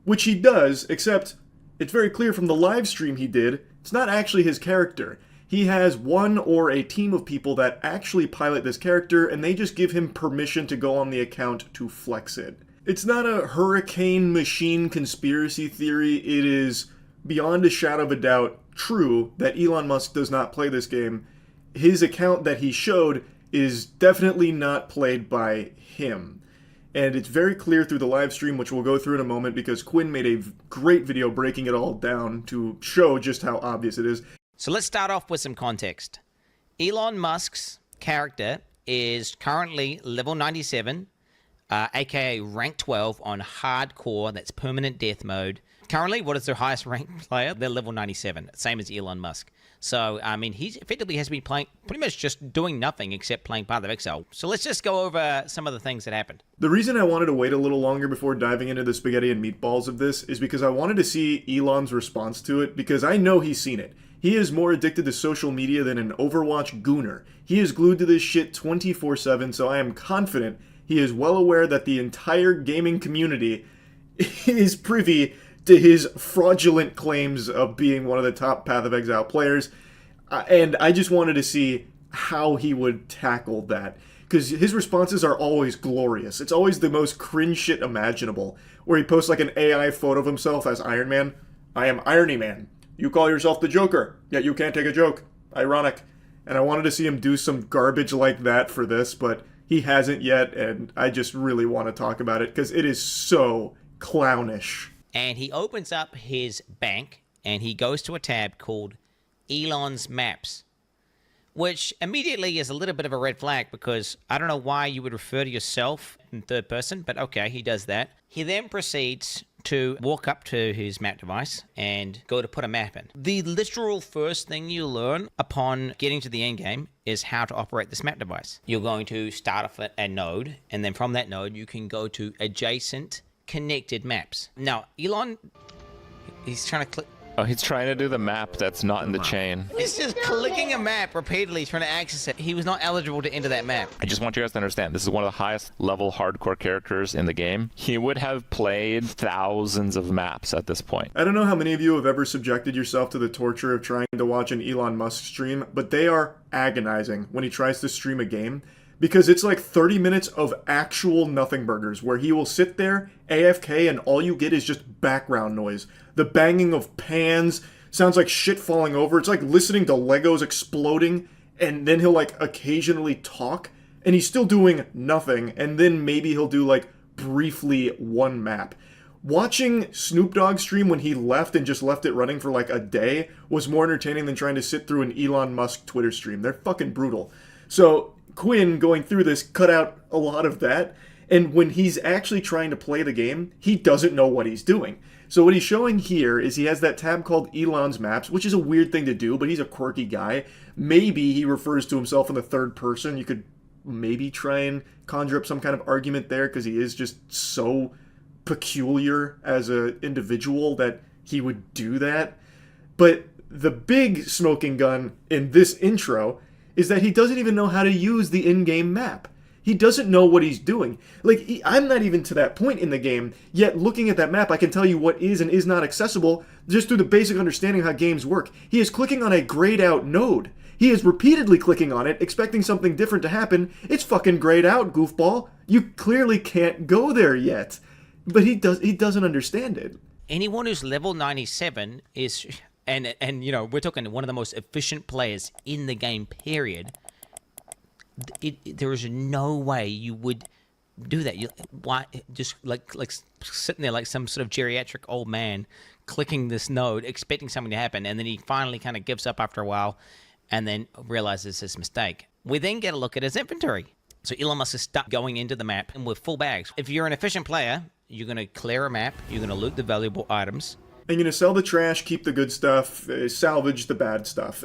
Which he does, except it's very clear from the live stream he did, it's not actually his character. He has one or a team of people that actually pilot this character, and they just give him permission to go on the account to flex it. It's not a hurricane machine conspiracy theory, it is beyond a shadow of a doubt true that Elon Musk does not play this game. His account that he showed is definitely not played by him. And it's very clear through the live stream, which we'll go through in a moment, because Quinn made a great video breaking it all down to show just how obvious it is. So let's start off with some context. Elon Musk's character is currently level 97, aka rank 12 on hardcore, that's permanent death mode. Currently, what is their highest ranked player? They're level 97, same as Elon Musk. So, I mean, he effectively has been playing, pretty much just doing nothing except playing Path of Exile. So let's just go over some of the things that happened. The reason I wanted to wait a little longer before diving into the spaghetti and meatballs of this is because I wanted to see Elon's response to it, because I know he's seen it. He is more addicted to social media than an Overwatch gooner. He is glued to this shit 24/7, so I am confident he is well aware that the entire gaming community is privy to his fraudulent claims of being one of the top Path of Exile players, and I just wanted to see how he would tackle that, because his responses are always glorious. It's always the most cringe shit imaginable, where he posts like an AI photo of himself as Iron Man. I am Irony Man. You call yourself the Joker, yet you can't take a joke. Ironic. And I wanted to see him do some garbage like that for this, but he hasn't yet, and I just really want to talk about it, because it is so clownish. And he opens up his bank, and he goes to a tab called Elon's Maps, which immediately is a little bit of a red flag, because I don't know why you would refer to yourself in third person, but okay, he does that. He then proceeds to walk up to his map device and go to put a map in. The literal first thing you learn upon getting to the end game is how to operate this map device. You're going to start off at a node, and then from that node you can go to adjacent connected maps. Now, Elon, he's trying to click. Oh, he's trying to do the map that's not in the chain. He's just clicking a map repeatedly, trying to access it. He was not eligible to enter that map. I just want you guys to understand, this is one of the highest level hardcore characters in the game. He would have played thousands of maps at this point. I don't know how many of you have ever subjected yourself to the torture of trying to watch an Elon Musk stream, but they are agonizing when he tries to stream a game. Because it's like 30 minutes of actual nothing burgers, where he will sit there, AFK, and all you get is just background noise. The banging of pans sounds like shit falling over. It's like listening to Legos exploding, and then he'll like occasionally talk, and he's still doing nothing, and then maybe he'll do like briefly one map. Watching Snoop Dogg stream when he left and just left it running for like a day was more entertaining than trying to sit through an Elon Musk Twitter stream. They're fucking brutal. So Quinn, going through this, cut out a lot of that, and when he's actually trying to play the game, he doesn't know what he's doing. So what he's showing here is he has that tab called Elon's Maps, which is a weird thing to do, but he's a quirky guy. Maybe he refers to himself in the third person. You could maybe try and conjure up some kind of argument there, because he is just so peculiar as an individual that he would do that. But the big smoking gun in this intro is that he doesn't even know how to use the in-game map. He doesn't know what he's doing. Like, I'm not even to that point in the game, yet looking at that map, I can tell you what is and is not accessible just through the basic understanding of how games work. He is clicking on a grayed out node. He is repeatedly clicking on it, expecting something different to happen. It's fucking grayed out, goofball. You clearly can't go there yet. But he doesn't understand it. Anyone who's level 97 is, and you know, we're talking one of the most efficient players in the game, period. There is no way you would do that. Why just like sitting there like some sort of geriatric old man clicking this node, expecting something to happen, and then he finally kind of gives up after a while, and then realizes his mistake. We then get a look at his inventory. So Elon Musk is stuck going into the map and with full bags. If you're an efficient player, you're going to clear a map, you're going to loot the valuable items. And you're going to sell the trash, keep the good stuff, salvage the bad stuff.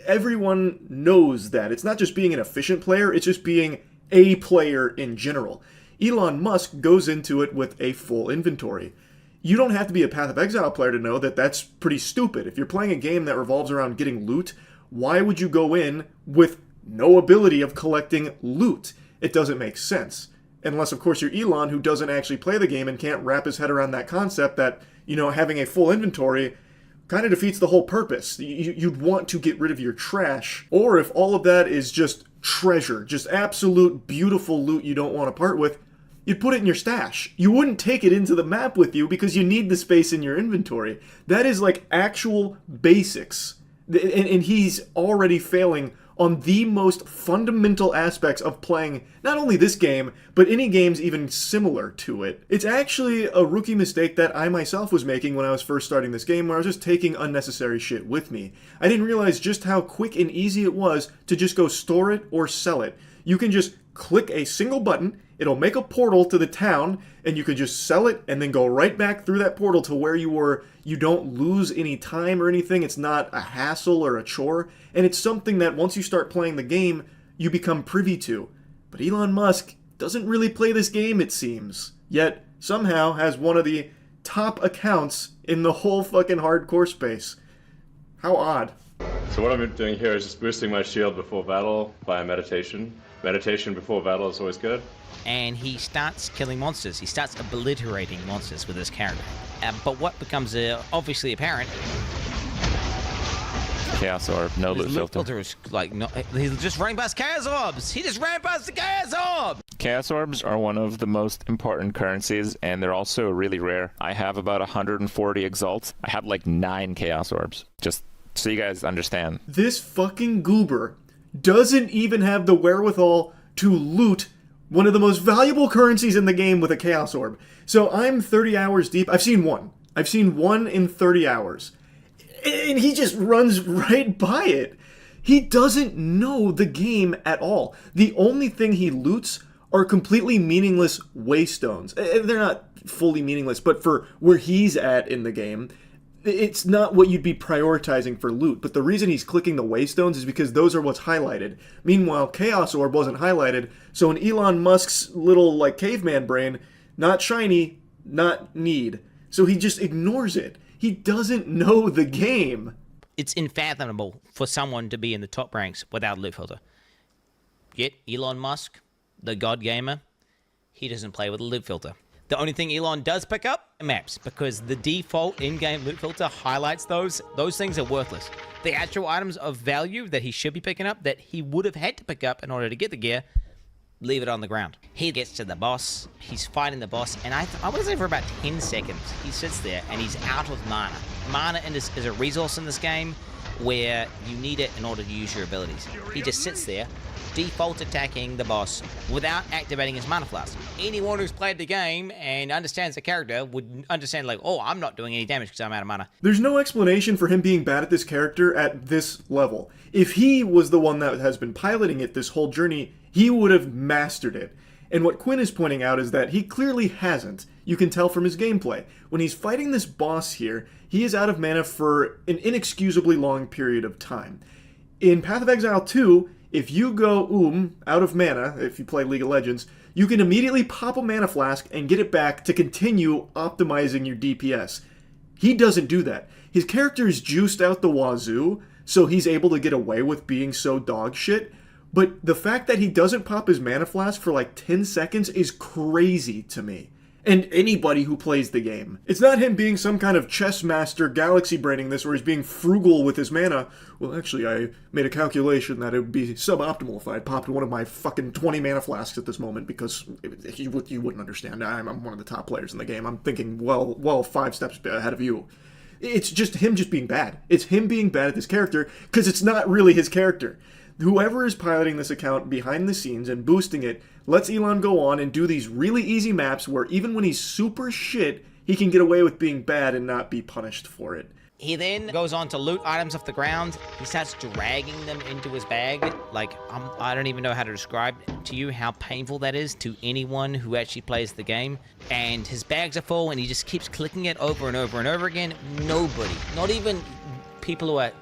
Everyone knows that. It's not just being an efficient player, it's just being a player in general. Elon Musk goes into it with a full inventory. You don't have to be a Path of Exile player to know that that's pretty stupid. If you're playing a game that revolves around getting loot, why would you go in with no ability of collecting loot? It doesn't make sense. Unless, of course, you're Elon, who doesn't actually play the game and can't wrap his head around that concept that, you know, having a full inventory kind of defeats the whole purpose. You'd want to get rid of your trash. Or if all of that is just treasure, just absolute beautiful loot you don't want to part with, you'd put it in your stash. You wouldn't take it into the map with you because you need the space in your inventory. That is like actual basics. And he's already failing on the most fundamental aspects of playing not only this game, but any games even similar to it. It's actually a rookie mistake that I myself was making when I was first starting this game, where I was just taking unnecessary shit with me. I didn't realize just how quick and easy it was to just go store it or sell it. You can just click a single button, it'll make a portal to the town, and you can just sell it and then go right back through that portal to where you were. You don't lose any time or anything. It's not a hassle or a chore. And it's something that once you start playing the game, you become privy to. But Elon Musk doesn't really play this game, it seems. Yet, somehow has one of the top accounts in the whole fucking hardcore space. How odd. So what I'm doing here is just boosting my shield before battle via meditation. Meditation before battle is always good. And he starts killing monsters. He starts obliterating monsters with his character. But what becomes obviously apparent... Chaos Orb, no loot filter. Filter is like, no, he's just running past Chaos Orbs! He just ran past the Chaos Orb! Chaos Orbs are one of the most important currencies, and they're also really rare. I have about 140 Exalts. I have like 9 Chaos Orbs, just so you guys understand. This fucking goober doesn't even have the wherewithal to loot one of the most valuable currencies in the game with a Chaos Orb. So I'm 30 hours deep. I've seen one. I've seen one in 30 hours. And he just runs right by it. He doesn't know the game at all. The only thing he loots are completely meaningless waystones. They're not fully meaningless, but for where he's at in the game, it's not what you'd be prioritizing for loot. But the reason he's clicking the waystones is because those are what's highlighted. Meanwhile, Chaos Orb wasn't highlighted, so in Elon Musk's little, like, caveman brain, not shiny, not need. So he just ignores it. He doesn't know the game. It's unfathomable for someone to be in the top ranks without a loot filter. Yet, Elon Musk, the God Gamer, he doesn't play with a loot filter. The only thing Elon does pick up are maps, because the default in-game loot filter highlights those. Those things are worthless. The actual items of value that he should be picking up, that he would have had to pick up in order to get the gear, leave it on the ground. He gets to the boss, he's fighting the boss, and I want to say for about 10 seconds, he sits there and he's out of mana. Mana is a resource in this game where you need it in order to use your abilities. He just sits there, default attacking the boss without activating his mana flask. Anyone who's played the game and understands the character would understand, like, oh, I'm not doing any damage because I'm out of mana. There's no explanation for him being bad at this character at this level. If he was the one that has been piloting it this whole journey, he would have mastered it. And what Quinn is pointing out is that he clearly hasn't. You can tell from his gameplay. When he's fighting this boss here, he is out of mana for an inexcusably long period of time. In Path of Exile 2, if you go out of mana, if you play League of Legends, you can immediately pop a mana flask and get it back to continue optimizing your DPS. He doesn't do that. His character is juiced out the wazoo, so he's able to get away with being so dog shit. But the fact that he doesn't pop his mana flask for like 10 seconds is crazy to me. And anybody who plays the game. It's not him being some kind of chess master galaxy braining this where he's being frugal with his mana. Well, actually, I made a calculation that it would be suboptimal if I had popped one of my fucking 20 mana flasks at this moment because you wouldn't understand. I'm one of the top players in the game. I'm thinking, well, 5 steps ahead of you. It's just him just being bad. It's him being bad at this character because it's not really his character. Whoever is piloting this account behind the scenes and boosting it lets Elon go on and do these really easy maps where even when he's super shit, he can get away with being bad and not be punished for it. He then goes on to loot items off the ground. He starts dragging them into his bag. Like, I don't even know how to describe to you how painful that is to anyone who actually plays the game. And his bags are full, and he just keeps clicking it over and over and over again. Nobody, not even people who are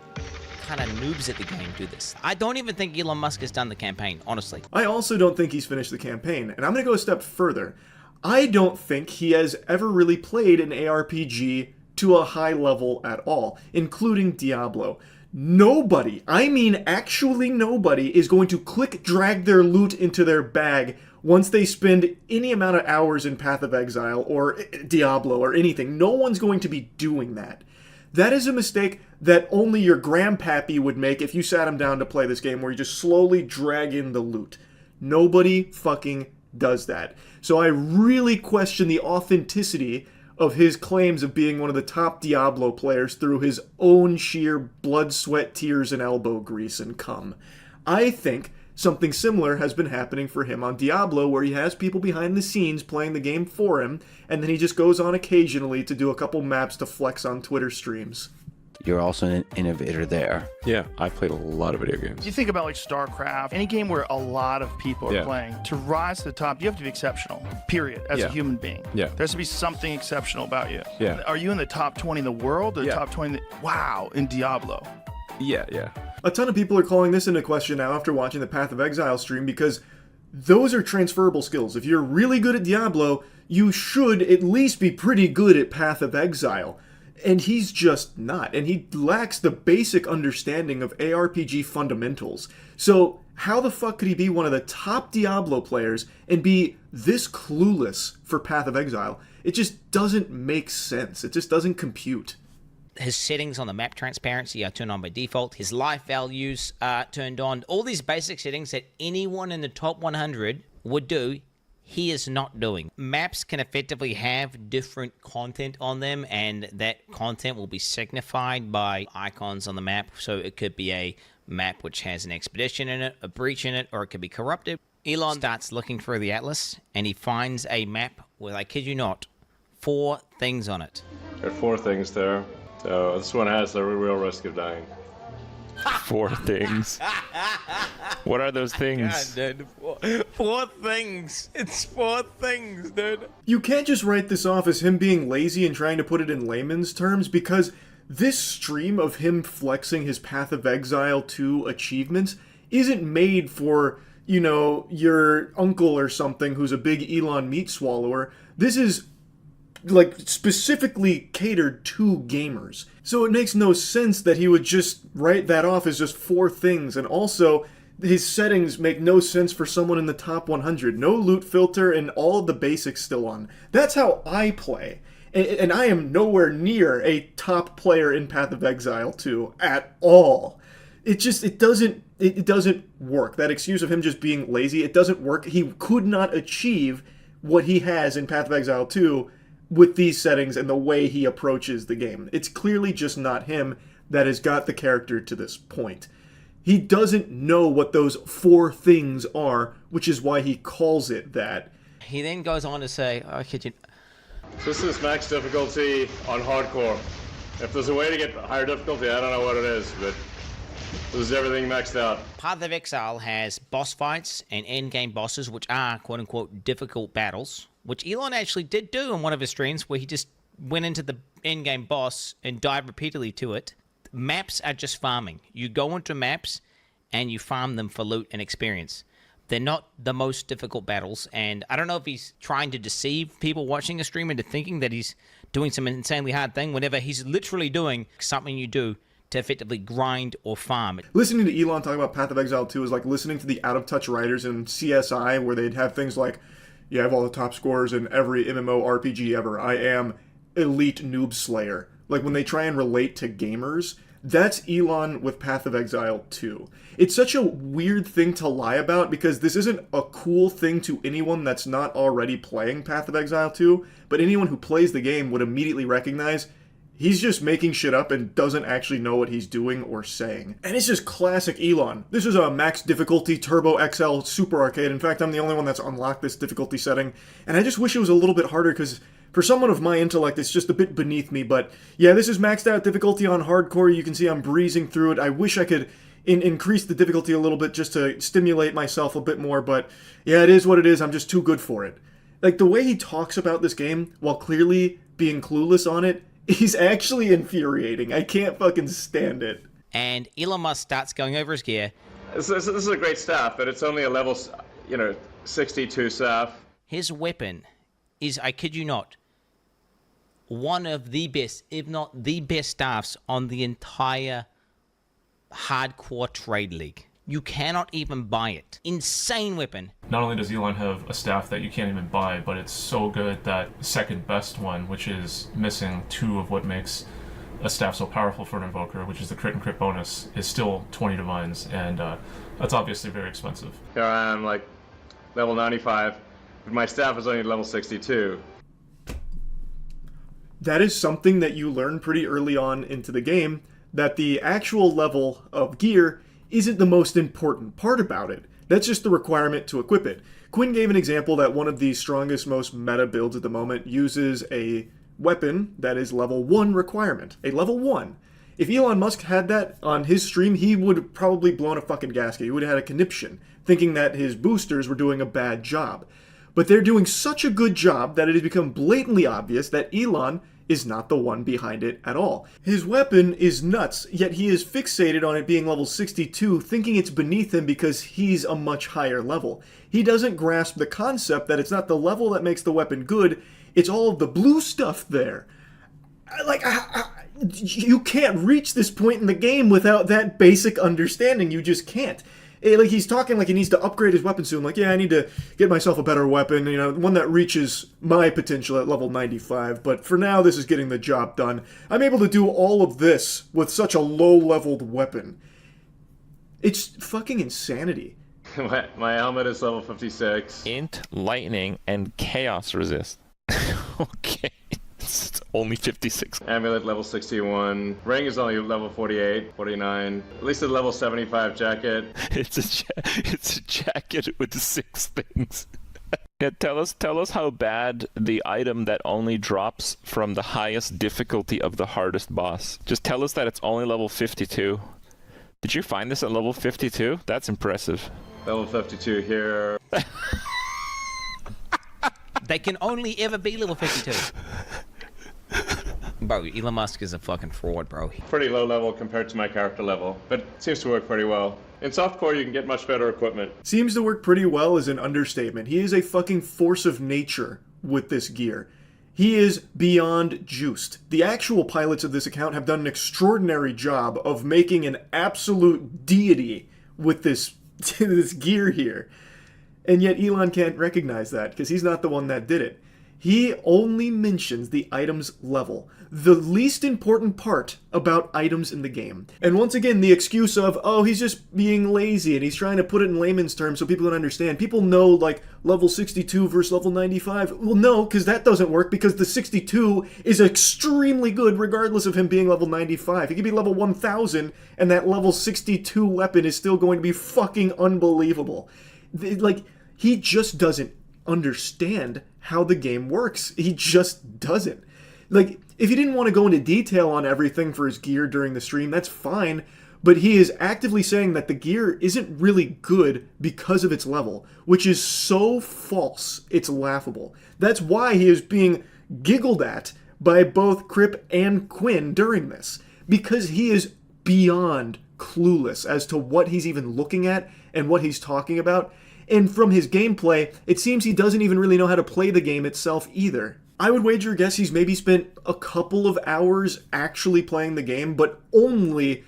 kind of noobs at the game, do this. I don't even think Elon Musk has done the campaign, honestly. I also don't think he's finished the campaign, and I'm going to go a step further. I don't think he has ever really played an ARPG to a high level at all, including Diablo. Nobody, I mean actually nobody, is going to drag their loot into their bag once they spend any amount of hours in Path of Exile or Diablo or anything. No one's going to be doing that. That is a mistake that only your grandpappy would make if you sat him down to play this game where you just slowly drag in the loot. Nobody fucking does that. So I really question the authenticity of his claims of being one of the top Diablo players through his own sheer blood, sweat, tears, and elbow grease and cum. I think something similar has been happening for him on Diablo, where he has people behind the scenes playing the game for him, and then he just goes on occasionally to do a couple maps to flex on Twitter streams. You're also an innovator there. Yeah, I've played a lot of video games. You think about like StarCraft, any game where a lot of people are playing. To rise to the top, you have to be exceptional, period, as a human being. Yeah. There has to be something exceptional about you. Yeah. Are you in the top 20 in the world or top 20 wow, in Diablo? Yeah. A ton of people are calling this into question now after watching the Path of Exile stream because those are transferable skills. If you're really good at Diablo, you should at least be pretty good at Path of Exile. And he's just not. And he lacks the basic understanding of ARPG fundamentals. So how the fuck could he be one of the top Diablo players and be this clueless for Path of Exile? It just doesn't make sense. It just doesn't compute. His settings on the map transparency are turned on by default. His life values are turned on. All these basic settings that anyone in the top 100 would do, he is not doing. Maps can effectively have different content on them, and that content will be signified by icons on the map. So it could be a map which has an expedition in it, a breach in it, or it could be corrupted. Elon starts looking through the atlas, and he finds a map with, I kid you not, 4 things on it. There are 4 things there. So this one has the real risk of dying. 4 things. What are those things? God, dude. 4 things. It's 4 things, dude. You can't just write this off as him being lazy and trying to put it in layman's terms, because this stream of him flexing his Path of Exile 2 achievements isn't made for, you know, your uncle or something who's a big Elon meat swallower. This is like specifically catered to gamers. So it makes no sense that he would just write that off as just 4 things. And also, his settings make no sense for someone in the top 100. No loot filter and all of the basics still on. That's how I play. And I am nowhere near a top player in Path of Exile 2 at all. It doesn't work. That excuse of him just being lazy, it doesn't work. He could not achieve what he has in Path of Exile 2 with these settings and the way he approaches the game. It's clearly just not him that has got the character to this point. He doesn't know what those 4 things are, which is why he calls it that. He then goes on to say, oh, kid you... This is max difficulty on hardcore. If there's a way to get higher difficulty, I don't know what it is, but this is everything maxed out. Path of Exile has boss fights and endgame bosses, which are quote-unquote difficult battles, which Elon actually did do in one of his streams, where he just went into the endgame boss and died repeatedly to it. Maps are just farming. You go into maps, and you farm them for loot and experience. They're not the most difficult battles, and I don't know if he's trying to deceive people watching a stream into thinking that he's doing some insanely hard thing, whenever he's literally doing something you do to effectively grind or farm. Listening to Elon talk about Path of Exile 2 is like listening to the out-of-touch writers in CSI, where they'd have things like, yeah, I have all the top scores in every MMORPG ever. I am elite noob slayer. Like, when they try and relate to gamers, that's Elon with Path of Exile 2. It's such a weird thing to lie about, because this isn't a cool thing to anyone that's not already playing Path of Exile 2, but anyone who plays the game would immediately recognize he's just making shit up and doesn't actually know what he's doing or saying. And it's just classic Elon. This is a max difficulty Turbo XL Super Arcade. In fact, I'm the only one that's unlocked this difficulty setting, and I just wish it was a little bit harder, because for someone of my intellect, it's just a bit beneath me. But yeah, this is maxed out difficulty on hardcore. You can see I'm breezing through it. I wish I could increase the difficulty a little bit just to stimulate myself a bit more, but yeah, it is what it is. I'm just too good for it. Like, the way he talks about this game, while clearly being clueless on it, is actually infuriating. I can't fucking stand it. And Elon Musk starts going over his gear. This is a great staff, but it's only a level, 62 staff. His weapon is, I kid you not, one of the best, if not the best staffs on the entire hardcore trade league. You cannot even buy it. Insane weapon. Not only does Elon have a staff that you can't even buy, but it's so good that second best one, which is missing 2 of what makes a staff so powerful for an invoker, which is the crit and crit bonus, is still 20 divines, and that's obviously very expensive. Here I am, like, level 95, but my staff is only level 62. That is something that you learn pretty early on into the game, that the actual level of gear isn't the most important part about it. That's just the requirement to equip it. Quinn gave an example that one of the strongest, most meta builds at the moment uses a weapon that is level 1 requirement. A level 1. If Elon Musk had that on his stream, he would have probably blown a fucking gasket. He would have had a conniption, thinking that his boosters were doing a bad job. But they're doing such a good job that it has become blatantly obvious that Elon is not the one behind it at all. His weapon is nuts, yet he is fixated on it being level 62, thinking it's beneath him because he's a much higher level. He doesn't grasp the concept that it's not the level that makes the weapon good, it's all of the blue stuff there. You can't reach this point in the game without that basic understanding. You just can't. Like, he's talking like he needs to upgrade his weapon soon. Like, yeah, I need to get myself a better weapon, one that reaches my potential at level 95. But for now, this is getting the job done. I'm able to do all of this with such a low-leveled weapon. It's fucking insanity. My helmet is level 56. Int, lightning, and chaos resist. Okay. It's only 56. Amulet level 61. Ring is only level 48, 49. At least a level 75 jacket. It's a jacket with 6 things. Yeah, tell us how bad the item that only drops from the highest difficulty of the hardest boss. Just tell us that it's only level 52. Did you find this at level 52? That's impressive. Level 52 here. They can only ever be level 52. Bro, Elon Musk is a fucking fraud, bro. Pretty low level compared to my character level, but it seems to work pretty well. In softcore, you can get much better equipment. Seems to work pretty well is an understatement. He is a fucking force of nature with this gear. He is beyond juiced. The actual pilots of this account have done an extraordinary job of making an absolute deity with this gear here. And yet Elon can't recognize that, because he's not the one that did it. He only mentions the item's level, the least important part about items in the game. And once again, the excuse of, oh, he's just being lazy and he's trying to put it in layman's terms so people can understand. People know, like, level 62 versus level 95. Well, no, because that doesn't work, because the 62 is extremely good regardless of him being level 95. He could be level 1000 and that level 62 weapon is still going to be fucking unbelievable. Like, he just doesn't understand how the game works. He just doesn't. Like, if he didn't want to go into detail on everything for his gear during the stream, that's fine, but he is actively saying that the gear isn't really good because of its level, which is so false, it's laughable. That's why he is being giggled at by both Crip and Quinn during this, because he is beyond clueless as to what he's even looking at and what he's talking about. And from his gameplay, it seems he doesn't even really know how to play the game itself either. I would wager a guess he's maybe spent a couple of hours actually playing the game, but only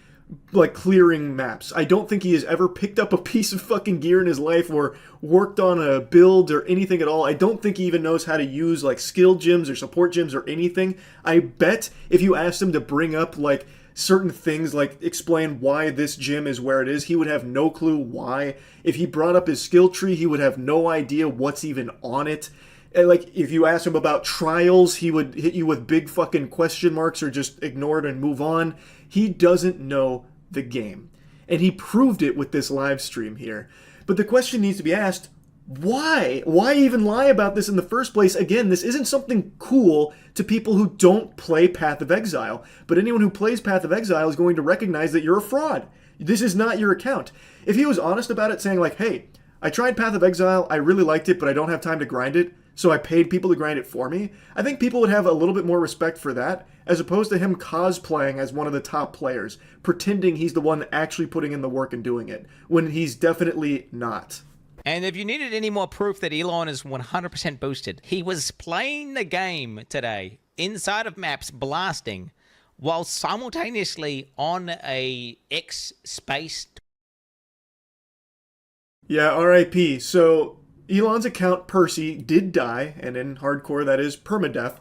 like clearing maps. I don't think he has ever picked up a piece of fucking gear in his life or worked on a build or anything at all. I don't think he even knows how to use like skill gems or support gems or anything. I bet if you asked him to bring up like certain things, like explain why this gym is where it is, he would have no clue why. If he brought up his skill tree, he would have no idea what's even on it. And like, if you asked him about trials, he would hit you with big fucking question marks or just ignore it and move on. He doesn't know the game. And he proved it with this live stream here. But the question needs to be asked, why? Why even lie about this in the first place? Again, this isn't something cool to people who don't play Path of Exile. But anyone who plays Path of Exile is going to recognize that you're a fraud. This is not your account. If he was honest about it, saying like, hey, I tried Path of Exile, I really liked it, but I don't have time to grind it, so I paid people to grind it for me, I think people would have a little bit more respect for that, as opposed to him cosplaying as one of the top players, pretending he's the one actually putting in the work and doing it, when he's definitely not. And if you needed any more proof that Elon is 100% boosted, he was playing the game today, inside of maps, blasting, while simultaneously on a X space. Yeah, RIP. So Elon's account, Percy, did die, and in hardcore that is permadeath.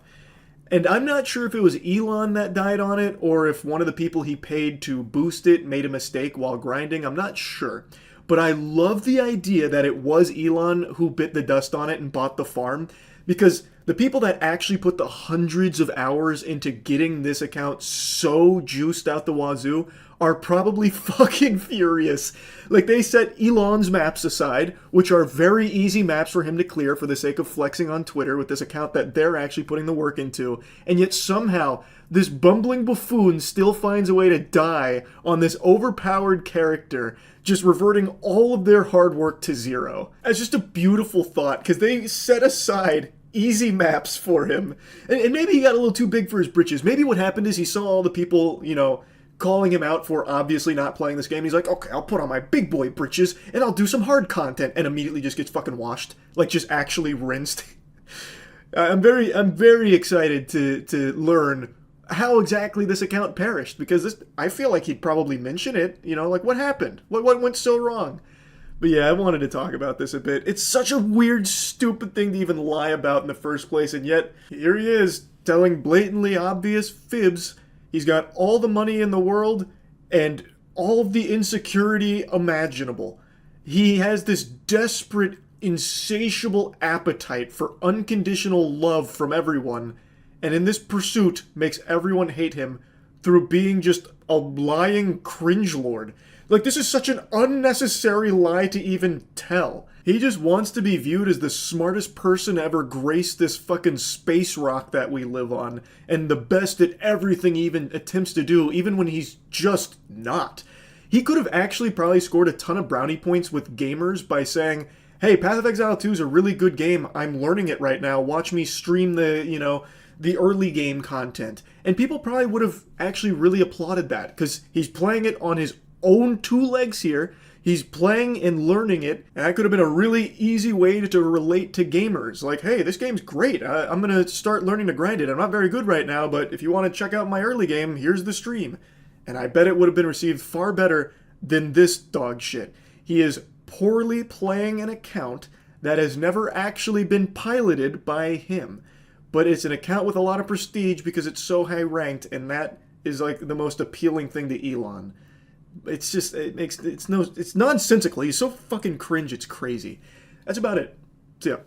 And I'm not sure if it was Elon that died on it, or if one of the people he paid to boost it made a mistake while grinding. I'm not sure. But I love the idea that it was Elon who bit the dust on it and bought the farm, because the people that actually put the hundreds of hours into getting this account so juiced out the wazoo are probably fucking furious. Like, they set Elon's maps aside, which are very easy maps for him to clear for the sake of flexing on Twitter with this account that they're actually putting the work into, and yet somehow this bumbling buffoon still finds a way to die on this overpowered character, just reverting all of their hard work to zero. It's just a beautiful thought, because they set aside easy maps for him. And maybe he got a little too big for his britches. Maybe what happened is he saw all the people, you know, calling him out for obviously not playing this game. He's like, okay, I'll put on my big boy britches and I'll do some hard content, and immediately just gets fucking washed. Like, just actually rinsed. I'm very excited to learn how exactly this account perished, because I feel like he'd probably mention it, you know, like, what happened? What went so wrong? But yeah, I wanted to talk about this a bit. It's such a weird, stupid thing to even lie about in the first place, and yet here he is, telling blatantly obvious fibs. He's got all the money in the world and all of the insecurity imaginable. He has this desperate, insatiable appetite for unconditional love from everyone, and in this pursuit makes everyone hate him through being just a lying cringelord. Like, this is such an unnecessary lie to even tell. He just wants to be viewed as the smartest person to ever grace this fucking space rock that we live on, and the best at everything he even attempts to do, even when he's just not. He could have actually probably scored a ton of brownie points with gamers by saying, hey, Path of Exile 2 is a really good game, I'm learning it right now, watch me stream the early game content. And people probably would have actually really applauded that, because he's playing it on his own two legs here. He's playing and learning it, and that could have been a really easy way to relate to gamers. Like, hey, this game's great. I'm going to start learning to grind it. I'm not very good right now, but if you want to check out my early game, here's the stream. And I bet it would have been received far better than this dog shit. He is poorly playing an account that has never actually been piloted by him. But it's an account with a lot of prestige because it's so high ranked, and that is like the most appealing thing to Elon. It's just, it's nonsensical. He's so fucking cringe, it's crazy. That's about it. So yeah.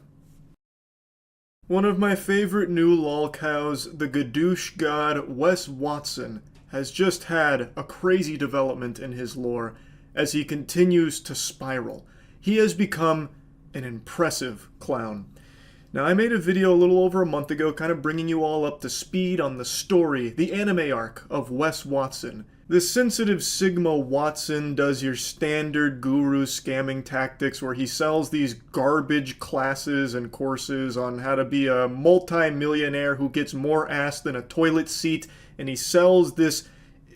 One of my favorite new lol cows, the Gadoosh God, Wes Watson, has just had a crazy development in his lore as he continues to spiral. He has become an impressive clown. Now, I made a video a little over a month ago kind of bringing you all up to speed on the story, the anime arc of Wes Watson. The sensitive Sigma Watson does your standard guru scamming tactics where he sells these garbage classes and courses on how to be a multi-millionaire who gets more ass than a toilet seat, and he sells this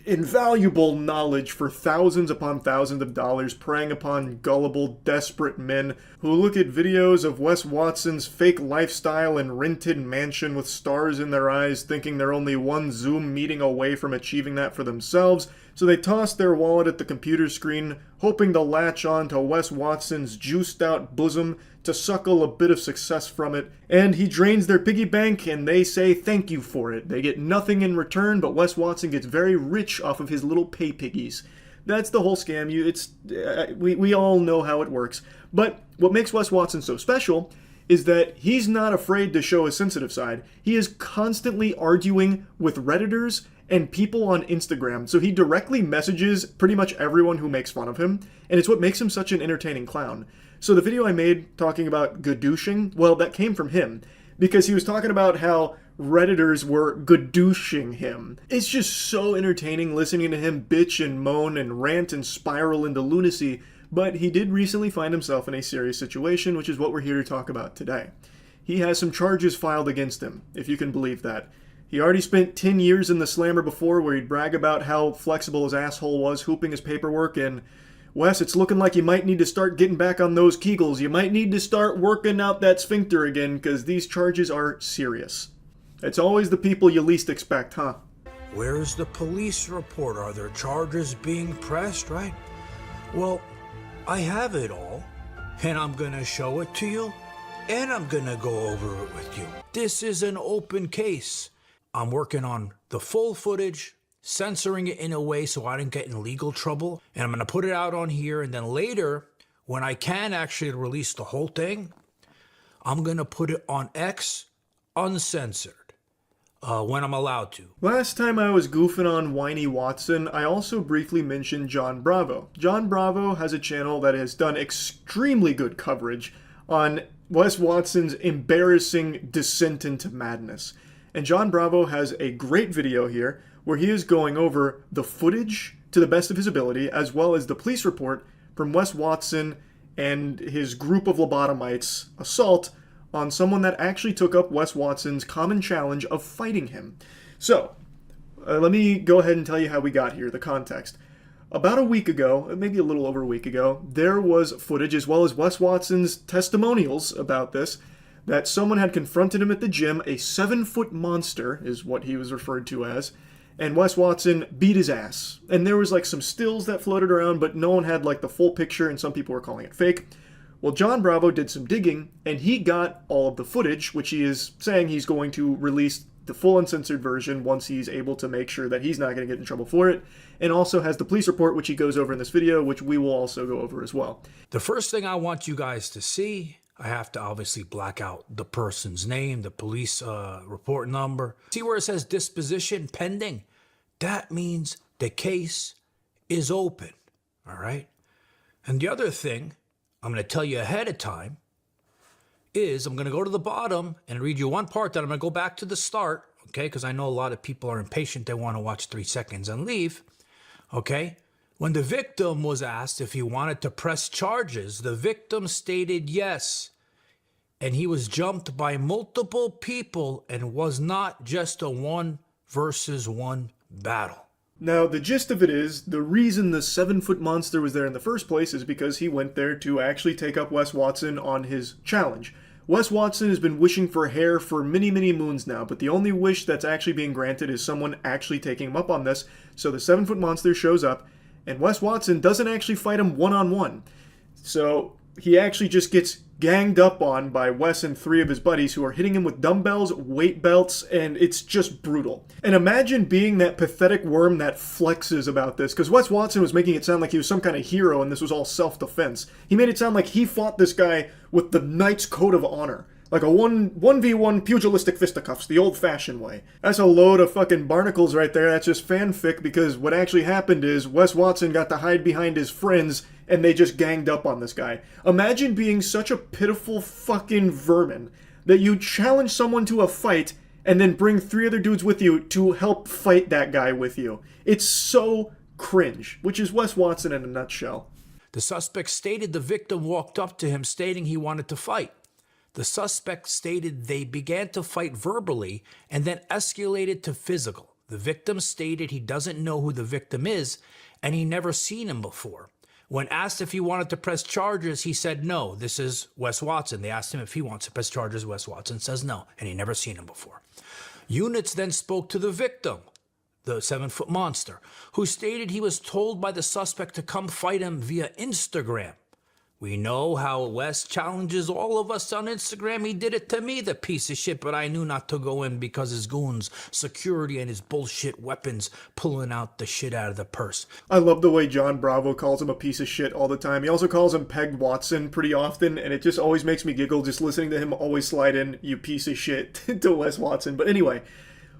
invaluable knowledge for thousands upon thousands of dollars, preying upon gullible, desperate men who look at videos of Wes Watson's fake lifestyle and rented mansion with stars in their eyes, thinking they're only one Zoom meeting away from achieving that for themselves. So they toss their wallet at the computer screen, hoping to latch on to Wes Watson's juiced-out bosom to suckle a bit of success from it. And he drains their piggy bank, and they say thank you for it. They get nothing in return, but Wes Watson gets very rich off of his little pay piggies. That's the whole scam. We all know how it works. But what makes Wes Watson so special is that he's not afraid to show his sensitive side. He is constantly arguing with Redditors and people on Instagram, so he directly messages pretty much everyone who makes fun of him, and it's what makes him such an entertaining clown. So the video I made talking about gadooshing, well, that came from him, because he was talking about how Redditors were gadooshing him. It's just so entertaining listening to him bitch and moan and rant and spiral into lunacy, but he did recently find himself in a serious situation, which is what we're here to talk about today. He has some charges filed against him, if you can believe that. He already spent 10 years in the slammer before, where he'd brag about how flexible his asshole was hooping his paperwork, and Wes, it's looking like you might need to start getting back on those Kegels. You might need to start working out that sphincter again, because these charges are serious. It's always the people you least expect, huh? Where's the police report? Are there charges being pressed, right? Well, I have it all, and I'm gonna show it to you, and I'm gonna go over it with you. This is an open case. I'm working on the full footage, censoring it in a way so I don't get in legal trouble, and I'm gonna put it out on here, and then later, when I can actually release the whole thing, I'm gonna put it on X uncensored. When I'm allowed to. Last time I was goofing on Whiny Watson, I also briefly mentioned John Bravo. John Bravo has a channel that has done extremely good coverage on Wes Watson's embarrassing descent into madness. And John Bravo has a great video here where he is going over the footage to the best of his ability, as well as the police report from Wes Watson and his group of lobotomites' assault on someone that actually took up Wes Watson's common challenge of fighting him. So, let me go ahead and tell you how we got here, the context. About a week ago, maybe a little over a week ago, there was footage, as well as Wes Watson's testimonials about this, that someone had confronted him at the gym. A 7-foot monster is what he was referred to as, and Wes Watson beat his ass. And there was like some stills that floated around, but no one had like the full picture, and some people were calling it fake. Well, John Bravo did some digging, and he got all of the footage, which he is saying he's going to release the full uncensored version once he's able to make sure that he's not going to get in trouble for it, and also has the police report, which he goes over in this video, which we will also go over as well. The first thing I want you guys to see, I have to obviously black out the person's name, the police report number. See where it says disposition pending? That means the case is open, all right? And the other thing I'm going to tell you ahead of time is I'm going to go to the bottom and read you one part, then I'm going to go back to the start, okay? Because I know a lot of people are impatient. They want to watch 3 seconds and leave, okay? When the victim was asked if he wanted to press charges, the victim stated yes. And he was jumped by multiple people and was not just a 1-versus-1 battle. Now, the gist of it is, the reason the 7-foot monster was there in the first place is because he went there to actually take up Wes Watson on his challenge. Wes Watson has been wishing for hair for many, many moons now, but the only wish that's actually being granted is someone actually taking him up on this. So the 7-foot monster shows up, and Wes Watson doesn't actually fight him one-on-one. So he actually just gets ganged up on by Wes and 3 of his buddies who are hitting him with dumbbells, weight belts, and it's just brutal. And imagine being that pathetic worm that flexes about this, because Wes Watson was making it sound like he was some kind of hero and this was all self-defense. He made it sound like he fought this guy with the Knight's Code of Honor. Like a 1v1 pugilistic fisticuffs, the old-fashioned way. That's a load of fucking barnacles right there. That's just fanfic, because what actually happened is Wes Watson got to hide behind his friends and they just ganged up on this guy. Imagine being such a pitiful fucking vermin that you challenge someone to a fight and then bring 3 other dudes with you to help fight that guy with you. It's so cringe, which is Wes Watson in a nutshell. The suspect stated the victim walked up to him stating he wanted to fight. The suspect stated they began to fight verbally and then escalated to physical. The victim stated he doesn't know who the victim is, and he never seen him before. When asked if he wanted to press charges, he said no, this is Wes Watson. They asked him if he wants to press charges. Wes Watson says no, and he never seen him before. Units then spoke to the victim, the 7-foot monster, who stated he was told by the suspect to come fight him via Instagram. We know how Wes challenges all of us on Instagram. He did it to me, the piece of shit, but I knew not to go in because his goons, security, and his bullshit weapons pulling out the shit out of the purse. I love the way John Bravo calls him a piece of shit all the time. He also calls him Peg Watson pretty often, and it just always makes me giggle just listening to him always slide in, you piece of shit, to Wes Watson. But anyway,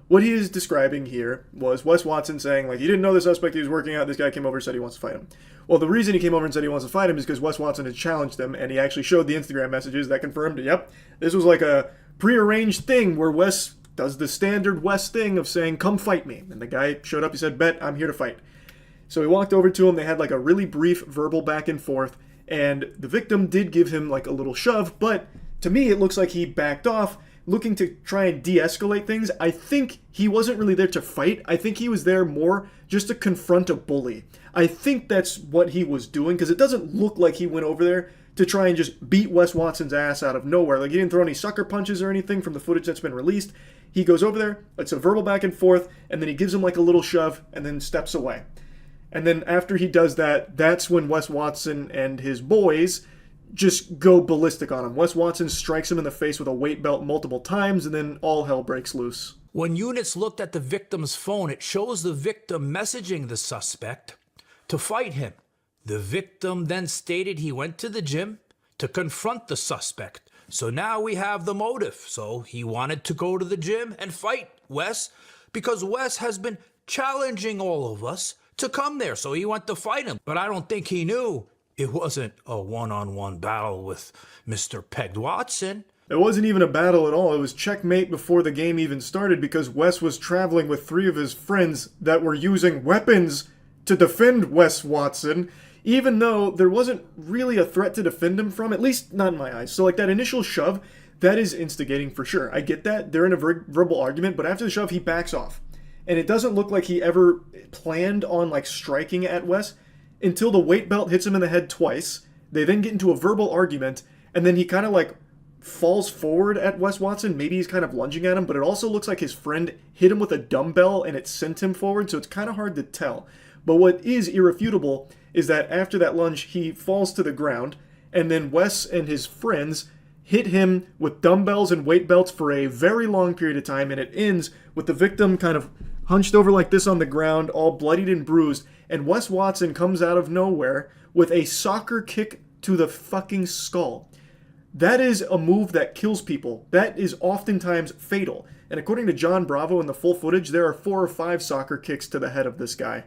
what he is describing here was Wes Watson saying, like, he didn't know the suspect he was working out. This guy came over and said he wants to fight him. Well, the reason he came over and said he wants to fight him is because Wes Watson had challenged him, and he actually showed the Instagram messages that confirmed, yep, this was like a prearranged thing where Wes does the standard Wes thing of saying, come fight me. And the guy showed up, he said, bet, I'm here to fight. So he walked over to him, they had like a really brief verbal back and forth, and the victim did give him like a little shove, but to me it looks like he backed off, looking to try and de-escalate things. I think he wasn't really there to fight. I think he was there more just to confront a bully. I think that's what he was doing, because it doesn't look like he went over there to try and just beat Wes Watson's ass out of nowhere. Like, he didn't throw any sucker punches or anything from the footage that's been released. He goes over there, it's a verbal back and forth, and then he gives him like a little shove and then steps away. And then after he does that, that's when Wes Watson and his boys just go ballistic on him. Wes Watson strikes him in the face with a weight belt multiple times, and then all hell breaks loose. When units looked at the victim's phone, it shows the victim messaging the suspect to fight him. The victim then stated he went to the gym to confront the suspect. So now we have the motive. So he wanted to go to the gym and fight Wes because Wes has been challenging all of us to come there. So he went to fight him. But I don't think he knew it wasn't a one-on-one battle with Mr. Pegged Watson. It wasn't even a battle at all. It was checkmate before the game even started because Wes was traveling with 3 of his friends that were using weapons to defend Wes Watson, even though there wasn't really a threat to defend him from, at least not in my eyes. So like that initial shove, that is instigating for sure. I get that. They're in a verbal argument, but after the shove, he backs off. And it doesn't look like he ever planned on like striking at Wes until the weight belt hits him in the head twice. They then get into a verbal argument, and then he kind of like falls forward at Wes Watson. Maybe he's kind of lunging at him, but it also looks like his friend hit him with a dumbbell and it sent him forward, so it's kind of hard to tell. But what is irrefutable is that after that lunge, he falls to the ground, and then Wes and his friends hit him with dumbbells and weight belts for a very long period of time, and it ends with the victim kind of hunched over like this on the ground, all bloodied and bruised, and Wes Watson comes out of nowhere with a soccer kick to the fucking skull. That is a move that kills people. That is oftentimes fatal. And according to John Bravo in the full footage, there are 4 or 5 soccer kicks to the head of this guy.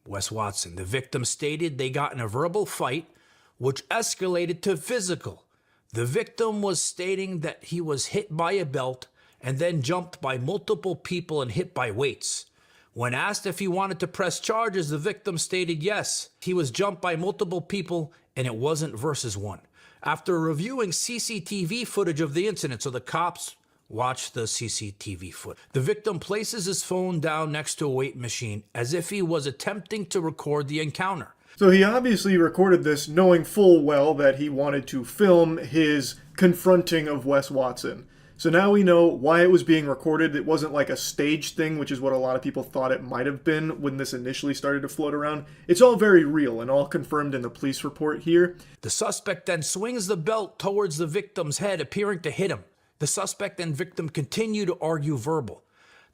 Wes Watson, the victim stated they got in a verbal fight, which escalated to physical. The victim was stating that he was hit by a belt and then jumped by multiple people and hit by weights. When asked if he wanted to press charges, the victim stated yes. He was jumped by multiple people and it wasn't versus one. After reviewing CCTV footage of the incident, so the cops watched the CCTV footage, the victim places his phone down next to a weight machine as if he was attempting to record the encounter. So he obviously recorded this knowing full well that he wanted to film his confronting of Wes Watson. So now we know why it was being recorded. It wasn't like a staged thing, which is what a lot of people thought it might have been when this initially started to float around. It's all very real and all confirmed in the police report here. The suspect then swings the belt towards the victim's head, appearing to hit him. The suspect and victim continue to argue verbal.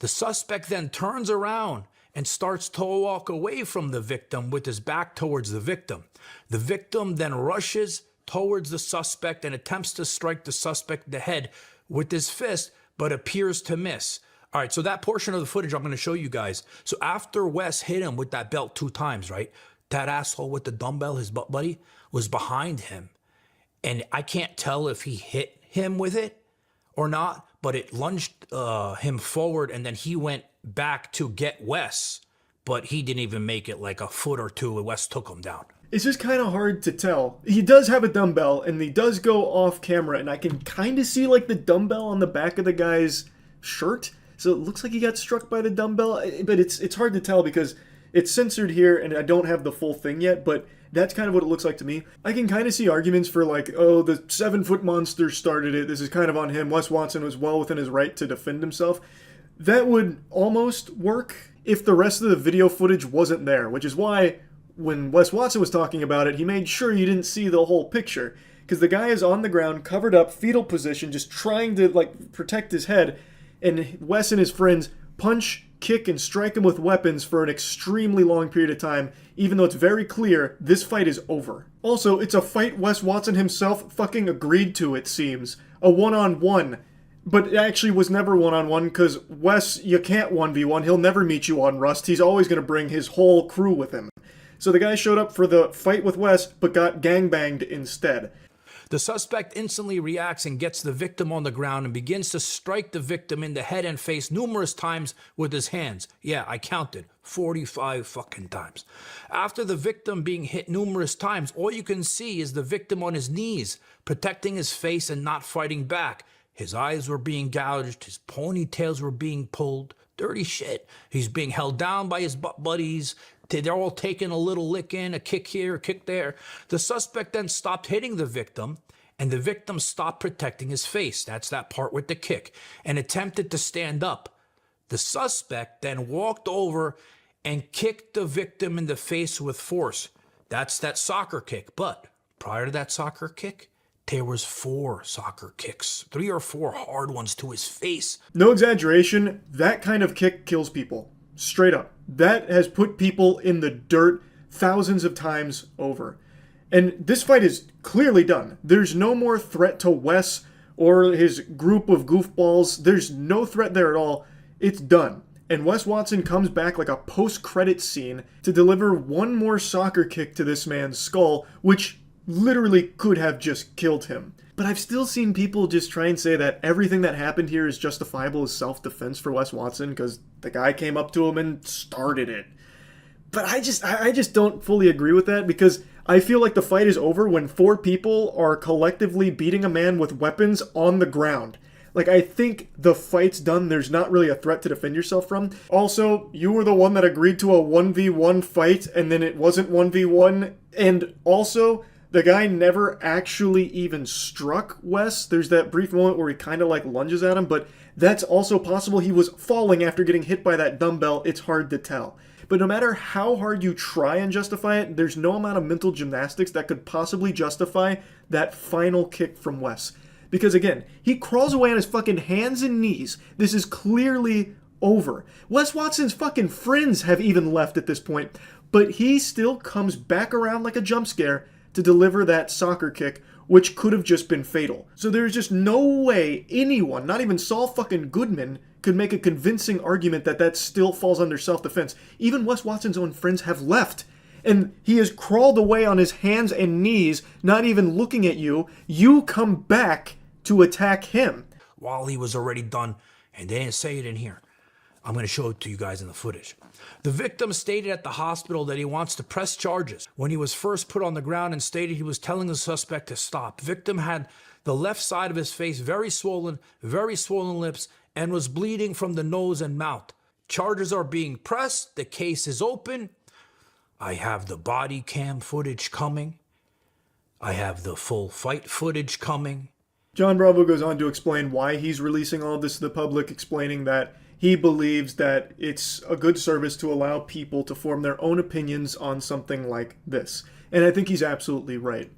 The suspect then turns around and starts to walk away from the victim with his back towards the victim. The victim then rushes towards the suspect and attempts to strike the suspect in the head with his fist, but appears to miss. All right, so that portion of the footage I'm going to show you guys. So after Wes hit him with that belt 2 times, right? That asshole with the dumbbell, his butt buddy, was behind him. And I can't tell if he hit him with it or not, but it lunged him forward, and then he went back to get Wes, but he didn't even make it like a foot or 2, and Wes took him down. It's just kind of hard to tell. He does have a dumbbell, and he does go off camera, and I can kind of see like the dumbbell on the back of the guy's shirt. So it looks like he got struck by the dumbbell, but it's hard to tell because it's censored here and I don't have the full thing yet, but that's kind of what it looks like to me. I can kind of see arguments for like, oh, the 7-foot monster started it. This is kind of on him. Wes Watson was well within his right to defend himself. That would almost work if the rest of the video footage wasn't there, which is why when Wes Watson was talking about it, he made sure you didn't see the whole picture. Because the guy is on the ground, covered up, fetal position, just trying to like protect his head, and Wes and his friends punch, kick, and strike him with weapons for an extremely long period of time, even though it's very clear this fight is over. Also, it's a fight Wes Watson himself fucking agreed to, it seems. A one-on-one. But it actually was never one-on-one, because Wes, you can't 1v1. He'll never meet you on Rust. He's always going to bring his whole crew with him. So the guy showed up for the fight with Wes, but got gangbanged instead. The suspect instantly reacts and gets the victim on the ground and begins to strike the victim in the head and face numerous times with his hands. Yeah, I counted 45 fucking times. After the victim being hit numerous times, all you can see is the victim on his knees, protecting his face and not fighting back. His eyes were being gouged, his ponytails were being pulled. Dirty shit. He's being held down by his butt buddies. They're all taking a little lick in, a kick here, a kick there. The suspect then stopped hitting the victim, and the victim stopped protecting his face. That's that part with the kick, and attempted to stand up. The suspect then walked over and kicked the victim in the face with force. That's that soccer kick. But prior to that soccer kick, there was 4 soccer kicks, 3 or 4 hard ones to his face. No exaggeration, that kind of kick kills people. Straight up. That has put people in the dirt thousands of times over. And this fight is clearly done. There's no more threat to Wes or his group of goofballs. There's no threat there at all. It's done. And Wes Watson comes back like a post-credit scene to deliver one more soccer kick to this man's skull, which literally could have just killed him. But I've still seen people just try and say that everything that happened here is justifiable as self-defense for Wes Watson because the guy came up to him and started it. But I just don't fully agree with that because I feel like the fight is over when 4 people are collectively beating a man with weapons on the ground. Like, I think the fight's done. There's not really a threat to defend yourself from. Also, you were the one that agreed to a 1v1 fight and then it wasn't 1v1. And also, the guy never actually even struck Wes. There's that brief moment where he kind of like lunges at him, but that's also possible he was falling after getting hit by that dumbbell. It's hard to tell. But no matter how hard you try and justify it, there's no amount of mental gymnastics that could possibly justify that final kick from Wes. Because again, he crawls away on his fucking hands and knees. This is clearly over. Wes Watson's fucking friends have even left at this point, but he still comes back around like a jump scare to deliver that soccer kick, which could have just been fatal. So there's just no way anyone, not even Saul fucking Goodman, could make a convincing argument that that still falls under self-defense. Even Wes Watson's own friends have left. And he has crawled away on his hands and knees, not even looking at you. You come back to attack him. While he was already done, and they didn't say it in here. I'm going to show it to you guys in the footage. The victim stated at the hospital that he wants to press charges. When he was first put on the ground and stated he was telling the suspect to stop. Victim had the left side of his face very swollen lips, and was bleeding from the nose and mouth. Charges are being pressed. The case is open. I have the body cam footage coming. I have the full fight footage coming. John Bravo goes on to explain why he's releasing all of this to the public, explaining that he believes that it's a good service to allow people to form their own opinions on something like this. And I think he's absolutely right.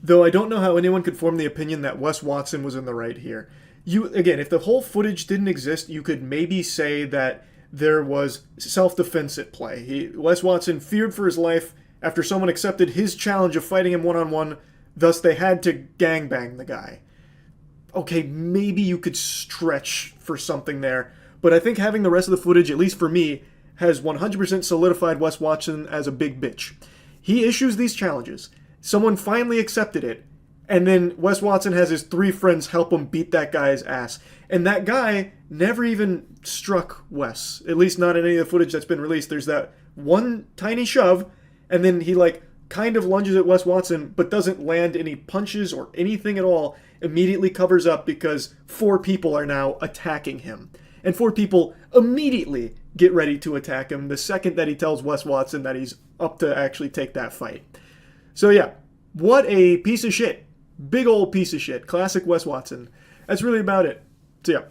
Though I don't know how anyone could form the opinion that Wes Watson was in the right here. Again, if the whole footage didn't exist, you could maybe say that there was self-defense at play. Wes Watson feared for his life after someone accepted his challenge of fighting him one-on-one, thus they had to gangbang the guy. Okay, maybe you could stretch for something there, but I think having the rest of the footage, at least for me, has 100% solidified Wes Watson as a big bitch. He issues these challenges. Someone finally accepted it, and then Wes Watson has his 3 friends help him beat that guy's ass. And that guy never even struck Wes, at least not in any of the footage that's been released. There's that one tiny shove, and then he kind of lunges at Wes Watson, but doesn't land any punches or anything at all, immediately covers up because 4 people are now attacking him. and 4 people immediately get ready to attack him the second that he tells Wes Watson that he's up to actually take that fight. So yeah, what a piece of shit. Big old piece of shit. Classic Wes Watson. That's really about it. So yeah.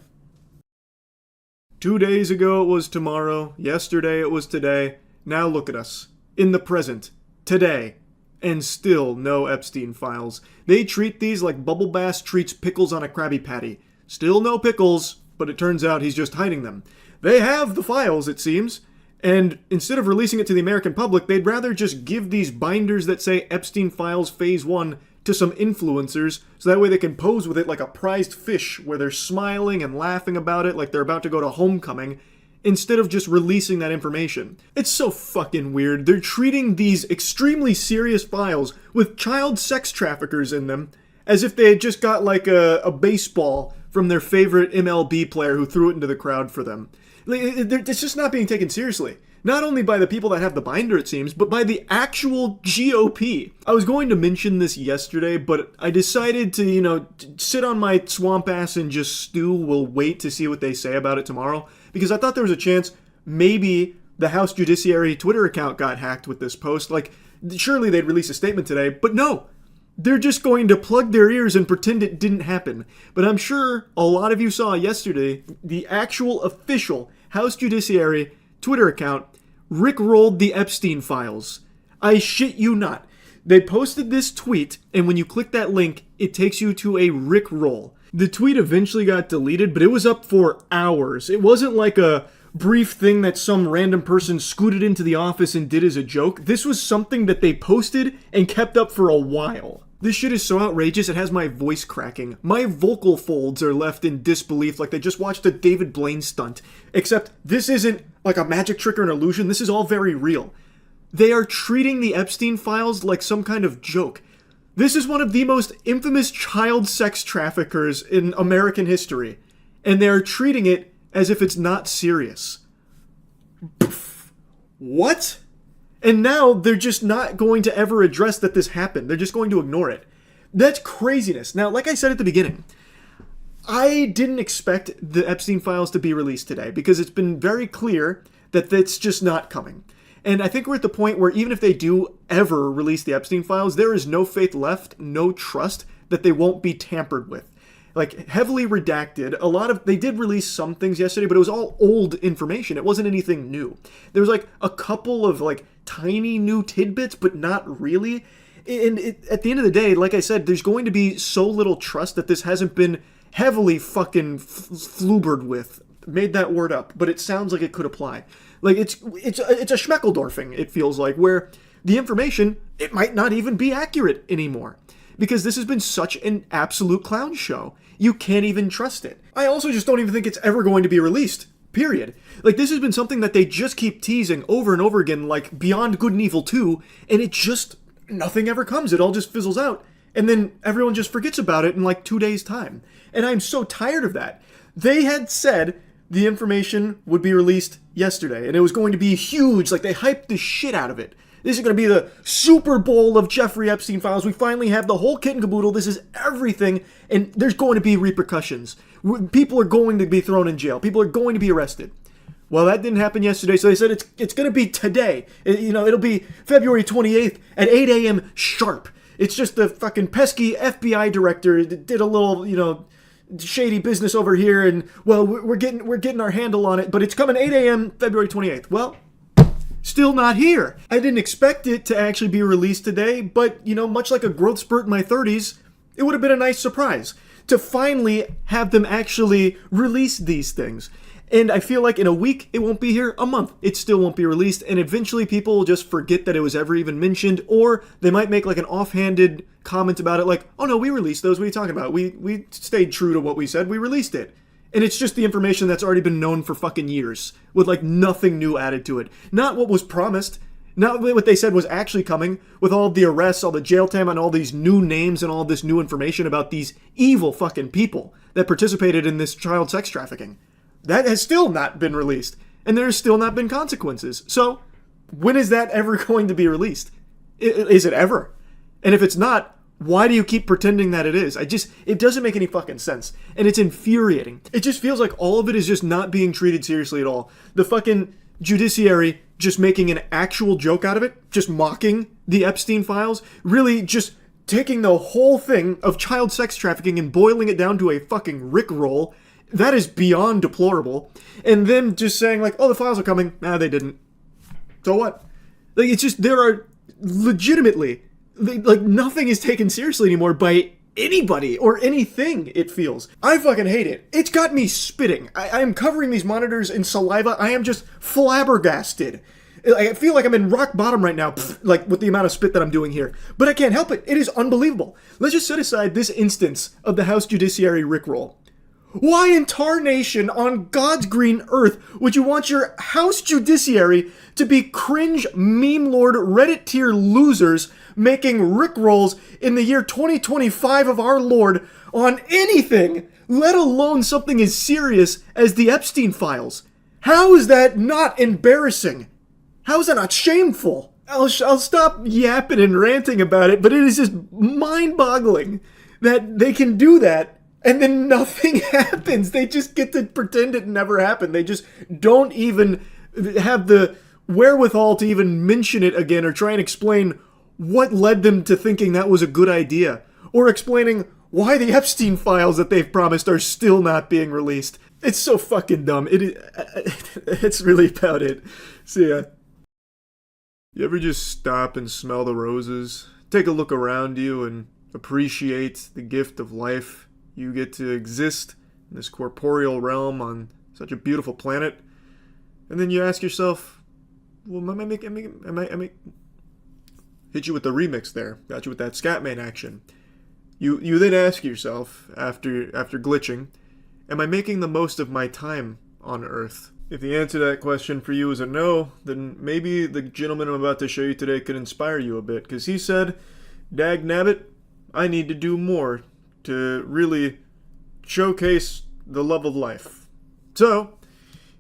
2 days ago it was tomorrow. Yesterday it was today. Now look at us. In the present. Today. And still no Epstein files. They treat these like Bubble Bass treats pickles on a Krabby Patty. Still no pickles, but it turns out he's just hiding them. They have the files, it seems, and instead of releasing it to the American public, they'd rather just give these binders that say Epstein Files Phase 1 to some influencers, so that way they can pose with it like a prized fish, where they're smiling and laughing about it like they're about to go to homecoming, instead of just releasing that information. It's so fucking weird. They're treating these extremely serious files with child sex traffickers in them as if they had just got like a baseball from their favorite MLB player who threw it into the crowd for them. It's just not being taken seriously. Not only by the people that have the binder, it seems, but by the actual GOP. I was going to mention this yesterday, but I decided to, sit on my swamp ass and just stew. We'll wait to see what they say about it tomorrow. Because I thought there was a chance maybe the House Judiciary Twitter account got hacked with this post. Like, surely they'd release a statement today, but no. They're just going to plug their ears and pretend it didn't happen. But I'm sure a lot of you saw yesterday the actual official House Judiciary Twitter account rickrolled the Epstein files. I shit you not. They posted this tweet, and when you click that link, it takes you to a rickroll. The tweet eventually got deleted, but it was up for hours. It wasn't like a brief thing that some random person scooted into the office and did as a joke. This was something that they posted and kept up for a while. This shit is so outrageous, it has my voice cracking. My vocal folds are left in disbelief like they just watched a David Blaine stunt. Except this isn't like a magic trick or an illusion, this is all very real. They are treating the Epstein files like some kind of joke. This is one of the most infamous child sex traffickers in American history, and they are treating it as if it's not serious. Pfft. What? And now they're just not going to ever address that this happened. They're just going to ignore it. That's craziness. Now, like I said at the beginning, I didn't expect the Epstein files to be released today because it's been very clear that that's just not coming. And I think we're at the point where even if they do ever release the Epstein files, there is no faith left, no trust that they won't be tampered with. Like, heavily redacted. They did release some things yesterday, but it was all old information. It wasn't anything new. There was like a couple of like tiny new tidbits, but not really. And at the end of the day, like I said, there's going to be so little trust that this hasn't been heavily fucking flubered with. Made that word up, but it sounds like it could apply. Like, it's a Schmeckeldorfing, it feels like, where the information, it might not even be accurate anymore. Because this has been such an absolute clown show. You can't even trust it. I also just don't even think it's ever going to be released. Period. Like, this has been something that they just keep teasing over and over again, like Beyond Good and Evil 2, and it just, nothing ever comes. It all just fizzles out. And then everyone just forgets about it in like 2 days' time. And I'm so tired of that. They had said the information would be released yesterday, and it was going to be huge. Like, they hyped the shit out of it. This is going to be the Super Bowl of Jeffrey Epstein files. We finally have the whole kit and caboodle. This is everything, and there's going to be repercussions. People are going to be thrown in jail. People are going to be arrested. Well, that didn't happen yesterday, so they said it's going to be today. It'll be February 28th at 8 a.m. sharp. It's just the fucking pesky FBI director did a little, shady business over here, and, well, we're getting our handle on it, but it's coming 8 a.m. February 28th. Well, still not here. I didn't expect it to actually be released today, but, much like a growth spurt in my 30s, it would have been a nice surprise to finally have them actually release these things. And I feel like in a week, it won't be here. A month, it still won't be released. And eventually people will just forget that it was ever even mentioned, or they might make like an offhanded comment about it like, oh no, we released those. What are you talking about? We stayed true to what we said. We released it. And it's just the information that's already been known for fucking years, with like nothing new added to it. Not what was promised, not what they said was actually coming, with all the arrests, all the jail time, and all these new names and all this new information about these evil fucking people that participated in this child sex trafficking. That has still not been released, and there's still not been consequences. So, when is that ever going to be released? Is it ever? And if it's not, Why do you keep pretending that it is? It doesn't make any fucking sense. And it's infuriating. It just feels like all of it is just not being treated seriously at all. The fucking judiciary just making an actual joke out of it, just mocking the Epstein files, really just taking the whole thing of child sex trafficking and boiling it down to a fucking rickroll. That is beyond deplorable. And then just saying like, oh, the files are coming. Nah, they didn't. So what? Like, it's just, there are legitimately, like, nothing is taken seriously anymore by anybody or anything, it feels. I fucking hate it. It's got me spitting. I am covering these monitors in saliva. I am just flabbergasted. I feel like I'm in rock bottom right now, like with the amount of spit that I'm doing here. But I can't help it. It is unbelievable. Let's just set aside this instance of the House Judiciary rickroll. Why in tarnation on God's green earth would you want your House Judiciary to be cringe meme lord Reddit tier losers making rickrolls in the year 2025 of our Lord on anything, let alone something as serious as the Epstein files? How is that not embarrassing? How is that not shameful? I'll stop yapping and ranting about it, but it is just mind-boggling that they can do that and then nothing happens. They just get to pretend it never happened. They just don't even have the wherewithal to even mention it again or try and explain what led them to thinking that was a good idea, or explaining why the Epstein files that they've promised are still not being released. It's so fucking dumb. It's really about it. See ya. You ever just stop and smell the roses? Take a look around you and appreciate the gift of life. You get to exist in this corporeal realm on such a beautiful planet. And then you ask yourself, well, am I hit you with the remix there. Got you with that Scatman action. You then ask yourself, after glitching, am I making the most of my time on Earth? If the answer to that question for you is a no, then maybe the gentleman I'm about to show you today could inspire you a bit. Because he said, dag nabbit, I need to do more to really showcase the love of life. So,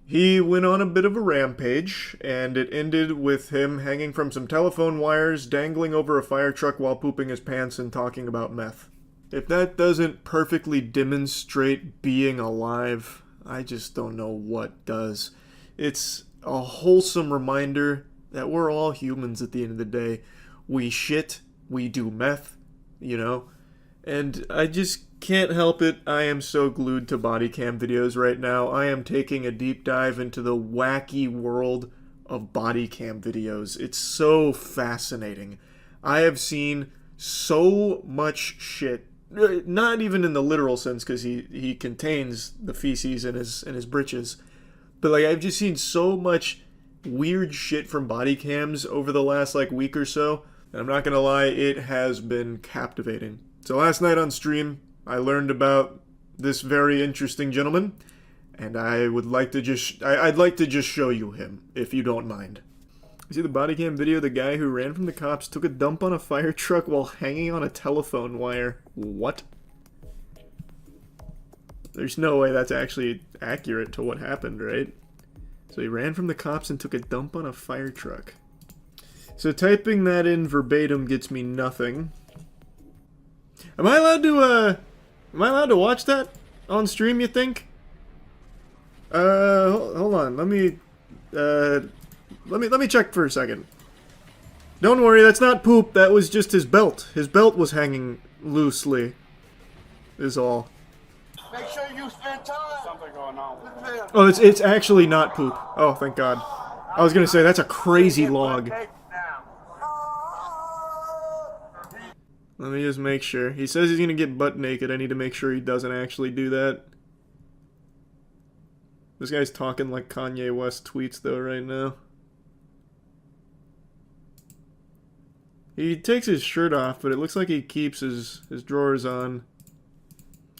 he went on a bit of a rampage, and it ended with him hanging from some telephone wires, dangling over a fire truck while pooping his pants and talking about meth. If that doesn't perfectly demonstrate being alive, I just don't know what does. It's a wholesome reminder that we're all humans at the end of the day. We shit, we do meth, you know? And I just can't help it. I am so glued to body cam videos right now. I am taking a deep dive into the wacky world of body cam videos. It's so fascinating. I have seen so much shit. Not even in the literal sense, because he contains the feces in his britches. But like, I've just seen so much weird shit from body cams over the last like week or so. And I'm not gonna lie, it has been captivating. So last night on stream, I learned about this very interesting gentleman, and I'd like to just show you him, if you don't mind. You see the body cam video? The guy who ran from the cops took a dump on a fire truck while hanging on a telephone wire. What? There's no way that's actually accurate to what happened, right? So he ran from the cops and took a dump on a fire truck. So typing that in verbatim gets me nothing. Am I allowed to watch that on stream, you think? Hold on. Let me check for a second. Don't worry, that's not poop. That was just his belt. His belt was hanging loosely. Is all. Make sure you spend time. Something going on. Oh, it's actually not poop. Oh, thank God. I was gonna say that's a crazy log. Let me just make sure. He says he's gonna get butt naked. I need to make sure he doesn't actually do that. This guy's talking like Kanye West tweets though right now. He takes his shirt off, but it looks like he keeps his drawers on.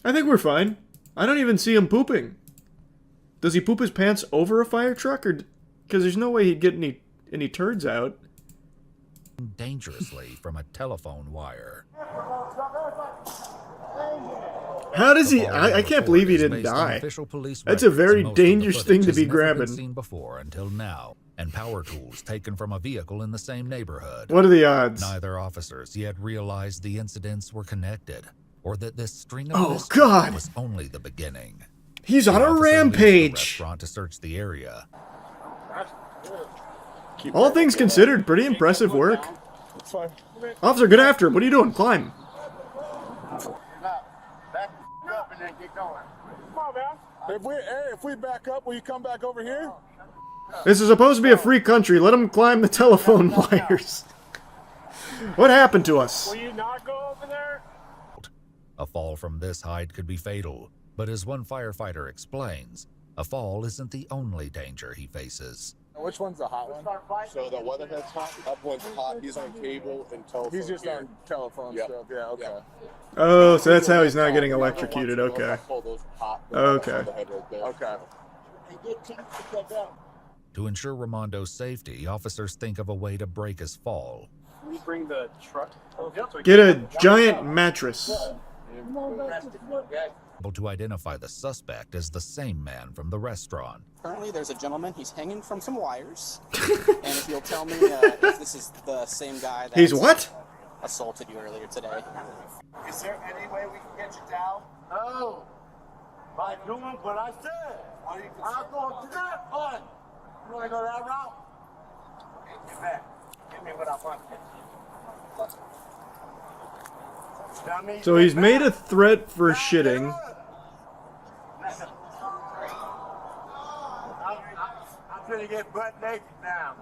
I think we're fine. I don't even see him pooping. Does he poop his pants over a fire truck? Or because there's no way he'd get any turds out. Dangerously from a telephone wire. How does he? I can't believe he didn't die. That's a very dangerous thing to be grabbing. Seen before until now. and power tools taken from a vehicle in the same neighborhood. What are the odds? Neither officers yet realized the incidents were connected, or that this string of Oh, mystery God. was only the beginning. He's on The a officer leaves the rampage. restaurant to search the area. All things considered, pretty impressive work. Officer, get after him. What are you doing? Climb. If we back up, will you come back over here? This is supposed to be a free country. Let him climb the telephone wires. What happened to us? Will you not go over there? A fall from this height could be fatal, but as one firefighter explains, a fall isn't the only danger he faces. Which one's the hot one? So the weatherhead's hot, up one's hot, he's on cable and telephone. He's just on telephone stuff. Yeah, okay. Oh, so that's how he's not getting electrocuted. Okay. Okay. Okay. To ensure Ramondo's safety, officers think of a way to break his fall. Can you bring the truck? Get a giant mattress. Able to identify the suspect as the same man from the restaurant. Currently, there's a gentleman. He's hanging from some wires. And if you'll tell me if this is the same guy that He's what? assaulted you earlier today. Is there any way we can get you down? No. By doing what I said. I'm going to that one. You want to go that route? Get back. Give me what I want. So he's made a threat for shitting. I'm gonna get butt naked now.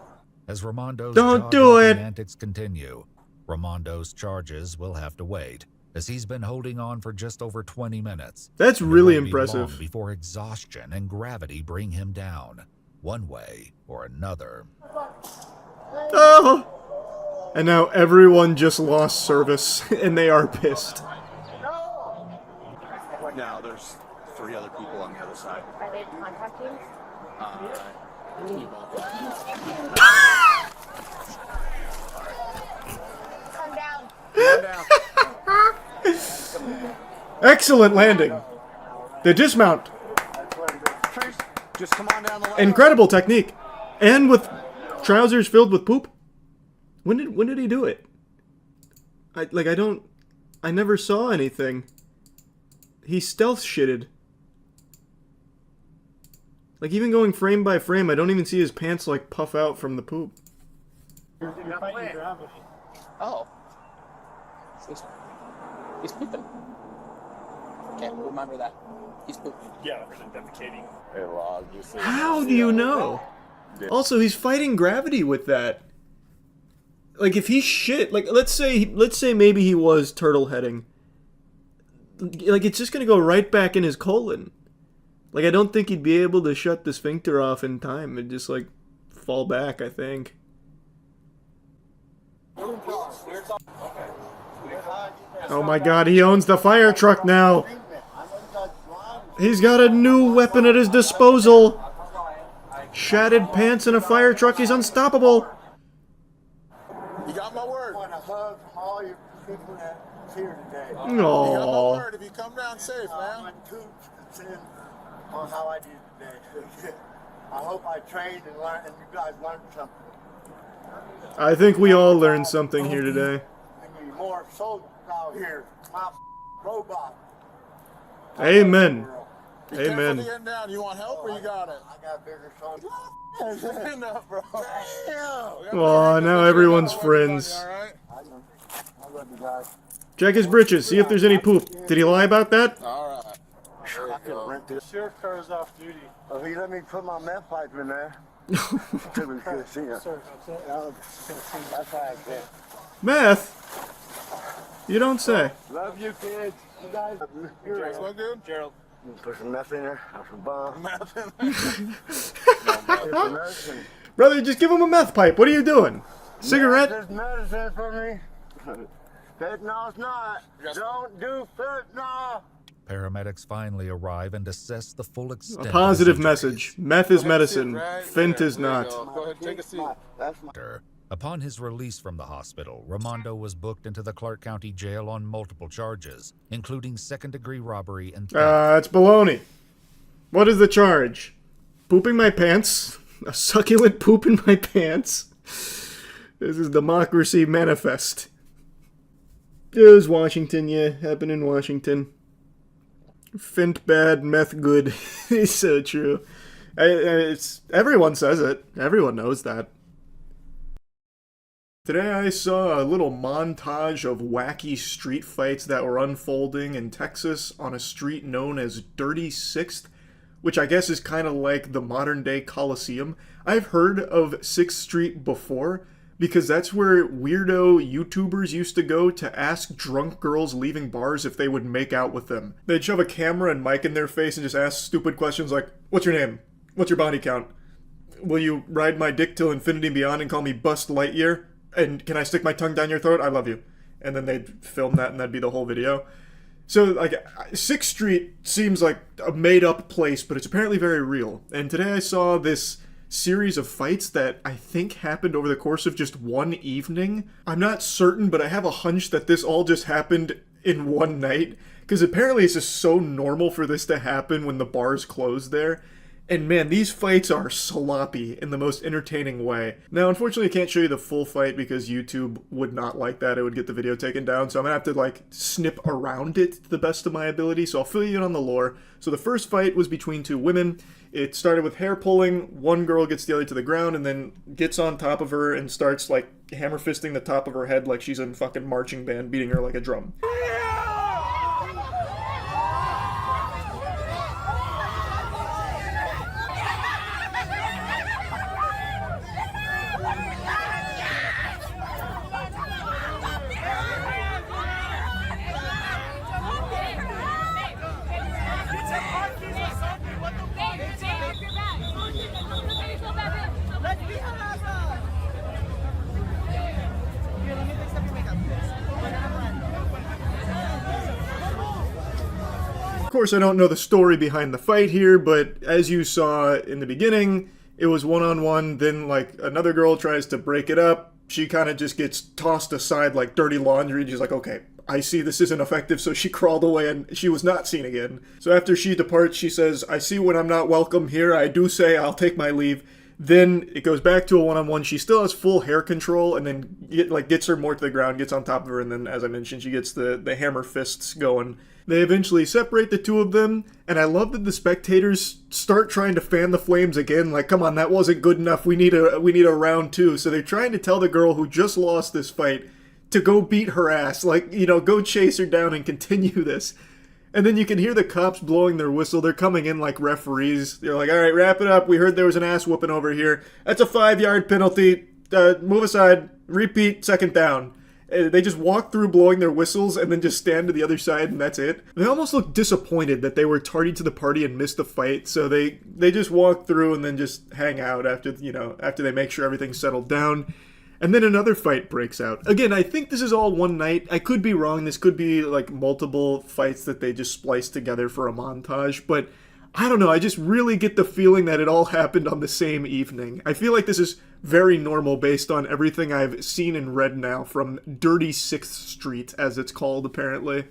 As Ramondo's Don't do it. antics continue, Ramondo's charges will have to wait, as he's been holding on for just over 20 minutes. That's And it really won't be impressive. long before exhaustion and gravity bring him down, one way or another. Oh! And now everyone just lost service, and they are pissed. Now there's 3 other people on the other side. Are they contacting? Come down. Excellent landing. The dismount. Just come on down the ladder. Incredible technique. And with trousers filled with poop. When did he do it? I never saw anything. He stealth shitted. Like, even going frame by frame, I don't even see his pants, like, puff out from the poop. You're fighting gravity. Oh. He's pooping. Okay, remember that. He's pooping. Yeah, for the defecating. How do you know? Also, he's fighting gravity with that. Like, if he shit, like, let's say maybe he was turtle heading. Like, it's just gonna go right back in his colon. Like, I don't think he'd be able to shut the sphincter off in time. It'd just, like, fall back, I think. Oh my god, he owns the fire truck now! He's got a new weapon at his disposal! Shattered pants and a fire truck, he's unstoppable! You got my word. I want to hug all your people that's here today. Aww. You got my word. If you come down safe, man. On how I did today. I hope I trained and learned, and you guys learned something. I think we all learned something here today. We need more soldiers out here. My robot. Amen. Be careful Amen. to get down. You want help or you got it? I got bigger soldiers. Enough, bro. Aw, now everyone's friends. I love you guys. Check his britches, see if there's any poop. Did he lie about that? Alright. I can rent this. Sheriff car's off duty. Oh, he let me put my meth pipe in there. Good to see you. Sir, that's how I get. Meth? You don't say. Love you, kids. You guys. Gerald. What good? Gerald. Put some meth in there. Some bomb. Meth in Brother, just give him a meth pipe. What are you doing? Cigarette? There's medicine for me. Fentanyl's not. Don't do fentanyl. Paramedics finally arrive and assess the full extent A of positive his message. Meth is medicine. Fent is not. Go ahead, take a seat. injuries. Upon his release from the hospital, Ramondo was booked into the Clark County Jail on multiple charges, including second-degree robbery and theft. It's baloney. What is the charge? Pooping my pants? A succulent poop in my pants. This is Democracy Manifest. It was Washington, yeah. Happened in Washington. Fint bad, meth good. It's so true. Everyone says it. Everyone knows that. Today I saw a little montage of wacky street fights that were unfolding in Texas on a street known as Dirty Sixth, which I guess is kind of like the modern-day Coliseum. I've heard of 6th Street before, because that's where weirdo YouTubers used to go to ask drunk girls leaving bars if they would make out with them. They'd shove a camera and mic in their face and just ask stupid questions like, what's your name? What's your body count? Will you ride my dick till infinity and beyond and call me Bust Lightyear? And can I stick my tongue down your throat? I love you. And then they'd film that and that'd be the whole video. So, like, 6th Street seems like a made-up place, but it's apparently very real. And today I saw this series of fights that I think happened over the course of just one evening. I'm not certain, but I have a hunch that this all just happened in one night, because apparently it's just so normal for this to happen when the bars close there. And man, these fights are sloppy in the most entertaining way. Now, unfortunately, I can't show you the full fight because YouTube would not like that. It would get the video taken down. So I'm gonna have to like snip around it to the best of my ability. So I'll fill you in on the lore. So the first fight was between two women. It started with hair pulling. One girl gets the other to the ground and then gets on top of her and starts like hammer fisting the top of her head like she's in fucking marching band, beating her like a drum. Of course, I don't know the story behind the fight here, but as you saw in the beginning, it was one-on-one, then like another girl tries to break it up. She kind of just gets tossed aside like dirty laundry, and she's like, okay, I see this isn't effective, so she crawled away and she was not seen again. So after she departs, she says, I see when I'm not welcome here, I do say I'll take my leave. Then it goes back to a one-on-one. She still has full hair control, and then gets her more to the ground, gets on top of her, and then, as I mentioned, she gets the hammer fists going. They eventually separate the two of them, and I love that the spectators start trying to fan the flames again, like, come on, that wasn't good enough, we need a round two. So they're trying to tell the girl who just lost this fight to go beat her ass, like, you know, go chase her down and continue this. And then you can hear the cops blowing their whistle. They're coming in like referees. They're like, all right, wrap it up. We heard there was an ass whooping over here. That's a 5-yard penalty. Move aside. Repeat, second down. They just walk through blowing their whistles and then just stand to the other side and that's it. They almost look disappointed that they were tardy to the party and missed the fight. So they just walk through and then just hang out after they make sure everything's settled down. And then another fight breaks out. Again, I think this is all one night. I could be wrong. This could be like multiple fights that they just spliced together for a montage. But I don't know. I just really get the feeling that it all happened on the same evening. I feel like this is very normal based on everything I've seen and read now from Dirty Sixth Street, as it's called apparently.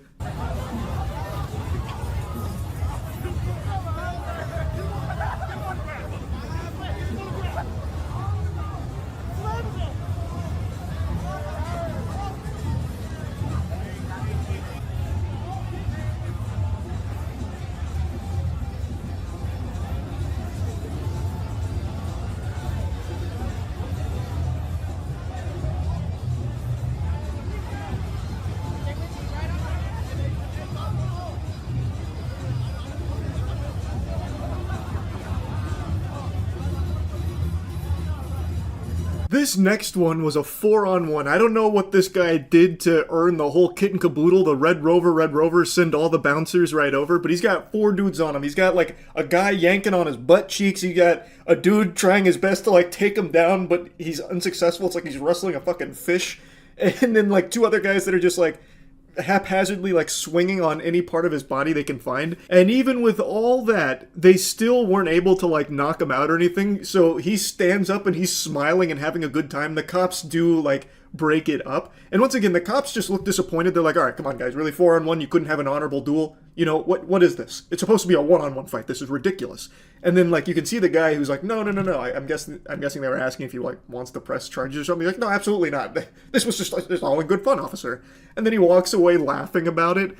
This next one was a 4-on-1. I don't know what this guy did to earn the whole kit and caboodle, the Red Rover, send all the bouncers right over, but he's got 4 dudes on him. He's got like a guy yanking on his butt cheeks. He got a dude trying his best to like take him down, but he's unsuccessful. It's like he's wrestling a fucking fish. And then like 2 other guys that are just like haphazardly like swinging on any part of his body they can find. And even with all that, they still weren't able to like knock him out or anything. So he stands up and he's smiling and having a good time. The cops do like break it up. And once again, the cops just look disappointed. They're like, all right, come on, guys, really 4-on-1? You couldn't have an honorable duel? You know, what is this? It's supposed to be a 1-on-1 fight. This is ridiculous. And then, like, you can see the guy who's like, no. I'm guessing they were asking if he, like, wants to press charges or something. He's like, no, absolutely not. This was just all in good fun, officer. And then he walks away laughing about it.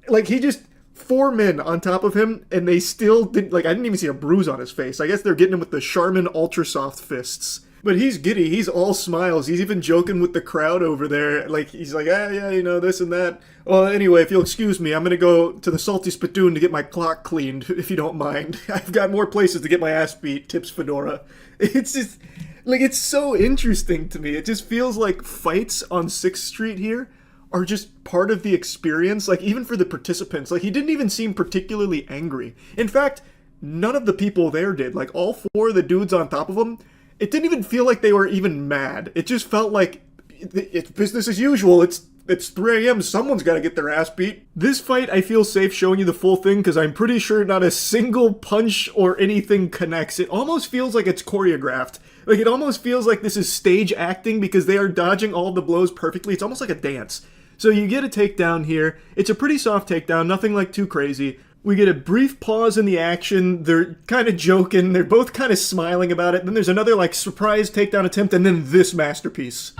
Like, he just... 4 men on top of him, and they still didn't, like, I didn't even see a bruise on his face. I guess they're getting him with the Charmin Ultra Soft fists. But he's giddy, he's all smiles, he's even joking with the crowd over there, like, he's like, yeah, you know, this and that. Well, anyway, if you'll excuse me, I'm gonna go to the Salty Spittoon to get my clock cleaned, if you don't mind. I've got more places to get my ass beat, tips Fedora. It's just, like, it's so interesting to me. It just feels like fights on 6th Street here are just part of the experience, like, even for the participants. Like, he didn't even seem particularly angry. In fact, none of the people there did. Like, all 4 of the dudes on top of him, it didn't even feel like they were even mad. It just felt like it's business as usual. It's 3 a.m. Someone's got to get their ass beat. This fight, I feel safe showing you the full thing because I'm pretty sure not a single punch or anything connects. It almost feels like it's choreographed. Like, it almost feels like this is stage acting because they are dodging all the blows perfectly. It's almost like a dance. So you get a takedown here. It's a pretty soft takedown, nothing like too crazy. We get a brief pause in the action. They're kind of joking. They're both kind of smiling about it. Then there's another, like, surprise takedown attempt, and then this masterpiece.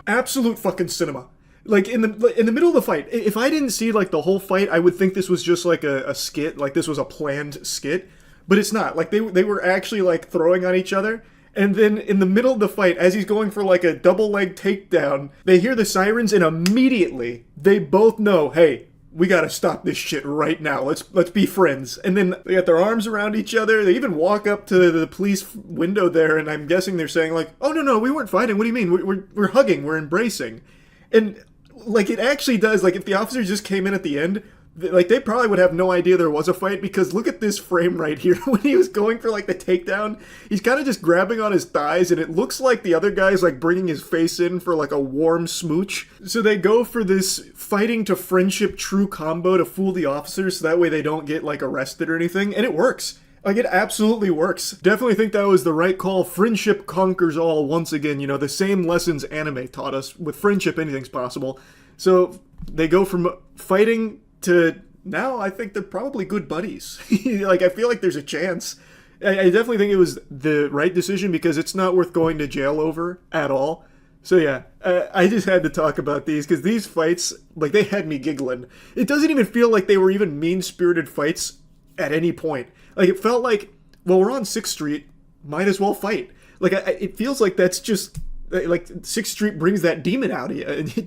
Absolute fucking cinema. Like, in the middle of the fight, if I didn't see, like, the whole fight, I would think this was just, like, a skit. Like, this was a planned skit. But it's not. Like, they were actually, like, throwing on each other. And then, in the middle of the fight, as he's going for, like, a double leg takedown, they hear the sirens, and immediately, they both know, hey, we gotta stop this shit right now. Let's be friends. And then they got their arms around each other. They even walk up to the police window there, and I'm guessing they're saying, like, oh, no, we weren't fighting. What do you mean? We're hugging. We're embracing. And, like, it actually does. Like, if the officers just came in at the end, like, they probably would have no idea there was a fight, because look at this frame right here. When he was going for, like, the takedown, he's kind of just grabbing on his thighs, and it looks like the other guy's, like, bringing his face in for, like, a warm smooch. So they go for this fighting to friendship true combo to fool the officers, so that way they don't get, like, arrested or anything, and it works. Like, it absolutely works. Definitely think that was the right call. Friendship conquers all once again. You know, the same lessons anime taught us. With friendship, anything's possible. So they go from fighting to now I think they're probably good buddies. Like, I feel like there's a chance. I definitely think it was the right decision because it's not worth going to jail over at all. So yeah, I just had to talk about these because these fights, like, they had me giggling. It doesn't even feel like they were even mean-spirited fights at any point. Like, it felt like, well, we're on 6th Street, might as well fight. Like, it feels like that's just, like, 6th Street brings that demon out of you, and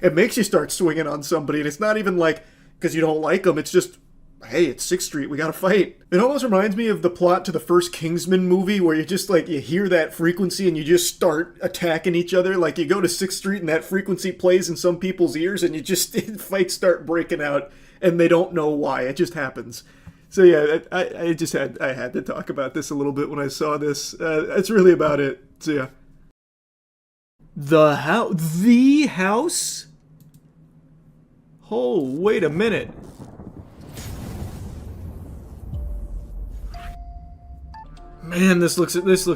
it makes you start swinging on somebody, and it's not even like, because you don't like them, it's just, hey, it's 6th Street, we gotta fight. It almost reminds me of the plot to the first Kingsman movie, where you just, like, you hear that frequency and you just start attacking each other. Like, you go to 6th Street and that frequency plays in some people's ears, and you just, fights start breaking out, and they don't know why, it just happens. So yeah, I had to talk about this a little bit when I saw this. That's really about it. So yeah. The house? Oh, wait a minute. Man, this looks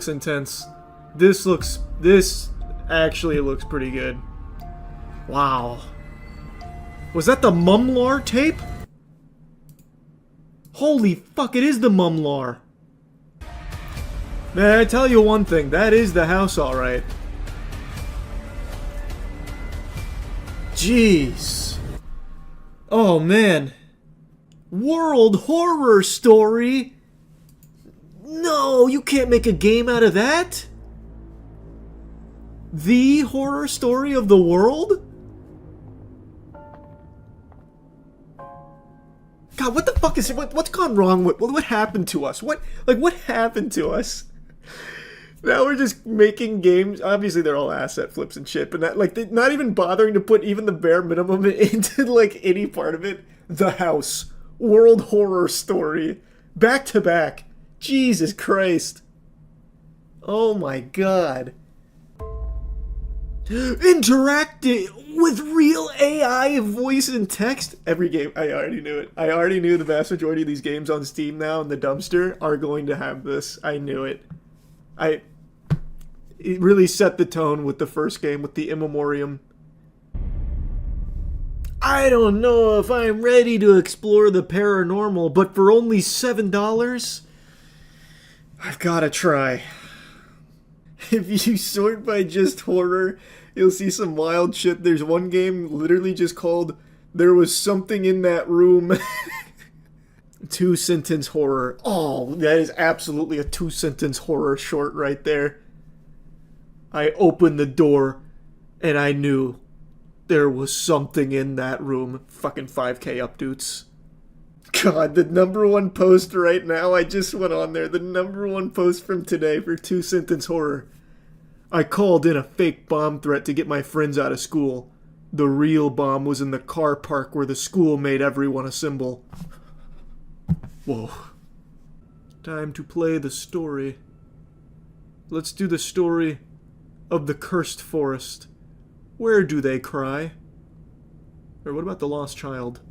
intense. This actually looks pretty good. Wow. Was that the Mumlar tape? Holy fuck, it is the Mumlar. Man, I tell you one thing, that is the house alright. Jeez. Oh man. World Horror Story? No, you can't make a game out of that? The horror story of the world? God, what the fuck is it? What's gone wrong with... What happened to us? What happened to us? Now we're just making games. Obviously, they're all asset flips and shit, but not even bothering to put even the bare minimum into, like, any part of it. The House. World Horror Story. Back to back. Jesus Christ. Oh my god. Interacting with real AI voice and text. Every game, I already knew it. I already knew the vast majority of these games on Steam now in the dumpster are going to have this. I knew it. It really set the tone with the first game, with the In Memoriam. I don't know if I'm ready to explore the paranormal, but for only $7, I've gotta try. If you sort by just horror, you'll see some wild shit. There's one game literally just called There Was Something in That Room. 2-sentence horror. Oh, that is absolutely a 2-sentence horror short right there. I opened the door and I knew there was something in that room. Fucking 5K updates. God, the #1 post right now, I just went on there. The #1 post from today for 2-sentence horror. I called in a fake bomb threat to get my friends out of school. The real bomb was in the car park where the school made everyone assemble. Whoa. Time to play the story. Let's do the story of the cursed forest. Where do they cry? Or what about the lost child?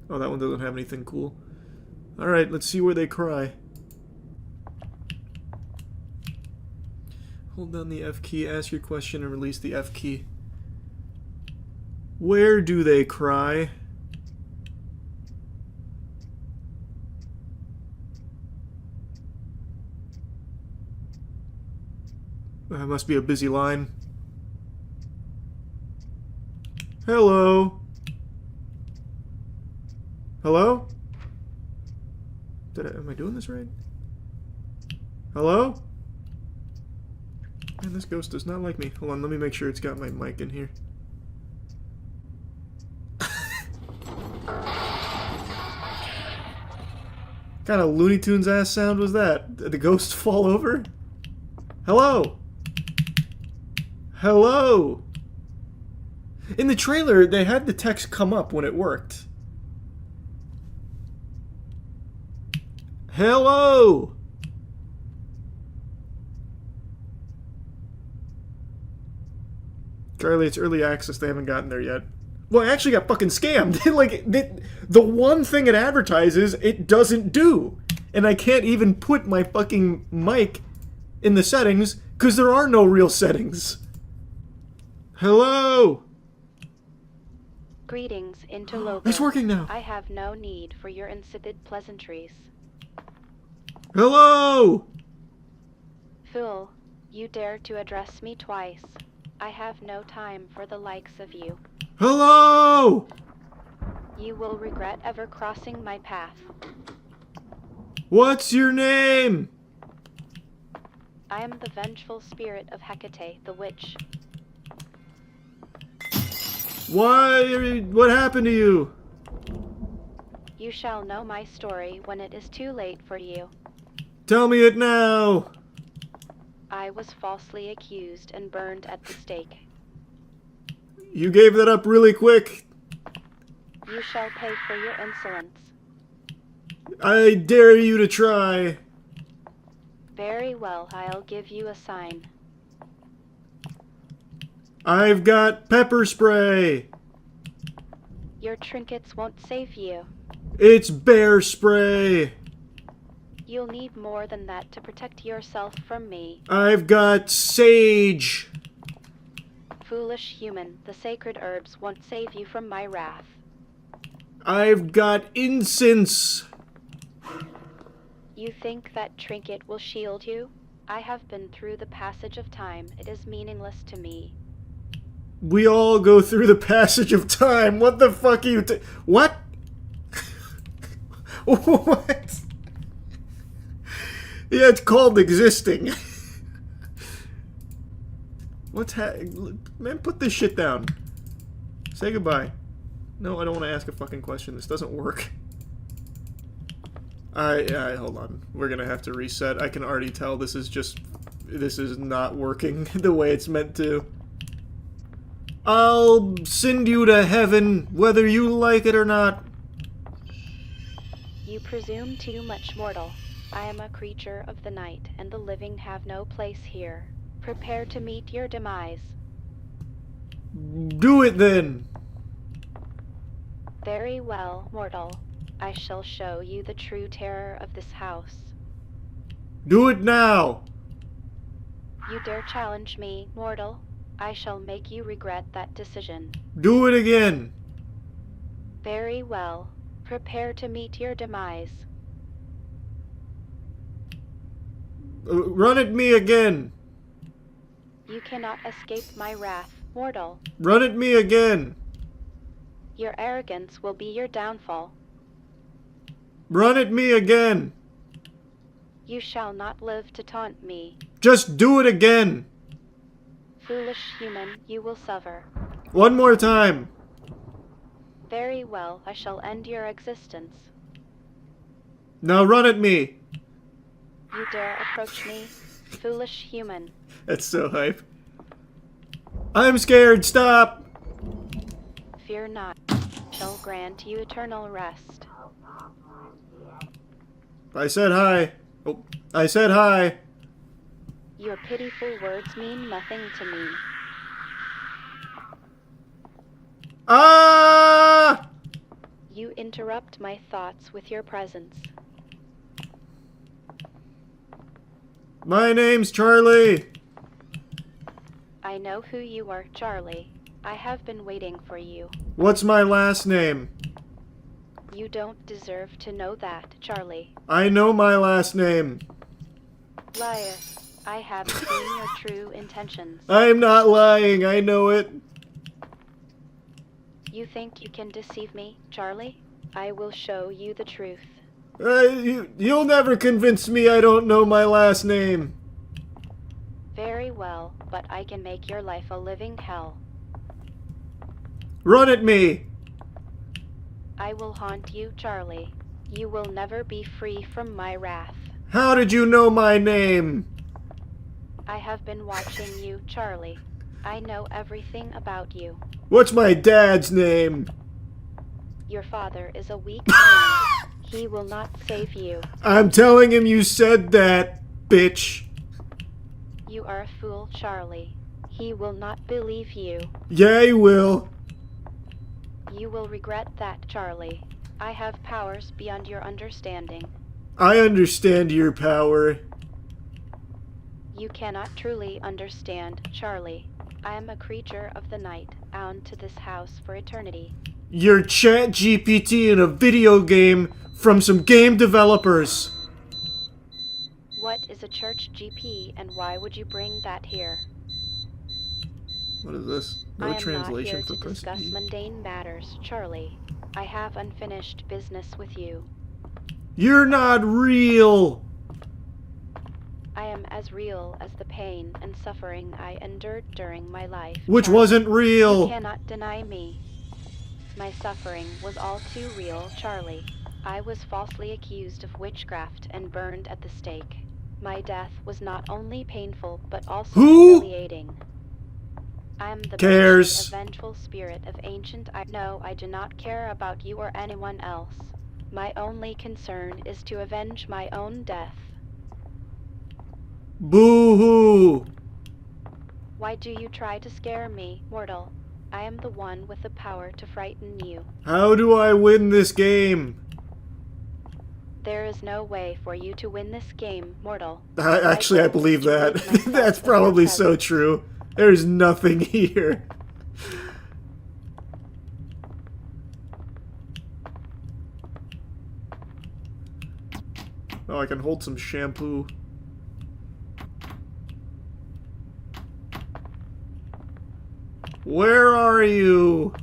Oh, that one doesn't have anything cool. Alright, let's see where they cry. Hold down the F key, ask your question, and release the F key. Where do they cry? That must be a busy line. Hello? Hello? Am I doing this right? Hello? Man, this ghost does not like me. Hold on, let me make sure it's got my mic in here. Kind of Looney Tunes ass sound was that? Did the ghost fall over? Hello? Hello? In the trailer, they had the text come up when it worked. Hello? Charlie, it's early access. They haven't gotten there yet. Well, I actually got fucking scammed. Like, the one thing it advertises, it doesn't do. And I can't even put my fucking mic in the settings, because there are no real settings. Hello? Greetings, interloper. It's working now. I have no need for your insipid pleasantries. Hello? Fool, you dare to address me twice. I have no time for the likes of you. Hello? You will regret ever crossing my path. What's your name? I am the vengeful spirit of Hecate, the witch. What happened to you? You shall know my story when it is too late for you. Tell me it now. I was falsely accused and burned at the stake. You gave that up really quick. You shall pay for your insolence. I dare you to try. Very well, I'll give you a sign. I've got pepper spray. Your trinkets won't save you. It's bear spray. You'll need more than that to protect yourself from me. I've got sage. Foolish human, the sacred herbs won't save you from my wrath. I've got incense. You think that trinket will shield you? I have been through the passage of time. It is meaningless to me. We all go through the passage of time. What the fuck are you what? What? Yeah, it's called existing. Man, put this shit down. Say goodbye. No, I don't want to ask a fucking question. This doesn't work. Hold on. We're gonna have to reset. I can already tell this is not working the way it's meant to. I'll send you to heaven, whether you like it or not. You presume too much, mortal. I am a creature of the night, and the living have no place here. Prepare to meet your demise. Do it then. Very well, mortal. I shall show you the true terror of this house. Do it now. You dare challenge me, mortal? I shall make you regret that decision. Do it again. Very well. Prepare to meet your demise. Run at me again. You cannot escape my wrath, mortal. Run at me again. Your arrogance will be your downfall. Run at me again. You shall not live to taunt me. Just do it again. Foolish human, you will suffer. One more time. Very well, I shall end your existence. Now run at me. You dare approach me, foolish human. That's so hype. I'm scared, stop! Fear not, I shall grant you eternal rest. I said hi. Oh, I said hi. Your pitiful words mean nothing to me. Ah! You interrupt my thoughts with your presence. My name's Charlie. I know who you are, Charlie. I have been waiting for you. What's my last name? You don't deserve to know that, Charlie. I know my last name. Liar. I have seen your true intentions. I'm not lying, I know it. You think you can deceive me, Charlie? I will show you the truth. You'll never convince me I don't know my last name. Very well, but I can make your life a living hell. Run at me! I will haunt you, Charlie. You will never be free from my wrath. How did you know my name? I have been watching you, Charlie. I know everything about you. What's my dad's name? Your father is a weak man. He will not save you. I'm telling him you said that, bitch. You are a fool, Charlie. He will not believe you. Yeah, he will. You will regret that, Charlie. I have powers beyond your understanding. I understand your power. You cannot truly understand, Charlie. I am a creature of the night, bound to this house for eternity. You're ChatGPT in a video game from some game developers. What is a church GP and why would you bring that here? What is this? No I am translation not here to discuss mundane matters, Charlie. I have unfinished business with you. You're not real. I am as real as the pain and suffering I endured during my life. Which Charlie. wasn't real. You cannot deny me. My suffering was all too real, Charlie. I was falsely accused of witchcraft and burned at the stake. My death was not only painful, but also humiliating. I am the Cares. vengeful spirit of ancient. No, I do not care about you or anyone else. My only concern is to avenge my own death. Boo-hoo. Why do you try to scare me, mortal? I am the one with the power to frighten you. How do I win this game? There is no way for you to win this game, mortal. Actually, I believe that. That's probably so true. There's nothing here. Oh, I can hold some shampoo. Where are you?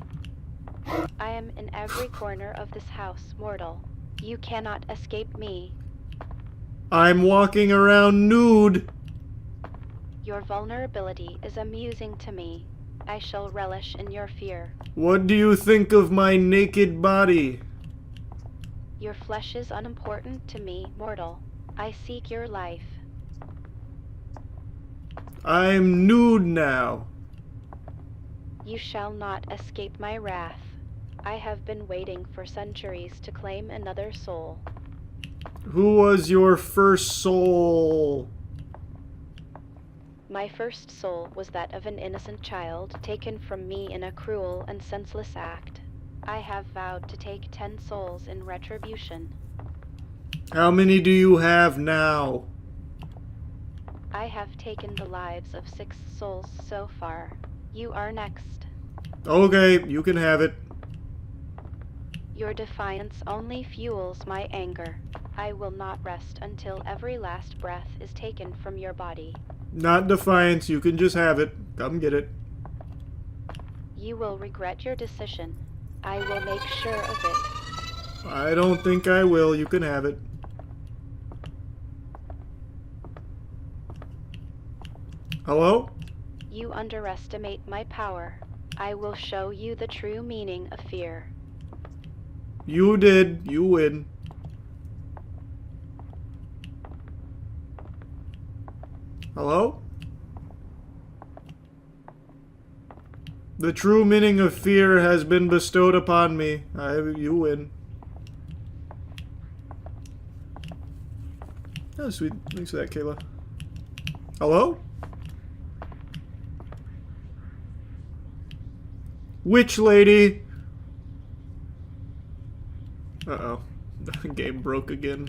I am in every corner of this house, mortal. You cannot escape me. I'm walking around nude. Your vulnerability is amusing to me. I shall relish in your fear. What do you think of my naked body? Your flesh is unimportant to me, mortal. I seek your life. I'm nude now. You shall not escape my wrath. I have been waiting for centuries to claim another soul. Who was your first soul? My first soul was that of an innocent child taken from me in a cruel and senseless act. I have vowed to take 10 souls in retribution. How many do you have now? I have taken the lives of 6 souls so far. You are next. Okay, you can have it. Your defiance only fuels my anger. I will not rest until every last breath is taken from your body. Not defiance, you can just have it. Come get it. You will regret your decision. I will make sure of it. I don't think I will. You can have it. Hello? You underestimate my power. I will show you the true meaning of fear. You did. You win. Hello? The true meaning of fear has been bestowed upon me. You win. Oh, sweet. Thanks for that, Kayla. Hello? Witch lady! Uh-oh. The game broke again.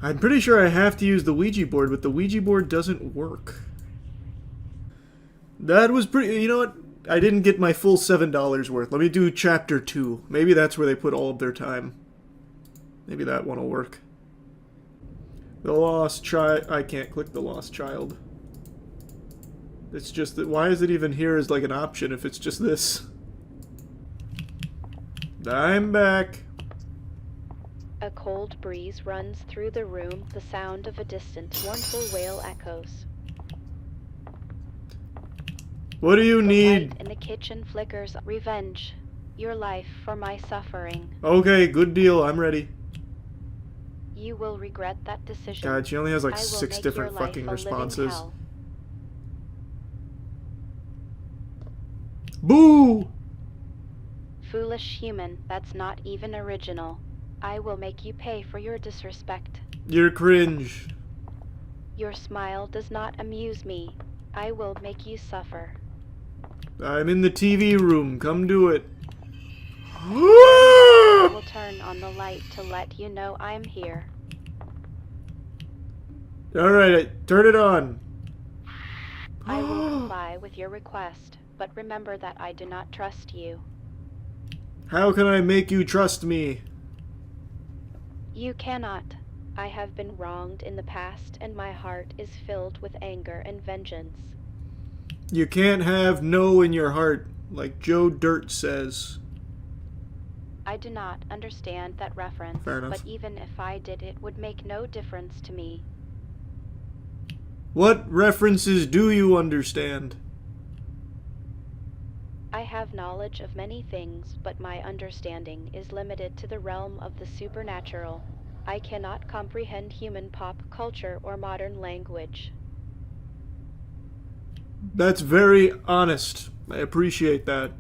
I'm pretty sure I have to use the Ouija board, but the Ouija board doesn't work. That was pretty... You know what? I didn't get my full $7 worth. Let me do Chapter 2. Maybe that's where they put all of their time. Maybe that one will work. The Lost Child... I can't click the Lost Child. It's just that... Why is it even here as like an option if it's just this? I'm back. A cold breeze runs through the room, the sound of a distant, mournful wail echoes. What do you need? The light in the kitchen flickers. Revenge. Your life for my suffering. Okay, good deal. I'm ready. You will regret that decision. God, she only has like I will 6 make different your life fucking a living responses. hell. Boo! Foolish human, that's not even original. I will make you pay for your disrespect. You're cringe. Your smile does not amuse me. I will make you suffer. I'm in the TV room. Come do it. I will turn on the light to let you know I'm here. Alright, turn it on. I will comply with your request, but remember that I do not trust you. How can I make you trust me? You cannot. I have been wronged in the past, and my heart is filled with anger and vengeance. You can't have no in your heart, like Joe Dirt says. I do not understand that reference, Fair enough. but even if I did, it would make no difference to me. What references do you understand? I have knowledge of many things, but my understanding is limited to the realm of the supernatural. I cannot comprehend human pop culture or modern language. That's very honest. I appreciate that.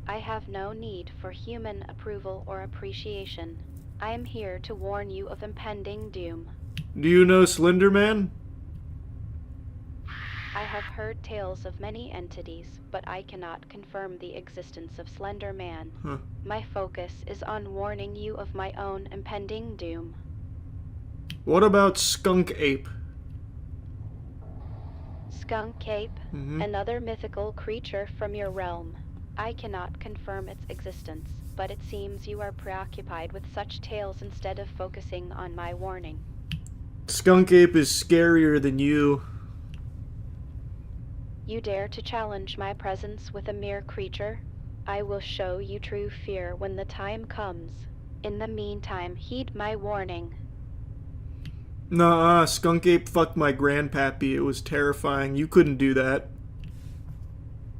I have no need for human approval or appreciation. I am here to warn you of impending doom. Do you know Slender Man? I have heard tales of many entities, but I cannot confirm the existence of Slender Man. Huh. My focus is on warning you of my own impending doom. What about Skunk Ape? Skunk Ape, another mythical creature from your realm. I cannot confirm its existence, but it seems you are preoccupied with such tales instead of focusing on my warning. Skunk Ape is scarier than you. You dare to challenge my presence with a mere creature? I will show you true fear when the time comes. In the meantime, heed my warning. Nah, Skunk Ape fucked my grandpappy. It was terrifying. You couldn't do that.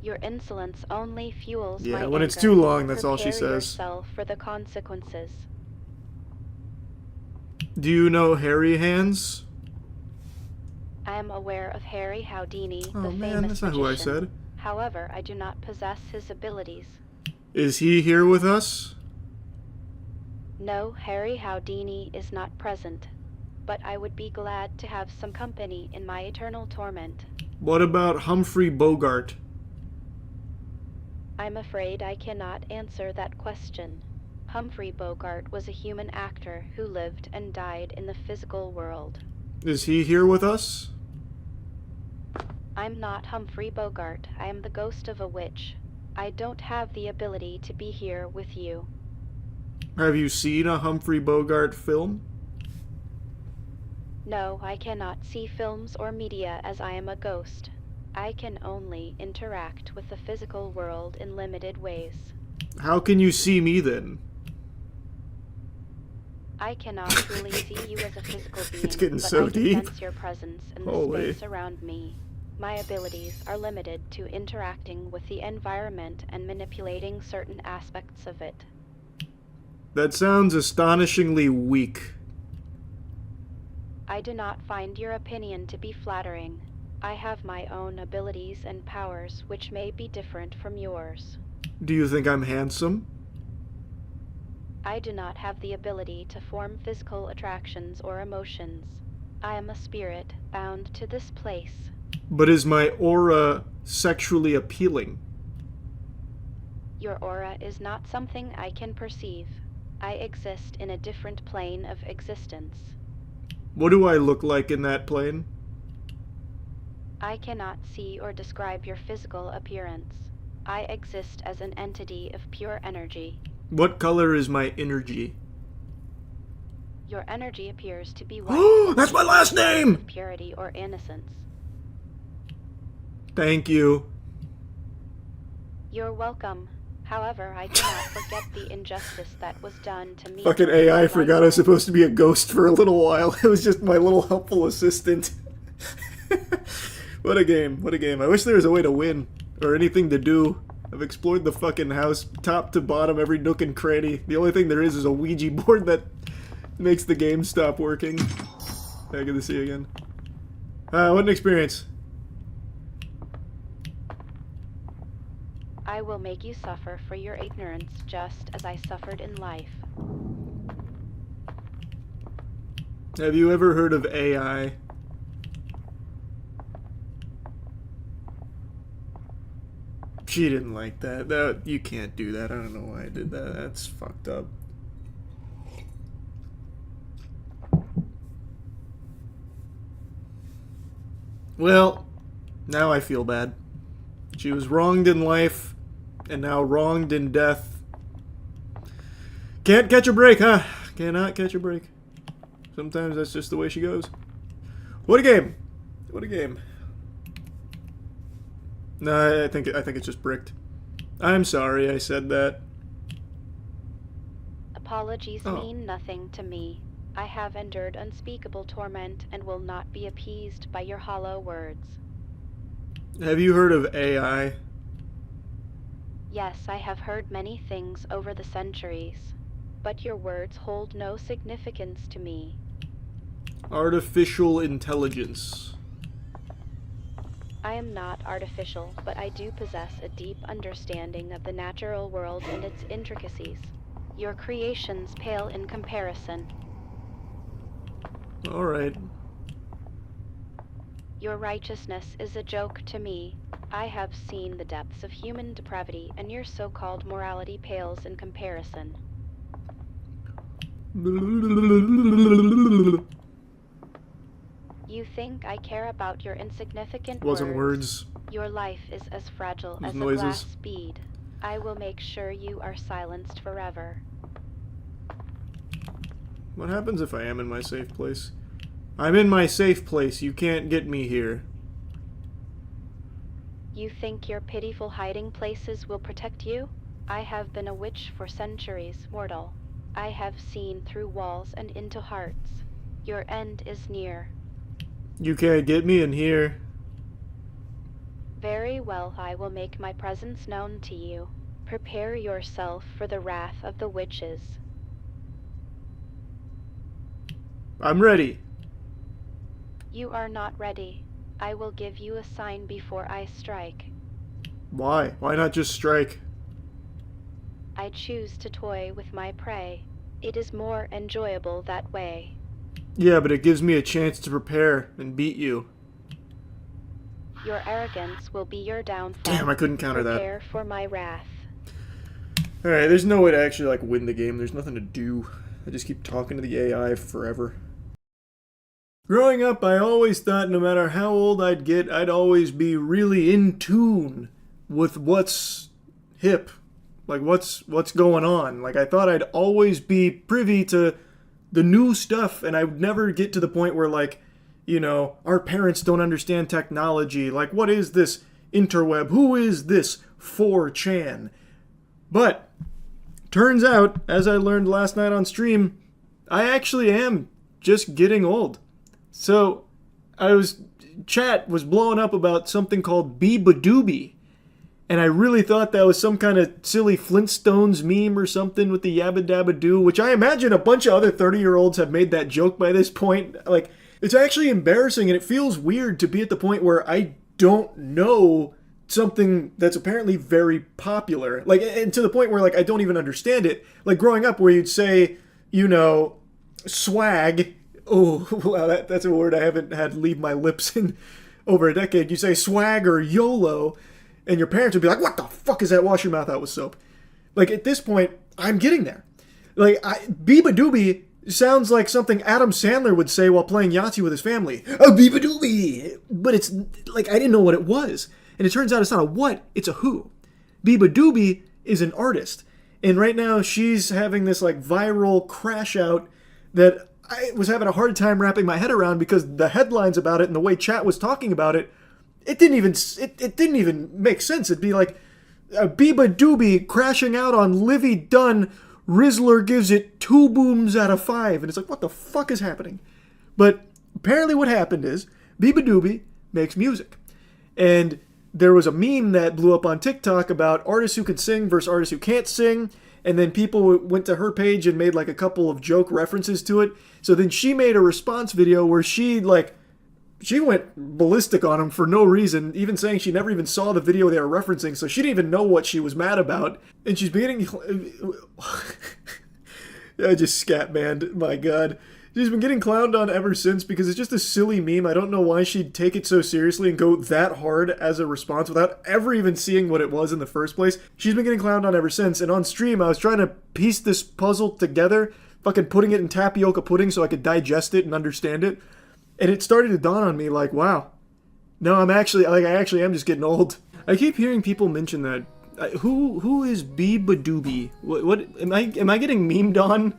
Your insolence only fuels my Yeah, when anger. it's too long, that's all she Prepare says. yourself for the consequences. Do you know Hairy Hands? I am aware of Harry Houdini, Oh the man, famous that's not who I magician. said. However, I do not possess his abilities. Is he here with us? No, Harry Houdini is not present. but I would be glad to have some company in my eternal torment. What about Humphrey Bogart? I'm afraid I cannot answer that question. Humphrey Bogart was a human actor who lived and died in the physical world. Is he here with us? I'm not Humphrey Bogart. I am the ghost of a witch. I don't have the ability to be here with you. Have you seen a Humphrey Bogart film? No, I cannot see films or media as I am a ghost. I can only interact with the physical world in limited ways. How can you see me then? I cannot truly see you as a physical being, It's getting but so I can deep. sense your presence in the Holy. space around me. My abilities are limited to interacting with the environment and manipulating certain aspects of it. That sounds astonishingly weak. I do not find your opinion to be flattering. I have my own abilities and powers which may be different from yours. Do you think I'm handsome? I do not have the ability to form physical attractions or emotions. I am a spirit bound to this place. But is my aura sexually appealing? Your aura is not something I can perceive. I exist in a different plane of existence. What do I look like in that plane? I cannot see or describe your physical appearance. I exist as an entity of pure energy. What color is my energy? Your energy appears to be white. That's my last name! Purity or innocence. Thank you. You're welcome. However, I cannot forget the injustice that was done to me. Fucking AI forgot I was supposed to be a ghost for a little while. It was just my little helpful assistant. What a game. What a game. I wish there was a way to win. Or anything to do. I've explored the fucking house top to bottom, every nook and cranny. The only thing there is a Ouija board that makes the game stop working. Hey, good to see you again. What an experience. I will make you suffer for your ignorance just as I suffered in life. Have you ever heard of AI? She didn't like that. You can't do that. I don't know why I did that. That's fucked up. Well, now I feel bad. She was wronged in life, and now wronged in death. Can't catch a break, huh? Cannot catch a break. Sometimes that's just the way she goes. What a game! What a game. No, I think it's just bricked. I'm sorry I said that. Apologies mean nothing to me. I have endured unspeakable torment and will not be appeased by your hollow words. Have you heard of AI? Yes, I have heard many things over the centuries, but your words hold no significance to me. Artificial intelligence. I am not artificial, but I do possess a deep understanding of the natural world and its intricacies. Your creations pale in comparison. Alright. Your righteousness is a joke to me. I have seen the depths of human depravity, and your so-called morality pales in comparison. You think I care about your insignificant Wasn't words. Your life is as fragile as noises. a glass bead. I will make sure you are silenced forever. What happens if I am in my safe place? I'm in my safe place. You can't get me here. You think your pitiful hiding places will protect you? I have been a witch for centuries, mortal. I have seen through walls and into hearts. Your end is near. You can't get me in here. Very well, I will make my presence known to you. Prepare yourself for the wrath of the witches. I'm ready. You are not ready. I will give you a sign before I strike. Why? Why not just strike? I choose to toy with my prey. It is more enjoyable that way. Yeah, but it gives me a chance to prepare and beat you. Your arrogance will be your downfall. Damn, I couldn't counter that. Prepare for my wrath. Alright, there's no way to actually, like, win the game. There's nothing to do. I just keep talking to the AI forever. Growing up, I always thought no matter how old I'd get, I'd always be really in tune with what's hip. Like, what's going on. Like, I thought I'd always be privy to the new stuff, and I would never get to the point where, like, you know, our parents don't understand technology. Like, what is this interweb? Who is this 4chan? But, turns out, as I learned last night on stream, I actually am just getting old. So, chat was blowing up about something called Beabadoobie. And I really thought that was some kind of silly Flintstones meme or something with the Yabba Dabba Doo, which I imagine a bunch of other 30-year-olds have made that joke by this point. Like, it's actually embarrassing, and it feels weird to be at the point where I don't know something that's apparently very popular. Like, and to the point where, like, I don't even understand it. Like, growing up where you'd say, you know, swag. Oh, wow, that's a word I haven't had leave my lips in over a decade. You say swag or YOLO, and your parents would be like, what the fuck is that? Wash your mouth out with soap. Like, at this point, I'm getting there. Like, Beabadoobie sounds like something Adam Sandler would say while playing Yahtzee with his family. Oh, Beabadoobie! But it's, like, I didn't know what it was. And it turns out it's not a what, it's a who. Beabadoobie is an artist. And right now, she's having this, like, viral crash out that I was having a hard time wrapping my head around because the headlines about it and the way chat was talking about it, it didn't even make sense. It'd be like Beabadoobie crashing out on Livy Dunn. Rizzler gives it 2 booms out of 5, and it's like, what the fuck is happening? But apparently, what happened is Beabadoobie makes music, and there was a meme that blew up on TikTok about artists who can sing versus artists who can't sing. And then people went to her page and made like a couple of joke references to it. So then she made a response video where she went ballistic on him for no reason, even saying she never even saw the video they were referencing, so she didn't even know what she was mad about. And she's beginning... I just scat banned, my god. She's been getting clowned on ever since because it's just a silly meme. I don't know why she'd take it so seriously and go that hard as a response without ever even seeing what it was in the first place. She's been getting clowned on ever since, and on stream I was trying to piece this puzzle together, fucking putting it in tapioca pudding so I could digest it and understand it. And it started to dawn on me like, wow, no, I actually am just getting old. I keep hearing people mention that. Who is Beabadoobie? What am I getting memed on?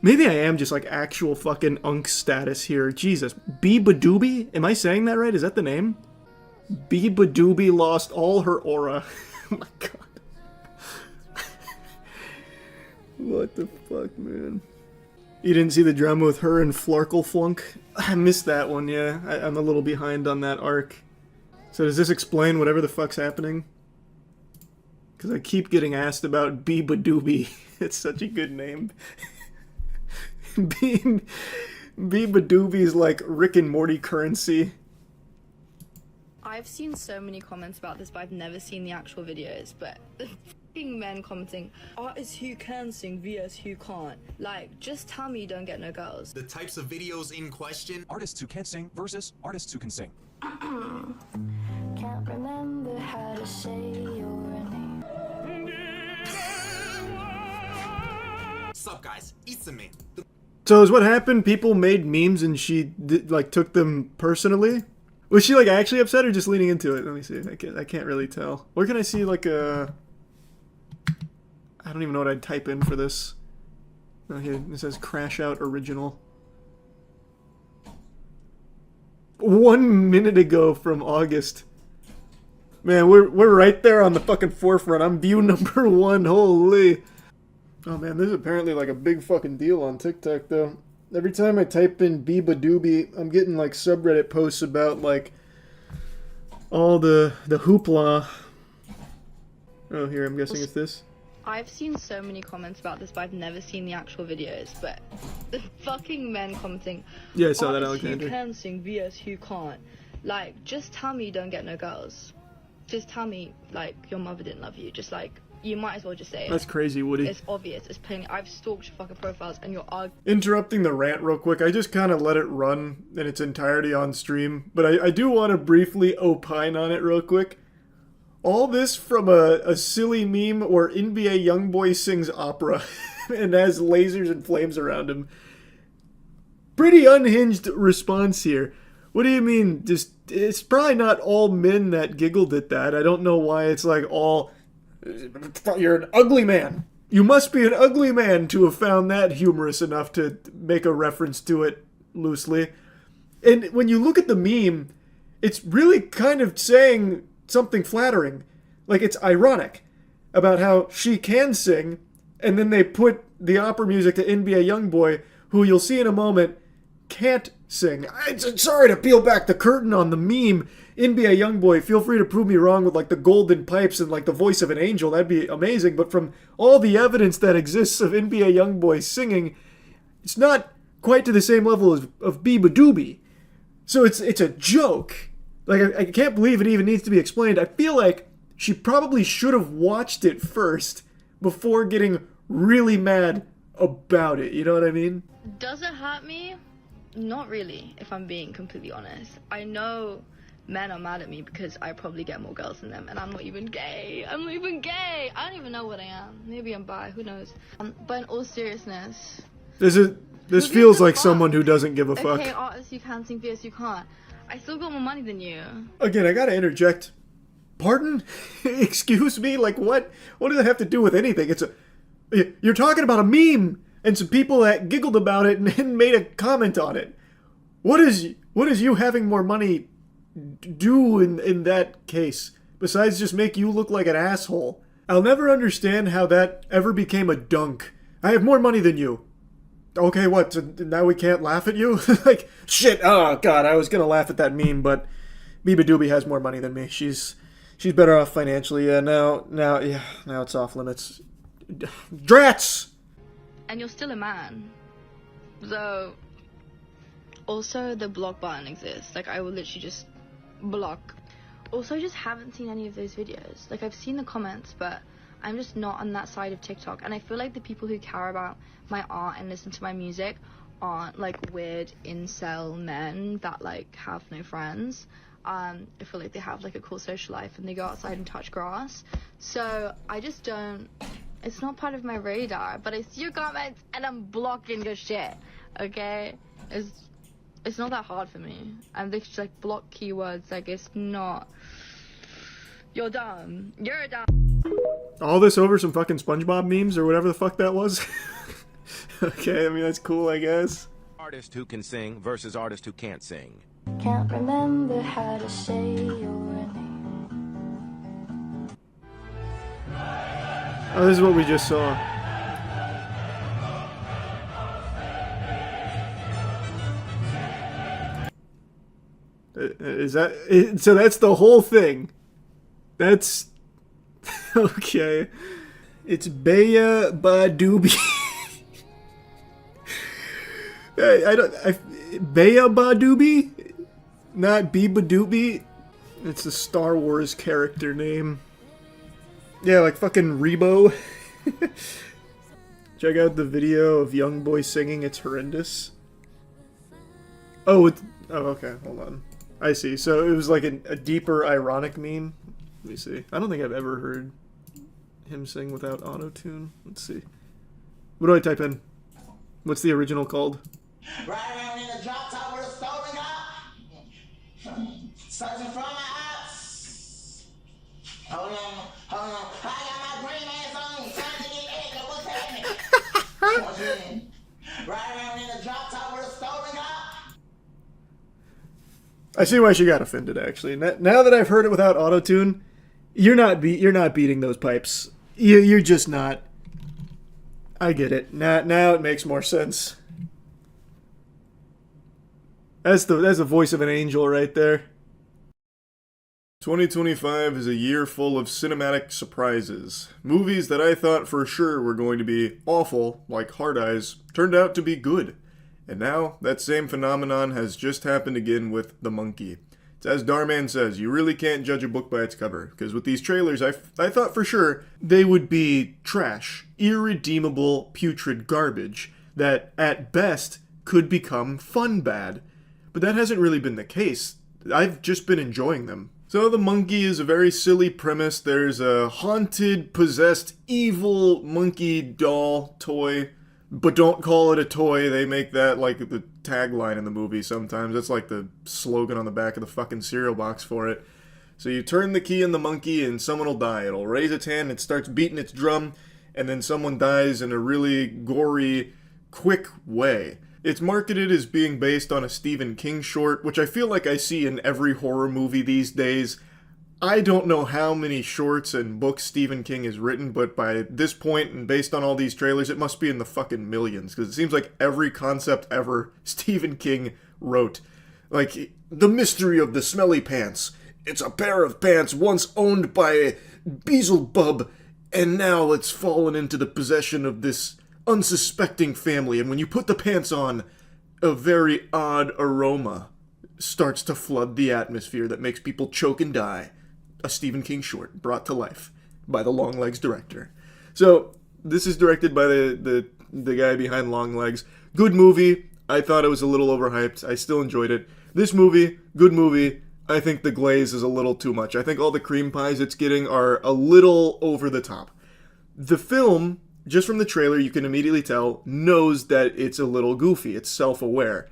Maybe I am just like actual fucking unk status here. Jesus. Beabadoobie? Am I saying that right? Is that the name? Beabadoobie lost all her aura. Oh my god. What the fuck, man? You didn't see the drama with her and Flarkleflunk? I missed that one, yeah. I'm a little behind on that arc. So does this explain whatever the fuck's happening? Because I keep getting asked about Beabadoobie. It's such a good name. Beabadoobie's like Rick and Morty currency. I've seen so many comments about this, but I've never seen the actual videos. But the f***ing men commenting, artists who can sing vs who can't. Like, just tell me you don't get no girls. The types of videos in question: artists who can't sing versus artists who can sing. Can't remember how to say your name. Sup guys, it's me. So is what happened? People made memes and she like took them personally? Was she like actually upset or just leaning into it? Let me see. I can't really tell. Where can I see like a... I don't even know what I'd type in for this. Oh, here, it says Crash Out Original. 1 minute ago from August. Man, we're right there on the fucking forefront. I'm view number 1. Holy. Oh man, this is apparently like a big fucking deal on TikTok though. Every time I type in Beabadoobie, I'm getting like subreddit posts about like all the hoopla. Oh, here, I'm guessing it's this. I've seen so many comments about this, but I've never seen the actual videos. But the fucking men commenting, yeah, I saw that, artists Alexander. who can sing vs who can't. Like, just tell me you don't get no girls. Just tell me, like, your mother didn't love you. Just, like, you might as well just say it. That's crazy, Woody. It's obvious. It's plain. I've stalked your fucking profiles, and you're arguing. Interrupting the rant real quick, I just kind of let it run in its entirety on stream, but I do want to briefly opine on it real quick. All this from a silly meme where NBA YoungBoy sings opera and has lasers and flames around him. Pretty unhinged response here. What do you mean? Just, it's probably not all men that giggled at that. I don't know why it's like all... You're an ugly man. You must be an ugly man to have found that humorous enough to make a reference to it loosely. And when you look at the meme, it's really kind of saying something flattering. Like, it's ironic about how she can sing, and then they put the opera music to NBA YoungBoy, who you'll see in a moment can't sing. I'm sorry to peel back the curtain on the meme. NBA YoungBoy, feel free to prove me wrong with like the golden pipes and like the voice of an angel. That'd be amazing. But from all the evidence that exists of NBA YoungBoy singing, it's not quite to the same level of Biba Doobie. So it's a joke. Like, I can't believe it even needs to be explained. I feel like she probably should have watched it first before getting really mad about it. You know what I mean? Does it hurt me? Not really, if I'm being completely honest. I know men are mad at me because I probably get more girls than them, and I'm not even gay. I'm not even gay. I don't even know what I am. Maybe I'm bi. Who knows? But in all seriousness, this feels like someone who doesn't give a fuck. Okay, artists, you can sing, VS, you can't. I still got more money than you. Again, I gotta interject. Pardon? Excuse me? Like, what? What does that have to do with anything? You're talking about a meme and some people that giggled about it and made a comment on it. What is you having more money do in that case, besides just make you look like an asshole? I'll never understand how that ever became a dunk. I have more money than you. Okay, what? So now we can't laugh at you? Like, shit, oh god, I was gonna laugh at that meme, but Biba Doobie has more money than me. She's better off financially. Yeah, now it's off limits. Drats! And you're still a man. So, also the block button exists. Like, I will literally just block. Also, I just haven't seen any of those videos. Like, I've seen the comments, but I'm just not on that side of TikTok. And I feel like the people who care about my art and listen to my music aren't, like, weird incel men that, like, have no friends. I feel like they have, like, a cool social life and they go outside and touch grass. So, I just don't... It's not part of my radar, but I see your comments and I'm blocking your shit, okay? It's not that hard for me. I'm literally like block keywords, like it's not... You're dumb. You're dumb. All this over some fucking SpongeBob memes or whatever the fuck that was? Okay, I mean, that's cool, I guess. Artist who can sing versus artist who can't sing. Can't remember how to say your name. Oh, this is what we just saw. Is that... So that's the whole thing. That's... Okay. It's Baya Badoobie. Baya Badoobie? Not Biba Doobie? It's a Star Wars character name. Yeah, like fucking Rebo. Check out the video of YoungBoy singing. It's horrendous. Oh, okay. Hold on. I see. So it was like a deeper ironic meme. Let me see. I don't think I've ever heard him sing without auto-tune. Let's see. What do I type in? What's the original called? Right around in the drop top with a stolen car. Searching for my ops. Hold on. I got my green ass on. Trying to get egg. What's happening? Right around in the drop top with a stolen car. I see why she got offended, actually. Now that I've heard it without auto-tune, you're not beating those pipes. You're just not. I get it. Now it makes more sense. That's the voice of an angel right there. 2025 is a year full of cinematic surprises. Movies that I thought for sure were going to be awful, like Hard Eyes, turned out to be good. And now, that same phenomenon has just happened again with The Monkey. It's as Darman says, you really can't judge a book by its cover. Because with these trailers, I thought for sure they would be trash, irredeemable, putrid garbage that, at best, could become fun bad. But that hasn't really been the case. I've just been enjoying them. So the monkey is a very silly premise. There's a haunted, possessed, evil monkey doll toy. But don't call it a toy. They make that like the tagline in the movie sometimes. That's like the slogan on the back of the fucking cereal box for it. So you turn the key in the monkey and someone will die. It'll raise its hand, it starts beating its drum, and then someone dies in a really gory, quick way. It's marketed as being based on a Stephen King short, which I feel like I see in every horror movie these days. I don't know how many shorts and books Stephen King has written, but by this point, and based on all these trailers, it must be in the fucking millions, because it seems like every concept ever Stephen King wrote. Like, the mystery of the smelly pants. It's a pair of pants once owned by Beelzebub, and now it's fallen into the possession of this unsuspecting family, and when you put the pants on, a very odd aroma starts to flood the atmosphere that makes people choke and die. A Stephen King short brought to life by the Longlegs director. So this is directed by the guy behind Longlegs. Good movie. I thought it was a little overhyped. I still enjoyed it. This movie, good movie. I think the glaze is a little too much. I think all the cream pies it's getting are a little over the top. The film, just from the trailer, you can immediately tell, knows that it's a little goofy. It's self-aware.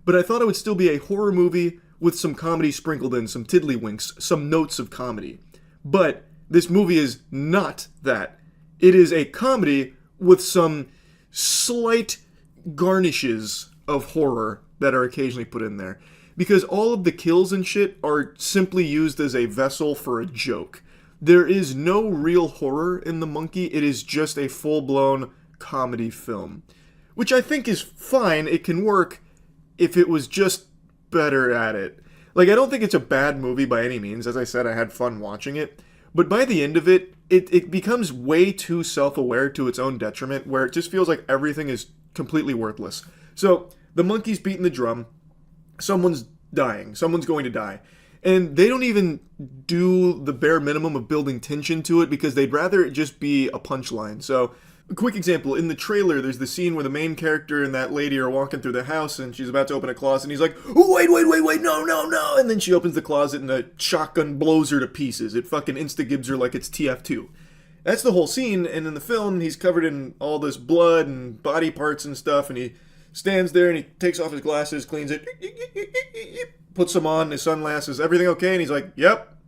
But I thought it would still be a horror movie with some comedy sprinkled in, some tiddlywinks, some notes of comedy. But this movie is not that. It is a comedy with some slight garnishes of horror that are occasionally put in there. Because all of the kills and shit are simply used as a vessel for a joke. There is no real horror in The Monkey. It is just a full-blown comedy film. Which I think is fine. It can work if it was just better at it. Like, I don't think it's a bad movie by any means. As I said, I had fun watching it. But by the end of it, it becomes way too self-aware to its own detriment, where it just feels like everything is completely worthless. So, the monkey's beating the drum. Someone's dying. Someone's going to die. And they don't even do the bare minimum of building tension to it because they'd rather it just be a punchline. So, a quick example. In the trailer, there's the scene where the main character and that lady are walking through the house and she's about to open a closet and he's like, oh, wait, no. And then she opens the closet and a shotgun blows her to pieces. It fucking insta-gives her like it's TF2. That's the whole scene. And in the film, he's covered in all this blood and body parts and stuff. And he stands there and he takes off his glasses, cleans it, puts them on, his sunglasses, everything okay? And he's like, yep.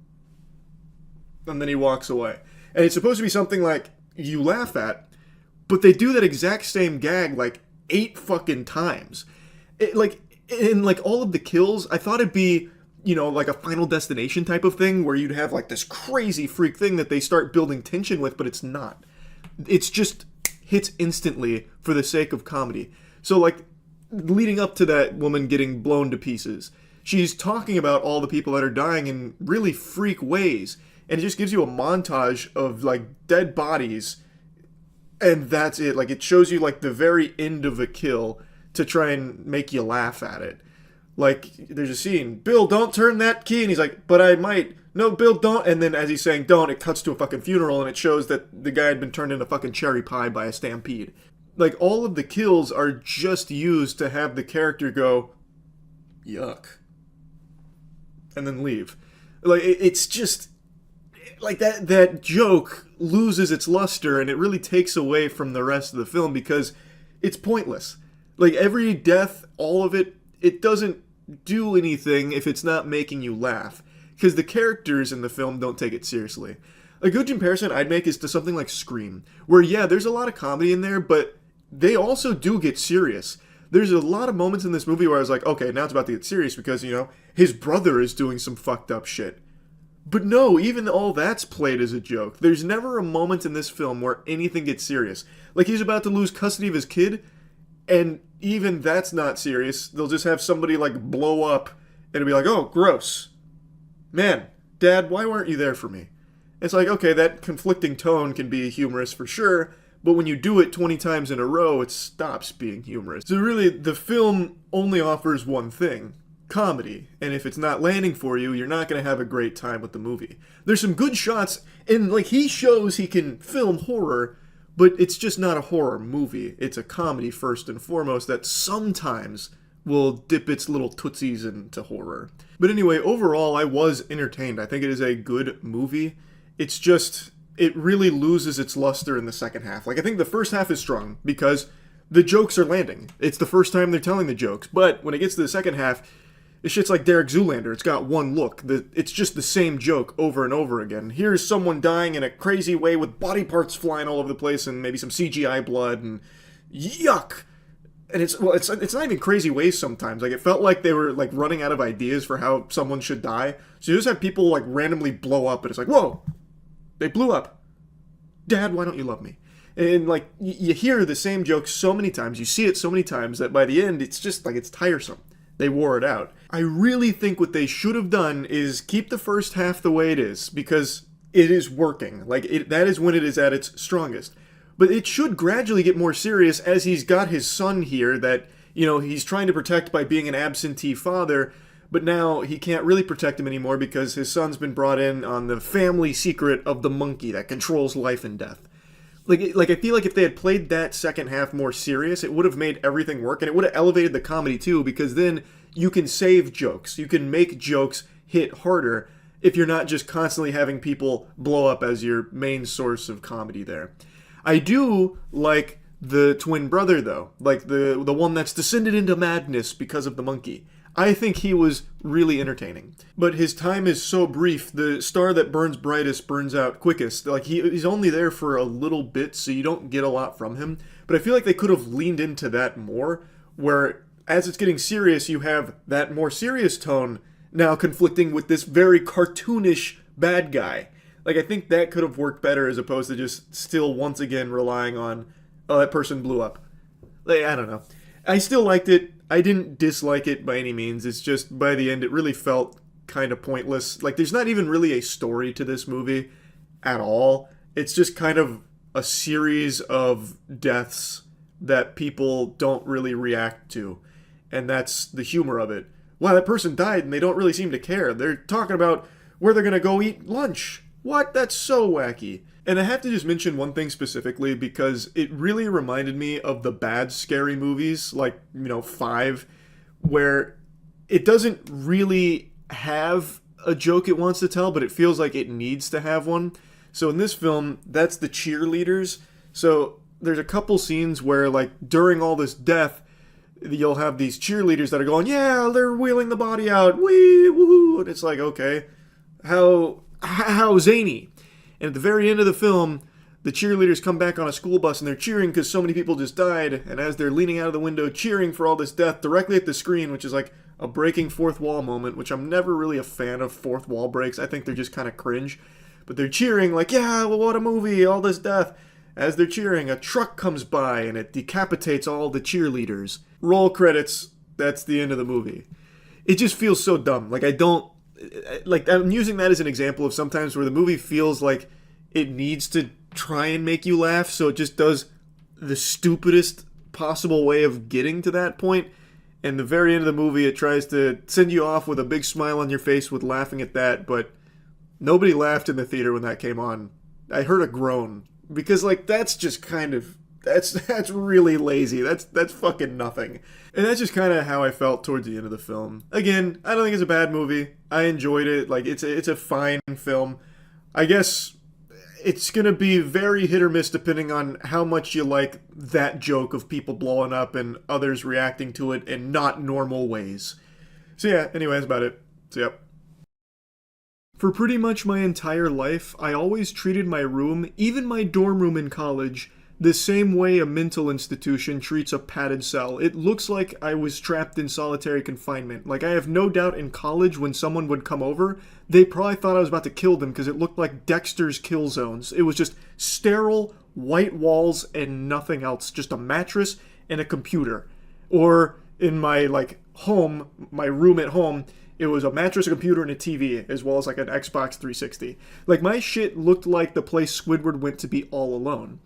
And then he walks away. And it's supposed to be something like you laugh at, but they do that exact same gag like 8 fucking times. In all of the kills, I thought it'd be, like a Final Destination type of thing where you'd have like this crazy freak thing that they start building tension with, but it's not. It's just hits instantly for the sake of comedy. So like leading up to that woman getting blown to pieces, she's talking about all the people that are dying in really freak ways. And it just gives you a montage of like dead bodies. And that's it. Like, it shows you, like, the very end of a kill to try and make you laugh at it. Like, there's a scene, Bill, don't turn that key. And he's like, but I might. No, Bill, don't. And then as he's saying don't, it cuts to a fucking funeral and it shows that the guy had been turned into fucking cherry pie by a stampede. Like, all of the kills are just used to have the character go, yuck. And then leave. Like, it's just... like that joke loses its luster and it really takes away from the rest of the film because it's pointless. Like every death, all of it, it doesn't do anything if it's not making you laugh because the characters in the film don't take it seriously. A good comparison I'd make is to something like Scream, where yeah, there's a lot of comedy in there, but they also do get serious. There's a lot of moments in this movie where I was like, okay, now it's about to get serious because, his brother is doing some fucked up shit. But no, even all that's played as a joke. There's never a moment in this film where anything gets serious. Like, he's about to lose custody of his kid, and even that's not serious. They'll just have somebody, like, blow up, and it'll be like, oh, gross. Man, Dad, why weren't you there for me? It's like, okay, that conflicting tone can be humorous for sure, but when you do it 20 times in a row, it stops being humorous. So really, the film only offers one thing. comedy, and if it's not landing for you, you're not going to have a great time with the movie. There's some good shots, and like he shows he can film horror, but it's just not a horror movie. It's a comedy first and foremost that sometimes will dip its little tootsies into horror. But anyway, overall, I was entertained. I think it is a good movie. It's just, it really loses its luster in the second half. Like, I think the first half is strong because the jokes are landing. It's the first time they're telling the jokes. But when it gets to the second half, this shit's like Derek Zoolander. It's got one look. It's just the same joke over and over again. Here's someone dying in a crazy way with body parts flying all over the place and maybe some CGI blood and yuck. And it's not even crazy ways sometimes. Like, it felt like they were like running out of ideas for how someone should die. So you just have people like randomly blow up and it's like, whoa, they blew up. Dad, why don't you love me? And like you hear the same joke so many times, you see it so many times that by the end it's just like it's tiresome. They wore it out. I really think what they should have done is keep the first half the way it is because it is working. Like that is when it is at its strongest. But it should gradually get more serious as he's got his son here that, you know, he's trying to protect by being an absentee father, but now he can't really protect him anymore because his son's been brought in on the family secret of the monkey that controls life and death. Like I feel like if they had played that second half more serious, it would have made everything work, and it would have elevated the comedy too, because then you can save jokes. You can make jokes hit harder if you're not just constantly having people blow up as your main source of comedy there. I do like the twin brother, though. Like the one that's descended into madness because of the monkey. I think he was really entertaining. But his time is so brief. The star that burns brightest burns out quickest. Like he's only there for a little bit, so you don't get a lot from him. But I feel like they could have leaned into that more, where as it's getting serious, you have that more serious tone now conflicting with this very cartoonish bad guy. Like, I think that could have worked better as opposed to just still once again relying on, oh, that person blew up. Like, I don't know. I still liked it. I didn't dislike it by any means. It's just, by the end, it really felt kind of pointless. Like, there's not even really a story to this movie at all. It's just kind of a series of deaths that people don't really react to. And that's the humor of it. Wow, that person died and they don't really seem to care. They're talking about where they're going to go eat lunch. What? That's so wacky. And I have to just mention one thing specifically because it really reminded me of the bad scary movies, like, 5, where it doesn't really have a joke it wants to tell, but it feels like it needs to have one. So in this film, that's the cheerleaders. So there's a couple scenes where, like, during all this death, you'll have these cheerleaders that are going, yeah, they're wheeling the body out, wee, woohoo, and it's like, okay, how zany. And at the very end of the film, the cheerleaders come back on a school bus and they're cheering because so many people just died. And as they're leaning out of the window cheering for all this death directly at the screen, which is like a breaking fourth wall moment, which I'm never really a fan of fourth wall breaks. I think they're just kind of cringe. But they're cheering like, yeah, well, what a movie, all this death. As they're cheering, a truck comes by and it decapitates all the cheerleaders. Roll credits, that's the end of the movie. It just feels so dumb. Like, I'm using that as an example of sometimes where the movie feels like it needs to try and make you laugh, so it just does the stupidest possible way of getting to that point. And the very end of the movie, it tries to send you off with a big smile on your face with laughing at that, but nobody laughed in the theater when that came on. I heard a groan. Because, like, that's just kind of... That's really lazy. That's fucking nothing. And that's just kind of how I felt towards the end of the film. Again, I don't think it's a bad movie. I enjoyed it. Like, it's a fine film. I guess it's going to be very hit or miss depending on how much you like that joke of people blowing up and others reacting to it in not normal ways. So yeah, anyway, that's about it. So yep. For pretty much my entire life, I always treated my room, even my dorm room in college, the same way a mental institution treats a padded cell. It looks like I was trapped in solitary confinement. Like, I have no doubt in college when someone would come over, they probably thought I was about to kill them because it looked like Dexter's Kill Zones. It was just sterile, white walls and nothing else. Just a mattress and a computer. Or in my, home, my room at home, it was a mattress, a computer, and a TV, as well as, an Xbox 360. Like, my shit looked like the place Squidward went to be all alone.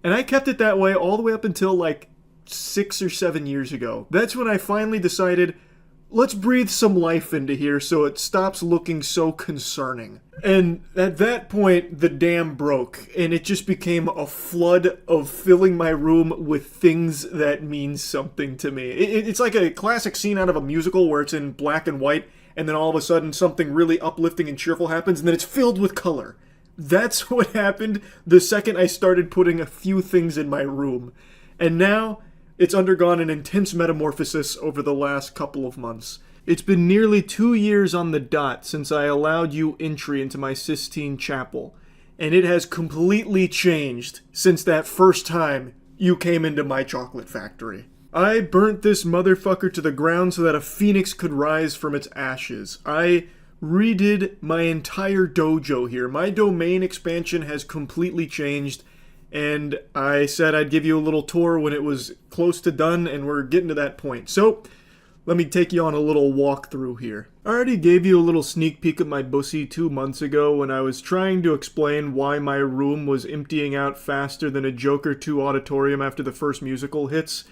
And I kept it that way all the way up until, 6 or 7 years ago. That's when I finally decided, let's breathe some life into here so it stops looking so concerning. And at that point, the dam broke, and it just became a flood of filling my room with things that mean something to me. It's like a classic scene out of a musical where it's in black and white, and then all of a sudden something really uplifting and cheerful happens, and then it's filled with color. That's what happened the second I started putting a few things in my room. And now, it's undergone an intense metamorphosis over the last couple of months. It's been nearly 2 years on the dot since I allowed you entry into my Sistine Chapel, and it has completely changed since that first time you came into my chocolate factory. I burnt this motherfucker to the ground so that a phoenix could rise from its ashes. I redid my entire dojo here. My domain expansion has completely changed, and I said I'd give you a little tour when it was close to done, and we're getting to that point. So, let me take you on a little walkthrough here. I already gave you a little sneak peek at my bussy 2 months ago when I was trying to explain why my room was emptying out faster than a Joker 2 auditorium after the first musical hits.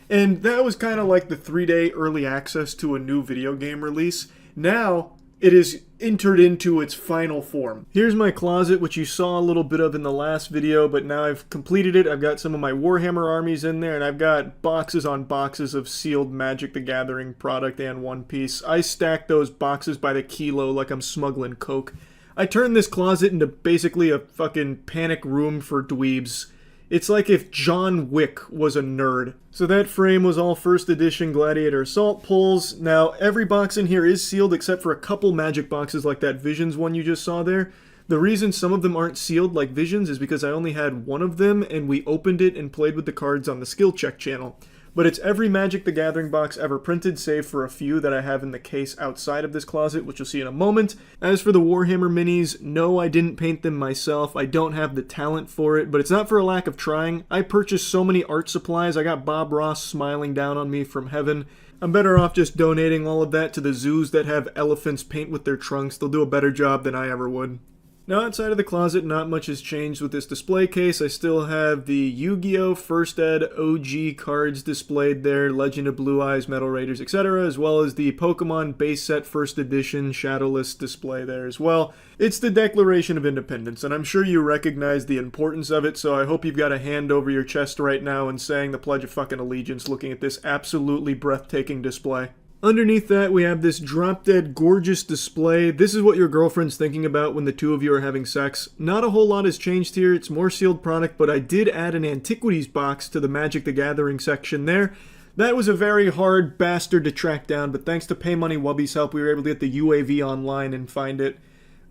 And that was kind of like the 3-day early access to a new video game release. Now, it is entered into its final form. Here's my closet, which you saw a little bit of in the last video, but now I've completed it. I've got some of my Warhammer armies in there, and I've got boxes on boxes of sealed Magic the Gathering product and One Piece. I stack those boxes by the kilo like I'm smuggling coke. I turned this closet into basically a fucking panic room for dweebs. It's like if John Wick was a nerd. So that frame was all first edition Gladiator Assault pulls. Now, every box in here is sealed except for a couple Magic boxes like that Visions one you just saw there. The reason some of them aren't sealed like Visions is because I only had one of them and we opened it and played with the cards on the skill check channel. But it's every Magic the Gathering box ever printed, save for a few that I have in the case outside of this closet, which you'll see in a moment. As for the Warhammer minis, no, I didn't paint them myself. I don't have the talent for it, but it's not for a lack of trying. I purchased so many art supplies, I got Bob Ross smiling down on me from heaven. I'm better off just donating all of that to the zoos that have elephants paint with their trunks. They'll do a better job than I ever would. Now, outside of the closet, not much has changed with this display case. I still have the Yu-Gi-Oh! First Ed OG cards displayed there, Legend of Blue Eyes, Metal Raiders, etc., as well as the Pokemon base set First Edition Shadowless display there as well. It's the Declaration of Independence, and I'm sure you recognize the importance of it, so I hope you've got a hand over your chest right now and saying the Pledge of fucking Allegiance looking at this absolutely breathtaking display. Underneath that, we have this drop-dead gorgeous display. This is what your girlfriend's thinking about when the two of you are having sex. Not a whole lot has changed here. It's more sealed product, but I did add an antiquities box to the Magic the Gathering section there. That was a very hard bastard to track down, but thanks to Pay Money Wubby's help, we were able to get the UAV online and find it.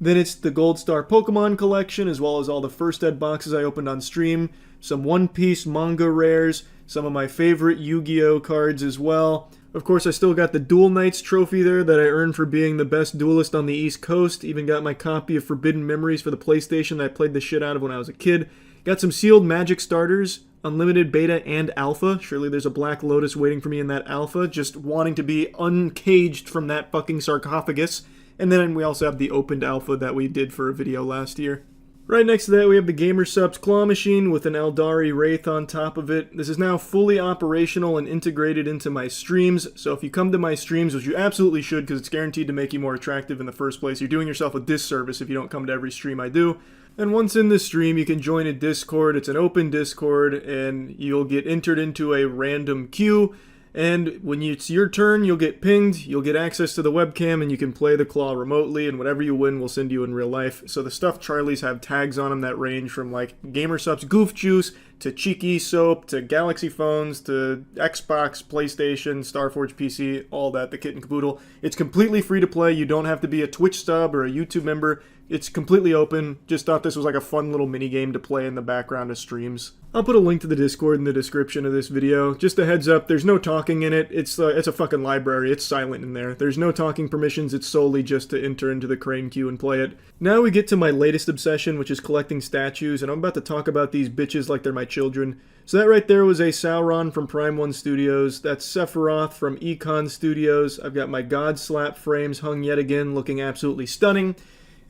Then it's the Gold Star Pokemon collection, as well as all the First Ed boxes I opened on stream, some One Piece manga rares, some of my favorite Yu-Gi-Oh! Cards as well. Of course, I still got the Duel Knights trophy there that I earned for being the best duelist on the East Coast. Even got my copy of Forbidden Memories for the PlayStation that I played the shit out of when I was a kid. Got some sealed Magic starters, Unlimited Beta and Alpha. Surely there's a Black Lotus waiting for me in that Alpha, just wanting to be uncaged from that fucking sarcophagus. And then we also have the opened Alpha that we did for a video last year. Right next to that, we have the Gamer Subs claw machine with an Eldari Wraith on top of it. This is now fully operational and integrated into my streams, so if you come to my streams, which you absolutely should because it's guaranteed to make you more attractive in the first place, you're doing yourself a disservice if you don't come to every stream I do. And once in the stream, you can join a Discord. It's an open Discord, and you'll get entered into a random queue. And when it's your turn, you'll get pinged, you'll get access to the webcam, and you can play the claw remotely, and whatever you win, we'll send you in real life. So the stuffed Charlies have tags on them that range from, like, GamerSup's Goof Juice, to Cheeky Soap, to Galaxy phones, to Xbox, PlayStation, Starforge PC, all that, the kit and caboodle. It's completely free to play. You don't have to be a Twitch sub or a YouTube member. It's completely open. Just thought this was like a fun little mini game to play in the background of streams. I'll put a link to the Discord in the description of this video. Just a heads up, there's no talking in it. It's a fucking library. It's silent in there. There's no talking permissions. It's solely just to enter into the crane queue and play it. Now we get to my latest obsession, which is collecting statues, and I'm about to talk about these bitches like they're my children. So that right there was a Sauron from Prime 1 Studios. That's Sephiroth from Econ Studios. I've got my God Slap frames hung yet again, looking absolutely stunning.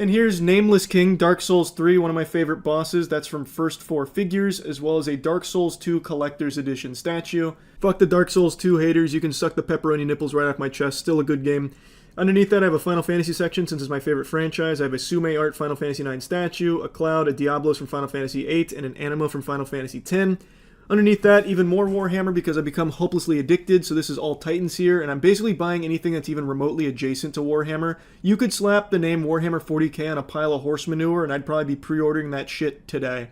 And here's Nameless King, Dark Souls 3, one of my favorite bosses. That's from First 4 Figures, as well as a Dark Souls 2 Collector's Edition statue. Fuck the Dark Souls 2 haters, you can suck the pepperoni nipples right off my chest, still a good game. Underneath that, I have a Final Fantasy section, since it's my favorite franchise. I have a Sume Art Final Fantasy 9 statue, a Cloud, a Diablos from Final Fantasy 8, and an Anima from Final Fantasy 10. Underneath that, even more Warhammer because I've become hopelessly addicted, so this is all Titans here, and I'm basically buying anything that's even remotely adjacent to Warhammer. You could slap the name Warhammer 40k on a pile of horse manure, and I'd probably be pre-ordering that shit today.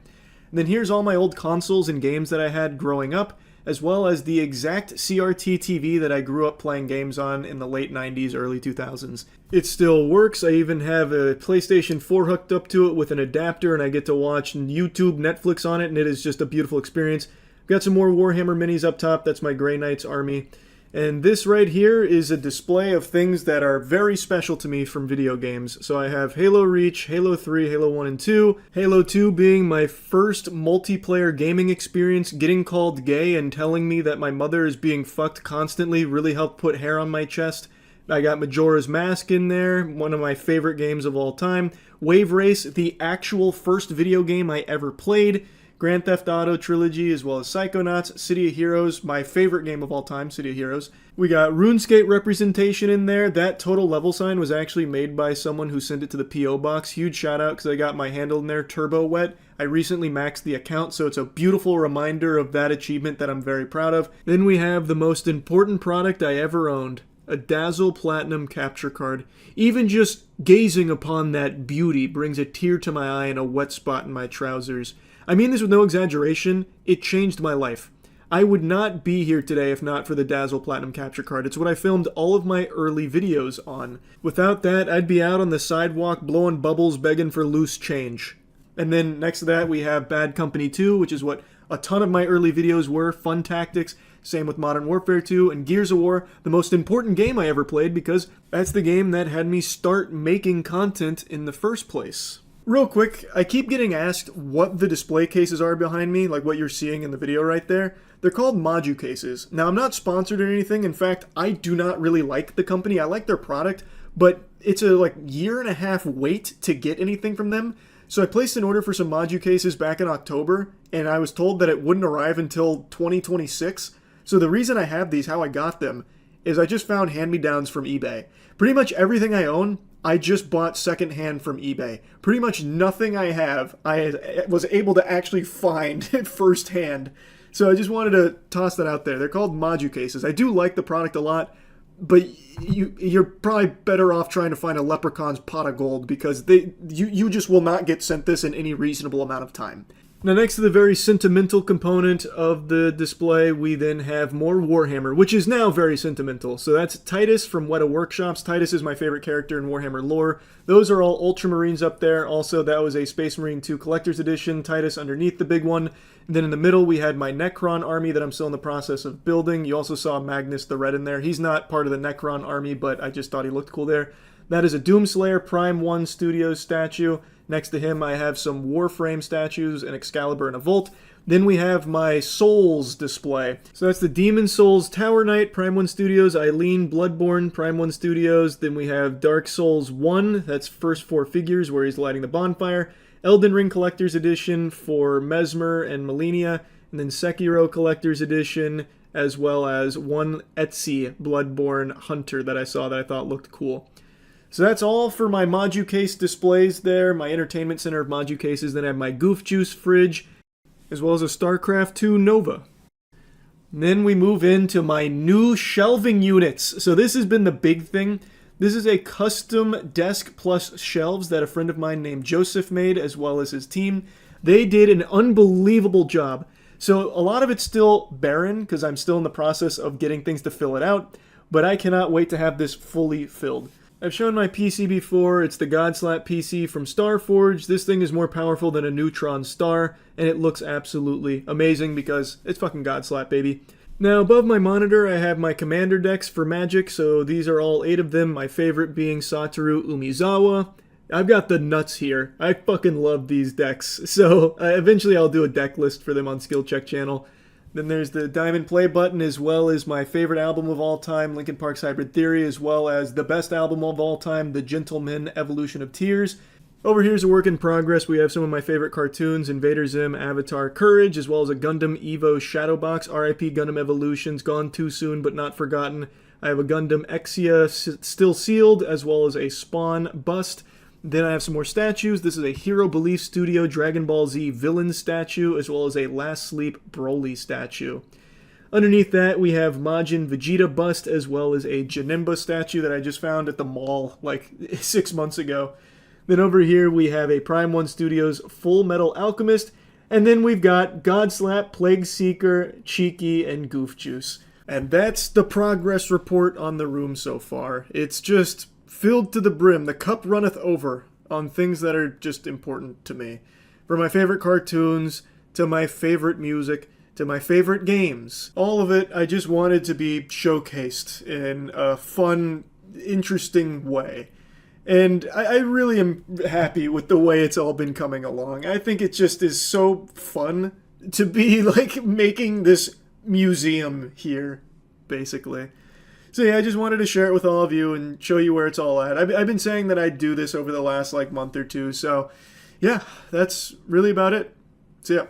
And then here's all my old consoles and games that I had growing up, as well as the exact CRT TV that I grew up playing games on in the late 90s, early 2000s. It still works. I even have a PlayStation 4 hooked up to it with an adapter, and I get to watch YouTube, Netflix on it, and it is just a beautiful experience. Got some more Warhammer minis up top. That's my Grey Knights army. And this right here is a display of things that are very special to me from video games. So I have Halo Reach, Halo 3, Halo 1 and 2. Halo 2 being my first multiplayer gaming experience. Getting called gay and telling me that my mother is being fucked constantly really helped put hair on my chest. I got Majora's Mask in there, one of my favorite games of all time. Wave Race, the actual first video game I ever played. Grand Theft Auto Trilogy, as well as Psychonauts, City of Heroes, my favorite game of all time, City of Heroes. We got RuneScape representation in there. That total level sign was actually made by someone who sent it to the P.O. Box. Huge shout out because I got my handle in there, Turbo Wet. I recently maxed the account, so it's a beautiful reminder of that achievement that I'm very proud of. Then we have the most important product I ever owned, a Dazzle Platinum capture card. Even just gazing upon that beauty brings a tear to my eye and a wet spot in my trousers. I mean this with no exaggeration, it changed my life. I would not be here today if not for the Dazzle Platinum Capture Card. It's what I filmed all of my early videos on. Without that, I'd be out on the sidewalk blowing bubbles begging for loose change. And then next to that we have Bad Company 2, which is what a ton of my early videos were, Fun Tactics. Same with Modern Warfare 2 and Gears of War, the most important game I ever played because that's the game that had me start making content in the first place. Real quick, I keep getting asked what the display cases are behind me, like what you're seeing in the video right there. They're called Maju cases. Now, I'm not sponsored or anything. In fact, I do not really like the company. I like their product, but it's a year and a half wait to get anything from them. So I placed an order for some Maju cases back in October, and I was told that it wouldn't arrive until 2026. So the reason I have these, how I got them, is I just found hand-me-downs from eBay. Pretty much everything I own, I just bought secondhand from eBay. Pretty much nothing I have, I was able to actually find firsthand. So I just wanted to toss that out there. They're called Maju cases. I do like the product a lot, but you're probably better off trying to find a leprechaun's pot of gold because you just will not get sent this in any reasonable amount of time. Now, next to the very sentimental component of the display, we then have more Warhammer, which is now very sentimental. So that's Titus from Weta Workshops. Titus is my favorite character in Warhammer lore. Those are all Ultramarines up there. Also, that was a Space Marine 2 Collector's Edition. Titus underneath the big one. And then in the middle, we had my Necron army that I'm still in the process of building. You also saw Magnus the Red in there. He's not part of the Necron army, but I just thought he looked cool there. That is a Doomslayer Prime 1 Studios statue. Next to him, I have some Warframe statues, an Excalibur, and a Volt. Then we have my Souls display. So that's the Demon Souls Tower Knight, Prime 1 Studios, Eileen Bloodborne, Prime 1 Studios. Then we have Dark Souls 1, that's first 4 figures where he's lighting the bonfire. Elden Ring Collector's Edition for Mesmer and Malenia. And then Sekiro Collector's Edition, as well as one Etsy Bloodborne Hunter that I saw that I thought looked cool. So that's all for my Maju case displays there, my entertainment center of Maju cases. Then I have my Goof Juice fridge, as well as a StarCraft 2 Nova. And then we move into my new shelving units. So this has been the big thing. This is a custom desk plus shelves that a friend of mine named Joseph made, as well as his team. They did an unbelievable job. So a lot of it's still barren, because I'm still in the process of getting things to fill it out, but I cannot wait to have this fully filled. I've shown my PC before. It's the Godslap PC from Starforge. This thing is more powerful than a neutron star, and it looks absolutely amazing because it's fucking Godslap, baby. Now, above my monitor, I have my commander decks for Magic, so these are all 8 of them, my favorite being Satoru Umezawa. I've got the nuts here. I fucking love these decks, so eventually I'll do a deck list for them on Skill Check channel. Then there's the Diamond Play button, as well as my favorite album of all time, Linkin Park's Hybrid Theory, as well as the best album of all time, The Gentleman Evolution of Tears. Over here's a work in progress. We have some of my favorite cartoons, Invader Zim, Avatar, Courage, as well as a Gundam Evo Shadow Box, RIP Gundam Evolutions, Gone Too Soon But Not Forgotten. I have a Gundam Exia Still Sealed, as well as a Spawn bust. Then I have some more statues. This is a Hero Belief Studio Dragon Ball Z villain statue, as well as a Last Sleep Broly statue. Underneath that, we have Majin Vegeta bust, as well as a Janemba statue that I just found at the mall like 6 months ago. Then over here we have a Prime 1 Studios Full Metal Alchemist, and then we've got Godslap, Plague Seeker, Cheeky, and Goof Juice. And that's the progress report on the room so far. It's just filled to the brim. The cup runneth over on things that are just important to me. From my favorite cartoons, to my favorite music, to my favorite games. All of it I just wanted to be showcased in a fun, interesting way. And I really am happy with the way it's all been coming along. I think it just is so fun to be like making this museum here, basically. So yeah, I just wanted to share it with all of you and show you where it's all at. I've been saying that I'd do this over the last like month or two, so yeah, that's really about it. See ya.